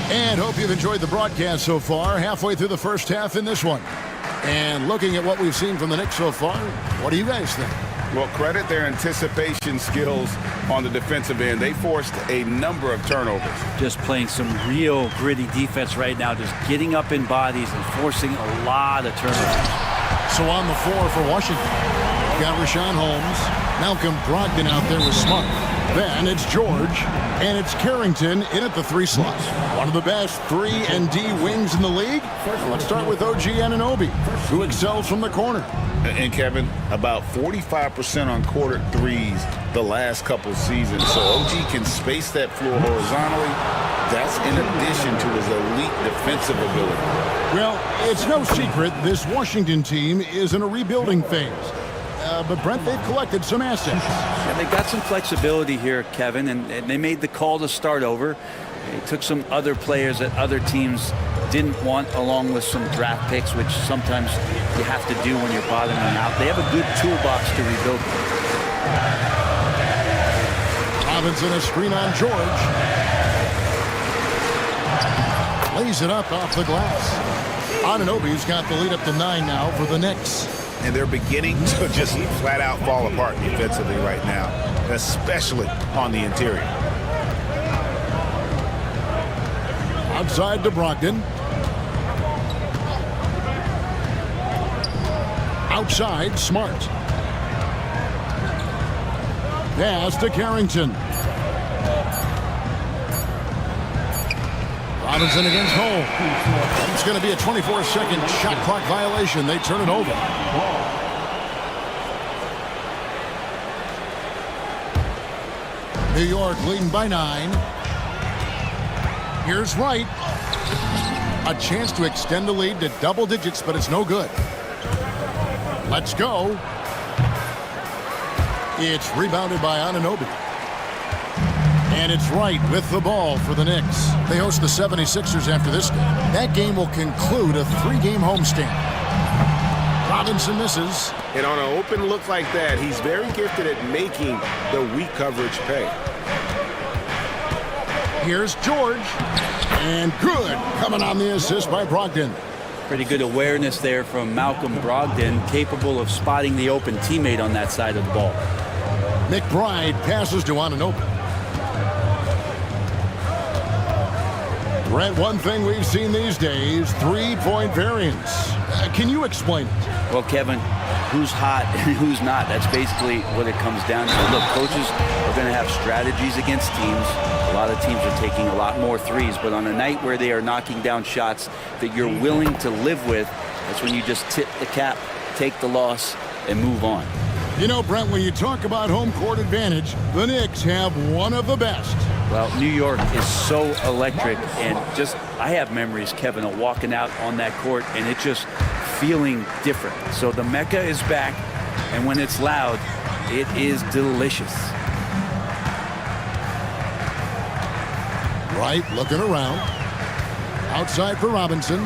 And hope you've enjoyed the broadcast so far. Halfway through the first half in this one. And looking at what we've seen from the Knicks so far, what do you guys think?
Well, credit their anticipation skills on the defensive end. They forced a number of turnovers.
Just playing some real gritty defense right now, just getting up in bodies and forcing a lot of turnovers.
So on the floor for Washington, you've got Rashawn Holmes, Malcolm Brogdon out there with Smart. Then it's George, and it's Carrington in at the 3 slot. One of the best 3 and D wings in the league. Let's start with OG Anunoby, who excels from the corner.
And Kevin, about 45% on quarter threes the last couple seasons. So OG can space that floor horizontally. That's in addition to his elite defensive ability.
Well, it's no secret this Washington team is in a rebuilding phase. But Brent, they've collected some assets.
Yeah, they got some flexibility here, Kevin, and they made the call to start over. They took some other players that other teams didn't want, along with some draft picks, which sometimes you have to do when you're bottoming out. They have a good toolbox to rebuild.
Robinson, a screen on George. Lays it up off the glass. Anunoby's got the lead up to 9 now for the Knicks.
And they're beginning to just flat out fall apart defensively right now, especially on the interior.
Outside to Brogdon. Outside, Smart. Pass to Carrington. Robinson against Holmes. It's going to be a 24-second shot clock violation. They turn it over. New York leading by 9. Here's Wright. A chance to extend the lead to double digits, but it's no good. Let's go. It's rebounded by Anunoby. And it's Wright with the ball for the Knicks. They host the 76ers after this game. That game will conclude a 3-game homestand. Robinson misses.
And on an open look like that, he's very gifted at making the weak coverage pay.
Here's George. And good. Coming on the assist by Brogdon.
Pretty good awareness there from Malcolm Brogdon, capable of spotting the open teammate on that side of the ball.
McBride passes to Anunoby. Brent, one thing we've seen these days, 3-point variance. Can you explain it?
Well, Kevin, who's hot and who's not? That's basically what it comes down to. Look, coaches are going to have strategies against teams. A lot of teams are taking a lot more threes, but on a night where they are knocking down shots that you're willing to live with, that's when you just tip the cap, take the loss, and move on.
You know, Brent, when you talk about home court advantage, the Knicks have one of the best.
Well, New York is so electric, and I have memories, Kevin, of walking out on that court and it just feeling different. So the Mecca is back, and when it's loud, it is delicious.
Wright looking around. Outside for Robinson.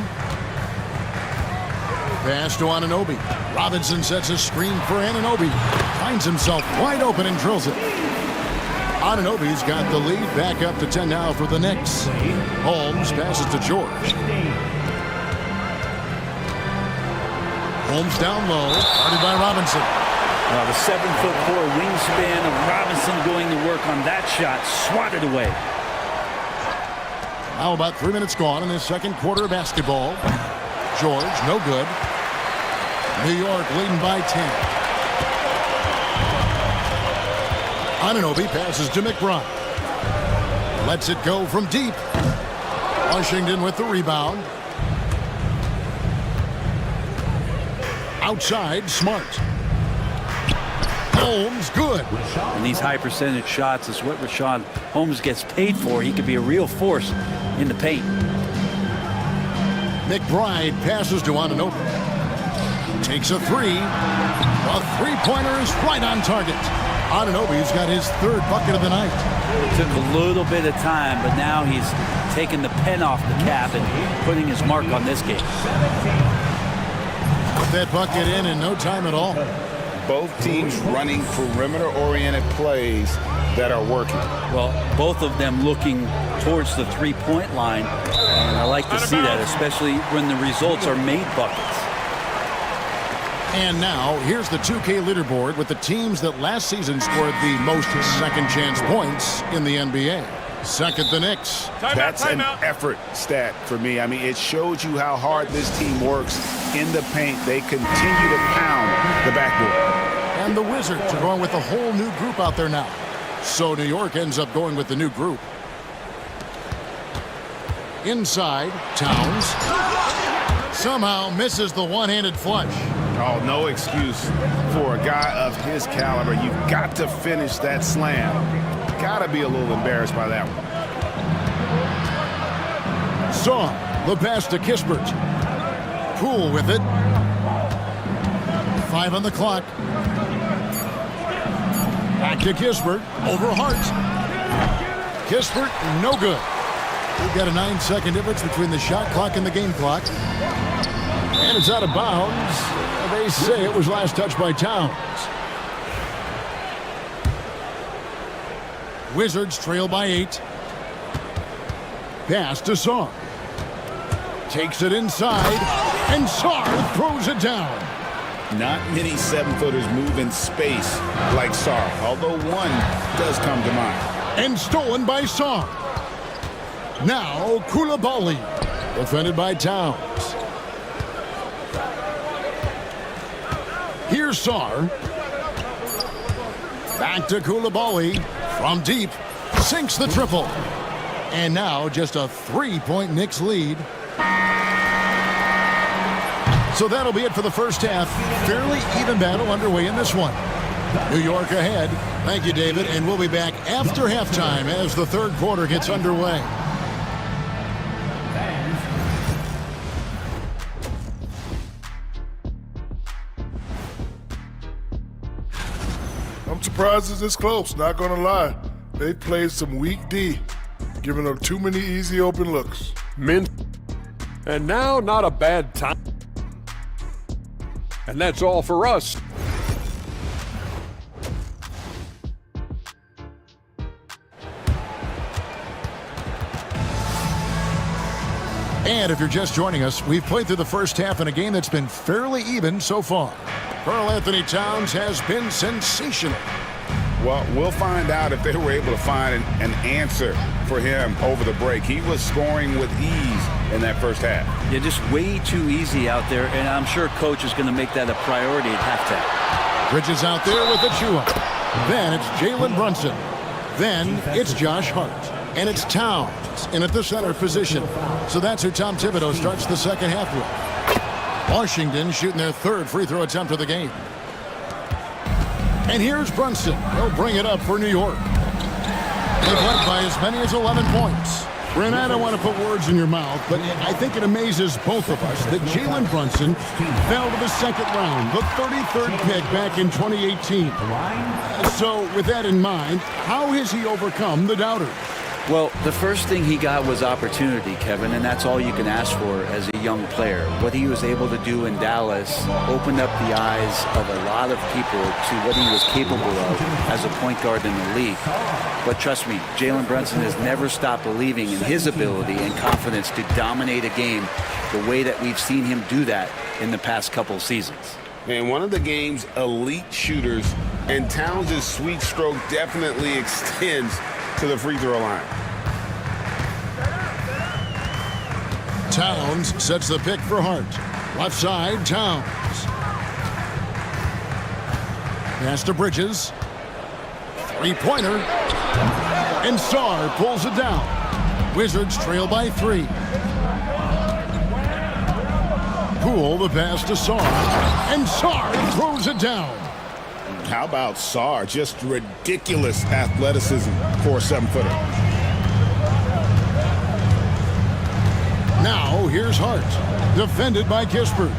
Pass to Anunoby. Robinson sets a screen for Anunoby. Finds himself wide open and drills it. Anunoby's got the lead back up to 10 now for the Knicks. Holmes passes to George. Holmes down low, guarded by Robinson.
Well, the 7'4" wingspan of Robinson going to work on that shot, swatted away.
Now about 3 minutes gone in the second quarter of basketball. George, no good. New York leading by 10. Anunoby passes to McBride. Lets it go from deep. Washington with the rebound. Outside, Smart. Holmes, good.
And these high percentage shots is what Rashawn Holmes gets paid for. He could be a real force in the paint.
McBride passes to Anunoby. Takes a three. A three-pointer is right on target. Anunoby's got his third bucket of the night.
It took a little bit of time, but now he's taking the pen off the cap and putting his mark on this game.
Put that bucket in no time at all.
Both teams running perimeter-oriented plays that are working.
Well, both of them looking towards the three-point line, and I like to see that, especially when the results are made buckets.
And now, here's the 2K leaderboard with the teams that last season scored the most second-chance points in the NBA. Second, the Knicks.
That's an effort stat for me. I mean, it shows you how hard this team works in the paint. They continue to pound the backboard.
And the Wizards are going with a whole new group out there now. So New York ends up going with the new group. Inside, Towns somehow misses the one-handed flush.
Oh, no excuse for a guy of his caliber. You've got to finish that slam. Got to be a little embarrassed by that one.
Song, the pass to Kispert. Poole with it. 5 on the clock. Back to Kispert, over Hart. Kispert, no good. We've got a 9-second difference between the shot clock and the game clock. And it's out of bounds. They say it was last touched by Towns. Wizards trail by 8. Pass to Sarr. Takes it inside, and Sarr throws it down.
Not many 7-footers move in space like Sarr, although one does come to mind.
And stolen by Sarr. Now Koulibaly, defended by Towns. Here's Sarr. Back to Koulibaly. From deep, sinks the triple. And now just a 3-point Knicks lead. So that'll be it for the first half. Fairly even battle underway in this one. New York ahead. Thank you, David. And we'll be back after halftime as the third quarter gets underway.
I'm surprised it's this close, not gonna lie. They played some weak D, giving up too many easy open looks.
And now, not a bad time. And that's all for us.
And if you're just joining us, we've played through the first half in a game that's been fairly even so far. Karl Anthony Towns has been sensational.
Well, we'll find out if they were able to find an answer for him over the break. He was scoring with ease in that first half.
Yeah, just way too easy out there, and I'm sure coach is going to make that a priority at halftime.
Bridges out there with the chew-up. Then it's Jalen Brunson. Then it's Josh Hart. And it's Towns in at the center position. So that's who Tom Thibodeau starts the second half with. Washington shooting their third free throw attempt of the game. And here's Brunson. He'll bring it up for New York. They've led by as many as 11 points. Brent, I don't want to put words in your mouth, but I think it amazes both of us that Jalen Brunson fell to the second round, the 33rd pick back in 2018. So with that in mind, how has he overcome the doubters?
Well, the first thing he got was opportunity, Kevin, and that's all you can ask for as a young player. What he was able to do in Dallas opened up the eyes of a lot of people to what he was capable of as a point guard in the league. But trust me, Jalen Brunson has never stopped believing in his ability and confidence to dominate a game the way that we've seen him do that in the past couple seasons.
And one of the game's elite shooters, and Towns' sweet stroke definitely extends to the free throw line.
Towns sets the pick for Hart. Left side, Towns. Pass to Bridges. Three-pointer. And Sarr pulls it down. Wizards trail by 3. Poole the pass to Sarr. And Sarr throws it down.
How about Sarr? Just ridiculous athleticism for a 7-footer.
Now here's Hart. Defended by Kispert.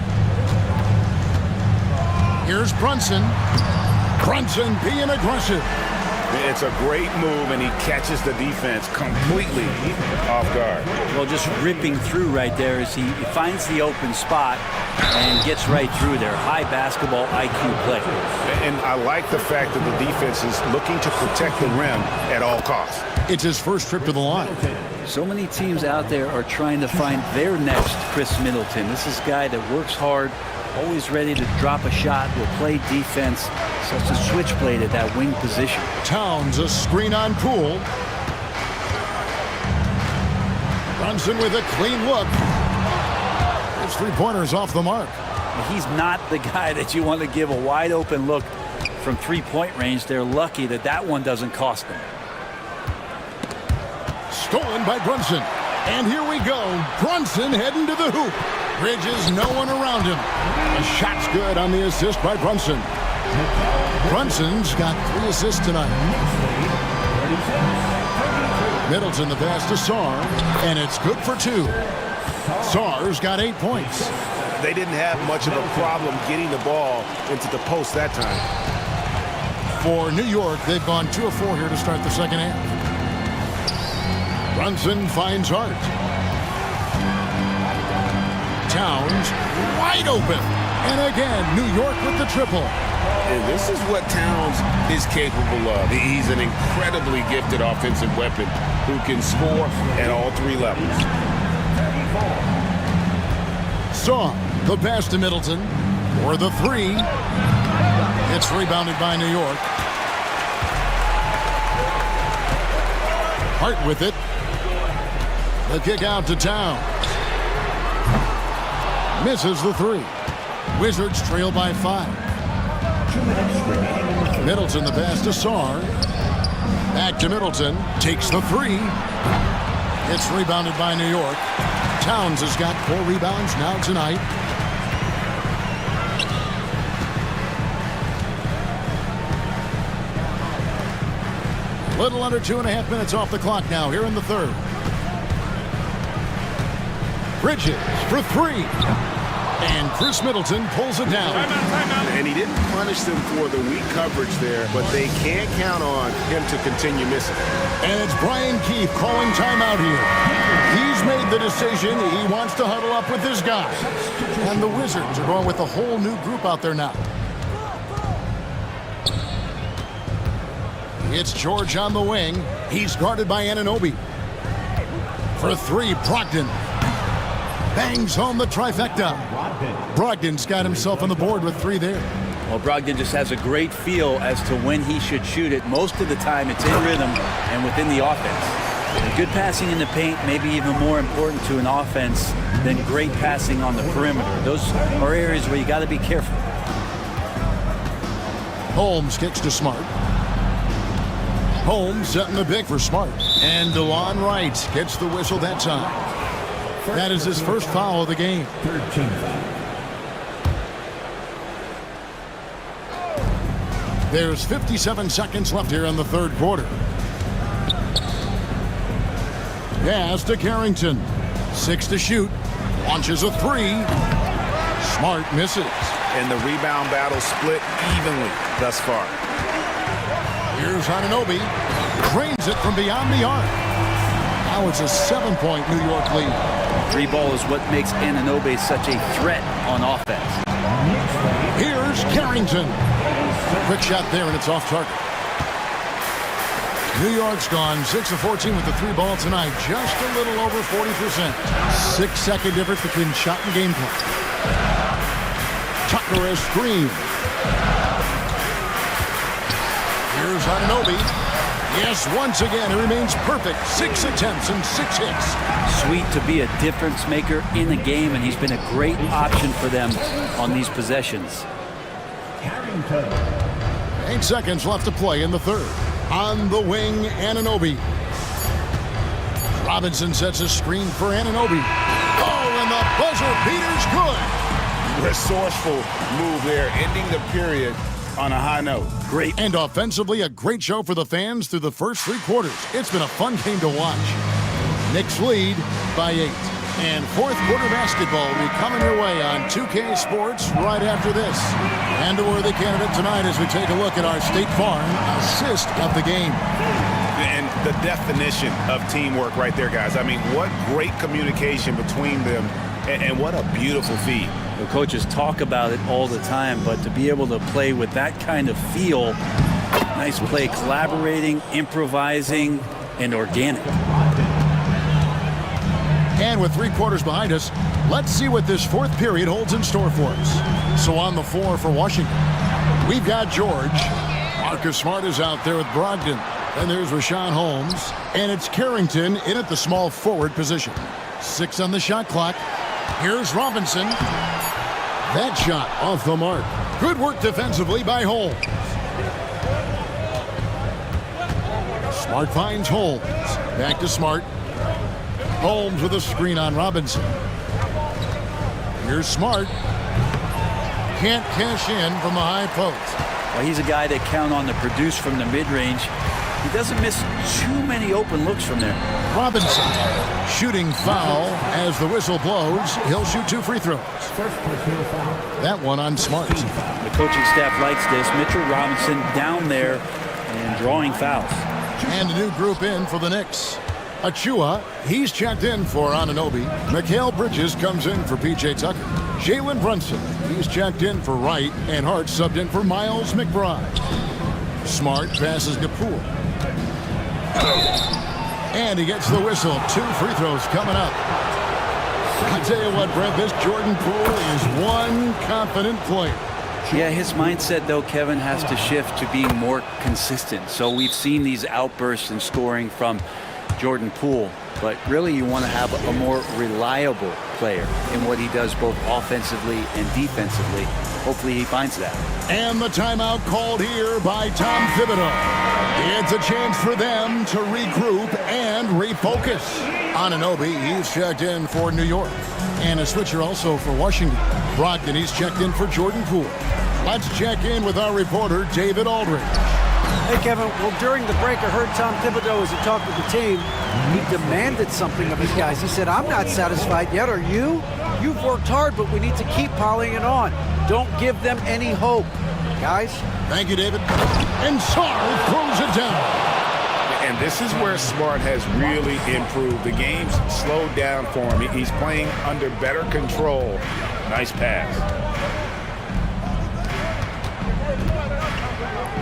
Here's Brunson. Brunson being aggressive.
It's a great move, and he catches the defense completely off guard.
Well, just ripping through right there as he finds the open spot and gets right through there. High basketball IQ play.
And I like the fact that the defense is looking to protect the rim at all costs.
It's his first trip to the line.
So many teams out there are trying to find their next Chris Middleton. This is a guy that works hard, always ready to drop a shot, will play defense, such a switchblade at that wing position.
Towns a screen on Poole. Brunson with a clean look. His three-pointers off the mark.
He's not the guy that you want to give a wide open look from three-point range. They're lucky that that one doesn't cost them.
Stolen by Brunson. And here we go. Brunson heading to the hoop. Bridges, no one around him. The shot's good on the assist by Brunson. Brunson's got 3 assists tonight. Middleton the pass to Sarr, and it's good for 2. Sarr's got 8 points.
They didn't have much of a problem getting the ball into the post that time.
For New York, they've gone 2 of 4 here to start the second half. Brunson finds Hart. Towns wide open. And again, New York with the triple.
And this is what Towns is capable of. He's an incredibly gifted offensive weapon who can score at all 3 levels.
Sarr, the pass to Middleton for the 3. It's rebounded by New York. Hart with it. The kick out to Towns. Misses the 3. Wizards trail by 5. Middleton the pass to Sarr. Back to Middleton. Takes the 3. It's rebounded by New York. Towns has got 4 rebounds now tonight. Little under 2.5 minutes off the clock now here in the third. Bridges for 3. And Chris Middleton pulls it down.
And he didn't punish them for the weak coverage there, but they can't count on him to continue missing.
And it's Brian Keefe calling timeout here. He's made the decision. He wants to huddle up with his guys. And the Wizards are going with a whole new group out there now. It's George on the wing. He's guarded by Anunoby. For 3, Brogdon. Bangs home the trifecta. Brogdon's got himself on the board with 3 there.
Well, Brogdon just has a great feel as to when he should shoot it. Most of the time, it's in rhythm and within the offense. And good passing in the paint may be even more important to an offense than great passing on the perimeter. Those are areas where you got to be careful.
Holmes kicks to Smart. Holmes setting the pick for Smart. And DeLon Wright gets the whistle that time. That is his first foul of the game.
13.
There's 57 seconds left here in the third quarter. Pass to Carrington. 6 to shoot. Launches a 3. Smart misses.
And the rebound battle split evenly thus far.
Here's Anunoby. Drains it from beyond the arc. Now it's a 7-point New York lead.
3 ball is what makes Anunoby such a threat on offense.
Here's Carrington. Quick shot there, and it's off target. New York's gone 6 of 14 with the 3 ball tonight. Just a little over 40%. 6-second difference between shot and game clock. Tucker a screen. Here's Anunoby. Yes, once again, it remains perfect. 6 attempts and 6 hits.
Sweet to be a difference maker in the game, and he's been a great option for them on these possessions.
8 seconds left to play in the third. On the wing, Anunoby. Robinson sets a screen for Anunoby. Oh, and the buzzer beater's good.
Resourceful move there, ending the period on a high note.
Great. And offensively, a great show for the fans through the first 3 quarters. It's been a fun game to watch. Knicks lead by 8. And fourth quarter basketball will be coming your way on 2K Sports right after this. And a worthy candidate tonight as we take a look at our State Farm assist of the game.
And the definition of teamwork right there, guys. I mean, what great communication between them, and what a beautiful feed.
The coaches talk about it all the time, but to be able to play with that kind of feel, nice play, collaborating, improvising, and organic.
And with 3 quarters behind us, let's see what this fourth period holds in store for us. So on the floor for Washington, we've got George. Marcus Smart is out there with Brogdon. And there's Rashawn Holmes. And it's Carrington in at the small forward position. 6 on the shot clock. Here's Robinson. That shot off the mark. Good work defensively by Holmes. Smart finds Holmes. Back to Smart. Holmes with a screen on Robinson. Here's Smart. Can't cash in from the high post.
Well, he's a guy that count on to produce from the mid-range. He doesn't miss too many open looks from there.
Robinson shooting foul as the whistle blows. He'll shoot 2 free throws. That one on Smart.
The coaching staff likes this. Mitchell Robinson down there and drawing fouls.
And a new group in for the Knicks. Achua, he's checked in for Anunoby. Mikal Bridges comes in for P.J. Tucker. Jalen Brunson, he's checked in for Wright. And Hart subbed in for Miles McBride. Smart passes to Poole. And he gets the whistle. 2 free throws coming up. I tell you what, Brent, this Jordan Poole is one confident player.
Yeah, his mindset, though, Kevin, has to shift to being more consistent. So we've seen these outbursts in scoring from Jordan Poole, but really you want to have a more reliable player in what he does both offensively and defensively. Hopefully he finds that.
And the timeout called here by Tom Thibodeau. It's a chance for them to regroup and refocus. Anunoby, he's checked in for New York. And a switcher also for Washington. Brogdon, he's checked in for Jordan Poole. Let's check in with our reporter, David Aldridge.
Hey, Kevin. Well, during the break, I heard Tom Thibodeau, as he talked with the team, he demanded something of his guys. He said, I'm not satisfied yet. Are you? You've worked hard, but we need to keep piling it on. Don't give them any hope, guys.
Thank you, David. And Sarr throws it down.
And this is where Smart has really improved. The game's slowed down for him. He's playing under better control. Nice pass.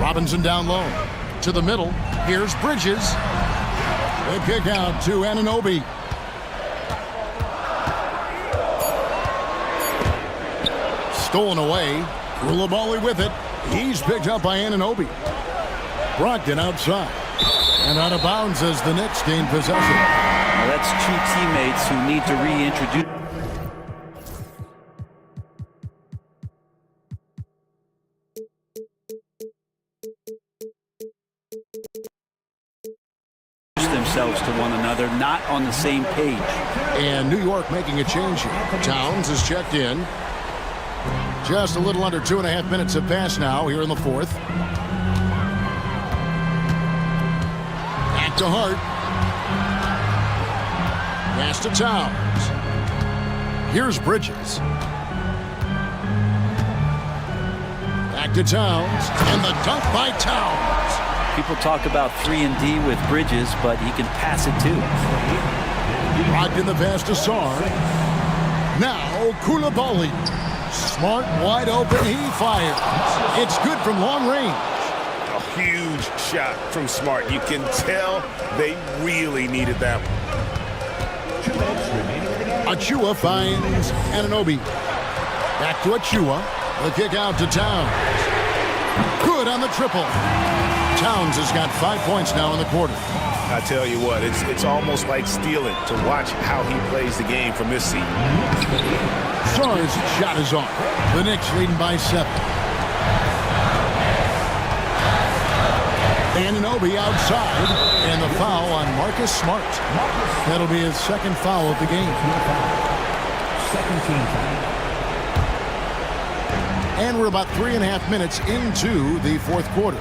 Robinson down low. To the middle. Here's Bridges. They kick out to Anunoby. Stolen away. Koulibaly with it. He's picked up by Anunoby. Brogdon outside. And out of bounds as the Knicks gain possession.
Well, that's 2 teammates who need to reintroduce themselves to one another, not on the same page.
And New York making a change here. Towns is checked in. Just a little under 2.5 minutes have passed now here in the fourth. Back to Hart. Pass to Towns. Here's Bridges. Back to Towns. And the dunk by Towns.
People talk about 3-and-D with Bridges, but he can pass it too.
Brogdon the pass to Sarr. Now Koulibaly. Smart wide open. He fires. It's good from long range.
A huge shot from Smart. You can tell they really needed that one.
Achua finds Anunoby. Back to Achua. The kick out to Towns. Good on the triple. Towns has got 5 points now in the quarter.
I tell you what, it's almost like stealing to watch how he plays the game from this seat.
Sarr's shot is off. The Knicks leading by 7. Anunoby outside, and the foul on Marcus Smart. That'll be his second foul of the game.
Second team foul.
And we're about 3.5 minutes into the fourth quarter.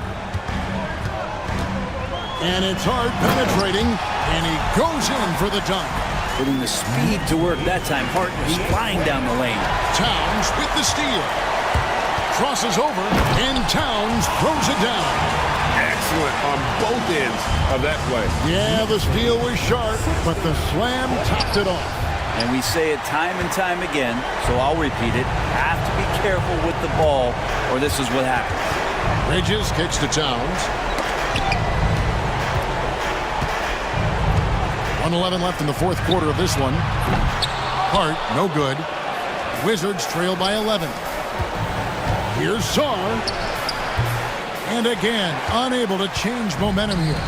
And it's hard penetrating, and he goes in for the dunk.
Putting the speed to work that time. Hart was flying down the lane.
Towns with the steal. Crosses over, and Towns throws it down.
Excellent on both ends of that play.
Yeah, the steal was sharp, but the slam topped it off.
And we say it time and time again, so I'll repeat it. Have to be careful with the ball, or this is what happens.
Bridges kicks to Towns. 1:11 left in the fourth quarter of this one. Hart, no good. Wizards trail by 11. Here's Sarr. And again, unable to change momentum here.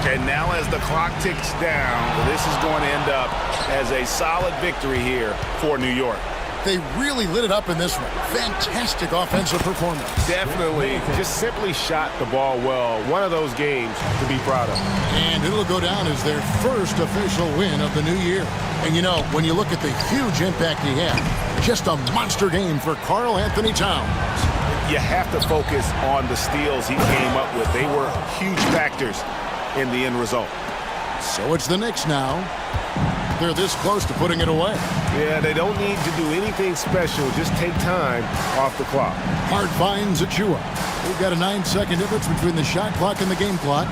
And now as the clock ticks down, this is going to end up as a solid victory here for New York.
They really lit it up in this one. Fantastic offensive performance.
Definitely just simply shot the ball well. One of those games to be proud of.
And it'll go down as their first official win of the new year. And you know, when you look at the huge impact he had, just a monster game for Karl Anthony Towns.
You have to focus on the steals he came up with. They were huge factors in the end result.
So it's the Knicks now. They're this close to putting it away.
Yeah, they don't need to do anything special. Just take time off the clock.
Hart finds Achua. We've got a 9-second difference between the shot clock and the game clock.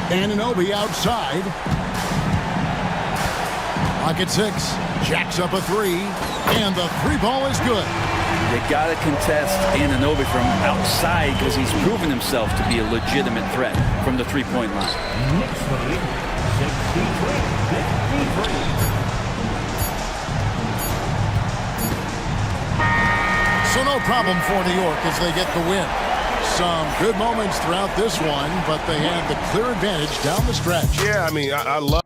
Anunoby outside. Clock at 6. Jacks up a 3. And the 3 ball is good.
You got to contest Anunoby from outside because he's proven himself to be a legitimate threat from the three-point line.
Knicks lead 63-53.
So no problem for New York as they get the win. Some good moments throughout this one, but they had the clear advantage down the stretch.
Yeah, I mean, I love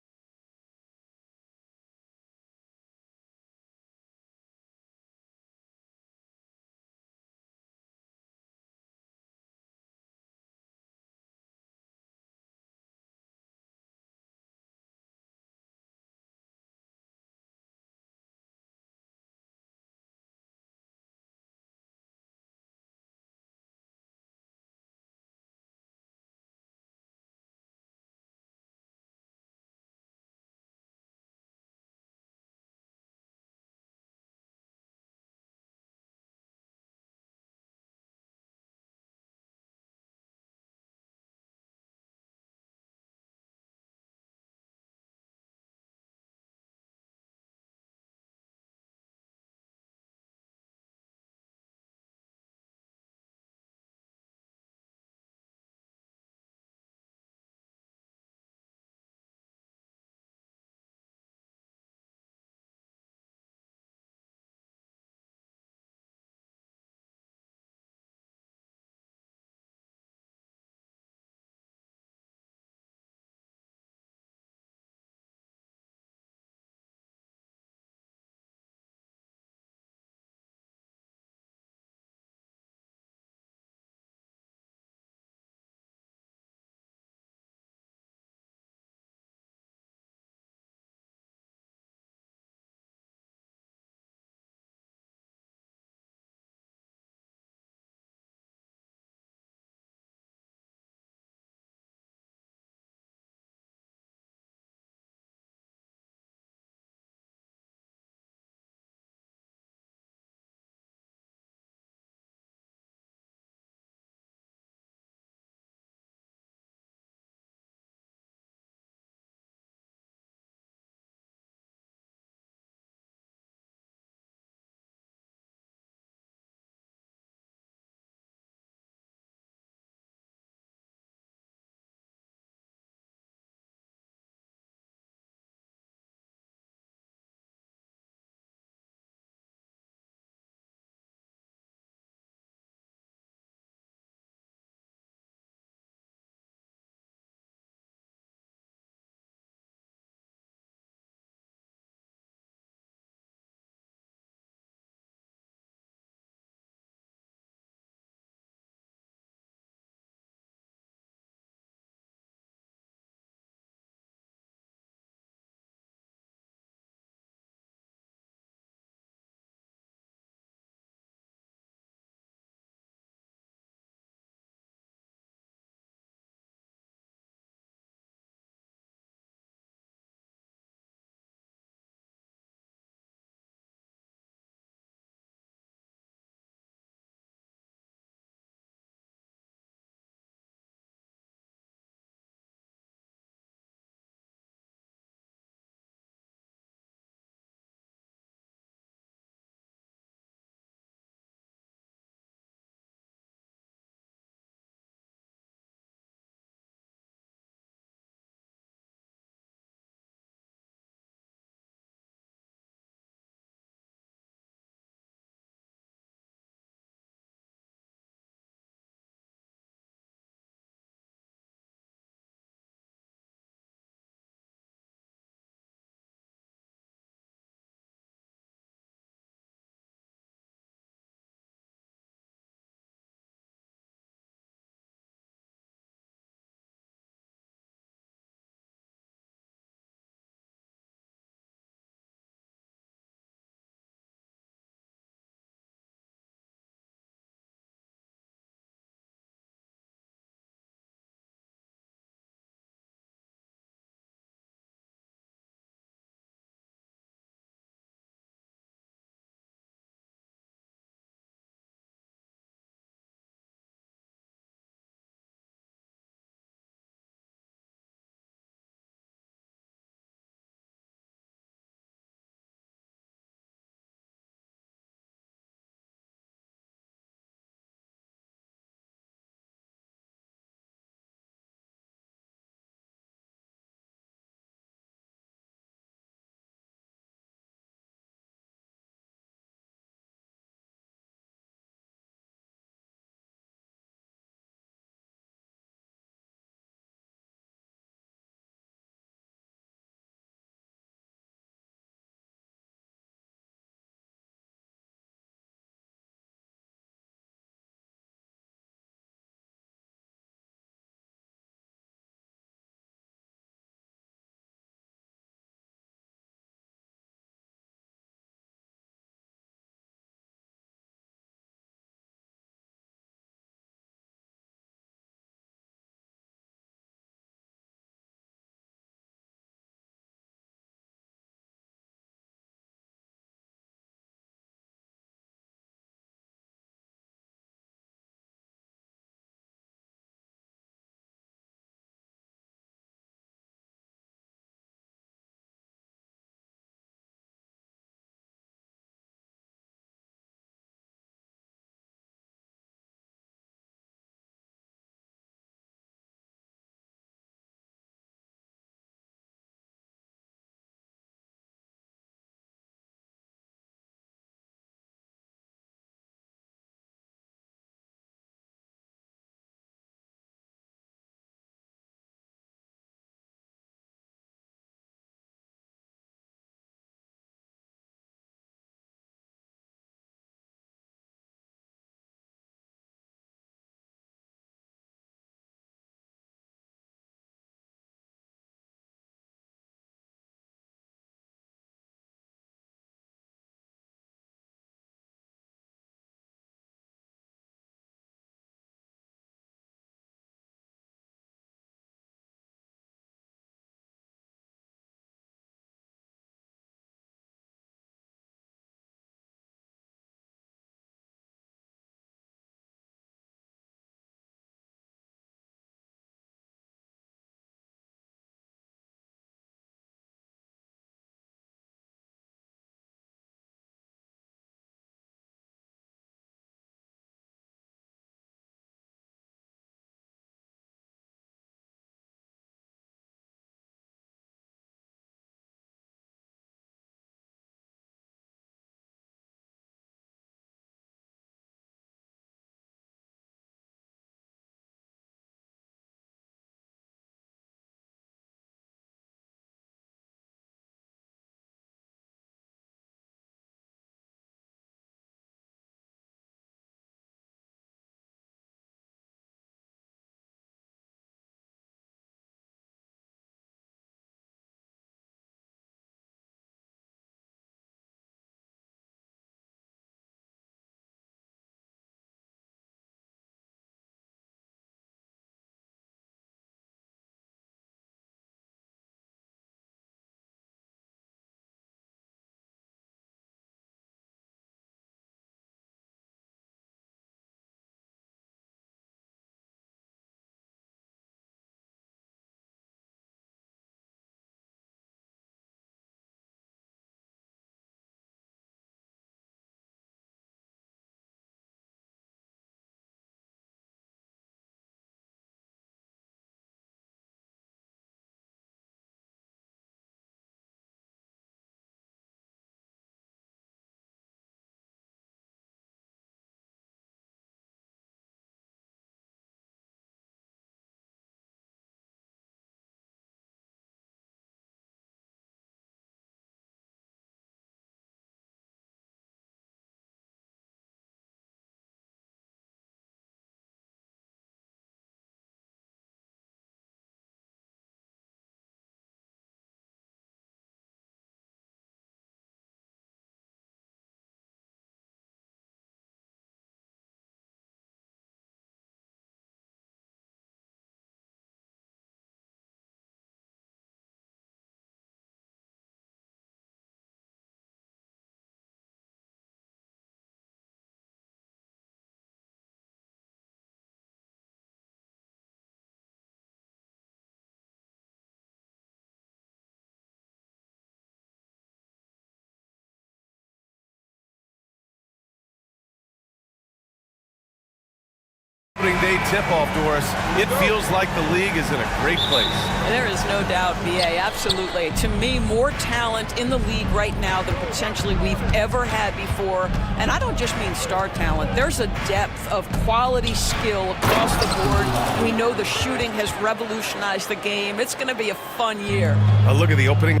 day tip-off, Doris. It feels like the league is in a great place.
There is no doubt, BA, absolutely. To me, more talent in the league right now than potentially we've ever had before. And I don't just mean star talent. There's a depth of quality skill across the board. We know the shooting has revolutionized the game. It's going to be a fun year.
A look at the opening.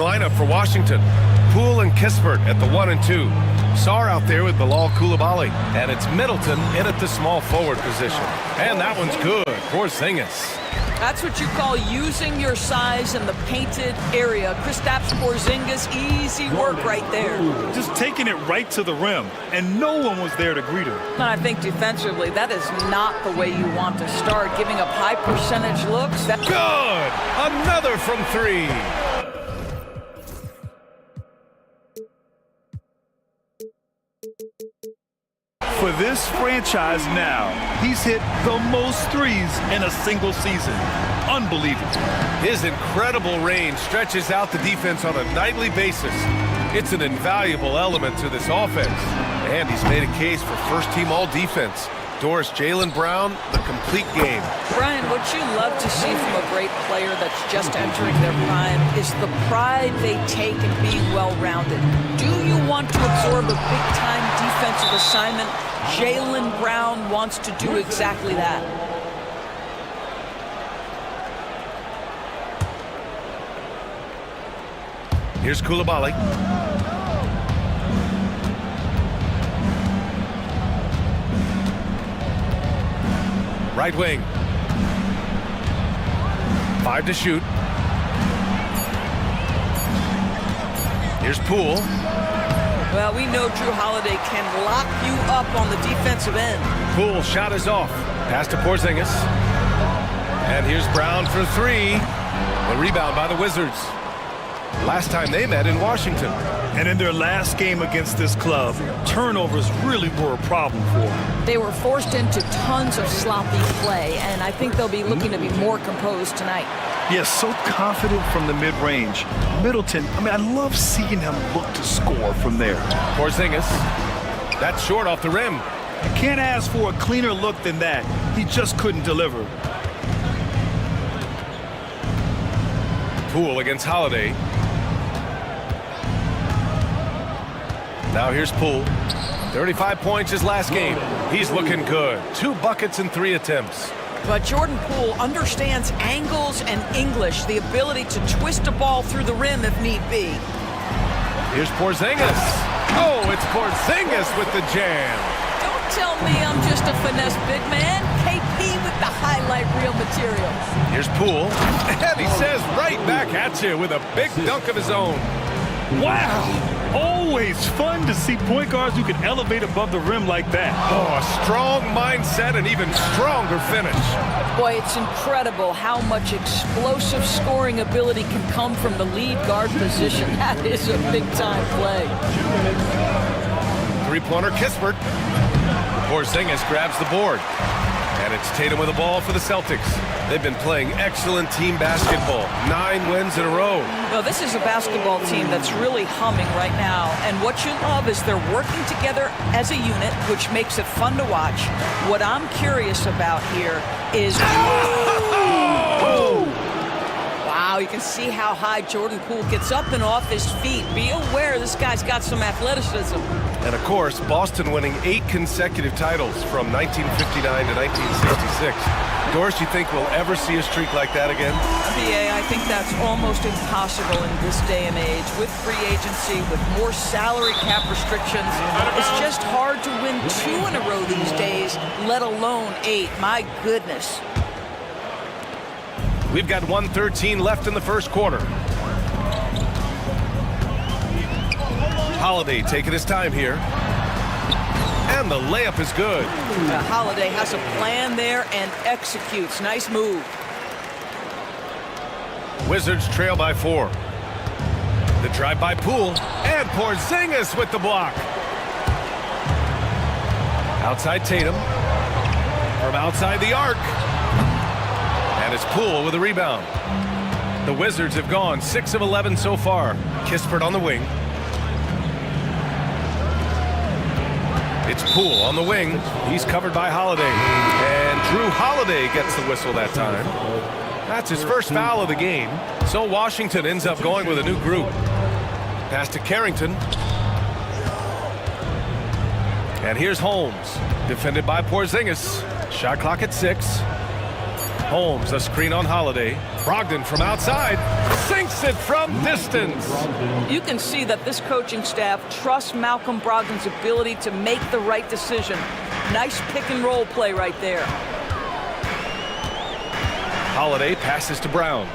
Lineup for Washington. Poole and Kispert at the 1 and 2. Sarr out there with Bilal Coulibaly. And it's Middleton in at the small forward position. And that one's good. Porzingis.
That's what you call using your size in the painted area. Kristaps Porzingis, easy work right there.
Just taking it right to the rim, and no one was there to greet her.
And I think defensively, that is not the way you want to start, giving up high percentage looks.
Good! Another from 3.
For this franchise now, he's hit the most threes in a single season. Unbelievable.
His incredible range stretches out the defense on a nightly basis. It's an invaluable element to this offense. And he's made a case for first-team all-defense. Doris, Jaylen Brown, the complete game.
Brian, what you love to see from a great player that's just entering their prime is the pride they take in being well-rounded. Do you want to absorb a big-time defensive assignment? Jaylen Brown wants to do exactly that.
Here's Coulibaly. Right wing. 5 to shoot. Here's Poole.
Well, we know Drew Holiday can lock you up on the defensive end.
Poole shot is off. Pass to Porzingis. And here's Brown for 3. The rebound by the Wizards. Last time they met in Washington.
And in their last game against this club, turnovers really were a problem for them.
They were forced into tons of sloppy play, and I think they'll be looking to be more composed tonight.
Yes, so confident from the mid-range. Middleton, I love seeing him look to score from there.
Porzingis. That's short off the rim.
You can't ask for a cleaner look than that. He just couldn't deliver.
Poole against Holiday. Now here's Poole. 35 points his last game. He's looking good. 2 buckets and 3 attempts.
But Jordan Poole understands angles and English, the ability to twist a ball through the rim if need be.
Here's Porzingis. Oh, it's Porzingis with the jam.
Don't tell me I'm just a finesse big man. KP with the highlight reel material.
Here's Poole. And he says right back at you with a big dunk of his own.
Wow! Always fun to see point guards who can elevate above the rim like that.
Oh, a strong mindset and even stronger finish.
Boy, it's incredible how much explosive scoring ability can come from the lead guard position. That is a big-time play.
Three-pointer Kispert. Porzingis grabs the board. And it's Tatum with the ball for the Celtics. They've been playing excellent team basketball. 9 wins in a row.
Well, this is a basketball team that's really humming right now. And what you love is they're working together as a unit, which makes it fun to watch. What I'm curious about here is... Wow, you can see how high Jordan Poole gets up and off his feet. Be aware this guy's got some athleticism.
And of course, Boston winning 8 consecutive titles from 1959 to 1966. Doris, you think we'll ever see a streak like that again?
BA, I think that's almost impossible in this day and age. With free agency, with more salary cap restrictions, it's just hard to win 2 in a row these days, let alone 8. My goodness.
We've got 1:13 left in the first quarter. Holiday taking his time here. And the layup is good.
Holiday has a plan there and executes. Nice move.
Wizards trail by 4. The drive by Poole. And Porzingis with the block. Outside Tatum. From outside the arc. And it's Poole with a rebound. The Wizards have gone 6 of 11 so far. Kispert on the wing. It's Poole on the wing. He's covered by Holiday. And Drew Holiday gets the whistle that time. That's his first foul of the game. So Washington ends up going with a new group. Pass to Carrington. And here's Holmes, defended by Porzingis. Shot clock at 6. Holmes, a screen on Holiday. Brogdon from outside, sinks it from distance.
You can see that this coaching staff trusts Malcolm Brogdon's ability to make the right decision. Nice pick and roll play right there.
Holiday passes to Brown.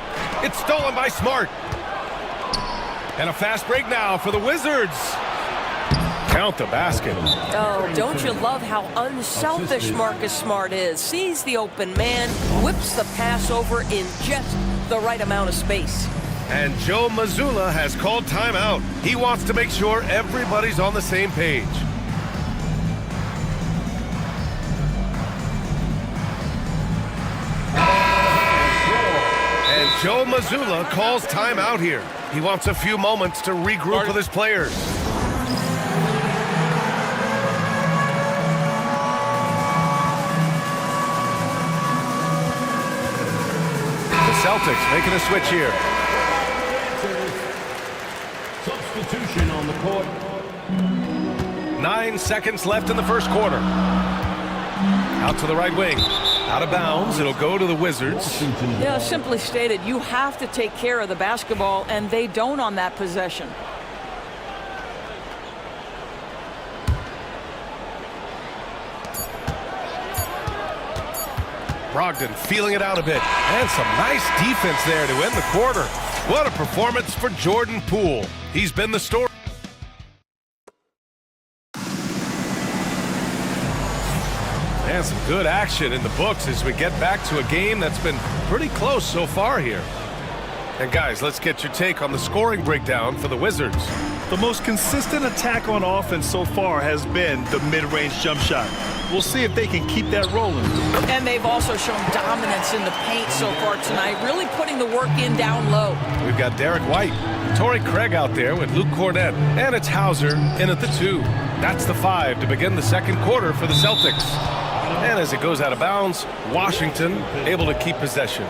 It's stolen by Smart. And a fast break now for the Wizards. Count the basket.
Oh, don't you love how unselfish Marcus Smart is? Sees the open man, whips the pass over in just the right amount of space.
And Joe Mazzulla has called timeout. He wants to make sure everybody's on the same page. And Joe Mazzulla calls timeout here. He wants a few moments to regroup with his players. Celtics making a switch here.
Substitution on the court.
9 seconds left in the first quarter. Out to the right wing. Out of bounds. It'll go to the Wizards.
Yeah, simply stated, you have to take care of the basketball, and they don't on that possession.
Brogdon feeling it out a bit. And some nice defense there to end the quarter. What a performance for Jordan Poole. He's been the story. And some good action in the books as we get back to a game that's been pretty close so far here. And guys, let's get your take on the scoring breakdown for the Wizards.
The most consistent attack on offense so far has been the mid-range jump shot. We'll see if they can keep that rolling.
And they've also shown dominance in the paint so far tonight, really putting the work in down low.
We've got Derek White, Torrey Craig out there with Luke Cornett, and it's Hauser in at the 2. That's the 5 to begin the second quarter for the Celtics. And as it goes out of bounds, Washington able to keep possession.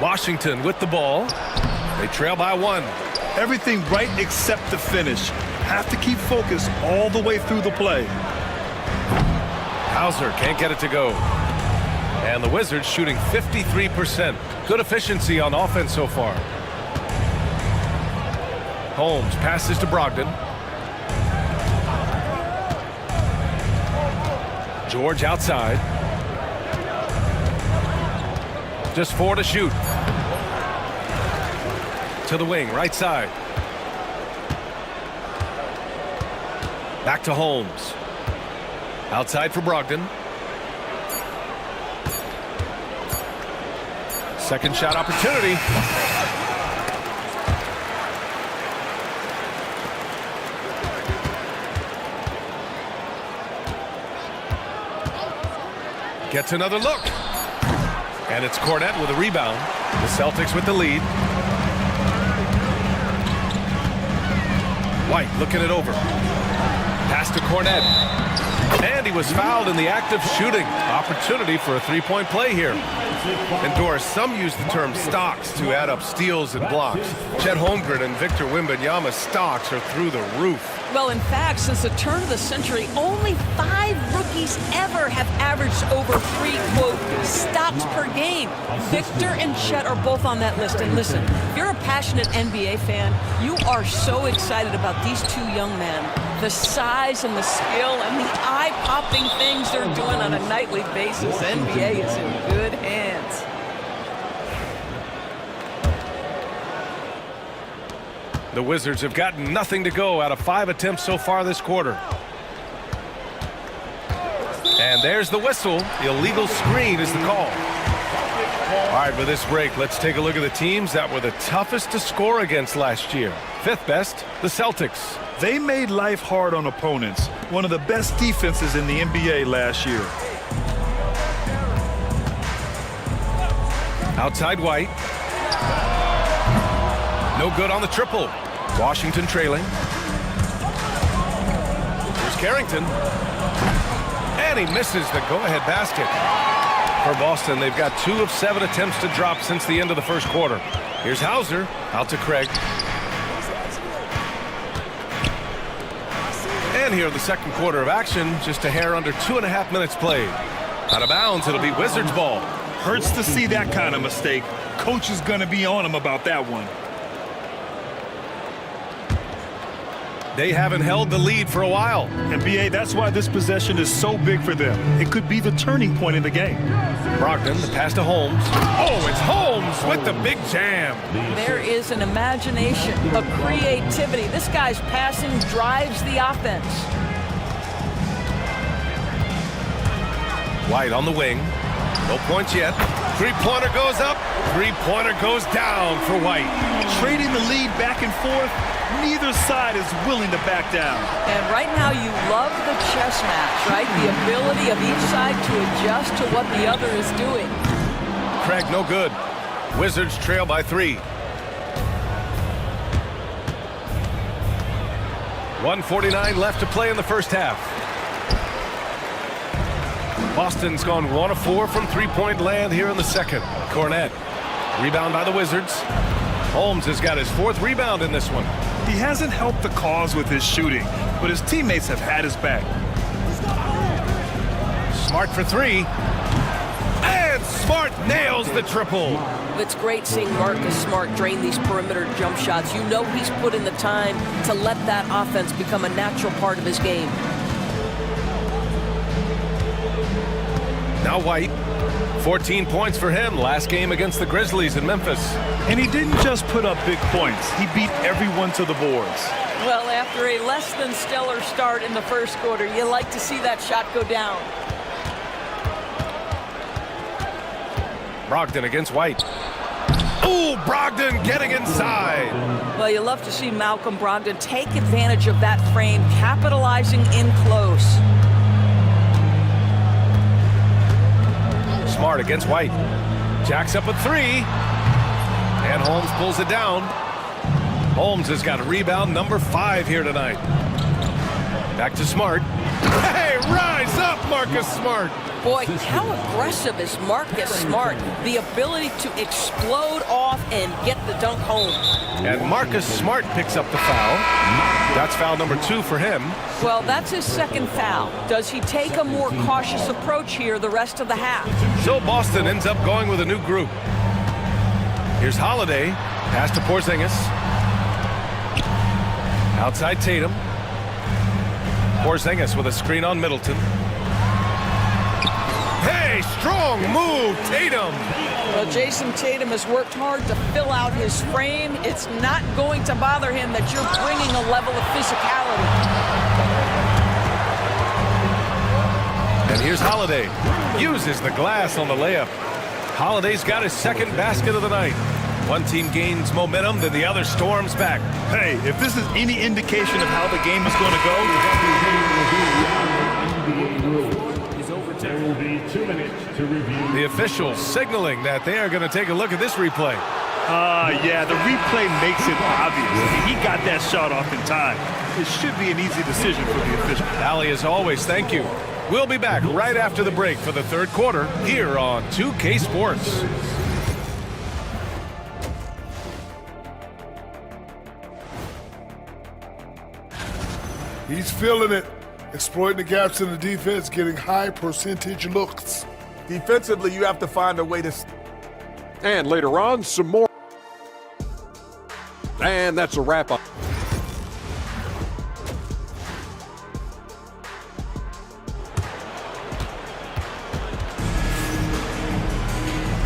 Washington with the ball. They trail by 1.
Everything right except the finish. Have to keep focused all the way through the play.
Hauser can't get it to go. And the Wizards shooting 53%. Good efficiency on offense so far. Holmes passes to Brogdon. George outside. Just 4 to shoot. To the wing, right side. Back to Holmes. Outside for Brogdon. Second shot opportunity. Gets another look. And it's Cornett with a rebound. The Celtics with the lead. White looking it over. Pass to Cornett. And he was fouled in the act of shooting. Opportunity for a three-point play here. And Doris, some use the term stocks to add up steals and blocks. Chet Holmgren and Victor Wembanyama's stocks are through the roof.
Well, in fact, since the turn of the century, only 5 rookies ever have averaged over 3, quote, stocks per game. Victor and Chet are both on that list. And listen, if you're a passionate NBA fan, you are so excited about these 2 young men. The size and the skill and the eye-popping things they're doing on a nightly basis. The NBA is in good hands.
The Wizards have gotten nothing to go out of 5 attempts so far this quarter. And there's the whistle. Illegal screen is the call. All right, with this break, let's take a look at the teams that were the toughest to score against last year. 5th best, the Celtics.
They made life hard on opponents. One of the best defenses in the NBA last year.
Outside White. No good on the triple. Washington trailing. Here's Carrington. And he misses the go-ahead basket. For Boston, they've got 2 of 7 attempts to drop since the end of the first quarter. Here's Hauser, out to Craig. And here in the second quarter of action, just a hair under 2.5 minutes played. Out of bounds, it'll be Wizards ball.
Hurts to see that kind of mistake. Coach is going to be on him about that one.
They haven't held the lead for a while.
And B.A., that's why this possession is so big for them. It could be the turning point in the game.
Brogdon, the pass to Holmes. Oh, it's Holmes with the big jam.
There is an imagination, a creativity. This guy's passing drives the offense.
White on the wing. No points yet. Three-pointer goes up. Three-pointer goes down for White.
Trading the lead back and forth. Neither side is willing to back down.
And right now you love the chess match, right? The ability of each side to adjust to what the other is doing.
Craig, no good. Wizards trail by 3. 1:49 left to play in the first half. Boston's gone 1 of 4 from three-point land here in the second. Cornette. Rebound by the Wizards. Holmes has got his 4th rebound in this one.
He hasn't helped the cause with his shooting, but his teammates have had his back.
Smart for 3. And Smart nails the triple.
It's great seeing Marcus Smart drain these perimeter jump shots. You know he's put in the time to let that offense become a natural part of his game.
Now White. 14 points for him last game against the Grizzlies in Memphis.
And he didn't just put up big points. He beat everyone to the boards.
Well, after a less than stellar start in the first quarter, you like to see that shot go down.
Brogdon against White. Ooh, Brogdon getting inside.
Well, you love to see Malcolm Brogdon take advantage of that frame, capitalizing in close.
Smart against White. Jacks up a 3. And Holmes pulls it down. Holmes has got rebound number 5 here tonight. Back to Smart. Hey, rise up, Marcus Smart.
Boy, how aggressive is Marcus Smart? The ability to explode off and get the dunk home.
And Marcus Smart picks up the foul. That's foul number 2 for him.
Well, that's his 2nd foul. Does he take a more cautious approach here the rest of the half?
So Boston ends up going with a new group. Here's Holiday. Pass to Porzingis. Outside Tatum. Porzingis with a screen on Middleton. Hey, strong move, Tatum.
Well, Jason Tatum has worked hard to fill out his frame. It's not going to bother him that you're bringing a level of physicality.
And here's Holiday. Uses the glass on the layup. Holiday's got his 2nd basket of the night. One team gains momentum, then the other storms back.
Hey, if this is any indication of how the game is going to go,
the officials signaling that they are going to take a look at this replay.
Yeah, the replay makes it obvious. He got that shot off in time. It should be an easy decision for the official.
Ali, as always, thank you. We'll be back right after the break for the 3rd quarter here on 2K Sports.
He's feeling it. Exploiting the gaps in the defense, getting high percentage looks.
Defensively, you have to find a way to...
And later on, some more. And that's a wrap-up.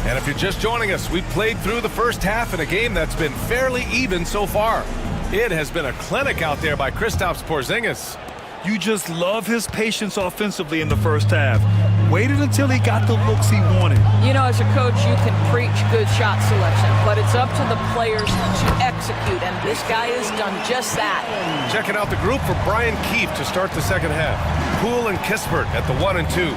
And if you're just joining us, we played through the first half in a game that's been fairly even so far. It has been a clinic out there by Kristaps Porzingis.
You just love his patience offensively in the first half. Waited until he got the looks he wanted.
You know, as a coach, you can preach good shot selection, but it's up to the players to execute, and this guy has done just that.
Checking out the group for Brian Keefe to start the second half. Poole and Kispert at the 1 and 2.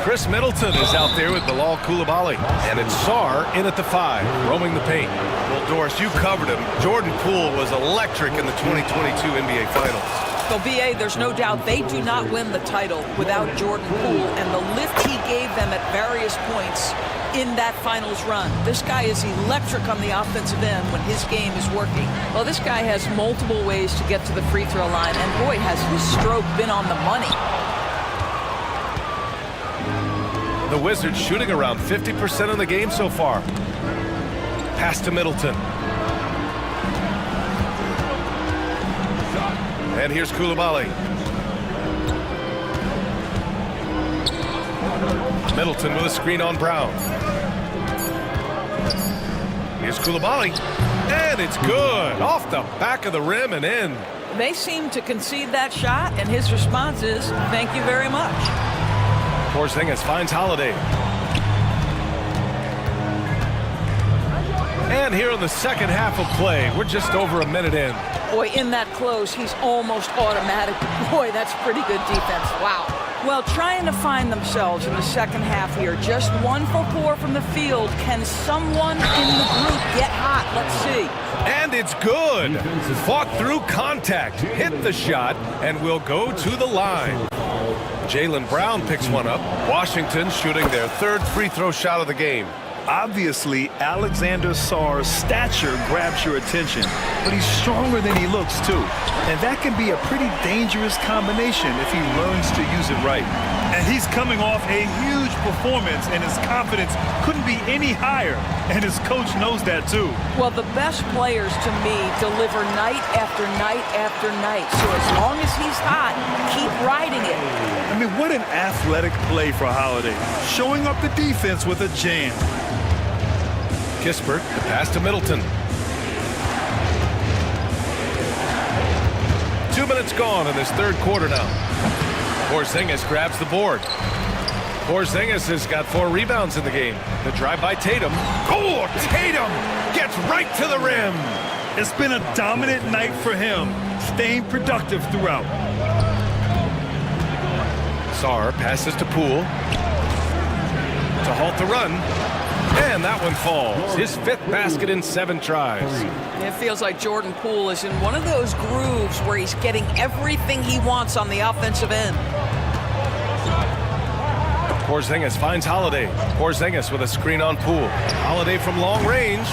Chris Middleton is out there with Bilal Coulibaly. And it's Sarr in at the 5, roaming the paint.
Well, Doris, you covered him. Jordan Poole was electric in the 2022 NBA Finals.
So, B.A., there's no doubt they do not win the title without Jordan Poole and the lift he gave them at various points in that finals run. This guy is electric on the offensive end when his game is working. Well, this guy has multiple ways to get to the free throw line, and boy, has his stroke been on the money.
The Wizards shooting around 50% of the game so far. Pass to Middleton. And here's Coulibaly. Middleton with a screen on Brown. Here's Coulibaly. And it's good. Off the back of the rim and in.
They seem to concede that shot, and his response is, thank you very much.
Porzingis finds Holiday. And here in the second half of play, we're just over a minute in.
Boy, in that close, he's almost automatic. Boy, that's pretty good defense. Wow. Well, trying to find themselves in the second half here. Just 1 for 4 from the field. Can someone in the group get hot? Let's see.
And it's good. Fought through contact, hit the shot, and will go to the line. Jaylen Brown picks one up. Washington shooting their 3rd free throw shot of the game.
Obviously, Alexander Sarr's stature grabs your attention, but he's stronger than he looks, too. And that can be a pretty dangerous combination if he learns to use it right. And he's coming off a huge performance, and his confidence couldn't be any higher. And his coach knows that, too.
Well, the best players, to me, deliver night after night after night. So as long as he's hot, keep riding it.
I mean, what an athletic play for Holiday. Showing up the defense with a jam.
Kispert, the pass to Middleton. 2 minutes gone in this 3rd quarter now. Porzingis grabs the board. Porzingis has got 4 rebounds in the game. The drive by Tatum. Oh, Tatum gets right to the rim.
It's been a dominant night for him, staying productive throughout.
Sarr passes to Poole to halt the run. And that one falls. His 5th basket in 7 tries.
It feels like Jordan Poole is in one of those grooves where he's getting everything he wants on the offensive end.
Porzingis finds Holiday. Porzingis with a screen on Poole. Holiday from long range.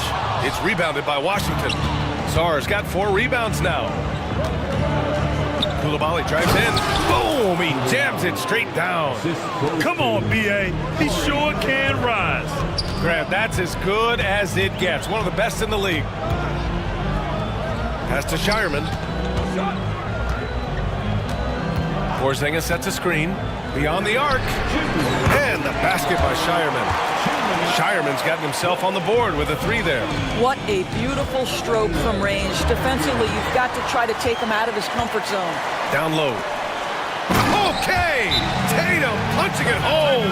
It's rebounded by Washington. Sarr's got 4 rebounds now. Coulibaly drives in. Boom! He jams it straight down.
Come on, B.A. He sure can rise.
Grant, that's as good as it gets. One of the best in the league. Pass to Shireman. Porzingis sets a screen. Beyond the arc. And the basket by Shireman. Shireman's gotten himself on the board with a 3 there.
What a beautiful stroke from range. Defensively, you've got to try to take him out of his comfort zone.
Down low. Okay! Tatum punching it home.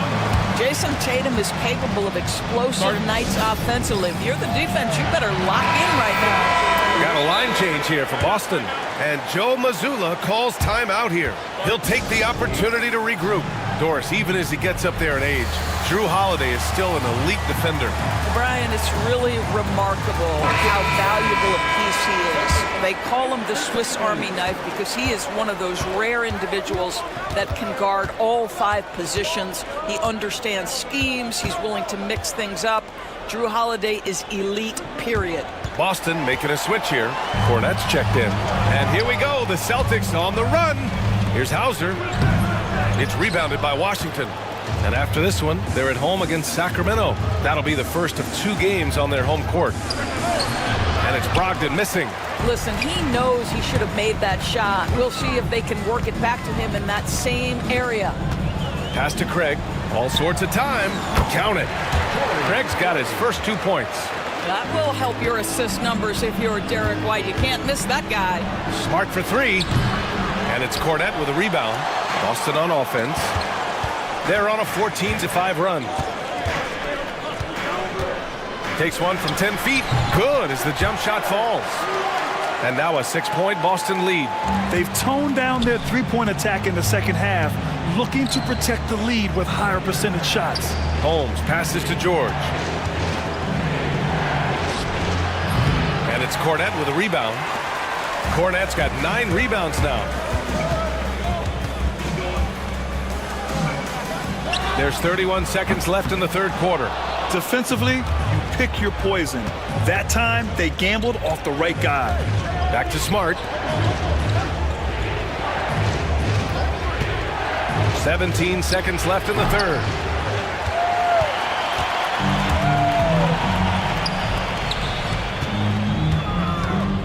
Jason Tatum is capable of explosive nights offensively. If you're the defense, you better lock in right now.
Got a line change here for Boston. And Joe Mazzulla calls timeout here. He'll take the opportunity to regroup. Doris, even as he gets up there in age, Drew Holiday is still an elite defender.
Brian, it's really remarkable how valuable a piece he is. They call him the Swiss Army knife because he is one of those rare individuals that can guard all 5 positions. He understands schemes. He's willing to mix things up. Drew Holiday is elite, period.
Boston making a switch here. Cornette's checked in. And here we go. The Celtics on the run. Here's Hauser. It's rebounded by Washington. And after this one, they're at home against Sacramento. That'll be the first of 2 games on their home court. And it's Brogdon missing.
Listen, he knows he should have made that shot. We'll see if they can work it back to him in that same area.
Pass to Craig. All sorts of time. Count it. Craig's got his first 2 points.
That will help your assist numbers if you're Derek White. You can't miss that guy.
Smart for 3. And it's Cornette with a rebound. Boston on offense. They're on a 14-5 run. Takes one from 10 feet. Good as the jump shot falls. And now a 6-point Boston lead.
They've toned down their three-point attack in the second half, looking to protect the lead with higher percentage shots.
Holmes passes to George. And it's Cornette with a rebound. Cornette's got 9 rebounds now. There's 31 seconds left in the third quarter.
Defensively, you pick your poison. That time, they gambled off the right guy.
Back to Smart. 17 seconds left in the third.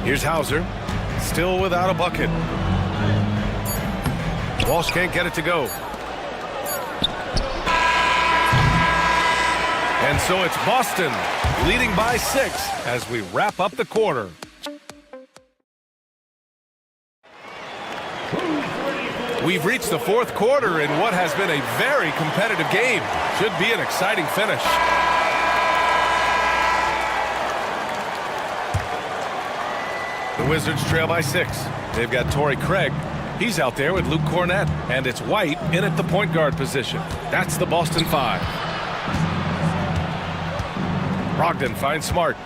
Here's Hauser, still without a bucket. Walsh can't get it to go. And so it's Boston leading by 6 as we wrap up the quarter. We've reached the fourth quarter in what has been a very competitive game. Should be an exciting finish. The Wizards trail by 6. They've got Torrey Craig. He's out there with Luke Cornette. And it's White in at the point guard position. That's the Boston 5. Brogdon finds Smart.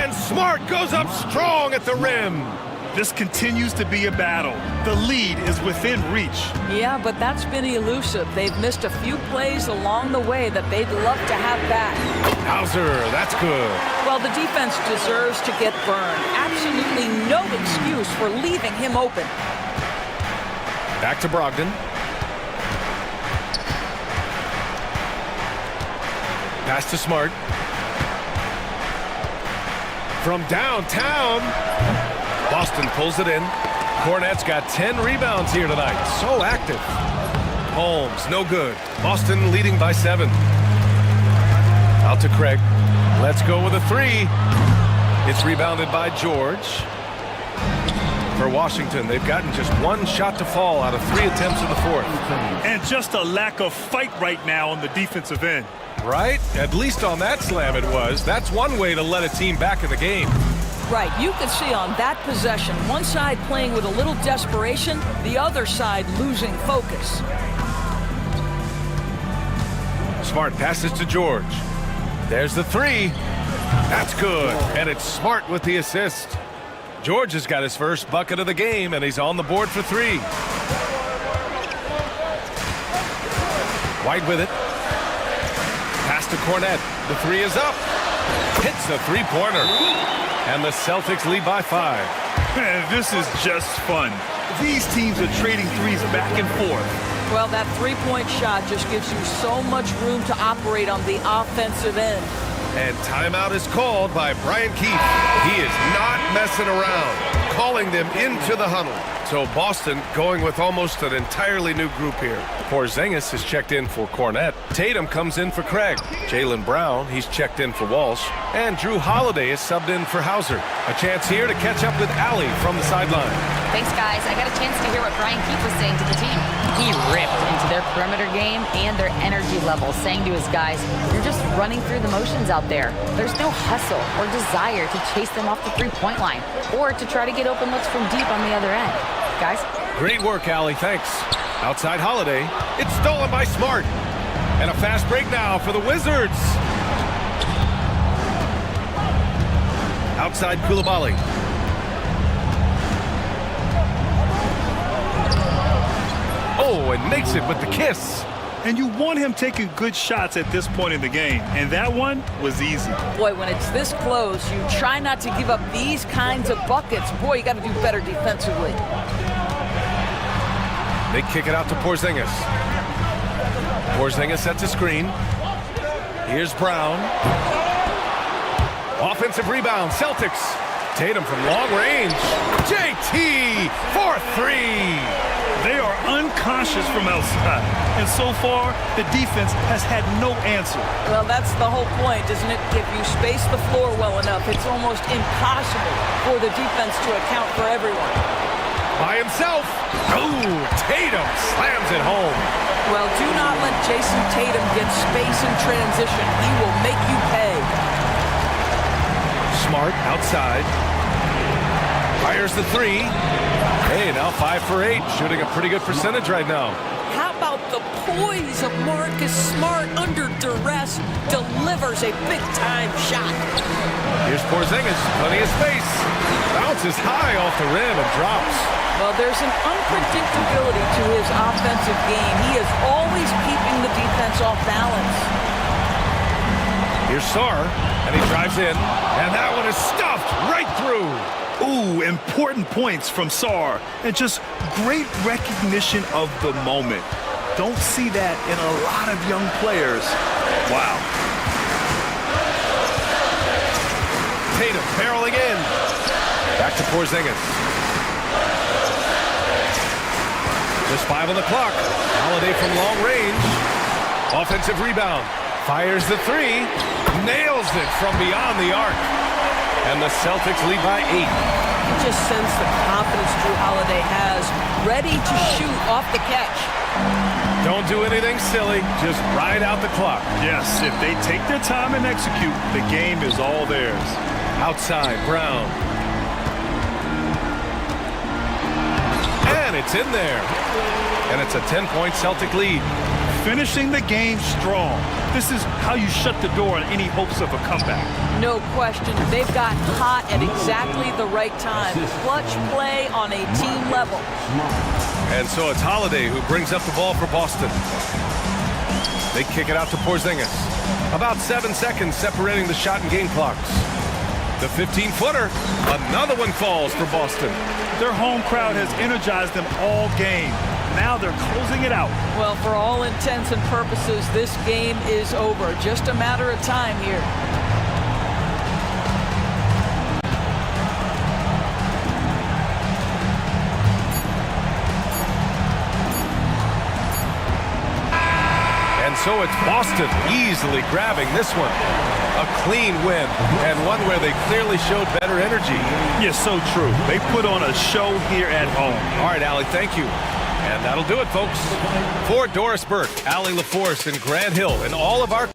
And Smart goes up strong at the rim.
This continues to be a battle. The lead is within reach.
Yeah, but that's been elusive. They've missed a few plays along the way that they'd love to have back.
Hauser, that's good.
Well, the defense deserves to get burned. Absolutely no excuse for leaving him open.
Back to Brogdon. Pass to Smart. From downtown. Boston pulls it in. Cornette's got 10 rebounds here tonight. So active. Holmes, no good. Boston leading by 7. Out to Craig. Let's go with a 3. It's rebounded by George. For Washington, they've gotten just 1 shot to fall out of 3 attempts in the fourth.
And just a lack of fight right now on the defensive end.
Right? At least on that slam it was. That's one way to let a team back in the game.
Right, you could see on that possession, one side playing with a little desperation, the other side losing focus.
Smart passes to George. There's the 3. That's good. And it's Smart with the assist. George has got his first bucket of the game, and he's on the board for 3. White with it. Pass to Cornette. The 3 is up. Hits the 3-pointer. And the Celtics lead by 5.
Man, this is just fun. These teams are trading threes back and forth.
Well, that 3-point shot just gives you so much room to operate on the offensive end.
And timeout is called by Brian Keefe. He is not messing around, calling them into the huddle. So Boston going with almost an entirely new group here. Porzingis is checked in for Cornette. Tatum comes in for Craig. Jaylen Brown, he's checked in for Walsh. And Drew Holiday is subbed in for Hauser. A chance here to catch up with Allie from the sideline.
Thanks, guys. I got a chance to hear what Brian Keefe was saying to the team. He ripped into their perimeter game and their energy level, saying to his guys, you're just running through the motions out there. There's no hustle or desire to chase them off the 3-point line or to try to get open looks from deep on the other end. Guys?
Great work, Allie. Thanks. Outside Holiday. It's stolen by Smart. And a fast break now for the Wizards. Outside Koulibaly. Oh, and makes it with the kiss.
And you want him taking good shots at this point in the game. And that one was easy.
Boy, when it's this close, you try not to give up these kinds of buckets. Boy, you got to do better defensively.
They kick it out to Porzingis. Porzingis sets a screen. Here's Brown. Offensive rebound, Celtics. Tatum from long range. JT for 3.
They are unconscious from outside. And so far, the defense has had no answer.
Well, that's the whole point, isn't it? If you space the floor well enough, it's almost impossible for the defense to account for everyone.
By himself. Oh, Tatum slams it home.
Well, do not let Jason Tatum get space in transition. He will make you pay.
Outside. Fires the three. Hey, now 5 for 8. Shooting a pretty good percentage right now.
How about the poise of Marcus Smart under duress? Delivers a big-time shot.
Here's Porzingis. Plenty of space. Bounces high off the rim and drops.
Well, there's an unpredictability to his offensive game. He is always keeping the defense off balance.
Here's Sarr, and he drives in, and that one is stuffed right through.
Ooh, important points from Sarr, and just great recognition of the moment. Don't see that in a lot of young players. Wow.
Tatum barreling in. Back to Porzingis. Just 5 on the clock. Holiday from long range. Offensive rebound. Fires the three. Nails it from beyond the arc. And the Celtics lead by 8.
You just sense the confidence Drew Holiday has, ready to shoot off the catch.
Don't do anything silly. Just ride out the clock.
Yes, if they take their time and execute, the game is all theirs.
Outside, Brown. And it's in there. And it's a 10-point Celtic lead.
Finishing the game strong. This is how you shut the door on any hopes of a comeback.
No question. They've got hot at exactly the right time. Clutch play on a team level.
And so it's Holiday who brings up the ball for Boston. They kick it out to Porzingis. About 7 seconds separating the shot and game clocks. The 15-footer. Another one falls for Boston.
Their home crowd has energized them all game. Now they're closing it out.
Well, for all intents and purposes, this game is over. Just a matter of time here.
And so it's Boston easily grabbing this one. A clean win, and one where they clearly showed better energy.
Yes, so true. They put on a show here at home.
All right, Allie, thank you. And that'll do it, folks. For Doris Burke, Allie LaForce, and Grant Hill, and all of our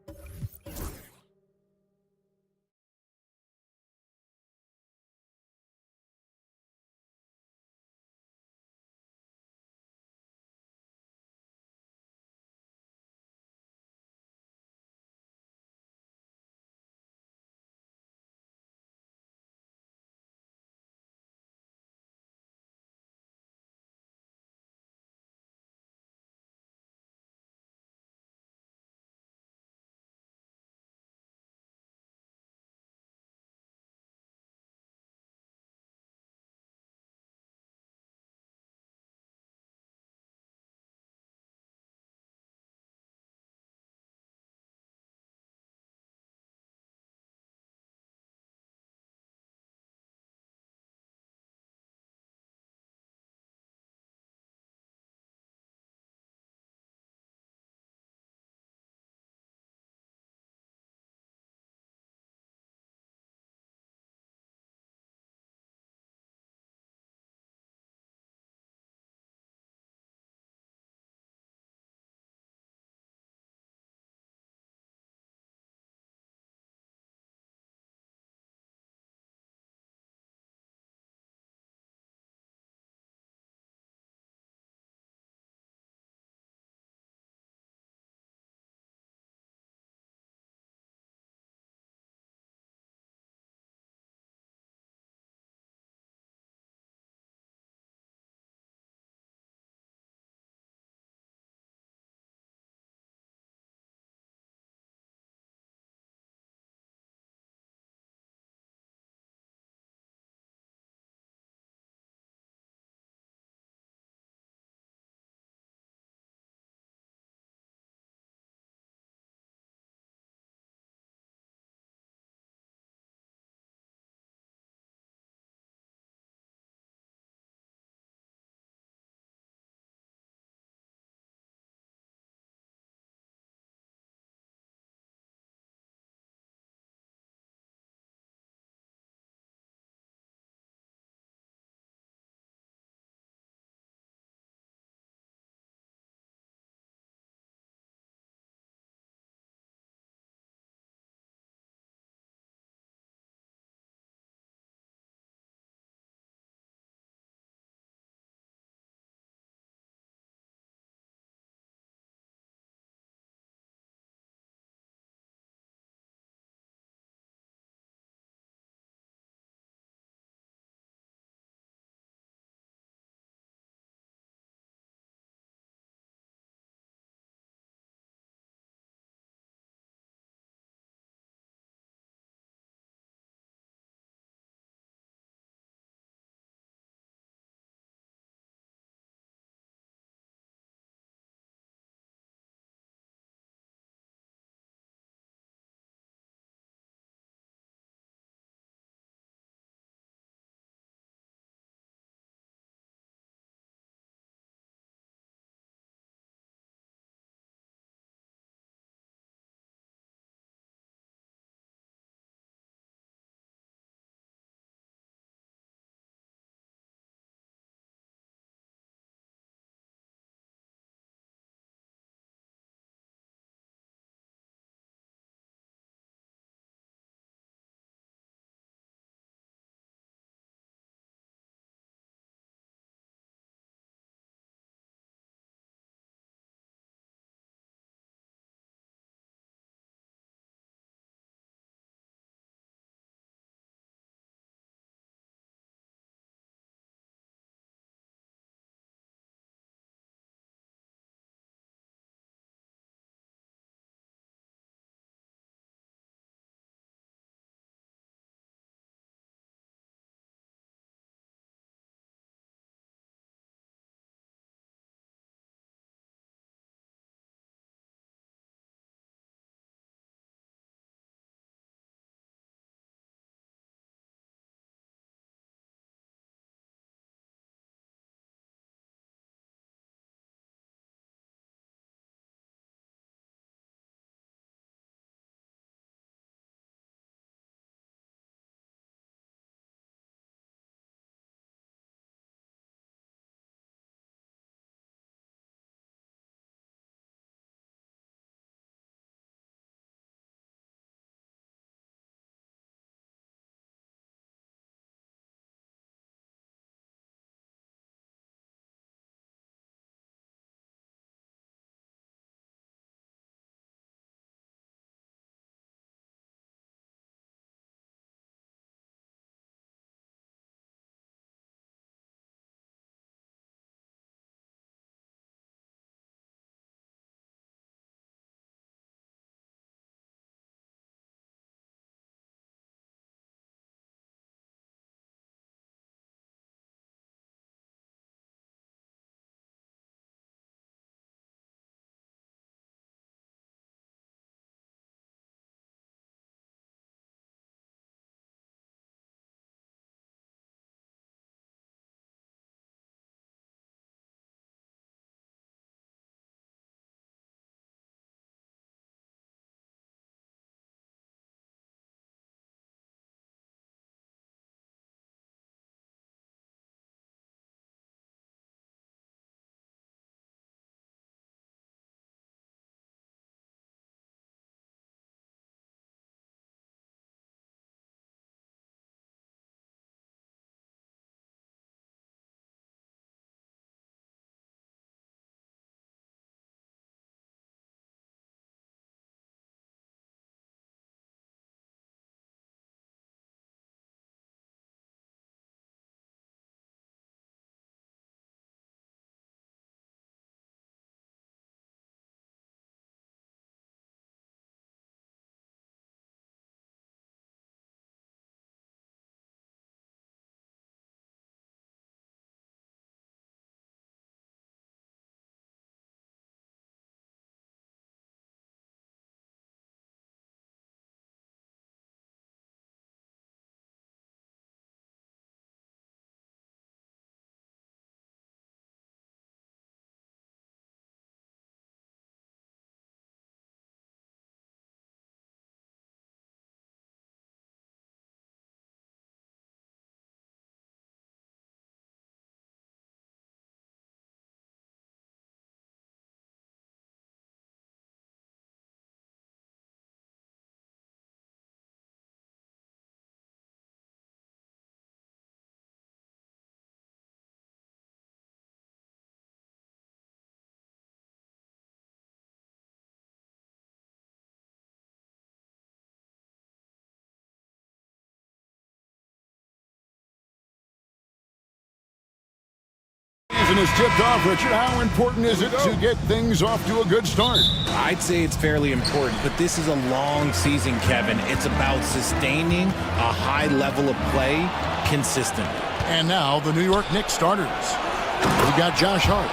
buzzer is tipped off. Richard, how important is it to get things off to a good start?
I'd say it's fairly important, but this is a long season, Kevin. It's about sustaining a high level of play consistently.
And now the New York Knicks starters. We got Josh Hart,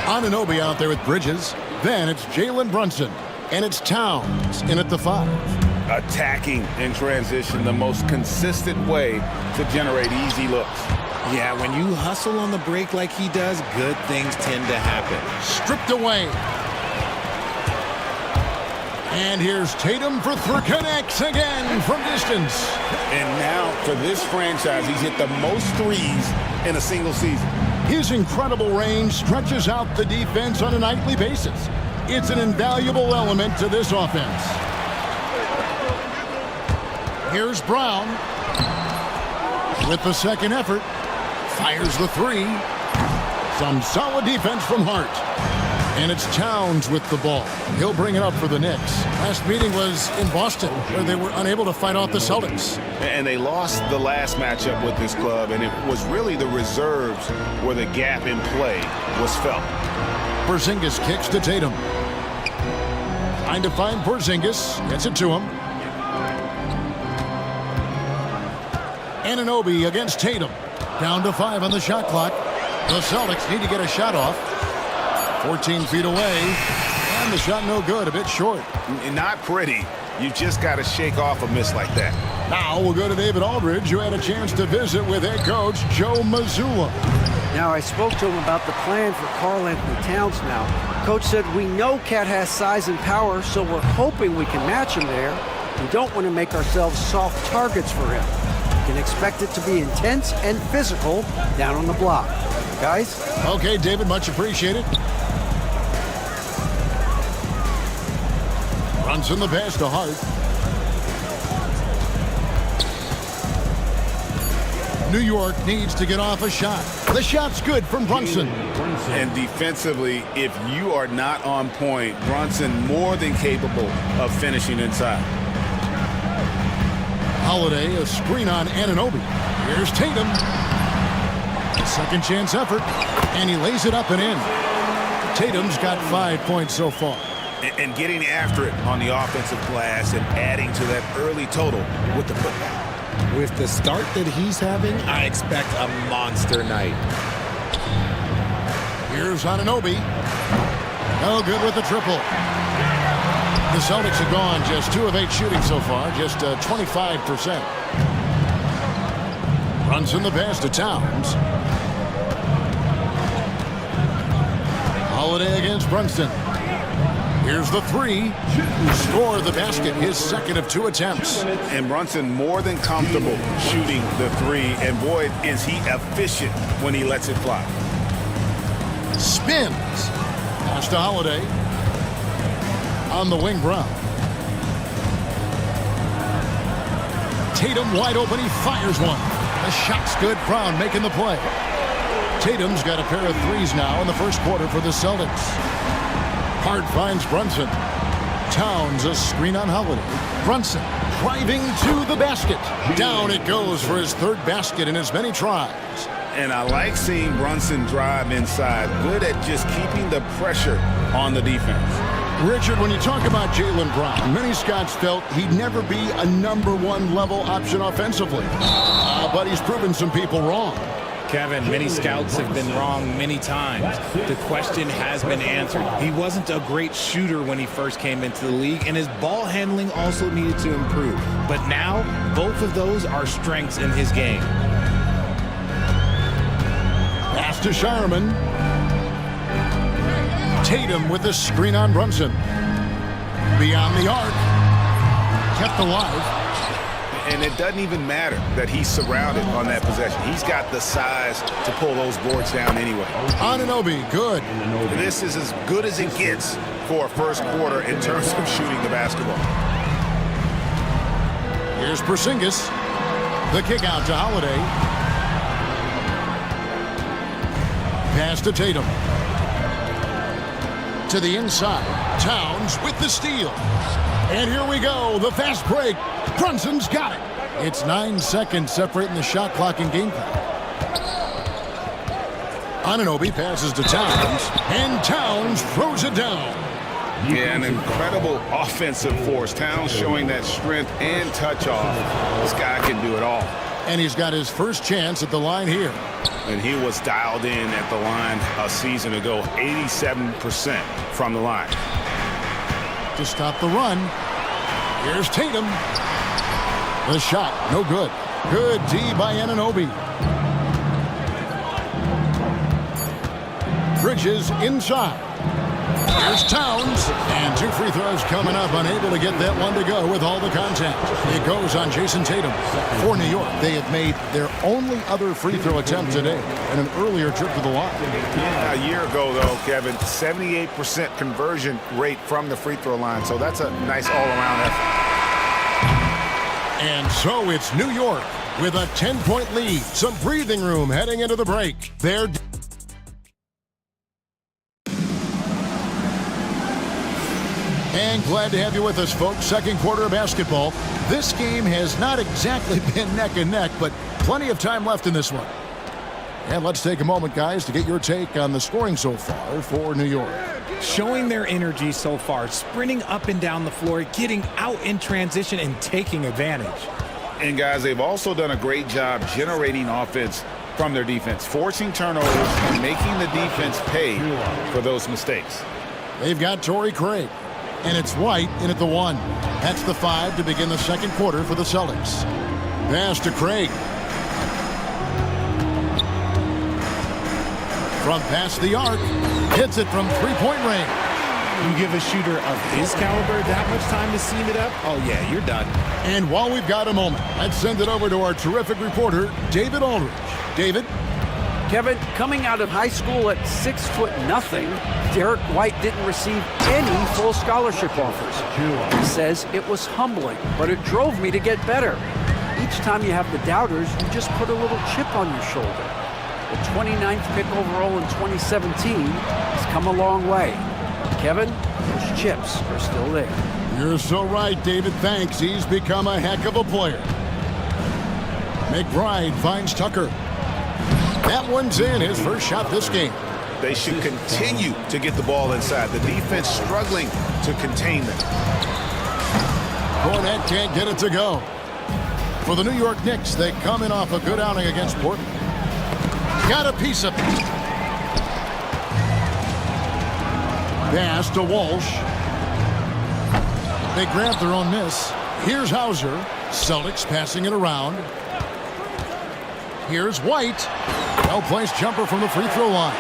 Anunoby out there with Bridges. Then it's Jalen Brunson, and it's Towns in at the 5.
Attacking in transition, the most consistent way to generate easy looks.
Yeah, when you hustle on the break like he does, good things tend to happen.
Stripped away. And here's Tatum for 3. Connects again from distance.
And now, for this franchise, he's hit the most threes in a single season.
His incredible range stretches out the defense on a nightly basis. It's an invaluable element to this offense. Here's Brown with the second effort. Fires the 3. Some solid defense from Hart. And it's Towns with the ball. He'll bring it up for the Knicks. Last meeting was in Boston, where they were unable to fight off the Celtics.
And they lost the last matchup with this club, and it was really the reserves where the gap in play was felt.
Porzingis kicks to Tatum. Trying to find Porzingis. Gets it to him. Anunoby against Tatum. Down to 5 on the shot clock. The Celtics need to get a shot off. 14 feet away. And the shot no good. A bit short.
Not pretty. You just got to shake off a miss like that.
Now we'll go to David Aldridge, who had a chance to visit with head coach Joe Mazzulla.
Now, I spoke to him about the plan for Karl Anthony Towns now. Coach said, we know Cat has size and power, so we're hoping we can match him there. We don't want to make ourselves soft targets for him. You can expect it to be intense and physical down on the block. Guys?
Okay, David, much appreciated. Brunson the pass to Hart. New York needs to get off a shot. The shot's good from Brunson.
And defensively, if you are not on point, Brunson more than capable of finishing inside.
Holiday, a screen on Anunoby. Here's Tatum. A second chance effort, and he lays it up and in. Tatum's got 5 points so far.
And getting after it on the offensive glass and adding to that early total with the putback.
With the start that he's having, I expect a monster night.
Here's Anunoby. No good with the triple. The Celtics have gone just 2 of 8 shooting so far, just 25%. Brunson the pass to Towns. Holiday against Brunson. Here's the 3. Score the basket, his second of 2 attempts.
And Brunson more than comfortable shooting the 3. And boy, is he efficient when he lets it fly.
Spins. Pass to Holiday. On the wing, Brown. Tatum wide open. He fires one. The shot's good. Brown making the play. Tatum's got a pair of 3s now in the first quarter for the Celtics. Hart finds Brunson. Towns a screen on Holiday. Brunson driving to the basket. Down it goes for his 3rd basket in as many tries.
And I like seeing Brunson drive inside. Good at just keeping the pressure on the defense.
Richard, when you talk about Jaylen Brown, many scouts felt he'd never be a #1 level option offensively. But he's proven some people wrong.
Kevin, many scouts have been wrong many times. The question has been answered. He wasn't a great shooter when he first came into the league, and his ball handling also needed to improve. But now, both of those are strengths in his game.
Pass to Shireman. Tatum with the screen on Brunson. Beyond the arc. Kept alive.
And it doesn't even matter that he's surrounded on that possession. He's got the size to pull those boards down anyway.
Anunoby, good.
This is as good as it gets for a first quarter in terms of shooting the basketball.
Here's Porzingis. The kick out to Holiday. Pass to Tatum. To the inside. Towns with the steal. And here we go. The fast break. Brunson's got it. It's 9 seconds separating the shot clock and game clock. Anunoby passes to Towns, and Towns throws it down.
Yeah, an incredible offensive force. Towns showing that strength and touch off. This guy can do it all.
And he's got his first chance at the line here.
And he was dialed in at the line a season ago, 87% from the line.
To stop the run, here's Tatum. The shot, no good. Good D by Anunoby. Bridges inside. Here's Towns, and 2 free throws coming up, unable to get that one to go with all the contact. It goes on Jason Tatum. For New York, they have made their only other free throw attempt today and an earlier trip to the line.
Yeah, a year ago, though, Kevin, 78% conversion rate from the free throw line, so that's a nice all-around effort.
And so it's New York with a 10-point lead. Some breathing room heading into the break. They're And glad to have you with us, folks. Second quarter of basketball. This game has not exactly been neck and neck, but plenty of time left in this one. And let's take a moment, guys, to get your take on the scoring so far for New York.
Showing their energy so far, sprinting up and down the floor, getting out in transition and taking advantage.
And guys, they've also done a great job generating offense from their defense, forcing turnovers and making the defense pay for those mistakes.
They've got Torrey Craig. And it's White in at the 1. That's the 5 to begin the second quarter for the Celtics. Pass to Craig. From past the arc. Hits it from three-point range.
You give a shooter of his caliber that much time to seam it up? Oh, yeah, you're done.
And while we've got a moment, let's send it over to our terrific reporter, David Aldridge. David?
Kevin, coming out of high school at 6'0", Derek White didn't receive any full scholarship offers. He says it was humbling, but it drove me to get better. Each time you have the doubters, you just put a little chip on your shoulder. The 29th pick overall in 2017 has come a long way. Kevin, those chips are still there.
You're so right, David. Thanks. He's become a heck of a player. McBride finds Tucker. That one's in, his first shot this game.
They should continue to get the ball inside. The defense struggling to contain them.
Cornette can't get it to go. For the New York Knicks, they come in off a good outing against Portland. Got a piece of it. Pass to Walsh. They grab their own miss. Here's Hauser. Celtics passing it around. Here's White. Well-placed jumper from the free throw line.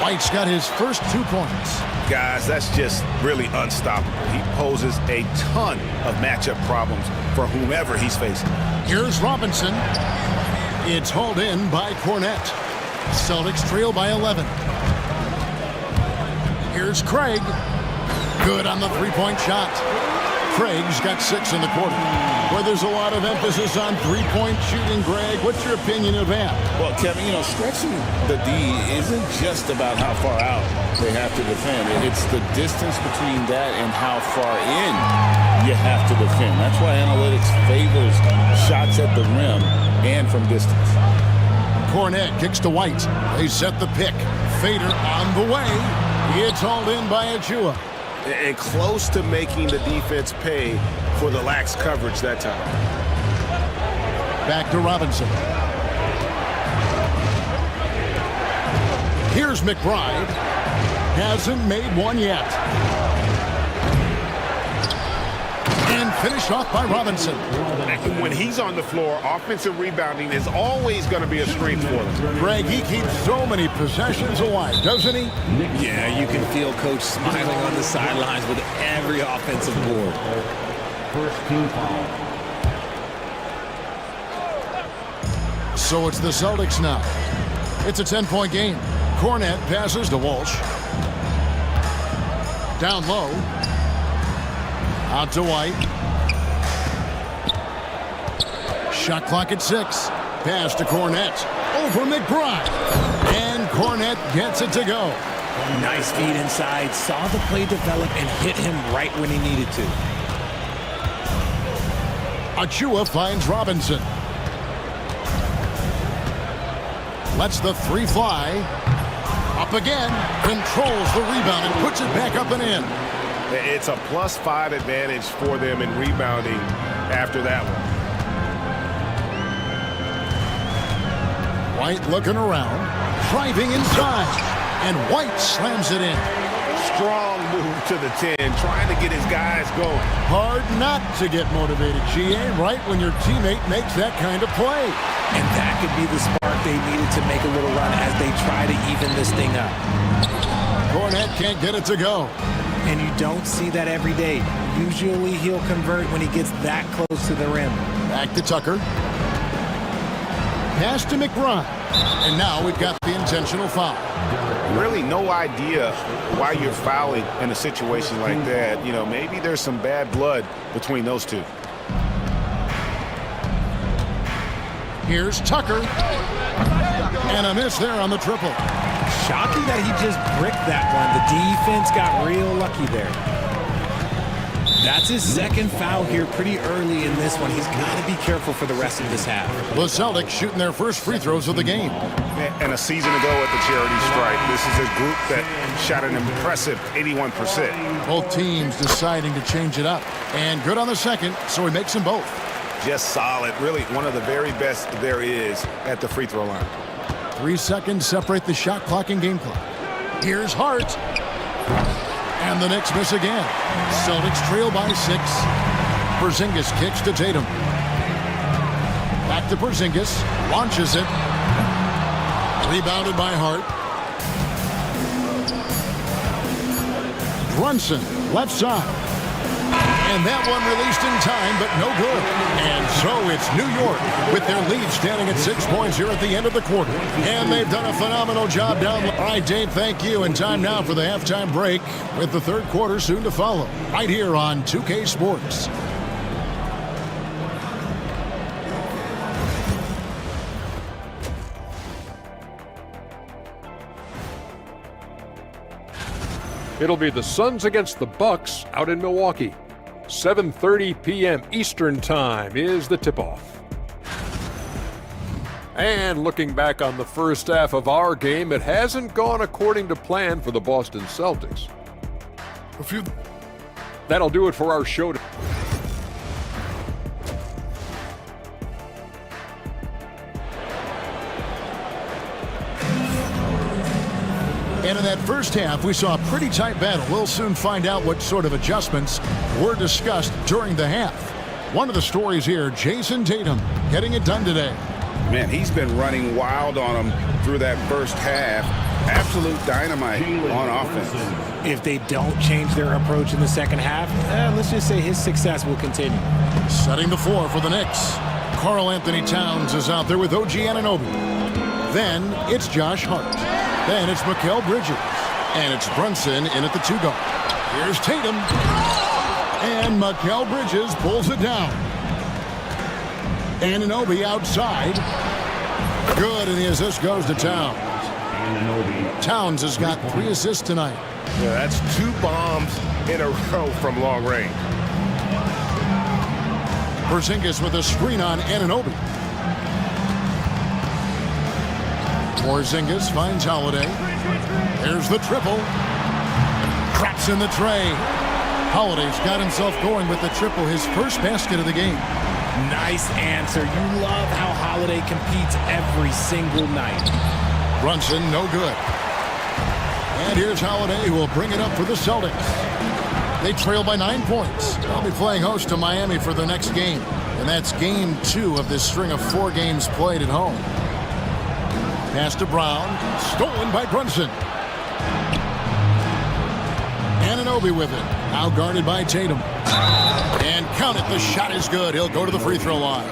White's got his first 2 points.
Guys, that's just really unstoppable. He poses a ton of matchup problems for whomever he's facing.
Here's Robinson. It's hauled in by Cornette. Celtics trail by 11. Here's Craig. Good on the three-point shot. Craig's got 6 in the quarter. Where there's a lot of emphasis on three-point shooting, Greg. What's your opinion of that?
Well, Kevin, stretching the D isn't just about how far out they have to defend. It's the distance between that and how far in you have to defend. That's why analytics favors shots at the rim and from distance.
Cornette kicks to White. They set the pick. Fader on the way. It's hauled in by Achua.
And close to making the defense pay for the lax coverage that time.
Back to Robinson. Here's McBride. Hasn't made one yet. And finished off by Robinson.
When he's on the floor, offensive rebounding is always going to be a strength for them.
Greg, he keeps so many possessions alive, doesn't he?
Yeah, you can feel Coach smiling on the sidelines with every offensive board.
First team foul.
So it's the Celtics now. It's a 10-point game. Cornette passes to Walsh. Down low. Out to White. Shot clock at 6. Pass to Cornette. Over McBride. And Cornette gets it to go.
Nice feed inside. Saw the play develop and hit him right when he needed to. Achua
finds Robinson. Lets the three fly. Up again. Controls the rebound and puts it back up and in.
It's a +5 advantage for them in rebounding after that one.
White looking around, driving inside, and White slams it in.
Strong move to the 10, trying to get his guys going.
Hard not to get motivated, GA, right when your teammate makes that kind of play.
And that could be the spark they needed to make a little run as they try to even this thing up.
Cornette can't get it to go.
And you don't see that every day. Usually he'll convert when he gets that close to the rim.
Back to Tucker. Pass to McBride. And now we've got the intentional foul.
Really no idea why you're fouling in a situation like that. You know, maybe there's some bad blood between those two.
Here's Tucker. And a miss there on the triple.
Shocking that he just bricked that one. The defense got real lucky there. That's his second foul here pretty early in this one. He's got to be careful for the rest of this half.
The Celtics shooting their first free throws of the game.
And a season ago at the charity stripe, this is a group that shot an impressive 81%.
Both teams deciding to change it up. And good on the second, so he makes them both.
Just solid. Really one of the very best there is at the free throw line.
3 seconds separate the shot clock and game clock. Here's Hart. And the Knicks miss again. Celtics trail by 6. Porzingis kicks to Tatum. Back to Porzingis. Launches it. Rebounded by Hart. Brunson, left side. And that one released in time, but no good. And so it's New York with their lead standing at 6 points here at the end of the quarter. And they've done a phenomenal job down. All right, Dave, thank you. And time now for the halftime break with the third quarter soon to follow. Right here on 2K Sports.
It'll be the Suns against the Bucks out in Milwaukee. 7:30 p.m. Eastern Time is the tip-off. And looking back on the first half of our game, it hasn't gone according to plan for the Boston Celtics. That'll do it for our show.
And in that first half, we saw a pretty tight battle. We'll soon find out what sort of adjustments were discussed during the half. One of the stories here, Jason Tatum getting it done today.
Man, he's been running wild on him through that first half. Absolute dynamite on offense.
If they don't change their approach in the second half, let's just say his success will continue.
Setting the floor for the Knicks. Karl Anthony Towns is out there with OG Anunoby. Then it's Josh Hart. Then it's Mikal Bridges. And it's Brunson in at the 2 guard. Here's Tatum. And Mikal Bridges pulls it down. Anunoby outside. Good, and the assist goes to Towns. Towns has got 3 assists tonight.
Yeah, that's 2 bombs in a row from long range.
Porzingis with a screen on Anunoby. Porzingis finds Holiday. There's the triple. Craps in the tray. Holiday's got himself going with the triple, his first basket of the game.
Nice answer. You love how Holiday competes every single night.
Brunson, no good. And here's Holiday, who will bring it up for the Celtics. They trail by 9 points. They'll be playing host to Miami for the next game. And that's game 2 of this string of 4 games played at home. Pass to Brown. Stolen by Brunson. Anunoby with it. Now guarded by Tatum. And count it. The shot is good. He'll go to the free throw line.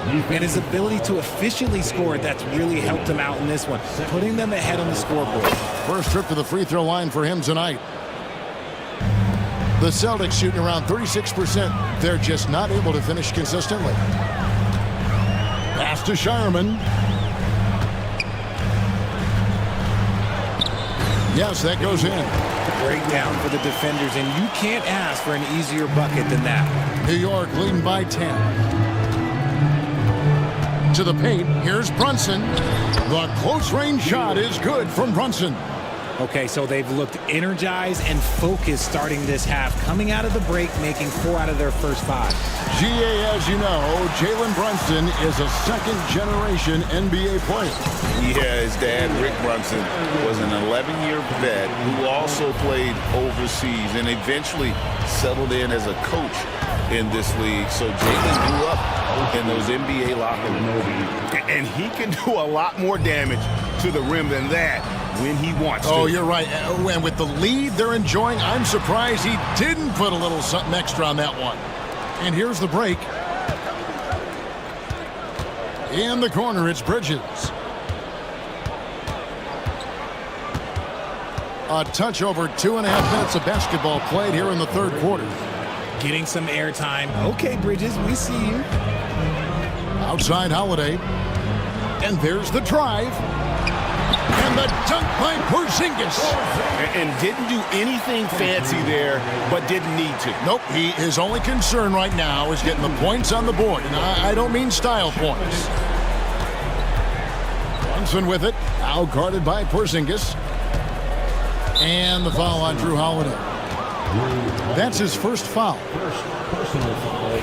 And his ability to efficiently score, that's really helped him out in this one, putting them ahead on the scoreboard.
First trip to the free throw line for him tonight. The Celtics shooting around 36%. They're just not able to finish consistently. Pass to Sharman. Yes, that goes in.
Breakdown for the defenders, and you can't ask for an easier bucket than that.
New York leading by 10. into the paint. Here's Brunson. The close-range shot is good from Brunson.
Okay, so they've looked energized and focused starting this half, coming out of the break, making 4 out of their first 5.
GA, as you know, Jalen Brunson is a second-generation NBA player.
Yeah, his dad, Rick Brunson, was an 11-year vet who also played overseas and eventually settled in as a coach in this league. So Jalen grew up in those NBA locker rooms.
And he can do a lot more damage to the rim than that when he wants to.
Oh, you're right. And with the lead they're enjoying, I'm surprised he didn't put a little something extra on that one. And here's the break. In the corner, it's Bridges. A touch over 2.5 minutes of basketball played here in the third quarter.
Getting some airtime. Okay, Bridges, we see you.
Outside Holiday. And there's the drive. And the dunk by Porzingis.
And didn't do anything fancy there, but didn't need to.
Nope, his only concern right now is getting the points on the board. And I don't mean style points. Brunson with it, now guarded by Porzingis. And the foul on Drew Holiday. That's his first foul.
First personal foul,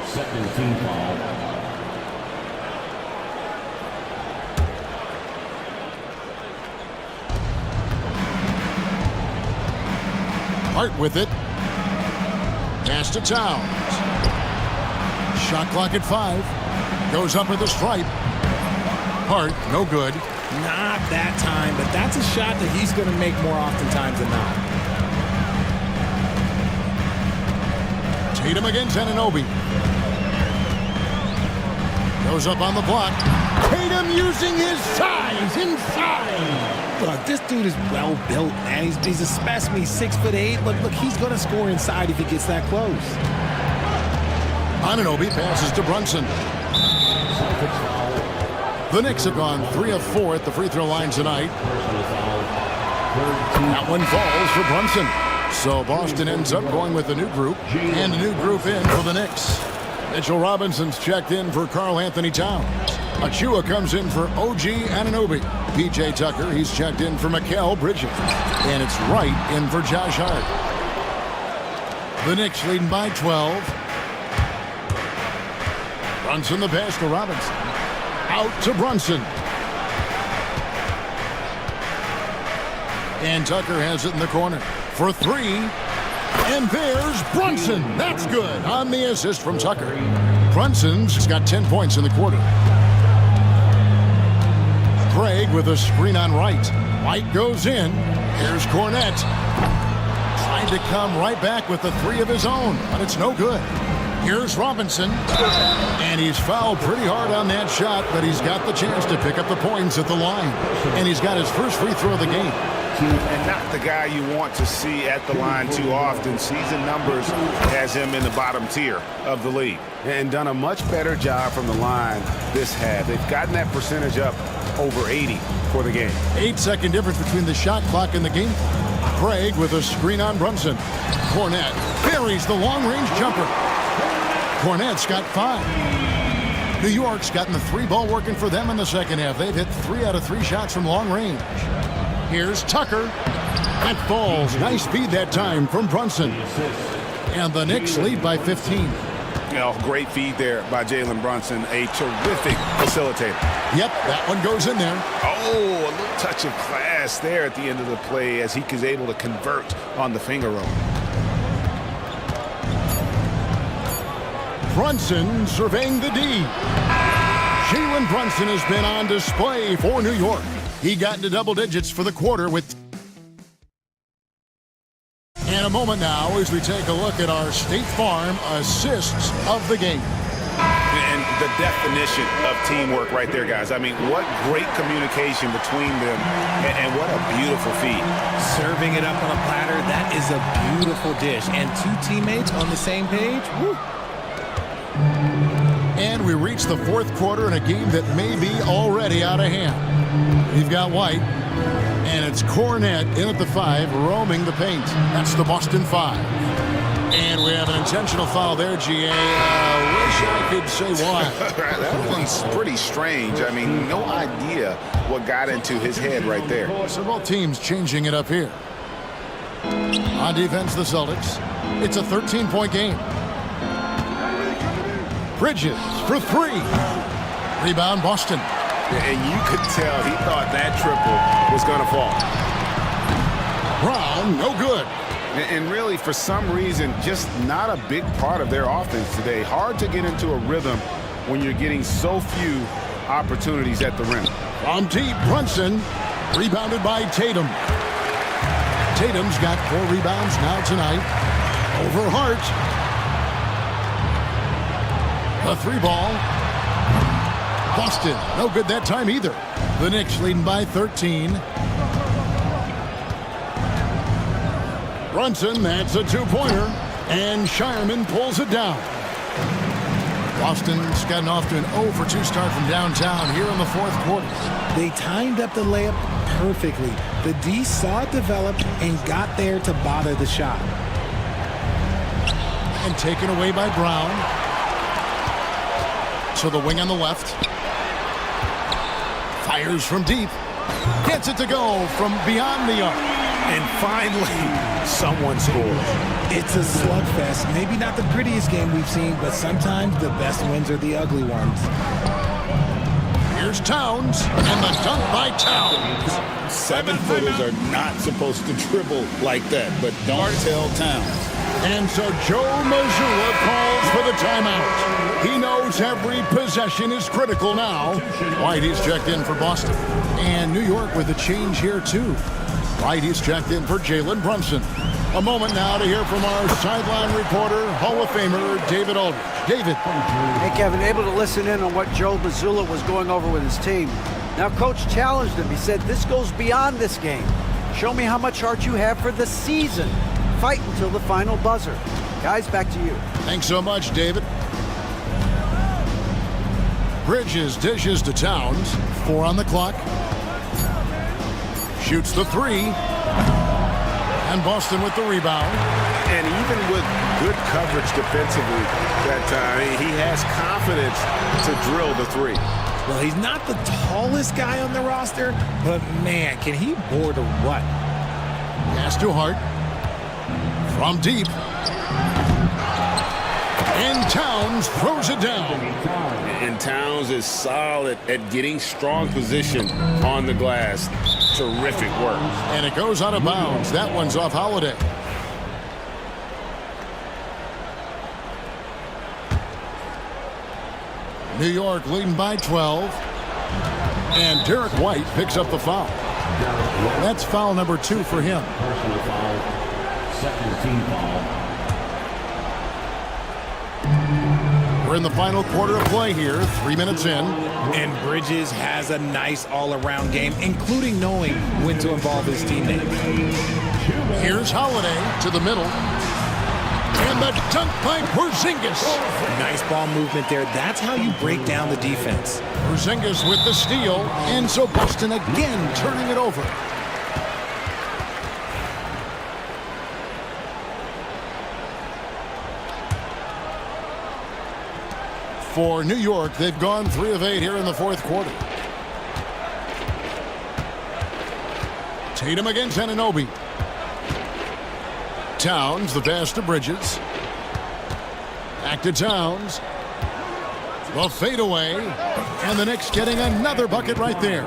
second team foul.
Hart with it. Pass to Towns. Shot clock at 5. Goes up at the stripe. Hart, no good.
Not that time, but that's a shot that he's going to make more oftentimes than not.
Tatum against Anunoby. Goes up on the block. Tatum using his size inside.
Look, this dude is well built, man. He's a specimen. He's 6'8". Look, he's going to score inside if he gets that close.
Anunoby passes to Brunson. The Knicks have gone 3 of 4 at the free throw line tonight. That one falls for Brunson. So Boston ends up going with a new group, and a new group in for the Knicks. Mitchell Robinson's checked in for Karl Anthony Towns. Achua comes in for OG Anunoby. P.J. Tucker, he's checked in for Mikal Bridges. And it's Wright in for Josh Hart. The Knicks leading by 12. Brunson the pass to Robinson. Out to Brunson. And Tucker has it in the corner for 3. And there's Brunson. That's good on the assist from Tucker. Brunson's got 10 points in the quarter. Craig with a screen on Wright. White goes in. Here's Cornette. Trying to come right back with the 3 of his own, but it's no good. Here's Robinson. And he's fouled pretty hard on that shot, but he's got the chance to pick up the points at the line. And he's got his first free throw of the game.
And not the guy you want to see at the line too often. Season numbers has him in the bottom tier of the league. And done a much better job from the line this half. They've gotten that percentage up over 80 for the game.
8-second difference between the shot clock and the game. Craig with a screen on Brunson. Cornette buries the long-range jumper. Cornette's got 5. New York's gotten the 3 ball working for them in the second half. They've hit 3 out of 3 shots from long range. Here's Tucker. That falls. Nice feed that time from Brunson. And the Knicks lead by 15.
You know, great feed there by Jalen Brunson. A terrific facilitator.
Yep, that one goes in there.
Oh, a little touch of class there at the end of the play as he is able to convert on the finger roll.
Brunson surveying the D. Jalen Brunson has been on display for New York. He got into double digits for the quarter with... In a moment now as we take a look at our State Farm assists of the game.
And the definition of teamwork right there, guys. I mean, what great communication between them, and what a beautiful feed.
Serving it up on a platter, that is a beautiful dish. And 2 teammates on the same page, woo.
And we reach the fourth quarter in a game that may be already out of hand. We've got White, and it's Cornette in at the 5, roaming the paint. That's the Boston 5. And we have an intentional foul there, GA. Wish I could say why.
That one's pretty strange. I mean, no idea what got into his head right there.
So both teams changing it up here. On defense, the Celtics. It's a 13-point game. Bridges for three. Rebound, Boston.
And you could tell he thought that triple was going to fall.
Brown, no good.
And really, for some reason, just not a big part of their offense today. Hard to get into a rhythm when you're getting so few opportunities at the rim.
From deep, Brunson. Rebounded by Tatum. Tatum's got 4 rebounds now tonight. Over Hart. The 3 ball. Boston, no good that time either. The Knicks leading by 13. Brunson, that's a 2-pointer. And Shireman pulls it down. Boston's gotten off to an 0-for-2 start from downtown here in the 4th quarter.
They timed up the layup perfectly. The D saw it develop and got there to bother the shot.
And taken away by Brown. So the wing on the left. Fires from deep. Gets it to go from beyond the arc.
And finally, someone scores.
It's a slugfest. Maybe not the prettiest game we've seen, but sometimes the best wins are the ugly ones.
Here's Towns, and the dunk by Towns.
7-footers are not supposed to dribble like that, but don't tell Towns.
And so Joe Mazzulla calls for the timeout. He knows every possession is critical now. Whitey's checked in for Boston. And New York with a change here, too. Whitey's checked in for Jalen Brunson. A moment now to hear from our sideline reporter, Hall of Famer David Aldridge. David.
Hey, Kevin, able to listen in on what Joe Mazzulla was going over with his team. Now, Coach challenged him. He said, this goes beyond this game. Show me how much heart you have for the season. Fight until the final buzzer. Guys, back to you.
Thanks so much, David. Bridges dishes to Towns. 4 on the clock. Shoots the 3. And Boston with the rebound.
And even with good coverage defensively that time, he has confidence to drill the 3.
Well, he's not the tallest guy on the roster, but man, can he board a rut.
Pass to Hart. From deep. And Towns throws it down.
And Towns is solid at getting strong position on the glass. Terrific work.
And it goes out of bounds. That one's off Holiday. New York leading by 12. And Derek White picks up the foul. That's foul number 2 for him.
Personal foul, second team foul.
We're in the final quarter of play here, 3 minutes in.
And Bridges has a nice all-around game, including knowing when to involve his teammates.
Here's Holiday to the middle. And the dunk by Porzingis.
Nice ball movement there. That's how you break down the defense.
Porzingis with the steal. And so Boston again turning it over. For New York, they've gone 3 of 8 here in the 4th quarter. Tatum against Anunoby. Towns, the pass to Bridges. Back to Towns. The fadeaway. And the Knicks getting another bucket right there.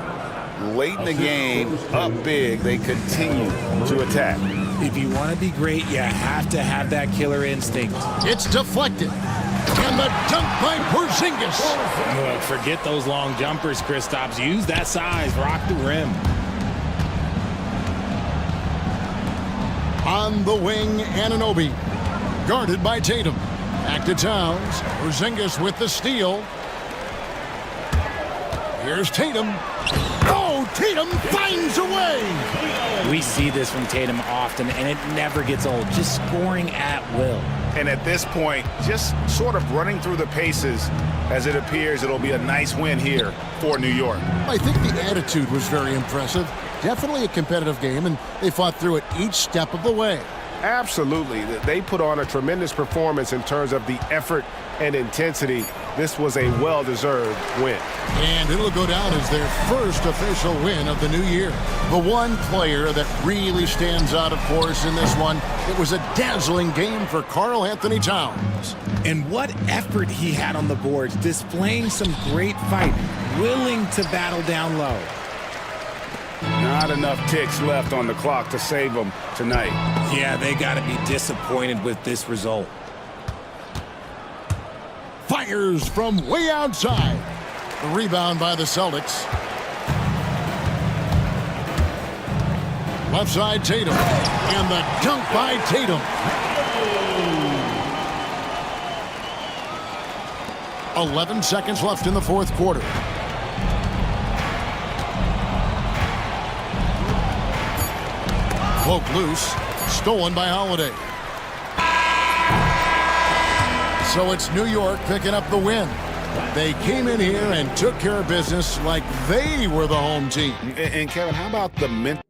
Late in the game, up big, they continue to attack.
If you want to be great, you have to have that killer instinct.
It's deflected. And the dunk by Porzingis.
Look, forget those long jumpers, Kristaps. Use that size. Rock the rim.
On the wing, Anunoby. Guarded by Tatum. Back to Towns. Porzingis with the steal. Here's Tatum. Oh, Tatum finds a way.
We see this from Tatum often, and it never gets old. Just scoring at will.
And at this point, just sort of running through the paces as it appears it'll be a nice win here for New York.
I think the attitude was very impressive. Definitely a competitive game, and they fought through it each step of the way.
Absolutely. They put on a tremendous performance in terms of the effort and intensity. This was a well-deserved win.
And it'll go down as their first official win of the new year. The one player that really stands out, of course, in this one, it was a dazzling game for Karl Anthony Towns.
And what effort he had on the boards, displaying some great fight, willing to battle down low.
Not enough ticks left on the clock to save them tonight.
Yeah, they got to be disappointed with this result.
Fires from way outside. The rebound by the Celtics. Left side Tatum. And the dunk by Tatum. 11 seconds left in the fourth quarter. Poke loose. Stolen by Holiday. So it's New York picking up the win. They came in here and took care of business like they were the home team.
And Kevin, how about the mental?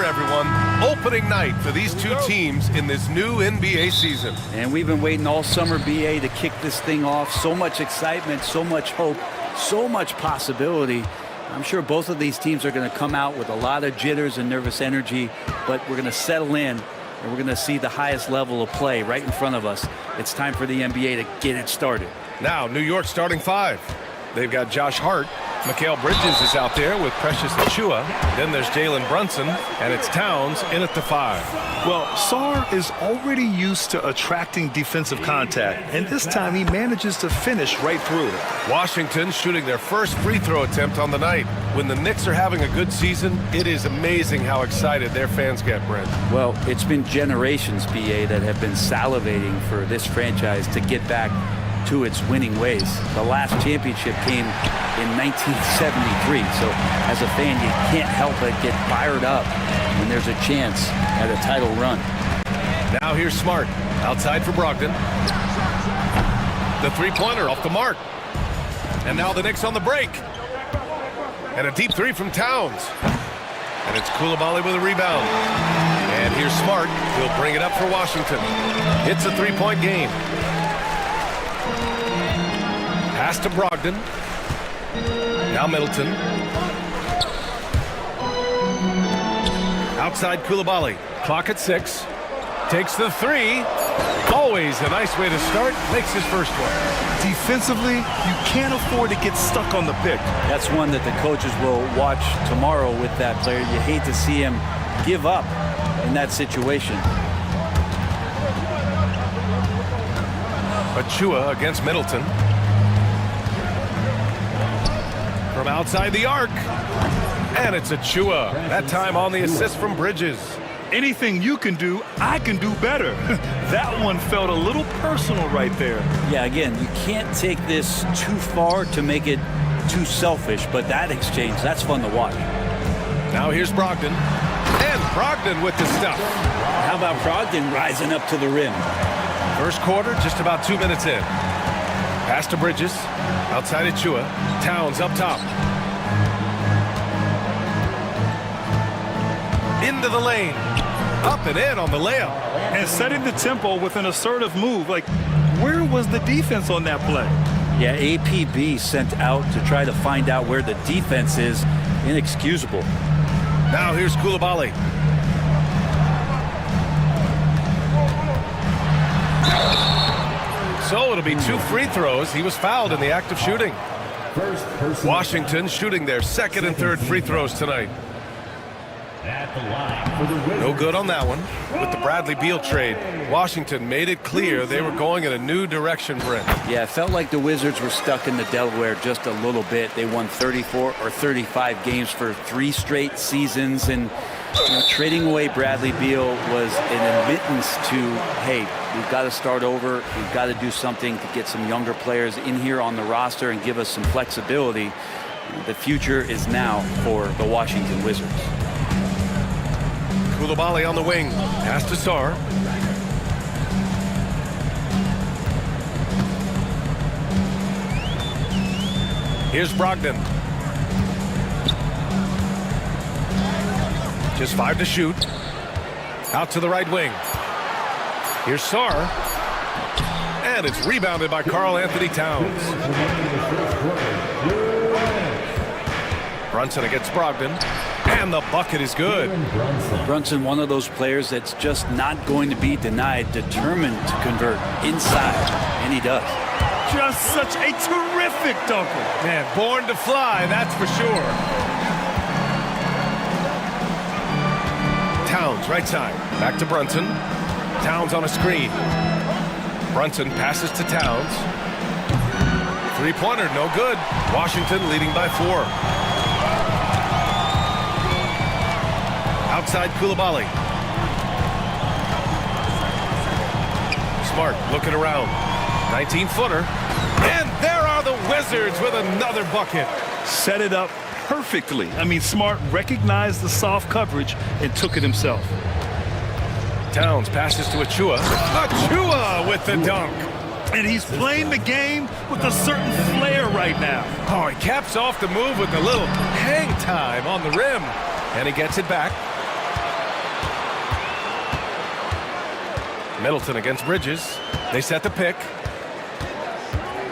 everyone. Opening night for these two teams in this new NBA season.
And we've been waiting all summer, BA, to kick this thing off. So much excitement, so much hope, so much possibility. I'm sure both of these teams are going to come out with a lot of jitters and nervous energy, but we're going to settle in, and we're going to see the highest level of play right in front of us. It's time for the NBA to get it started.
Now, New York starting five. They've got Josh Hart. Mikal Bridges is out there with Precious Achiuwa. Then there's Jalen Brunson, and it's Towns in at the 5.
Well, Sarr is already used to attracting defensive contact, and this time he manages to finish right through it.
Washington shooting their first free throw attempt on the night. When the Knicks are having a good season, it is amazing how excited their fans get, Brent.
Well, it's been generations, BA, that have been salivating for this franchise to get back to its winning ways. The last championship came in 1973, so as a fan you can't help but get fired up when there's a chance at a title run.
Now here's Smart, outside for Brogdon. The three-pointer off the mark. And now the Knicks on the break. And a deep three from Towns. And it's Coulibaly with a rebound. And here's Smart, he'll bring it up for Washington. It's a three-point game. Pass to Brogdon. Now Middleton. Outside Coulibaly. Clock at 6. Takes the three. Always a nice way to start. Makes his first one.
Defensively, you can't afford to get stuck on the pick.
That's one that the coaches will watch tomorrow with that player. You hate to see him give up in that situation.
Achiuwa against Middleton. From outside the arc. And it's Achiuwa. That time on the assist from Bridges.
Anything you can do, I can do better. That one felt a little personal right there.
Yeah, again, you can't take this too far to make it too selfish, but that exchange, that's fun to watch.
Now here's Brogdon. And Brogdon with the stuff.
How about Brogdon rising up to the rim?
First quarter, just about 2 minutes in. Pass to Bridges. Outside Achiuwa. Towns up top. Into the lane. Up and in on the layup.
And setting the tempo with an assertive move. Like, where was the defense on that play?
Yeah, APB sent out to try to find out where the defense is. Inexcusable.
Now here's Coulibaly. So it'll be 2 free throws. He was fouled in the act of shooting. Washington shooting their second and third free throws tonight. No good on that one. With the Bradley Beal trade, Washington made it clear they were going in a new direction, Brent.
Yeah, it felt like the Wizards were stuck in the Delaware just a little bit. They won 34 or 35 games for 3 straight seasons, and trading away Bradley Beal was an admittance to, hey, we've got to start over. We've got to do something to get some younger players in here on the roster and give us some flexibility. The future is now for the Washington Wizards.
Coulibaly on the wing. Pass to Sarr. Here's Brogdon. Just 5 to shoot. Out to the right wing. Here's Sarr. And it's rebounded by Karl Anthony Towns. Brunson against Brogdon. And the bucket is good.
Brunson, one of those players that's just not going to be denied, determined to convert inside, and he does.
Just such a terrific dunker.
Man, born to fly, that's for sure. Towns, right side. Back to Brunson. Towns on a screen. Brunson passes to Towns. Three-pointer, no good. Washington leading by 4. Outside Coulibaly. Smart looking around. 19-footer. And there are the Wizards with another bucket.
Set it up perfectly. I mean, Smart recognized the soft coverage and took it himself.
Towns passes to Achiuwa. Achiuwa with the dunk.
And he's playing the game with a certain flair right now.
Oh, he caps off the move with a little hang time on the rim. And he gets it back. Middleton against Bridges. They set the pick.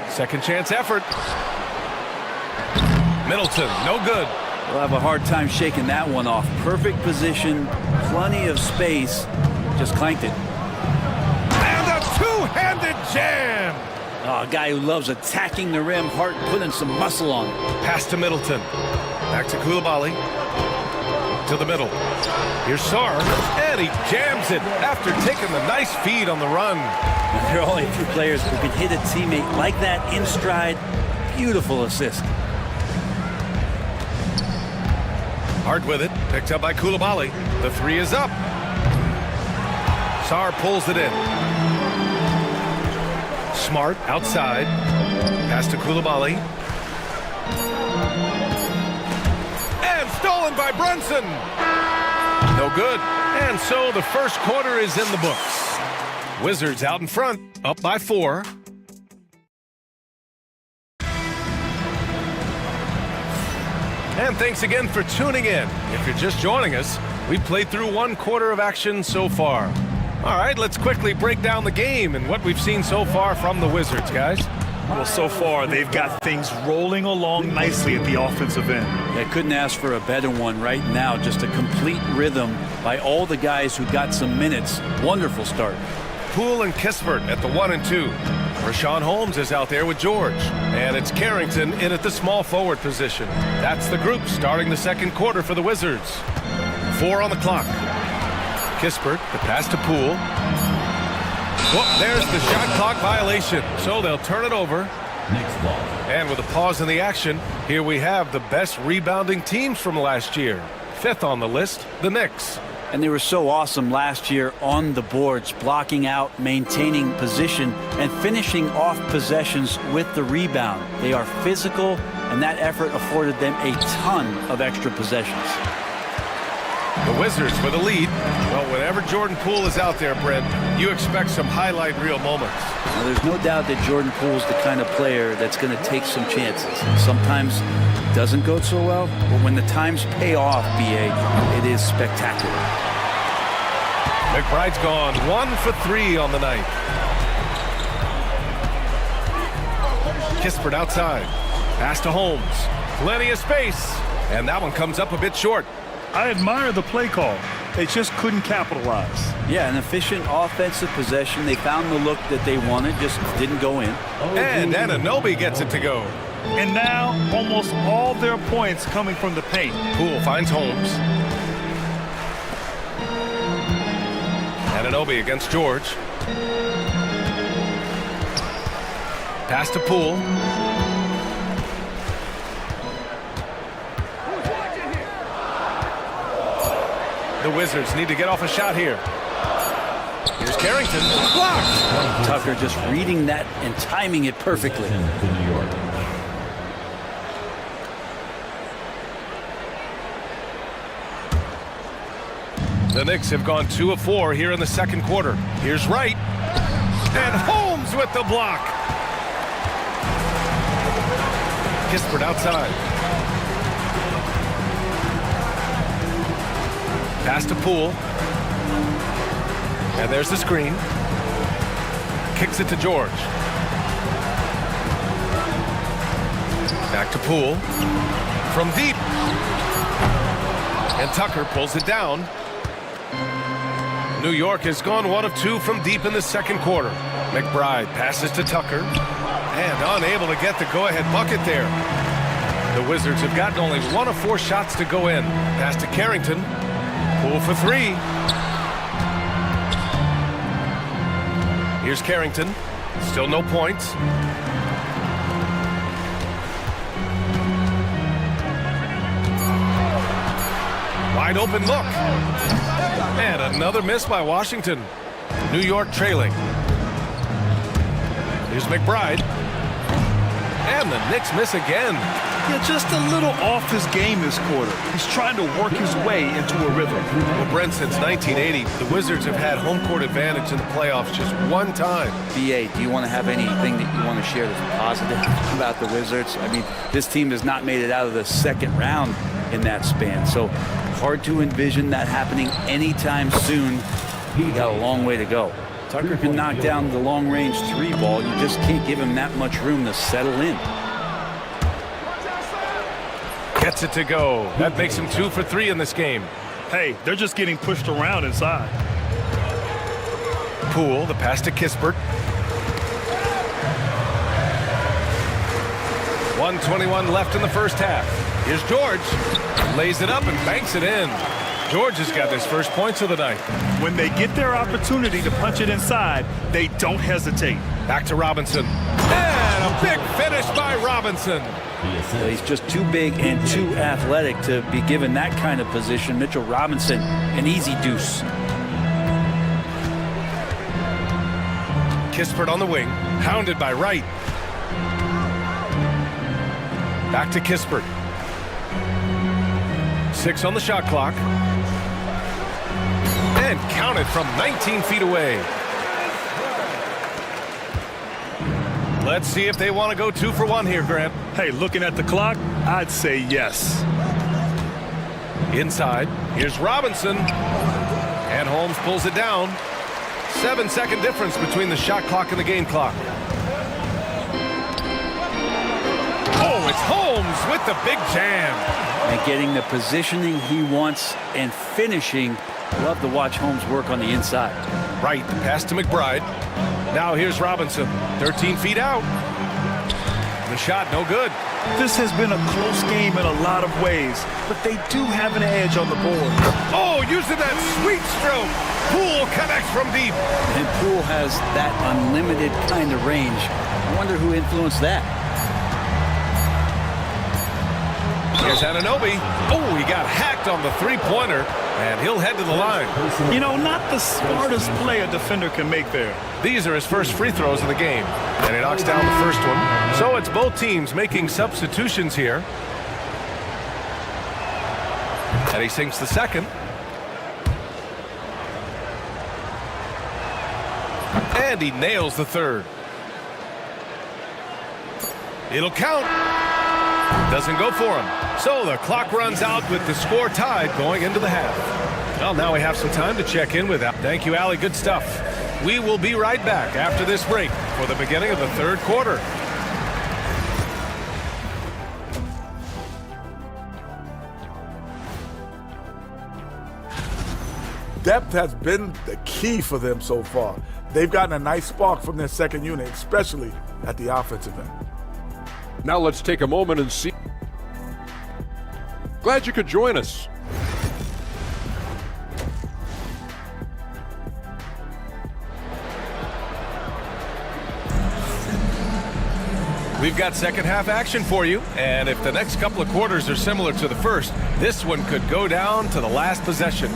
Second chance effort. Middleton, no good.
We'll have a hard time shaking that one off. Perfect position, plenty of space. Just clanked it.
And a two-handed jam.
Oh, a guy who loves attacking the rim, Hart putting some muscle on it.
Pass to Middleton. Back to Koulibaly. To the middle. Here's Sarr, and he jams it after taking the nice feed on the run.
There are only a few players who can hit a teammate like that in stride. Beautiful assist.
Hart with it, picked up by Koulibaly. The three is up. Sarr pulls it in. Smart outside. Pass to Koulibaly. And stolen by Brunson. No good. And so the first quarter is in the books. Wizards out in front, up by 4. And thanks again for tuning in. If you're just joining us, we've played through 1 quarter of action so far. All right, let's quickly break down the game and what we've seen so far from the Wizards, guys.
Well, so far, they've got things rolling along nicely at the offensive end.
I couldn't ask for a better one right now. Just a complete rhythm by all the guys who got some minutes. Wonderful start.
Poole and Kispert at the 1 and 2. Rashawn Holmes is out there with George. And it's Carrington in at the small forward position. That's the group starting the second quarter for the Wizards. 4 on the clock. Kispert, the pass to Poole. Whoop, there's the shot clock violation. So they'll turn it over. And with a pause in the action, here we have the best rebounding teams from last year. 5th on the list, the Knicks.
And they were so awesome last year on the boards, blocking out, maintaining position, and finishing off possessions with the rebound. They are physical, and that effort afforded them a ton of extra possessions.
The Wizards with a lead. Well, whenever Jordan Poole is out there, Brent, you expect some highlight reel moments.
Now, there's no doubt that Jordan Poole's the kind of player that's going to take some chances. Sometimes it doesn't go so well, but when the times pay off, BA, it is spectacular.
McBride's gone 1 for 3 on the night. Kispert outside. Pass to Holmes. Plenty of space. And that one comes up a bit short.
I admire the play call. They just couldn't capitalize.
Yeah, an efficient offensive possession. They found the look that they wanted, just didn't go in.
And Anunoby gets it to go.
And now, almost all their points coming from the paint.
Poole finds Holmes. Anunoby against George. Pass to Poole. The Wizards need to get off a shot here. Here's Carrington. Blocked!
Tucker just reading that and timing it perfectly.
The Knicks have gone 2 of 4 here in the second quarter. Here's Wright. And Holmes with the block. Kispert outside. Pass to Poole. And there's the screen. Kicks it to George. Back to Poole. From deep. And Tucker pulls it down. New York has gone 1 of 2 from deep in the second quarter. McBride passes to Tucker. And unable to get the go-ahead bucket there. The Wizards have gotten only 1 of 4 shots to go in. Pass to Carrington. Poole for 3. Here's Carrington. Still no points. Wide open look. And another miss by Washington. New York trailing. Here's McBride. And the Knicks miss again.
Yeah, just a little off his game this quarter. He's trying to work his way into a rhythm.
Well, Brent, since 1980, the Wizards have had home court advantage in the playoffs just 1 time.
BA, do you want to have anything that you want to share that's positive about the Wizards? I mean, this team has not made it out of the second round in that span, so hard to envision that happening anytime soon. You got a long way to go. Tucker can knock down the long-range three ball. You just can't give him that much room to settle in.
Gets it to go. That makes him 2 for 3 in this game.
Hey, they're just getting pushed around inside.
Poole, the pass to Kispert. 1:21 left in the first half. Here's George. Lays it up and banks it in. George has got his first points of the night.
When they get their opportunity to punch it inside, they don't hesitate.
Back to Robinson. And a big finish by Robinson.
He's just too big and too athletic to be given that kind of position. Mitchell Robinson, an easy deuce.
Kispert on the wing, hounded by Wright. Back to Kispert. 6 on the shot clock. And counted from 19 feet away. Let's see if they want to go 2 for 1 here, Grant.
Hey, looking at the clock, I'd say yes.
Inside, here's Robinson. And Holmes pulls it down. 7-second difference between the shot clock and the game clock. Oh, it's Holmes with the big jam.
And getting the positioning he wants and finishing. Love to watch Holmes work on the inside.
Right, the pass to McBride. Now here's Robinson, 13 feet out. The shot, no good.
This has been a close game in a lot of ways, but they do have an edge on the board.
Oh, using that sweet stroke. Poole connects from deep.
And Poole has that unlimited kind of range. I wonder who influenced that.
Here's Anunoby. Oh, he got hacked on the three-pointer, and he'll head to the line.
You know, not the smartest play a defender can make there.
These are his first free throws of the game, and he knocks down the first one. So it's both teams making substitutions here. And he sinks the second. And he nails the third. It'll count. Doesn't go for him. So the clock runs out with the score tied going into the half. Well, now we have some time to check in with Al. Thank you, Allie. Good stuff. We will be right back after this break for the beginning of the third quarter.
Depth has been the key for them so far. They've gotten a nice spark from their second unit, especially at the offensive end.
Now let's take a moment and see. Glad you could join us.
We've got second half action for you, and if the next couple of quarters are similar to the first, this one could go down to the last possession.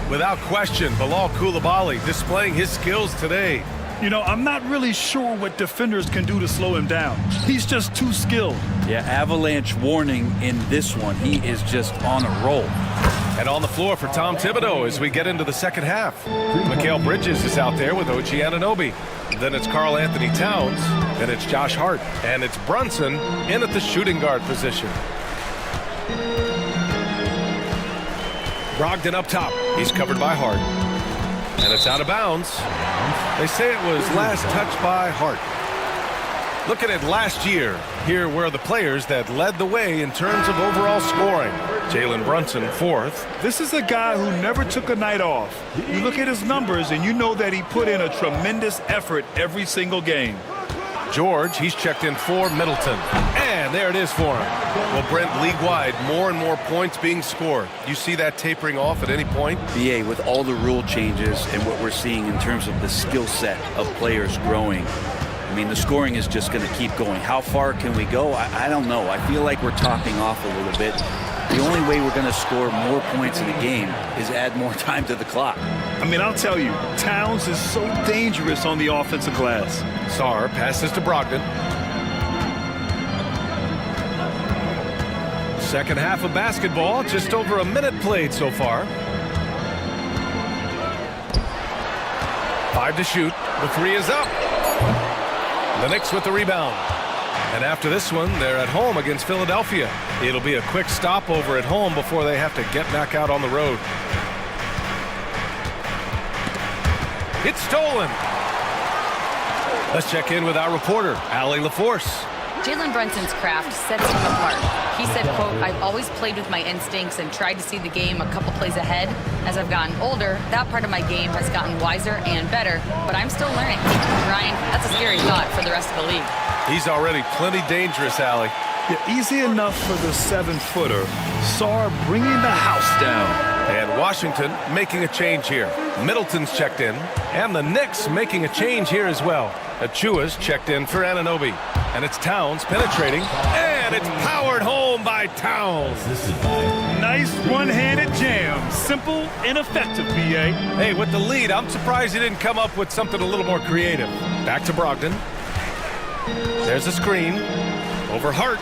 Without question, Bilal Coulibaly displaying his skills today.
You know, I'm not really sure what defenders can do to slow him down. He's just too skilled.
Yeah, avalanche warning in this one. He is just on a roll.
And on the floor for Tom Thibodeau as we get into the second half. Mikal Bridges is out there with OG Anunoby. Then it's Karl Anthony Towns. Then it's Josh Hart. And it's Brunson in at the shooting guard position. Brogdon up top. He's covered by Hart. And it's out of bounds. They say it was last touched by Hart. Looking at last year, here were the players that led the way in terms of overall scoring. Jalen Brunson, fourth.
This is a guy who never took a night off. You look at his numbers and you know that he put in a tremendous effort every single game.
George, he's checked in for Middleton. And there it is for him. Well, Brent, league-wide, more and more points being scored. You see that tapering off at any point?
BA, with all the rule changes and what we're seeing in terms of the skill set of players growing, I mean, the scoring is just going to keep going. How far can we go? I don't know. I feel like we're topping off a little bit. The only way we're going to score more points in the game is add more time to the clock.
I mean, I'll tell you, Towns is so dangerous on the offensive glass.
Sarr passes to Brogdon. Second half of basketball, just over a minute played so far. 5 to shoot. The three is up. The Knicks with the rebound. And after this one, they're at home against Philadelphia. It'll be a quick stopover at home before they have to get back out on the road. It's stolen. Let's check in with our reporter, Allie LaForce.
Jalen Brunson's craft sets him apart. He said, quote, "I've always played with my instincts and tried to see the game a couple plays ahead. As I've gotten older, that part of my game has gotten wiser and better, but I'm still learning." Ryan, that's a scary thought for the rest of the league.
He's already plenty dangerous, Allie.
Yeah, easy enough for the 7-footer. Sarr bringing the house down.
And Washington making a change here. Middleton's checked in, and the Knicks making a change here as well. Achua's checked in for Anunoby. And it's Towns penetrating, and it's powered home by Towns.
Nice one-handed jam. Simple and effective, B.A.
Hey, with the lead, I'm surprised he didn't come up with something a little more creative. Back to Brogdon. There's a screen. Over Hart.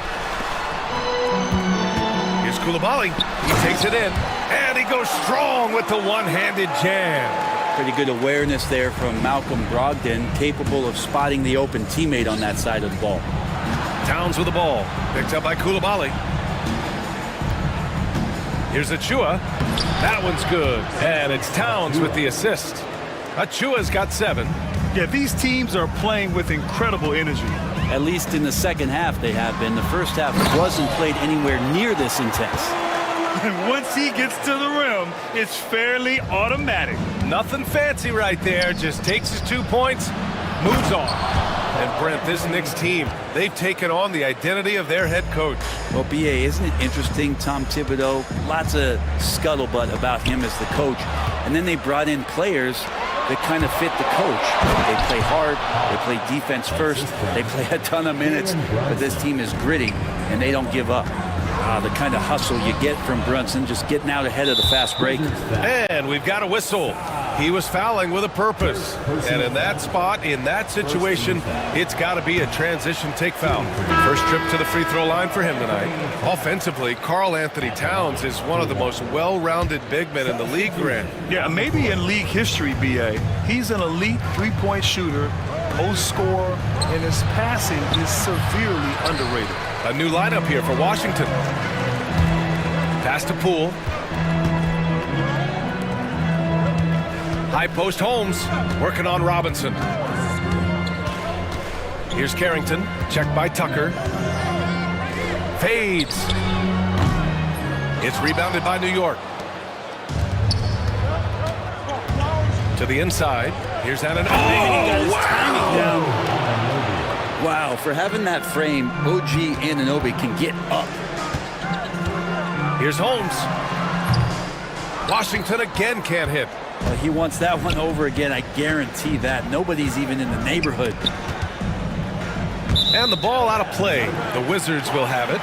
Here's Koulibaly. He takes it in, and he goes strong with the one-handed jam.
Pretty good awareness there from Malcolm Brogdon, capable of spotting the open teammate on that side of the ball.
Towns with the ball, picked up by Koulibaly. Here's Achua. That one's good, and it's Towns with the assist. Achua's got 7.
Yeah, these teams are playing with incredible energy.
At least in the second half they have been. The first half wasn't played anywhere near this intense.
And once he gets to the rim, it's fairly automatic.
Nothing fancy right there. Just takes his 2 points, moves on. And Brent, this Knicks team, they've taken on the identity of their head coach.
Well, B.A., isn't it interesting, Tom Thibodeau? Lots of scuttlebutt about him as the coach. And then they brought in players that kind of fit the coach. They play hard, they play defense first, they play a ton of minutes, but this team is gritty, and they don't give up. The kind of hustle you get from Brunson, just getting out ahead of the fast break.
And we've got a whistle. He was fouling with a purpose. And in that spot, in that situation, it's got to be a transition take foul. First trip to the free throw line for him tonight. Offensively, Karl Anthony Towns is one of the most well-rounded big men in the league, Grant.
Yeah, maybe in league history, B.A. He's an elite three-point shooter, post scorer, and his passing is severely underrated.
A new lineup here for Washington. Pass to Poole. High post Holmes, working on Robinson. Here's Carrington, checked by Tucker. Fades. It's rebounded by New York. To the inside, here's Anunoby.
Oh, wow! Wow, for having that frame, OG Anunoby can get up.
Here's Holmes. Washington again can't hit.
He wants that one over again, I guarantee that. Nobody's even in the neighborhood.
And the ball out of play. The Wizards will have it.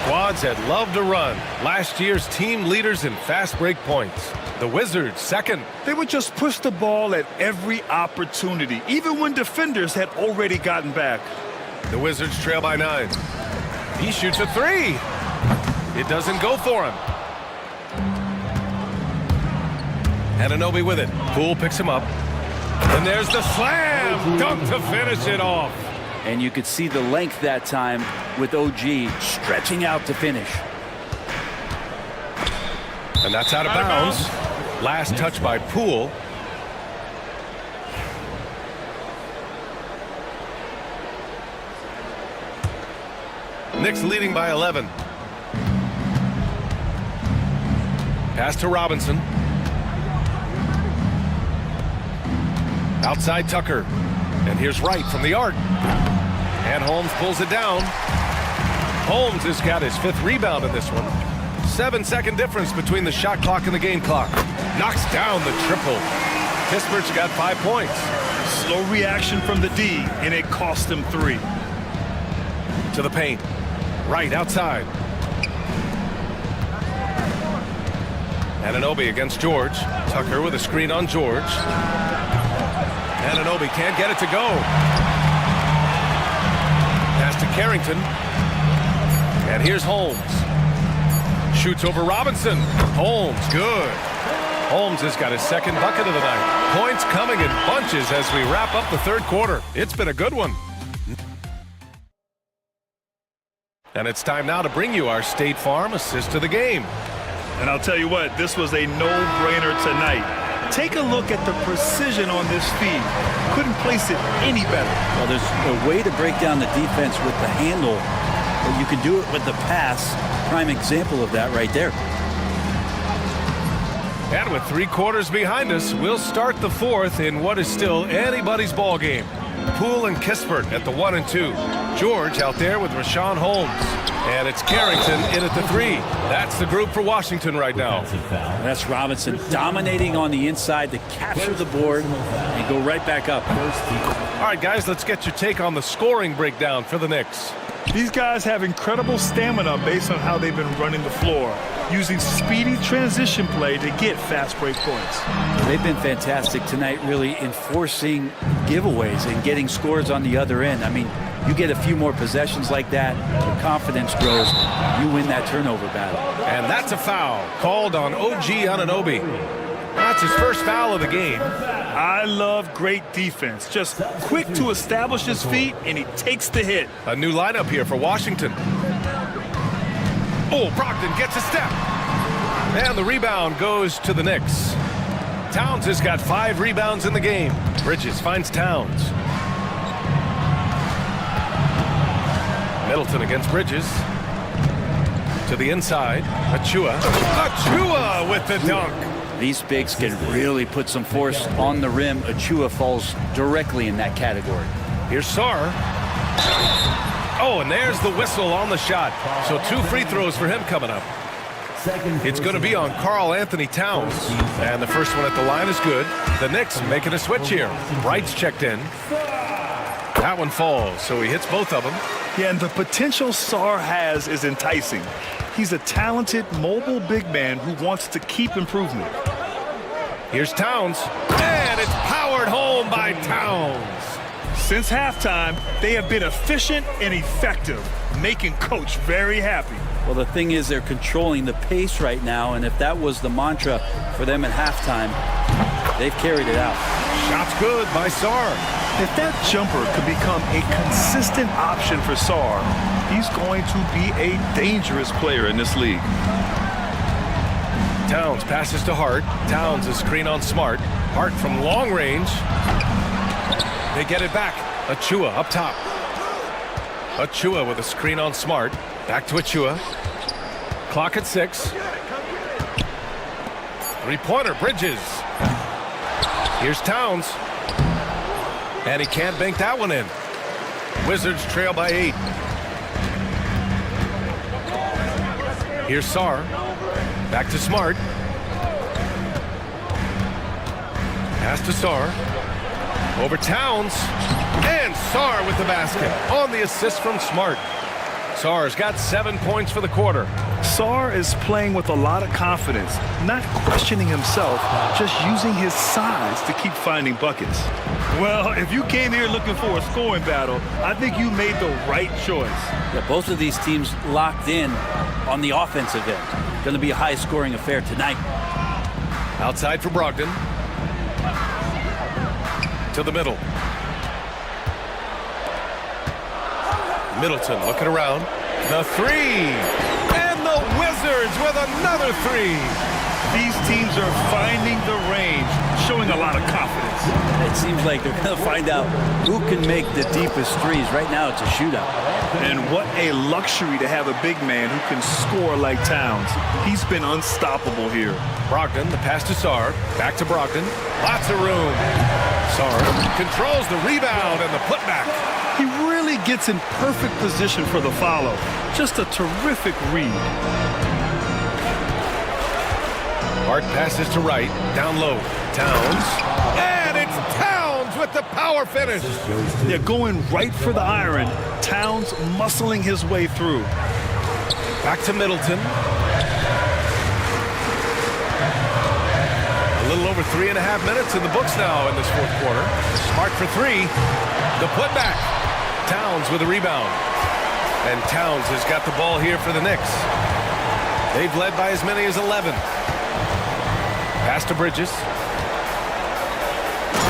Squads that love to run. Last year's team leaders in fast break points. The Wizards second.
They would just push the ball at every opportunity, even when defenders had already gotten back.
The Wizards trail by 9. He shoots a 3. It doesn't go for him. Anunoby with it. Poole picks him up. And there's the slam dunk to finish it off.
And you could see the length that time with OG stretching out to finish.
And that's out of bounds. Last touch by Poole. Knicks leading by 11. Pass to Robinson. Outside Tucker. And here's Wright from the arc. And Holmes pulls it down. Holmes has got his 5th rebound in this one. 7-second difference between the shot clock and the game clock. Knocks down the triple. Pittsburgh's got 5 points.
Slow reaction from the D, and it cost him 3.
To the paint. Right outside. Anunoby against George. Tucker with a screen on George. Anunoby can't get it to go. Pass to Carrington. And here's Holmes. Shoots over Robinson. Holmes, good. Holmes has got his 2nd bucket of the night. Points coming in bunches as we wrap up the 3rd quarter. It's been a good one. And it's time now to bring you our State Farm assist of the game.
And I'll tell you what, this was a no-brainer tonight. Take a look at the precision on this feed. Couldn't place it any better.
Well, there's a way to break down the defense with the handle, but you can do it with the pass. Prime example of that right there.
And with 3 quarters behind us, we'll start the fourth in what is still anybody's ball game. Poole and Kispert at the 1 and 2. George out there with Rashawn Holmes. And it's Carrington in at the 3. That's the group for Washington right now.
That's Robinson dominating on the inside to capture the board and go right back up.
All right, guys, let's get your take on the scoring breakdown for the Knicks.
These guys have incredible stamina based on how they've been running the floor, using speedy transition play to get fast break points.
They've been fantastic tonight, really enforcing giveaways and getting scores on the other end. I mean, you get a few more possessions like that, your confidence grows, you win that turnover battle.
And that's a foul called on OG Anunoby. That's his first foul of the game.
I love great defense. Just quick to establish his feet, and he takes the hit.
A new lineup here for Washington. Oh, Brogdon gets a step. And the rebound goes to the Knicks. Towns has got 5 rebounds in the game. Bridges finds Towns. Middleton against Bridges. To the inside. Achua. Achua with the dunk.
These bigs can really put some force on the rim. Achua falls directly in that category.
Here's Sarr. Oh, and there's the whistle on the shot. So 2 free throws for him coming up. It's going to be on Karl Anthony Towns. And the first one at the line is good. The Knicks making a switch here. Wright's checked in. That one falls, so he hits both of them.
Yeah, and the potential Sarr has is enticing. He's a talented, mobile big man who wants to keep improvement.
Here's Towns, and it's powered home by Towns.
Since halftime, they have been efficient and effective, making Coach very happy.
Well, the thing is they're controlling the pace right now, and if that was the mantra for them at halftime, they've carried it out.
Shot's good by Sarr.
If that jumper could become a consistent option for Sarr, he's going to be a dangerous player in this league.
Towns passes to Hart. Towns is screen on Smart. Hart from long range. They get it back. Achua up top. Achua with a screen on Smart. Back to Achua. Clock at 6. Three-pointer, Bridges. Here's Towns. And he can't bank that one in. Wizards trail by 8. Here's Sarr. Back to Smart. Pass to Sarr. Over Towns. And Sarr with the basket on the assist from Smart. Sarr's got 7 points for the quarter.
Sarr is playing with a lot of confidence, not questioning himself, just using his size to keep finding buckets. Well, if you came here looking for a scoring battle, I think you made the right choice.
Yeah, both of these teams locked in on the offensive end. Going to be a high-scoring affair tonight.
Outside for Brogdon. To the middle. Middleton looking around. The 3. And the Wizards with another 3.
These teams are finding the range, showing a lot of confidence.
It seems like they're going to find out who can make the deepest threes. Right now, it's a shootout.
And what a luxury to have a big man who can score like Towns. He's been unstoppable here.
Brogdon, the pass to Sarr. Back to Brogdon. Lots of room. Sarr controls the rebound and the putback.
He really gets in perfect position for the follow. Just a terrific read.
Hart passes to Wright. Down low. Towns. And it's Towns with the power finish.
They're going right for the iron. Towns muscling his way through.
Back to Middleton. A little over 3.5 minutes in the books now in this fourth quarter. Smart for 3. The putback. Towns with a rebound. And Towns has got the ball here for the Knicks. They've led by as many as 11. Pass to Bridges.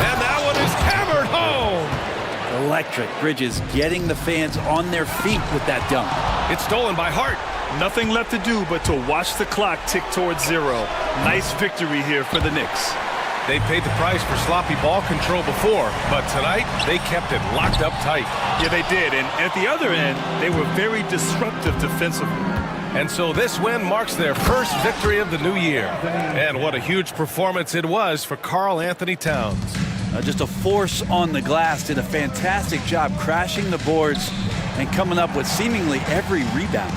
And that one is hammered home.
Electric. Bridges getting the fans on their feet with that dunk.
It's stolen by Hart.
Nothing left to do but to watch the clock tick towards 0. Nice victory here for the Knicks.
They paid the price for sloppy ball control before, but tonight they kept it locked up tight.
Yeah, they did. And at the other end, they were very disruptive defensively.
And so this win marks their first victory of the new year. And what a huge performance it was for Karl Anthony Towns.
Just a force on the glass, did a fantastic job crashing the boards and coming up with seemingly every rebound.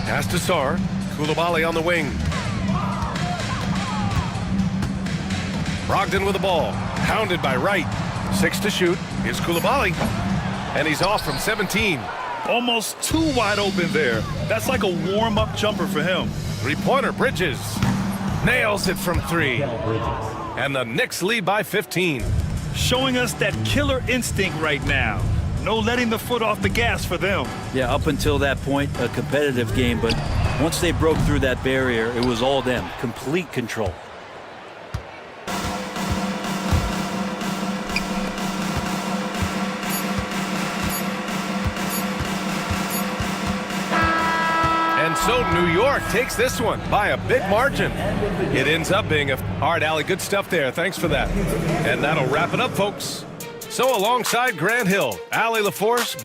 Pass to Sar. Koulibaly on the wing. Brogdon with the ball. Hounded by Wright. 6 to shoot. Here's Koulibaly. And he's off from 17.
Almost too wide open there. That's like a warm-up jumper for him.
Three-pointer, Bridges. Nails it from 3. And the Knicks lead by 15.
Showing us that killer instinct right now. No letting the foot off the gas for them.
Yeah, up until that point, a competitive game, but once they broke through that barrier, it was all them. Complete control.
So New York takes this one by a big margin. It ends up being a hard alley. Good stuff there. Thanks for that. And that'll wrap it up, folks. So alongside Grant Hill, Allie LaForce.